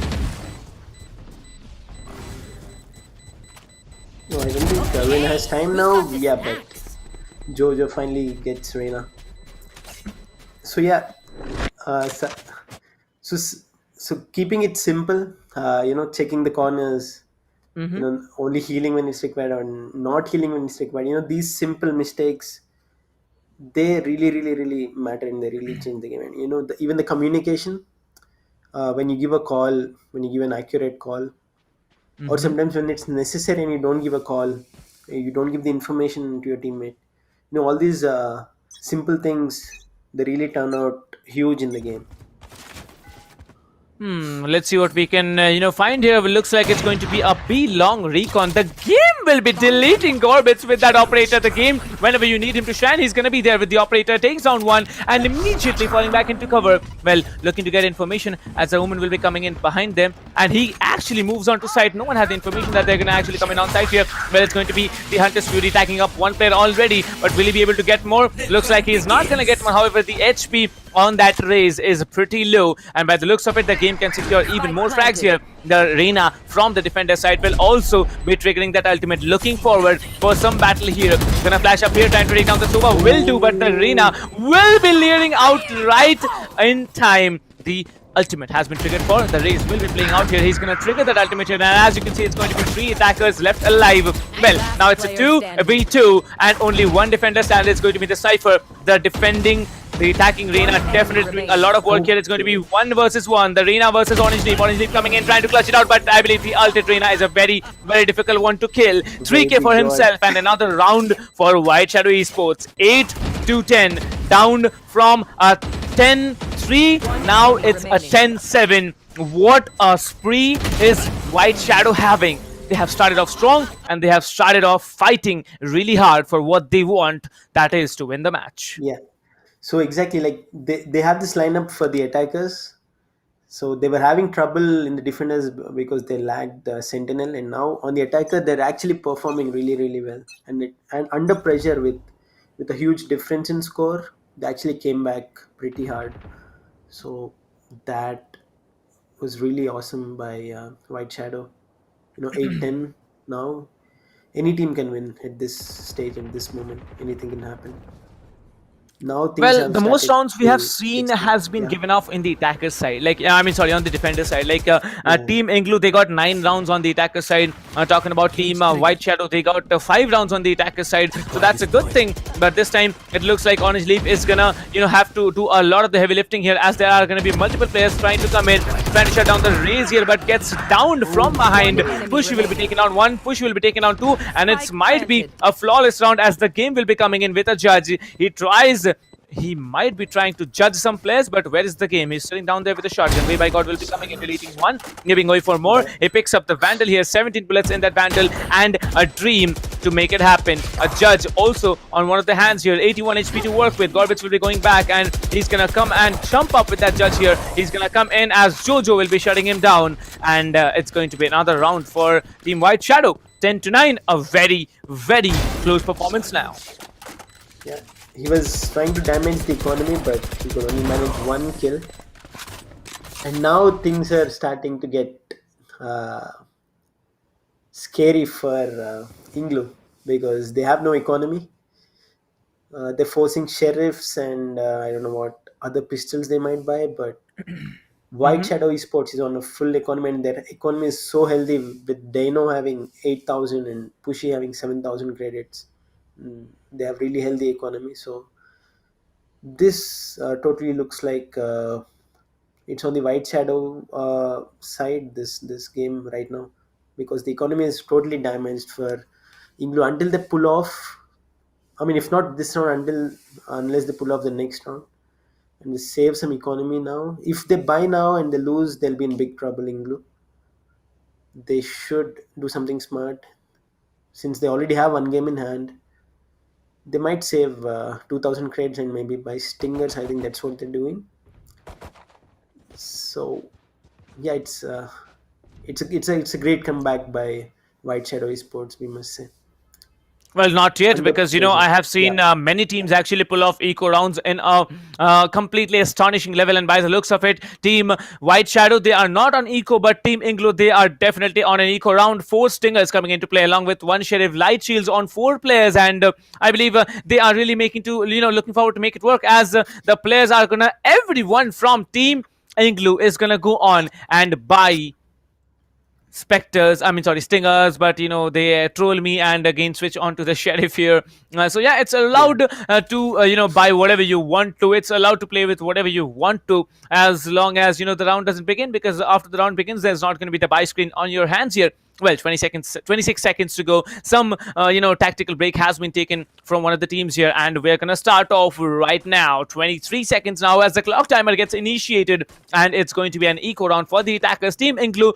No, I don't think Reina has time now. Yeah, but Jojo finally gets Reina. So yeah, so keeping it simple, you know, checking the corners, you know, only healing when it's required or not healing when it's required. You know, these simple mistakes, they really matter and they really change the game. And you know, even the communication, when you give a call, when you give an accurate call, or sometimes when it's necessary and you don't give a call, you don't give the information to your teammate. You know, all these simple things, they really turn out huge in the game. Let's see what we can, you know, find here. It looks like it's going to be a B-long recon. The game will be deleting Gorbits with that operator. The game, whenever you need him to shine, he's going to be there with the operator. Takes down one and immediately falling back into cover. Well, looking to get information as the Omen will be coming in behind them. And he actually moves on to site. No one has the information that they're going to actually come in on site here. Well, it's going to be the Hunter's Fury tagging up 1 player already. But will he be able to get more? Looks like he's not going to get one. However, the HP on that raise is pretty low, and by the looks of it, the game can secure even more frags here. The Reina from the defender side will also be triggering that ultimate. Looking forward for some battle here. Gonna flash up here, trying to take down the Sova. Will do, but the Reina will be leering out right in time. The ultimate has been triggered for. The race will be playing out here. He's going to trigger that ultimate here, and as you can see, it's going to be 3 attackers left alive. Well, now it's a 2v2, and only one defender stand. It's going to be the Cypher. The attacking Reina definitely doing a lot of work here. It's going to be 1 versus 1. The Reina versus Orange Leaf. Orange Leaf coming in, trying to clutch it out, but I believe the ulted Reina is a very, very difficult one to kill. 3k for himself, and another round for White Shadow Esports. 8-10, down from a 10-3. Now it's a 10-7. What a spree is White Shadow having. They have started off strong, and they have started off fighting really hard for what they want, that is to win the match. Yeah. So exactly, like they have this lineup for the attackers. So they were having trouble in the defenders because they lacked the Sentinel, and now on the attacker they're actually performing really, really well. And under pressure with a huge difference in score, they actually came back pretty hard. So that was really awesome by White Shadow. 8-10 now. Any team can win at this stage, at this moment. Anything can happen. Now well, the most rounds we have seen has been given off in the attacker side. Like, on the defender side. Like, Team INGLU, they got 9 rounds on the attacker side. Talking about Team White Shadow, they got 5 rounds on the attacker side. So that's a good thing. But this time, it looks like Orange Leaf is gonna, have to do a lot of the heavy lifting here, as there are gonna be multiple players trying to come in, trying to shut down the raise here, but gets downed from behind. Push will be taken on 1, Push will be taken on 2, and it might be a flawless round, as the game will be coming in with a judge. He might be trying to judge some players, but where is the game? He's sitting down there with a shotgun. Way by God will be coming in, deleting 1, giving away for more. He picks up the Vandal here, 17 bullets in that Vandal, and a Dream to make it happen. A Judge also on one of the hands here, 81 HP to work with. Gorbits will be going back, and he's gonna come and jump up with that Judge here. He's gonna come in as Jojo will be shutting him down, and it's going to be another round for Team White Shadow. 10-9, a very, very close performance now. Yeah. He was trying to damage the economy, but he could only manage 1 kill. And now things are starting to get scary for INGLU, because they have no economy. They're forcing sheriffs and I don't know what other pistols they might buy, but White Shadow Esports is on a full economy, and their economy is so healthy, with Dano having 8,000 and Pushy having 7,000 credits. They have really healthy economy. So this totally looks like it's on the White Shadow side, this game right now, because the economy is totally damaged for INGLU until they pull off. I mean, if not this round, unless they pull off the next round and they save some economy now. If they buy now and they lose, they'll be in big trouble. INGLU, they should do something smart, since they already have 1 game in hand. They might save 2,000 credits and maybe buy Stingers. I think that's what they're doing. So yeah, it's a great comeback by White Shadow Esports, we must say. Well, not yet, because, I have seen many teams actually pull off eco rounds in a completely astonishing level. And by the looks of it, Team White Shadow, they are not on eco, but Team INGLU, they are definitely on an eco round. 4 Stingers coming into play, along with 1 Sheriff, Light Shields on 4 players. And I believe they are really looking forward to make it work, as the players are gonna, everyone from Team INGLU is gonna go on and buy Stingers, but they troll me and again switch on to the Sheriff here. So yeah, it's allowed to buy whatever you want to. It's allowed to play with whatever you want to, as long as the round doesn't begin, because after the round begins, there's not going to be the buy screen on your hands here. Well, 26 seconds to go. Some tactical break has been taken from one of the teams here, and we're gonna start off right now. 23 seconds now as the clock timer gets initiated, and it's going to be an eco round for the attackers. Team INGLU,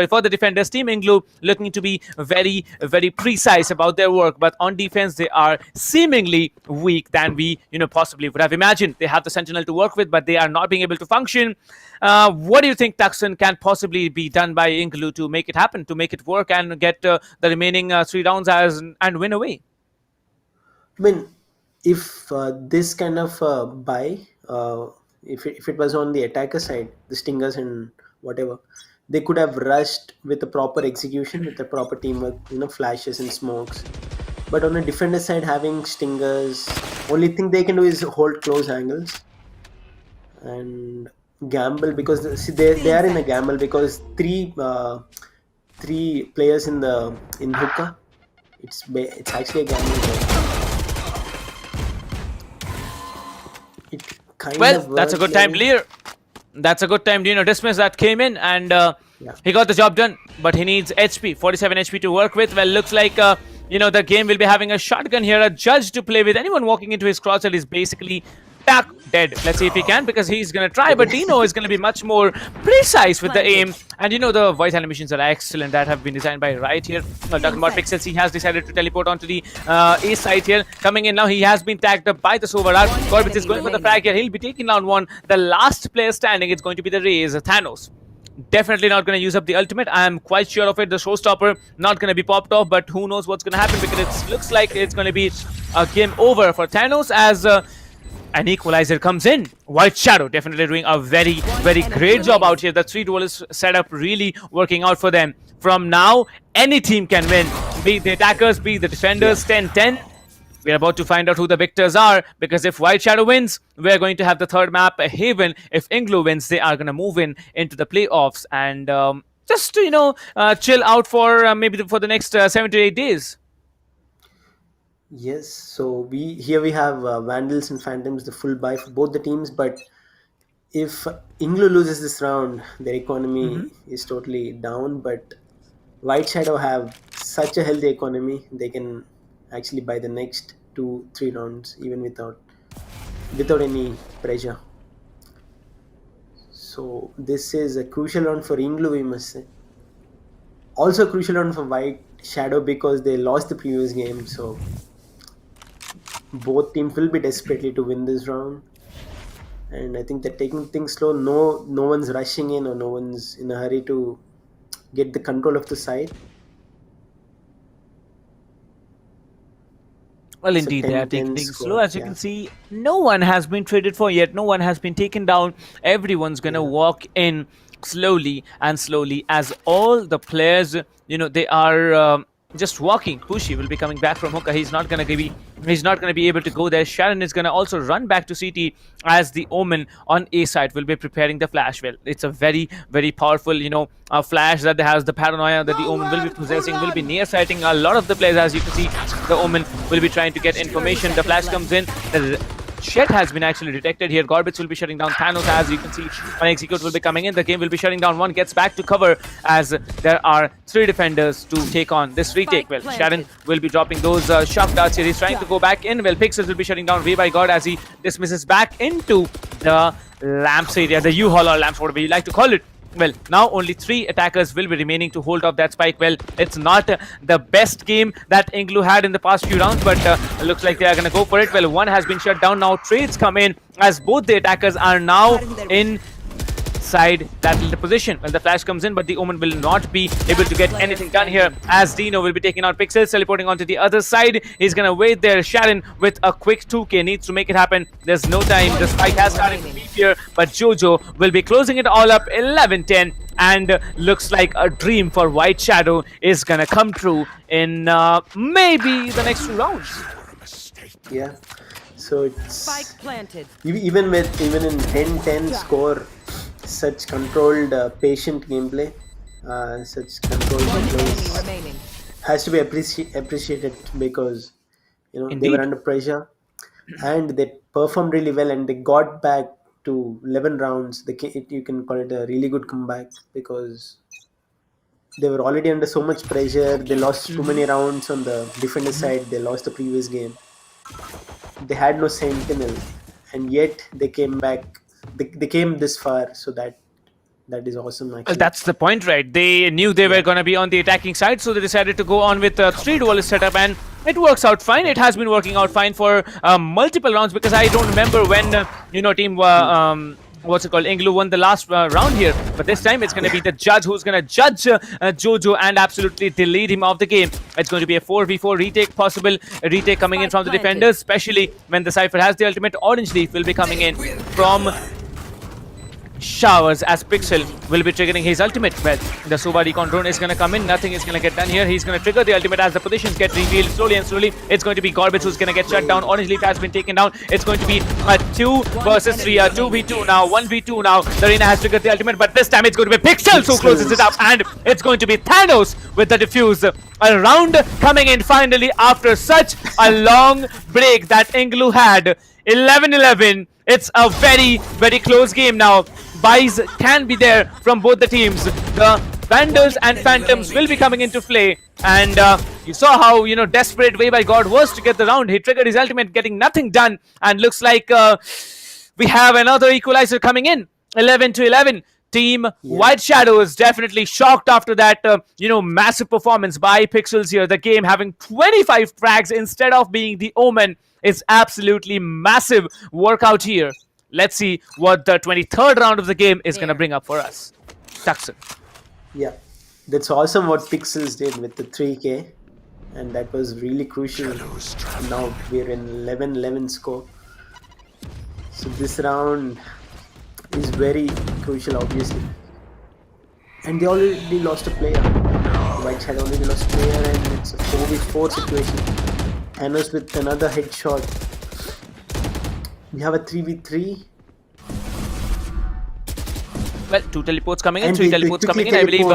for the defenders. Team INGLU looking to be very, very precise about their work, but on defense they are seemingly weak than we possibly would have imagined. They have the Sentinel to work with, but they are not being able to function. What do you think, Tuxton, can possibly be done by INGLU to make it happen, to make it work, and get the remaining 3 rounds and win away? I mean, if this kind of buy, if it was on the attacker side, the Stingers and whatever, they could have rushed with a proper execution, with a proper teamwork, flashes and smokes. But on the defender side, having Stingers, only thing they can do is hold close angles. And gamble because see, they are in a gamble because three players in hookah. It's actually a gamble. It Well, that's a good time, Lear. That's a good time, Dismiss that came in and he got the job done. But he needs HP, 47 HP to work with. Well, looks like, the game will be having a shotgun here, a judge to play with. Anyone walking into his crosshair is basically dead. Let's see if he can, because he's going to try. But Dino is going to be much more precise with the aim. And the voice animations are excellent that have been designed by Riot here. Talking about Pixels, he has decided to teleport onto the A side here. Coming in now, he has been tagged up by the Sovarat. Gorbitz is going for the frag here. He'll be taking round one. The last player standing is going to be the Raze, Thanos. Definitely not going to use up the ultimate. I'm quite sure of it. The showstopper not going to be popped off, but who knows what's going to happen, because it looks like it's going to be a game over for Thanos as an equalizer comes in. White Shadow definitely doing a very great job out here. The 3 duelist setup really working out for them. From now, any team can win. Be the attackers, be the defenders. 10-10. We're about to find out who the victors are, because if White Shadow wins, we're going to have the third map, Haven. If INGLU wins, they are going to move into the playoffs and just to, chill out for maybe for the next 7 to 8 days. Yes, so we have Vandals and Phantoms, the full buy for both the teams. But if INGLU loses this round, their economy is totally down. But White Shadow have such a healthy economy; they can actually buy the next 2-3 rounds even without any pressure. So this is a crucial round for INGLU, we must say. Also a crucial round for White Shadow because they lost the previous game. So both teams will be desperately to win this round, and I think they're taking things slow. No one's rushing in, or no one's in a hurry to get the control of the side. Well, indeed, they are taking things slow. As you can see, no one has been traded for yet. No one has been taken down. Everyone's going to walk in slowly as all the players, they are just walking. Pushi will be coming back from hookah. He's not going to be able to go there. Sharon is going to also run back to CT as the Omen on A side will be preparing the flash. Well, it's a very powerful, flash that has the paranoia that the Omen will be possessing, will be near sighting a lot of the players. As you can see, the Omen will be trying to get information. The flash comes in. The Shed has been actually detected here. Gorbitz will be shutting down Thanos. As you can see, an execute will be coming in. The game will be shutting down. One gets back to cover as there are 3 defenders to take on this retake. Well, Sharon will be dropping those shock darts here. He's trying to go back in. Well, Pixels will be shutting down Way by God as he dismisses back into the lamps area, the U-Haul or lamps, whatever you like to call it. Well, now only 3 attackers will be remaining to hold off that spike. Well, it's not the best game that INGLU had in the past few rounds, but it looks like they are going to go for it. Well, one has been shut down. Now trades come in as both the attackers are now inside that little position. Well, the flash comes in, but the Omen will not be able to get anything done here as Dino will be taking out Pixels, teleporting onto the other side. He's going to wait there. Sharon with a quick 2k needs to make it happen. There's no time. The spike has started to be here, but Jojo will be closing it all up. 11-10, and looks like a dream for White Shadow is going to come true in maybe the next 2 rounds. Yeah, so it's Spike planted. even in 10-10 score, such controlled, patient gameplay, such controlled gameplay has to be appreciated because they were under pressure and they performed really well, and they got back to 11 rounds. You can call it a really good comeback because they were already under so much pressure. They lost too many rounds on the defender side. They lost the previous game. They had no sentinel, and yet they came back. They came this far, so that is awesome. Actually. Well, that's the point, right? They knew they were going to be on the attacking side, so they decided to go on with a 3 duelist setup, and it works out fine. It has been working out fine for multiple rounds, because I don't remember when team INGLU won the last round here, but this time it's going to be the judge who's going to judge Jojo and absolutely delete him off the game. It's going to be a 4v4 retake, possible retake coming in from the defenders, especially when the Cypher has the ultimate. Orange Leaf will be coming in from showers as Pixel will be triggering his ultimate. Well, the Suba recon drone is going to come in. Nothing is going to get done here. He's going to trigger the ultimate as the positions get revealed slowly and slowly. It's going to be Gorbits who's going to get shut down. Orange Leaf has been taken down. It's going to be a 2 versus 3, a 2v2 now, 1v2 now. The Reina has triggered the ultimate, but this time it's going to be Pixel who closes it up, and it's going to be Thanos with the defuse. A round coming in finally after such a long break that INGLU had. 11-11. It's a very, very close game now. Buys can be there from both the teams. The Vandals and Phantoms will be coming into play. And you saw how, desperate way by God was to get the round. He triggered his ultimate, getting nothing done. And looks like we have another equalizer coming in. 11-11. Team White Shadows definitely shocked after that, massive performance by Pixels here. The game having 25 frags instead of being the Omen is absolutely massive workout here. Let's see what the 23rd round of the game is going to bring up for us. Tuxon. Yeah, that's awesome what Pixels did with the 3K. And that was really crucial. Now we're in 11-11 score. So this round is very crucial, obviously. And they already lost a player. White Shadow already lost a player, and it's a 4v4 situation. Thanos with another headshot. We have a 3v3. Well, 2 teleports coming in, 3 teleports coming in, I believe.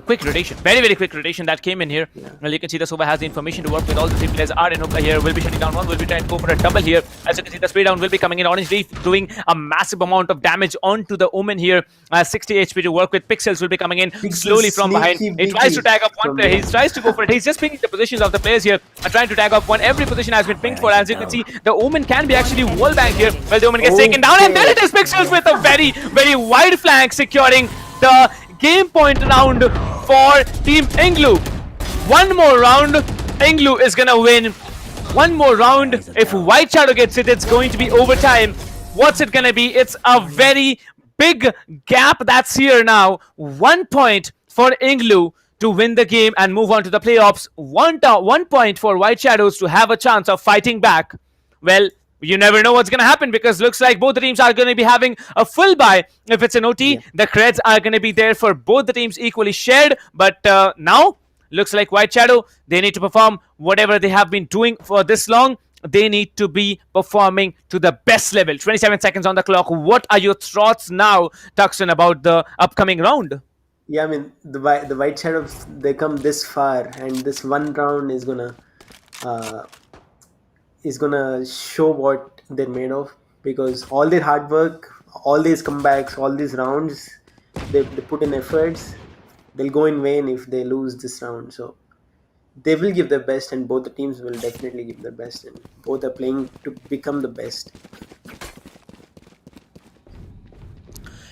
Quick rotation. Very, very quick rotation that came in here. Yeah. Well, you can see the Suba has the information to work with. All the 3 players are in Oka here. Will be shutting down one. Will be trying to go for a double here. As you can see, the spray down will be coming in. Orange Leaf doing a massive amount of damage onto the Omen here. 60 HP to work with. Pixels will be coming in slowly from behind. He tries to tag up one player. He tries to go for it. He's just pinging the positions of the players here. Trying to tag up one. Every position has been pinged for. As you can see, the Omen can be actually wall bang here. Well, the Omen gets taken down. And there it is. Pixels with a very, very wide flank securing the game point round for Team INGLU. One more round, INGLU is gonna win. One more round. If White Shadow gets it, it's going to be overtime. What's it gonna be? It's a very big gap that's here now. 1 point for INGLU to win the game and move on to the playoffs. 1 point for White Shadows to have a chance of fighting back. Well, you never know what's going to happen, because looks like both the teams are going to be having a full buy. If it's an OT, the creds are going to be there for both the teams equally shared. But now, looks like White Shadow, they need to perform whatever they have been doing for this long. They need to be performing to the best level. 27 seconds on the clock. What are your thoughts now, Tuxon, about the upcoming round? Yeah, I mean, the White Shadows, they come this far, and this one round is gonna show what they're made of, because all their hard work, all these comebacks, all these rounds, they put in efforts, they'll go in vain if they lose this round. So they will give their best, and both the teams will definitely give their best, and both are playing to become the best.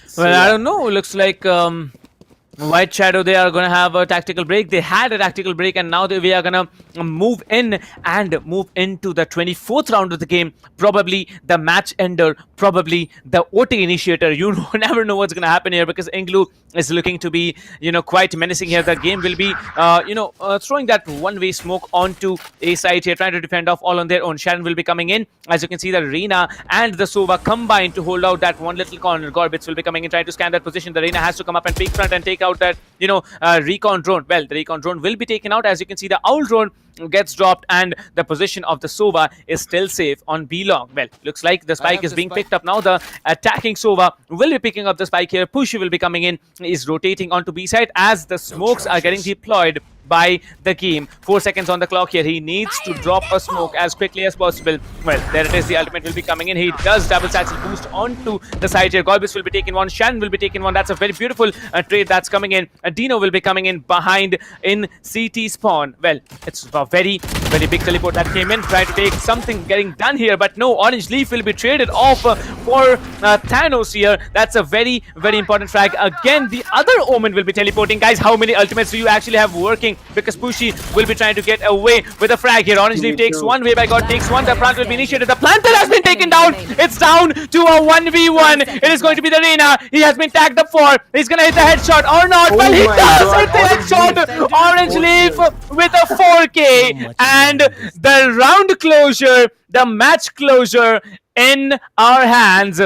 So, well, I don't know. Looks like White Shadow, they are going to have a tactical break. They had a tactical break, and now we are going to move in and move into the 24th round of the game. Probably the match ender, probably the OT initiator. You never know what's going to happen here, because INGLU is looking to be, quite menacing here. The game will be, throwing that one-way smoke onto A side here, trying to defend off all on their own. Sharon will be coming in. As you can see, the Reina and the Sova combined to hold out that one little corner. Gorbits will be coming in, trying to scan that position. The Reina has to come up and peek front and take out that recon drone. Well, the recon drone will be taken out. As you can see, the owl drone gets dropped, and the position of the Sova is still safe on B long. Well, looks like the spike is being picked up now. The attacking Sova will be picking up the spike here. Pushy will be coming in, is rotating onto B side as the smokes are getting deployed by the game. 4 seconds on the clock here. He needs to drop a smoke as quickly as possible. Well, there it is. The ultimate will be coming in. He does double satchel boost onto the side here. Gorbis will be taking one. Shannon will be taking one. That's a very beautiful trade that's coming in. Dino will be coming in behind in CT spawn. Well, it's a very, very big teleport that came in. Trying to take something getting done here, but no. Orange Leaf will be traded off for Thanos here. That's a very, very important frag. Again, the other Omen will be teleporting. Guys, how many ultimates do you actually have working? Because Pushy will be trying to get away with a frag here. Orange Leaf takes one. Way by God takes one. The plant will be initiated. The planter has been taken down. It's down to a 1v1. It is going to be the Reina. He has been tagged up for. He's going to hit the headshot or not. Well, he does hit the headshot. Orange Leaf with a 4K. And the round closure, the match closure in our hands.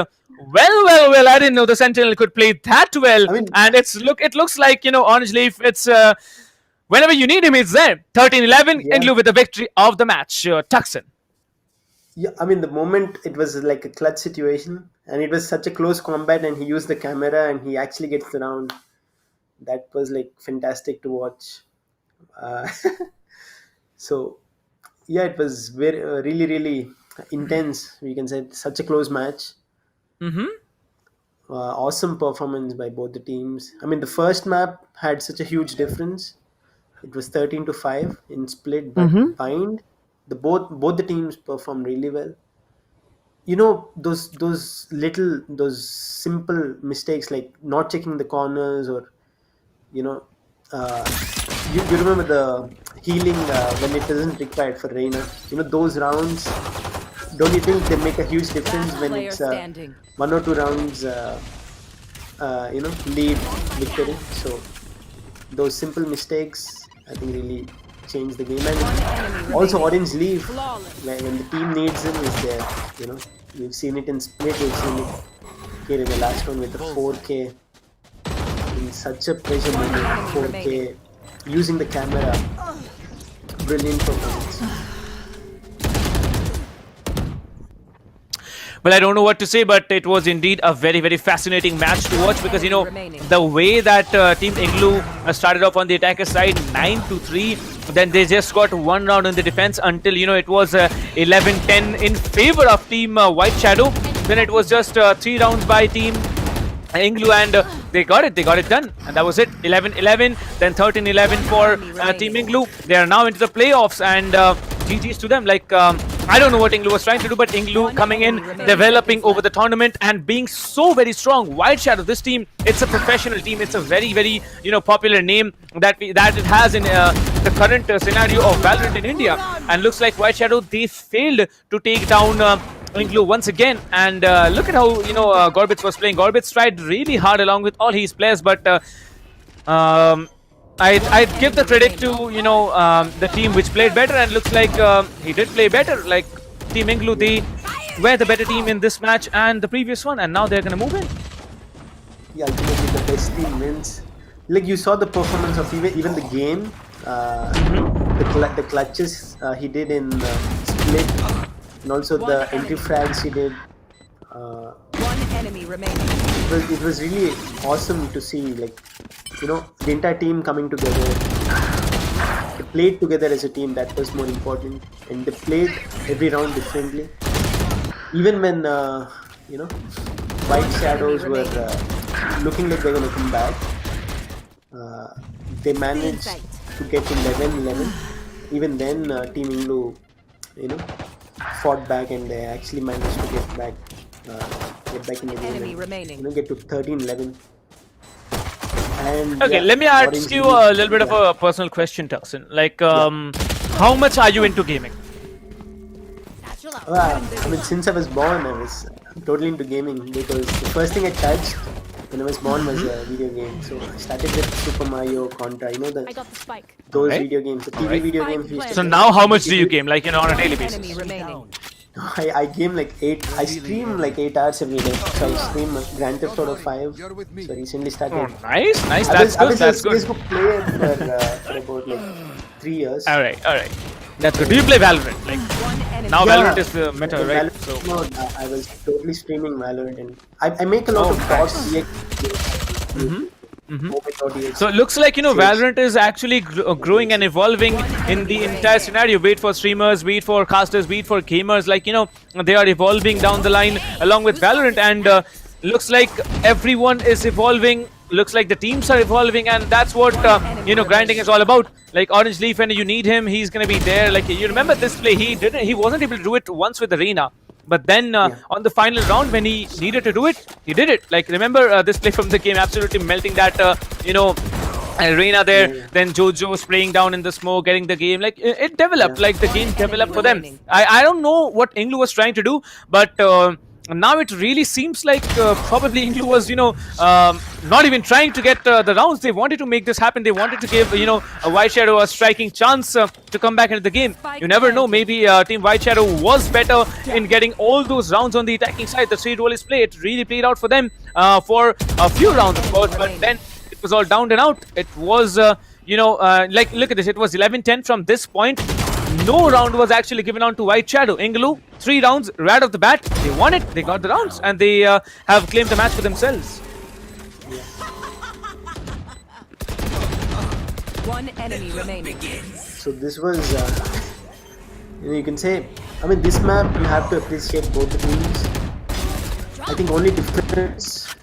Well, I didn't know the Sentinel could play that well. And it looks like, Orange Leaf, it's whenever you need him, he's there. 13-11, INGLU with the victory of the match. Tuxin. Yeah, I mean, the moment it was like a clutch situation, and it was such a close combat, and he used the camera, and he actually gets the round. That was like fantastic to watch. So, yeah, it was very, really intense. We can say such a close match. Awesome performance by both the teams. I mean, the first map had such a huge difference. It was 13-5 in split, but bind. Both the teams performed really well. Those simple mistakes like not checking the corners, or you remember the healing when it isn't required for Reina. Those rounds. Don't you think they make a huge difference when it's 1 or 2 rounds lead victory? So those simple mistakes, I think, really change the game. And also Orange Leaf, when the team needs him, is there. We've seen it in split, we've seen it here in the last one with the 4K in such a pressure moment. 4K using the camera, brilliant performance. Well, I don't know what to say, but it was indeed a very, very fascinating match to watch, because the way that Team INGLU started off on the attacker side 9-3, then they just got 1 round in the defense until it was 11-10 in favor of Team White Shadow. Then it was just 3 rounds by Team INGLU, and they got it done, and that was it. 11-11, then 13-11 for Team INGLU. They are now into the playoffs, and GG's to them. I don't know what INGLU was trying to do, but INGLU coming in, developing over the tournament, and being so very strong. White Shadow, this team, it's a professional team. It's a very, very popular name that it has in the current scenario of Valorant in India. And looks like White Shadow, they failed to take down INGLU once again. And look at how Gorbitz was playing. Gorbitz tried really hard along with all his players, but I'd give the credit to the team which played better, and looks like he did play better. Like Team INGLU, they were the better team in this match and the previous one, and now they're gonna move in. Yeah, ultimately the best team wins. Like you saw the performance of even the game, the clutches he did in split, and also the entry frags he did. One enemy remaining. It was really awesome to see, the entire team coming together. They played together as a team. That was more important, and they played every round differently. Even when White Shadows were looking like they're going to come back, they managed to get 11-11. Even then, Team INGLU, fought back, and they actually managed to get back in the game and get to 13-11. And okay, let me ask you a little bit of a personal question, Tuxin. How much are you into gaming? Since I was born, I was totally into gaming, because the first thing I touched when I was born was a video game. So I started with Super Mario, Contra, those video games, the TV video games. So now how much do you game, on a daily basis? I game 8. I stream 8 hours every day. So I stream Grand Theft Auto 5. So I recently started. Oh, nice. That's good. That's good. I was a Facebook player for about 3 years. All right. That's good. Do you play Valorant? Now Valorant is the meta, right? No, I was totally streaming Valorant, and I make a lot of talks. So it looks like Valorant is actually growing and evolving in the entire scenario. Be it for streamers, be it for casters, be it for gamers. They are evolving down the line along with Valorant, and looks like everyone is evolving. Looks like the teams are evolving, and that's what grinding is all about. Orange Leaf, when you need him, he's gonna be there. You remember this play? He wasn't able to do it once with Arena. But then on the final round, when he needed to do it, he did it. Remember this play from the game, absolutely melting that, Arena there. Then Jojo was playing down in the smoke, getting the game. It developed, the game developed for them. I don't know what INGLU was trying to do, but now it really seems like probably INGLU was, not even trying to get the rounds. They wanted to make this happen. They wanted to give, a White Shadow a striking chance to come back into the game. You never know. Maybe Team White Shadow was better in getting all those rounds on the attacking side. The 3 duelist play, it really played out for them for a few rounds, of course. But then it was all down and out. It was, like, look at this. It was 11-10 from this point. No round was actually given on to White Shadow. INGLU, 3 rounds right off the bat. They won it. They got the rounds, and they have claimed the match for themselves. One enemy remaining. So this was, you can say, I mean, this map you have to appreciate both the teams. I think only difference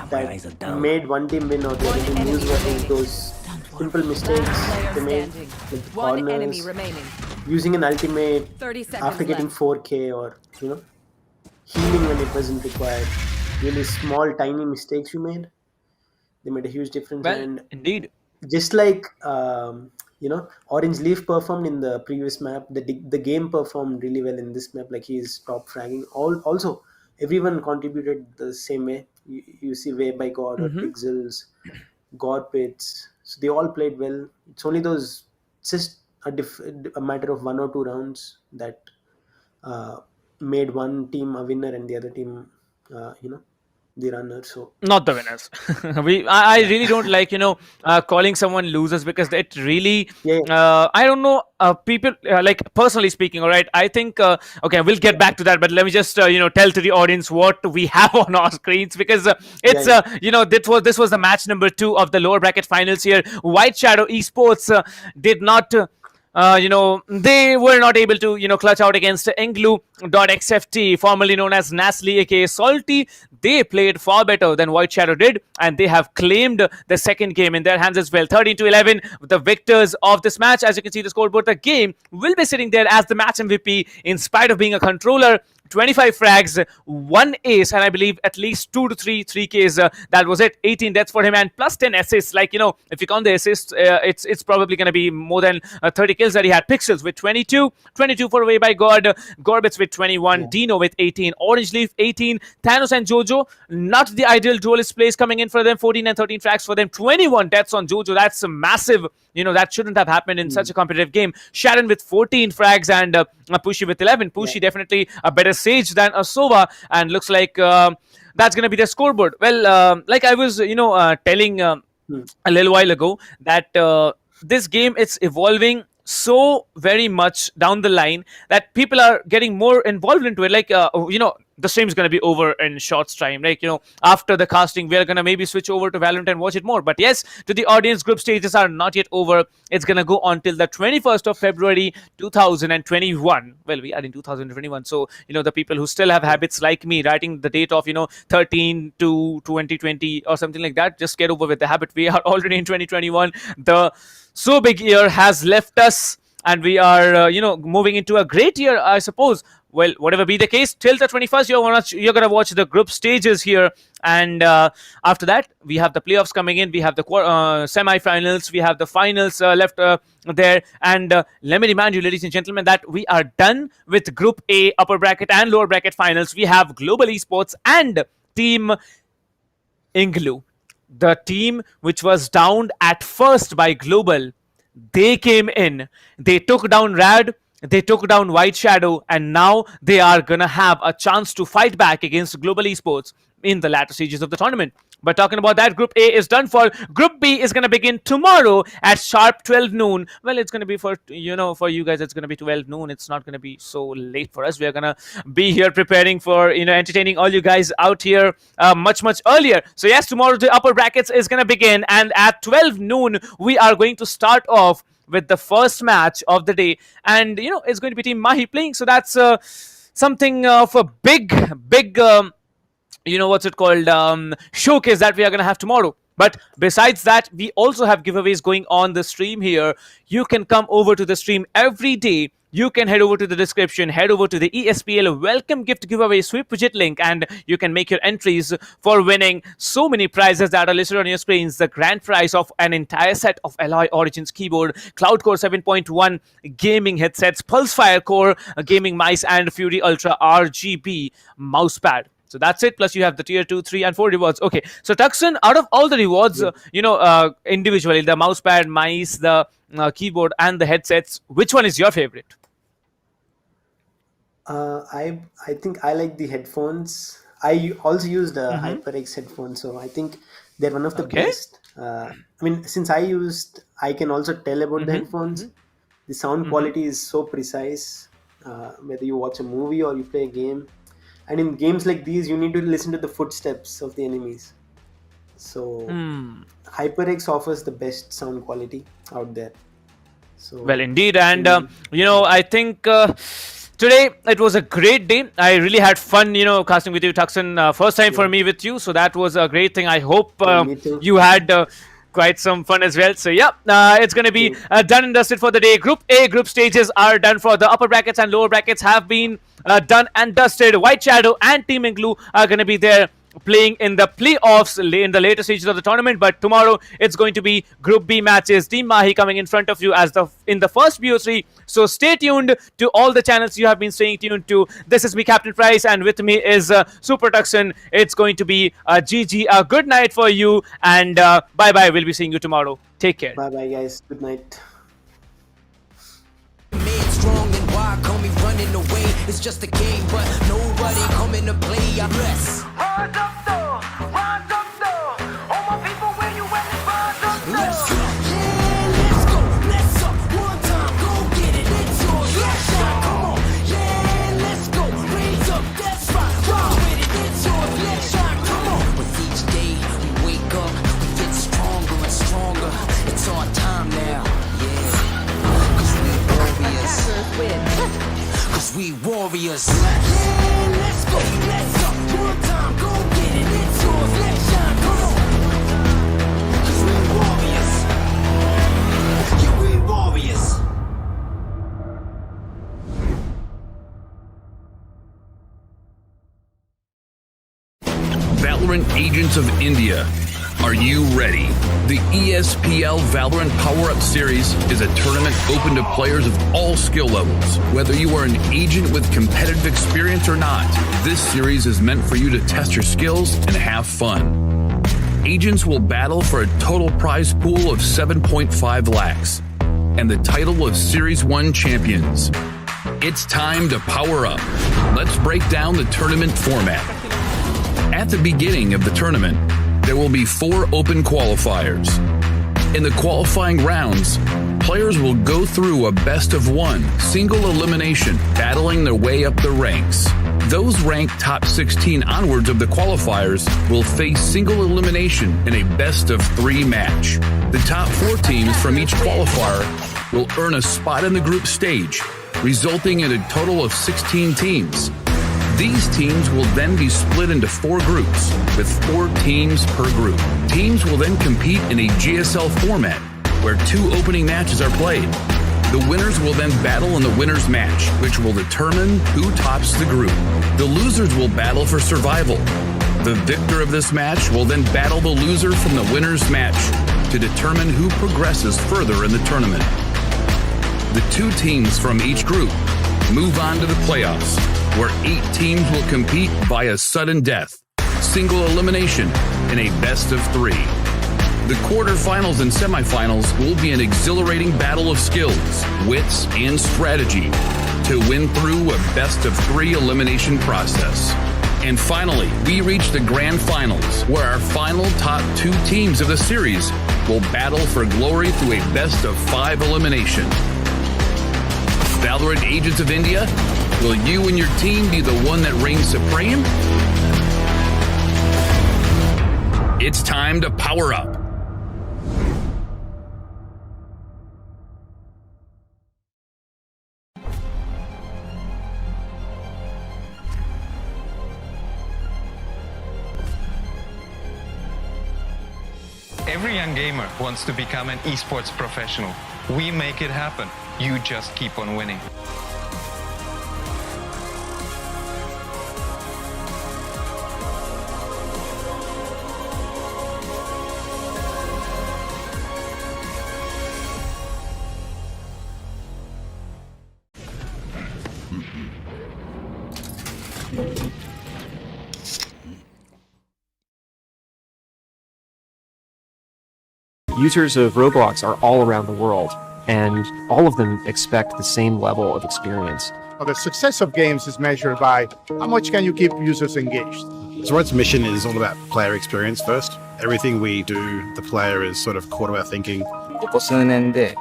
that made one team win or the other team lose was those simple mistakes they made with corners, using an ultimate after getting 4k, or healing when it wasn't required. Really small tiny mistakes you made, they made a huge difference. Well, and indeed, just like Orange Leaf performed in the previous map, the game performed really well in this map. Like, he's top fragging. Also everyone contributed the same way. You see Way by God or Pixels, God Pits, so they all played well. It's only those, just a matter of 1 or 2 rounds that made one team a winner and the other team the runner. So not the winners. I really don't like calling someone losers, because it really I don't know, people like, personally speaking, all right, I think okay, we'll get back to that, but let me just tell to the audience what we have on our screens, because it's this was the match number 2 of the lower bracket finals here. White Shadow Esports did not they were not able to, clutch out against INGLU.XFT, formerly known as NaCly, aka Salty. They played far better than White Shadow did, and they have claimed the second game in their hands as well. 13-11, the victors of this match. As you can see the scoreboard, the game will be sitting there as the match MVP, in spite of being a controller. 25 frags, 1 ace, and I believe at least 2 to 3 3Ks. That was it. 18 deaths for him, and plus 10 assists. Like, if you count the assists, it's probably going to be more than 30 kills that he had. Pixels with 22 for Way by God, Gorbits with 21, Dino with 18, Orange Leaf 18, Thanos and Jojo, not the ideal duelist plays coming in for them. 14 and 13 frags for them, 21 deaths on Jojo. That's a massive, that shouldn't have happened in such a competitive game. Sharon with 14 frags, and Pushy with 11. Pushy definitely a better Sage than a Sova, and looks like that's going to be the scoreboard. Well, like I was, telling a little while ago, that this game, it's evolving so very much down the line that people are getting more involved into it. Like, the stream is going to be over in short time. Like, after the casting, we're going to maybe switch over to Valorant and watch it more. But yes, to the audience, group stages are not yet over. It's going to go on till the 21st of February, 2021. Well, we are in 2021. So, the people who still have habits like me, writing the date of, 13 to 2020 or something like that, just get over with the habit. We are already in 2021. The so big year has left us, and we are, moving into a great year, I suppose. Well, whatever be the case, till the 21st, you're going to watch the group stages here. And after that, we have the playoffs coming in. We have the semi-finals. We have the finals left there. And let me remind you, ladies and gentlemen, that we are done with Group A, upper bracket and lower bracket finals. We have Global Esports and Team INGLU. The team which was downed at first by Global, they came in. They took down Rad. They took down White Shadow, and now they are gonna have a chance to fight back against Global Esports in the latter stages of the tournament. But talking about that, Group A is done for. Group B is going to begin tomorrow at sharp 12 noon. Well, it's going to be for you guys, it's going to be 12 noon. It's not going to be so late for us. We are going to be here preparing for, entertaining all you guys out here much earlier. So yes, tomorrow the upper brackets is going to begin. And at 12 noon, we are going to start off with the first match of the day. And, it's going to be Team Mahi playing. So that's something of a big showcase that we are going to have tomorrow. But besides that, we also have giveaways going on the stream here. You can come over to the stream every day you can head over to the description, head over to the ESPL Welcome Gift Giveaway Sweep Widget link, and you can make your entries for winning so many prizes that are listed on your screens. The grand prize of an entire set of Alloy Origins keyboard, Cloud Core 7.1 gaming headsets, Pulsefire Core gaming mice, and Fury Ultra RGB mousepad. So that's it. Plus, you have the tier 2, 3, and 4 rewards. Okay. So, Tuxon, out of all the rewards, individually, the mousepad, mice, the keyboard, and the headsets, which one is your favorite? I think I like the headphones. I also used HyperX headphones, so I think they're one of the best. I mean, since I can also tell about the headphones. The sound quality is so precise, whether you watch a movie or you play a game. And in games like these, you need to listen to the footsteps of the enemies. So HyperX offers the best sound quality out there. So well, indeed. And, I think today it was a great day. I really had fun, casting with you, Tuxon. First time for me with you. So that was a great thing. I hope you had quite some fun as well. So yeah, it's going to be done and dusted for the day. Group A group stages are done. For the upper brackets and lower brackets have been done and dusted. White Shadow and Team INGLU are going to be there playing in the playoffs in the later stages of the tournament. But tomorrow it's going to be Group B matches. Team Mahi coming in front of you as in the first BO3. So stay tuned to all the channels you have been staying tuned to. This is me, Captain Price, and with me is Super Tuxon. It's going to be GG. A good night for you, and bye bye. We'll be seeing you tomorrow. Take care. Bye bye, guys. Good night. Strong and wide, call me running away. It's just a game, but nobody coming to play. I bless. Rise up, though. Rise up, though. All my people, where you at? Rise up, though. Let's go. Yeah, let's go. Let's up. One time, go get it. It's yours. Let's shot. Come on. Yeah, let's go. Raise up. That's right. Run with it. It's yours. Let's shot. Come on. With each day we wake up, we get stronger and stronger. It's our time now. Cause we warriors. Yeah, let's go, let's up. One time, go get it, it's yours, let's shine, come on. Cause we warriors. Yeah, we warriors. Valorant Agents of India. Are you ready? The ESPL Valorant PowerUp Series is a tournament open to players of all skill levels. Whether you are an agent with competitive experience or not, this series is meant for you to test your skills and have fun. Agents will battle for a total prize pool of 7.5 lakhs and the title of Series 1 champions. It's time to power up. Let's break down the tournament format. At the beginning of the tournament, there will be 4 open qualifiers. In the qualifying rounds, players will go through a best-of-1 single elimination, battling their way up the ranks. Those ranked top 16 onwards of the qualifiers will face single elimination in a best-of-3 match. The top 4 teams from each qualifier will earn a spot in the group stage, resulting in a total of 16 teams. These teams will then be split into 4 groups, with 4 teams per group. Teams will then compete in a GSL format, where 2 opening matches are played. The winners will then battle in the winner's match, which will determine who tops the group. The losers will battle for survival. The victor of this match will then battle the loser from the winner's match to determine who progresses further in the tournament. The 2 teams from each group move on to the playoffs, where 8 teams will compete via sudden death, single elimination, in a best-of-3. The quarterfinals and semifinals will be an exhilarating battle of skills, wits, and strategy to win through a best-of-3 elimination process. And finally, we reach the grand finals, where our final top 2 teams of the series will battle for glory through a best-of-5 elimination. Valorant Agents of India, will you and your team be the one that reigns supreme? It's time to power up. Every young gamer wants to become an esports professional. We make it happen. You just keep on winning. Users of Roblox are all around the world, and all of them expect the same level of experience. Well, the success of games is measured by how much can you keep users engaged. So Rod's mission is all about player experience first. Everything we do, the player is sort of core to our thinking. ここ数年で、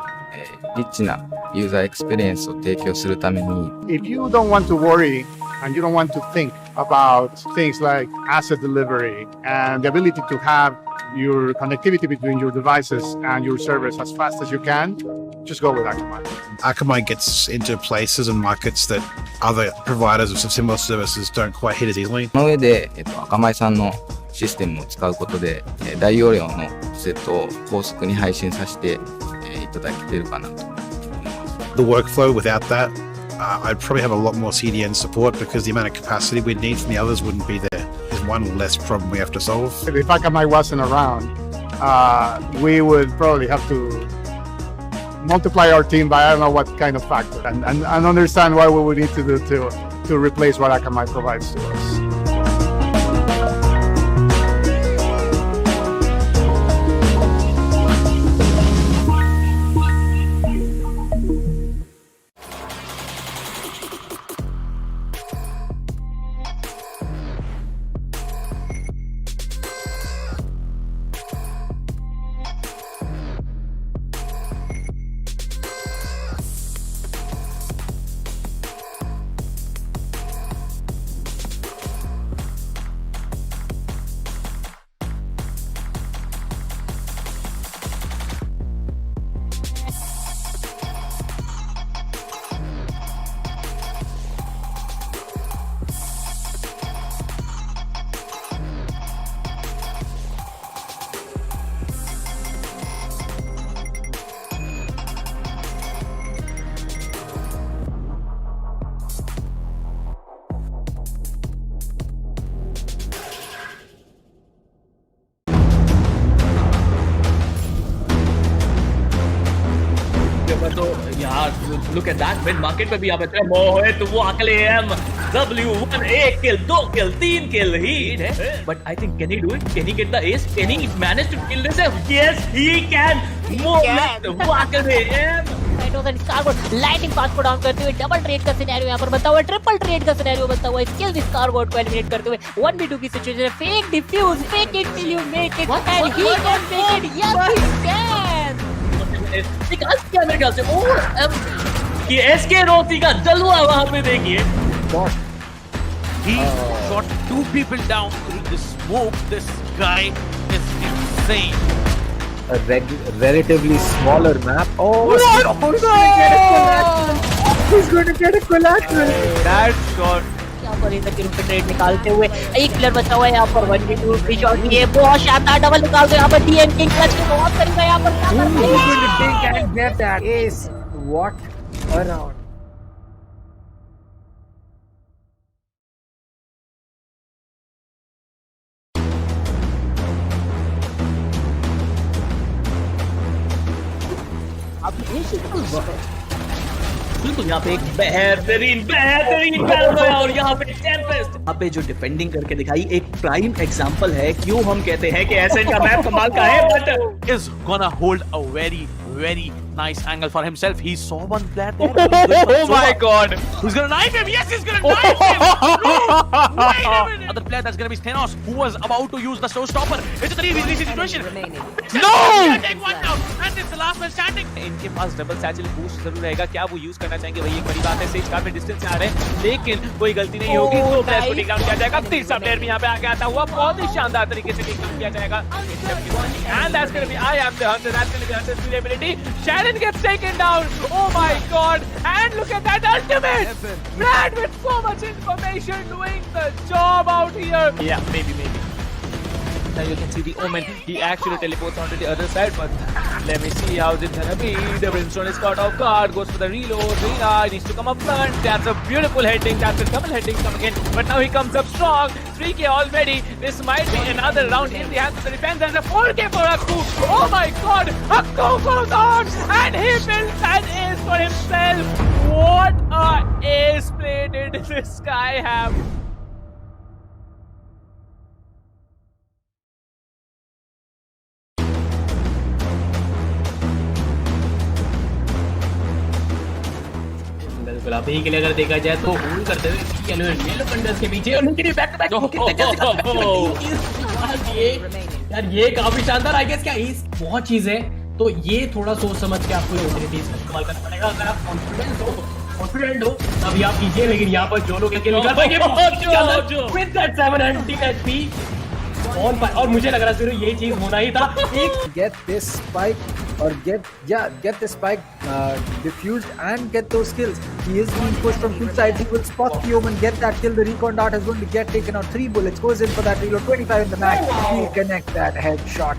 リッチなユーザーエクスペリエンスを提供するために If you don't want to worry and you don't want to think about things like asset delivery and the ability to have your connectivity between your devices and your servers as fast as you can, just go with Akamai. Akamai gets into places and markets that other providers of similar services don't quite hit as easily. その上で、アカマイさんのシステムを使うことで、大容量のセットを高速に配信させて、いただけてるかなと。The workflow without that, I'd probably have a lot more CDN support because the amount of capacity we'd need from the others wouldn't be there. There's one less problem we have to solve. If Akamai wasn't around, we would probably have to multiply our team by I don't know what kind of factor and understand what we would need to do to replace what Akamai provides to us. तो यार look at that mid market पे भी आप इतने मोहित वो अकेले M W1 1 kill 2 kill 3 kill he but I think can he do it, can he get the ace, can he manage to kill this? Yes he can. मोहित वो अकेले M lighting पास को डाउन करते हुए डबल ट्रेड का scenario यहाँ पर बनता हुआ, ट्रिपल ट्रेड का सिनेरियो बनता हुआ, स्किल स्कारबोर्ड को एलिमिनेट करते हुए 1v2 की सिचुएशन है, fake defuse, fake it till you make it and he can make it, yes he can. निकाल दिया मेरे ख्याल से। ओह ये एसके रोती का जलवा वहां पे देखिए। He got two people down through the smoke. This guy is insane. A relatively smaller map. Oh, what? He's going to get a collateral. That shot. यहाँ पर इधर के रूप में ट्रेड निकालते हुए एक प्लेयर बचा हुआ है यहाँ पर 1v2 फ्री शॉट ये बहुत शानदार डबल निकालते हैं यहाँ पर डीएन किंग क्लच के बहुत करीब है यहाँ पर He's going to take and get that ace. What a round. बिल्कुल यहाँ पे एक बेहतरीन बैटल है और यहाँ पे टेम्पेस्ट यहाँ पे जो डिफेंडिंग करके दिखाई एक प्राइम एग्जांपल है क्यों हम कहते हैं कि ऐसे का मैप कमाल का है but is gonna hold a very nice angle for himself. He saw one player there. Oh my god. Who's gonna knife him? Yes, he's gonna knife him. No, wait a minute. Other player that's gonna be Thanos, who was about to use the showstopper. It's a 3v3 situation. No! Take one down, and it's the last man standing. इनके पास double satchel boost जरूर रहेगा, क्या वो use करना चाहेंगे वही एक बड़ी बात है। सेज काफी डिस्टेंस से आ रहे हैं लेकिन कोई गलती नहीं होगी, तो प्लेयर को टेक डाउन किया जाएगा। तीसरा प्लेयर भी यहाँ पे आके आता हुआ बहुत ही शानदार तरीके से टेक डाउन किया जाएगा। And that's gonna be I am the hunter. That's gonna be Hunter's durability. Sharon gets taken down. Oh my god! And look at that ultimate! Brad with so much information doing the job out here. Yeah, maybe. Now you can see the Omen. He actually teleports onto the other side, but let me see how's it gonna be. The Brimstone is caught off guard, goes for the reload. Rina needs to come up front. That's a beautiful heading. That's a double heading coming in. But now he comes up strong. 3k already. This might be another round in the hands of the defense. And a 4k for Akku. Oh my god! Akku goes on! And he builds an ace for himself. What a ace play did this guy have. अभी के लिए अगर देखा जाए तो hold करते हुए yellow पंडर्स के पीछे और उनके बैक टू बैक यार ये काफी शानदार आई गेस क्या बहुत चीज है तो ये थोड़ा सोच समझ के आपको ऑपर्चुनिटीज का इस्तेमाल करना पड़ेगा अगर आप कॉन्फिडेंट हो तभी आप कीजिए लेकिन यहाँ पर जो लोग निकाल पाएंगे विद दैट 700 HP और मुझे लग रहा है ये चीज होना ही था get this spike or get the spike diffused and get those kills. He is being pushed from two sides. He will spot the omen, get that kill. The recon dart is going to get taken out. 3 bullets goes in for that reload. 25 in the mag. He'll connect that headshot.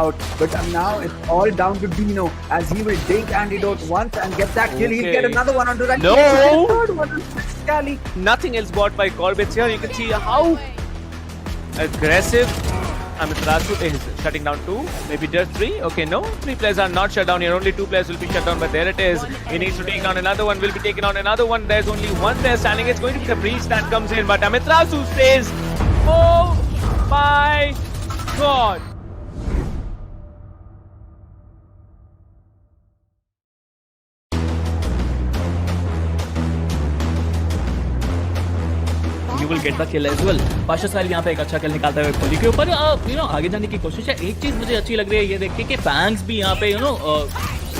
Out, but now it's all down to Dino as he will take antidote once and get that kill. He'll get another one onto that. No, third one on Scally. Nothing else bought by Corbett here. You can see how aggressive Amiterasu is shutting down 2, maybe just 3. Okay, no, 3 players are not shut down here. Only 2 players will be shut down, but there it is. He needs to take down another one. Will be taking on another one. There's only one player standing. It's going to be the breach that comes in, but Amiterasu says, "Oh my God." will get the kill as well. Pasha साहिल यहाँ पे एक अच्छा किल निकालता है खोली के ऊपर आगे जाने की कोशिश है. एक चीज मुझे अच्छी लग रही है ये देख के कि बैंग्स भी यहाँ पे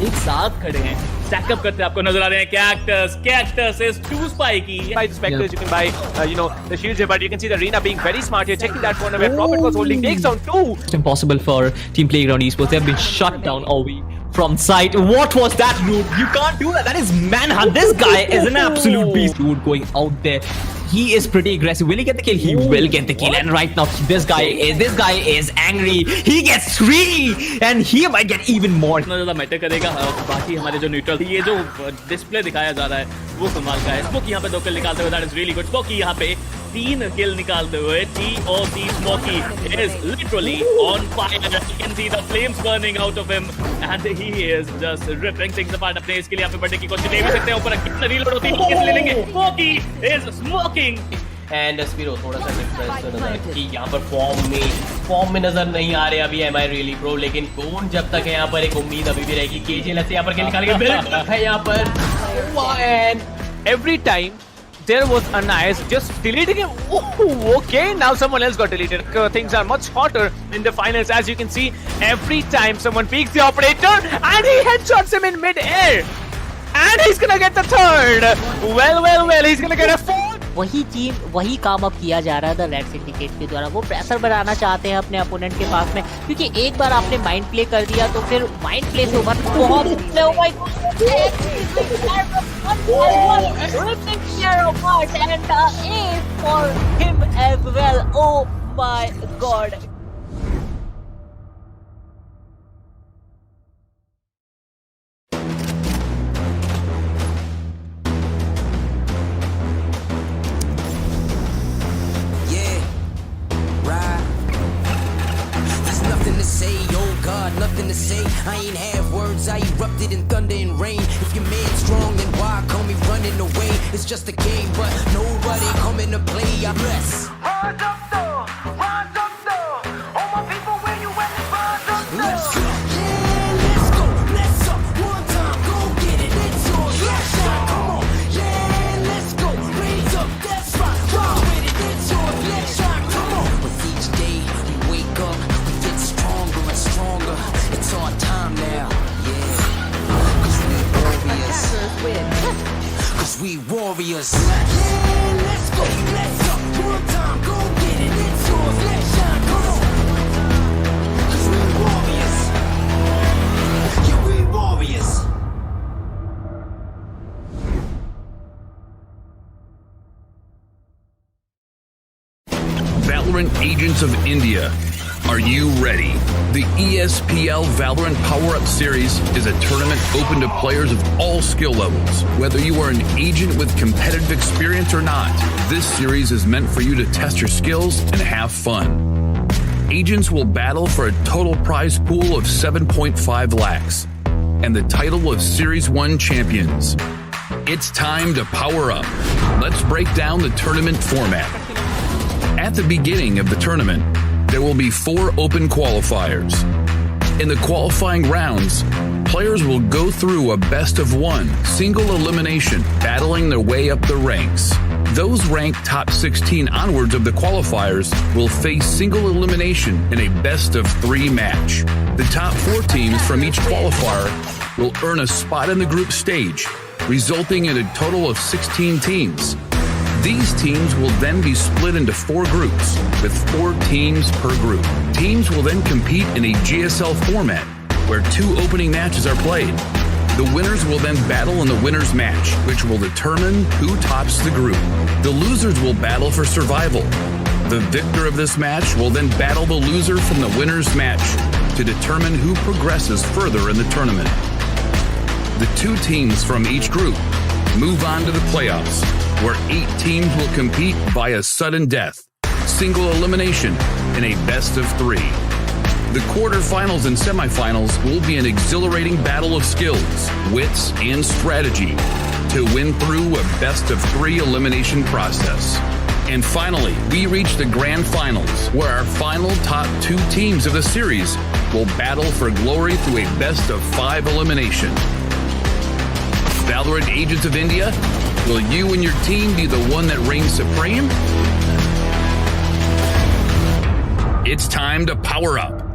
एक साथ खड़े हैं, स्टैक अप करते आपको नजर आ रहे हैं. Cactus is too spiky. By the specters, you can buy the shields here, but you can see the Arena being very smart here, checking that corner where Prophet was holding, takes down 2. It's impossible for Team Playground Esports. They have been shut down all week from sight. What was that, dude? You can't do that. That is manhunt. This guy is an absolute beast, dude, going out there. He is pretty aggressive. Will he get the kill? He will get the kill. And right now, this guy is angry. He gets 3, and he might get even more. इतना ज़्यादा matter करेगा. बाकी हमारे जो neutral ये जो display दिखाया जा रहा है वो कमाल का है. स्मोकी यहाँ पे 2 किल निकालते हुए, that is really good. Smoky यहाँ पे 3 किल निकालते हुए. TOC Smokey is literally on fire. You can see the flames burning out of him, and he is just ripping things apart. अपने इसके लिए यहाँ पे बढ़ने की कोशिश ले भी सकते हैं. ऊपर कितना रीलोड होती है किस ले लेंगे. Smokey is smoking. And Spiro थोड़ा सा डिफरेंस नजर है कि यहाँ पर फॉर्म में नजर नहीं आ रहे अभी एमआई रियली प्रो, लेकिन कौन जब तक है यहाँ पर एक उम्मीद अभी भी रहेगी. केजेल से यहाँ पर निकाल के बिल्कुल है यहाँ पर. And every time there was a nice just deleting him. Oh, okay, now someone else got deleted. Things are much hotter in the finals, as you can see. Every time someone peeks the operator and he headshots him in mid-air. And he's gonna get the 3rd. Well, he's gonna get a 4th. वही काम अब किया जा रहा है the red syndicate के द्वारा. वो प्रेशर बनाना चाहते हैं अपने अपोनेंट के पास में, क्योंकि एक बार आपने माइंड प्ले कर दिया तो फिर माइंड प्ले से उभर बहुत for him as well. Oh my God. Nothing to say, I ain't have words, I erupted in thunder and rain. If your man's strong, then why call me running away? It's just a game, but nobody coming to play. I bless. Rise up though, all my people where you at, rise up though. Let's go, yeah, let's go, let's up, one time, go get it, it's yours, let's shine, come on, yeah, let's go, raise up, that's right, ride with it, it's yours, let's shine, come on. With each day we wake up, we get stronger and stronger. It's our time now, yeah. Cause we warriors. Yeah, let's go, let's up, one time, go get it, it's yours, let's shine, come on. Cause we warriors. Yeah, we warriors. Valorant Agents of India. Are you ready? The ESPL Valorant PowerUp Series is a tournament open to players of all skill levels. Whether you are an agent with competitive experience or not, this series is meant for you to test your skills and have fun. Agents will battle for a total prize pool of 7.5 lakhs and the title of Series 1 champions. It's time to power up. Let's break down the tournament format. At the beginning of the tournament, There will be 4 open qualifiers. In the qualifying rounds, players will go through a best-of-1 single elimination, battling their way up the ranks. Those ranked top 16 onwards of the qualifiers will face single elimination in a best-of-3 match. The top 4 teams from each qualifier will earn a spot in the group stage, resulting in a total of 16 teams. These teams will then be split into 4 groups, with 4 teams per group. Teams will then compete in a GSL format, where 2 opening matches are played. The winners will then battle in the winner's match, which will determine who tops the group. The losers will battle for survival. The victor of this match will then battle the loser from the winner's match to determine who progresses further in the tournament. The 2 teams from each group move on to the playoffs, where 8 teams will compete via sudden death, single elimination, in a best-of-3. The quarterfinals and semifinals will be an exhilarating battle of skills, wits, and strategy to win through a best-of-3 elimination process. And finally, we reach the grand finals, where our final top 2 teams of the series will battle for glory through a best-of-5 elimination. Valorant Agents of India, will you and your team be the one that reigns supreme? It's time to power up.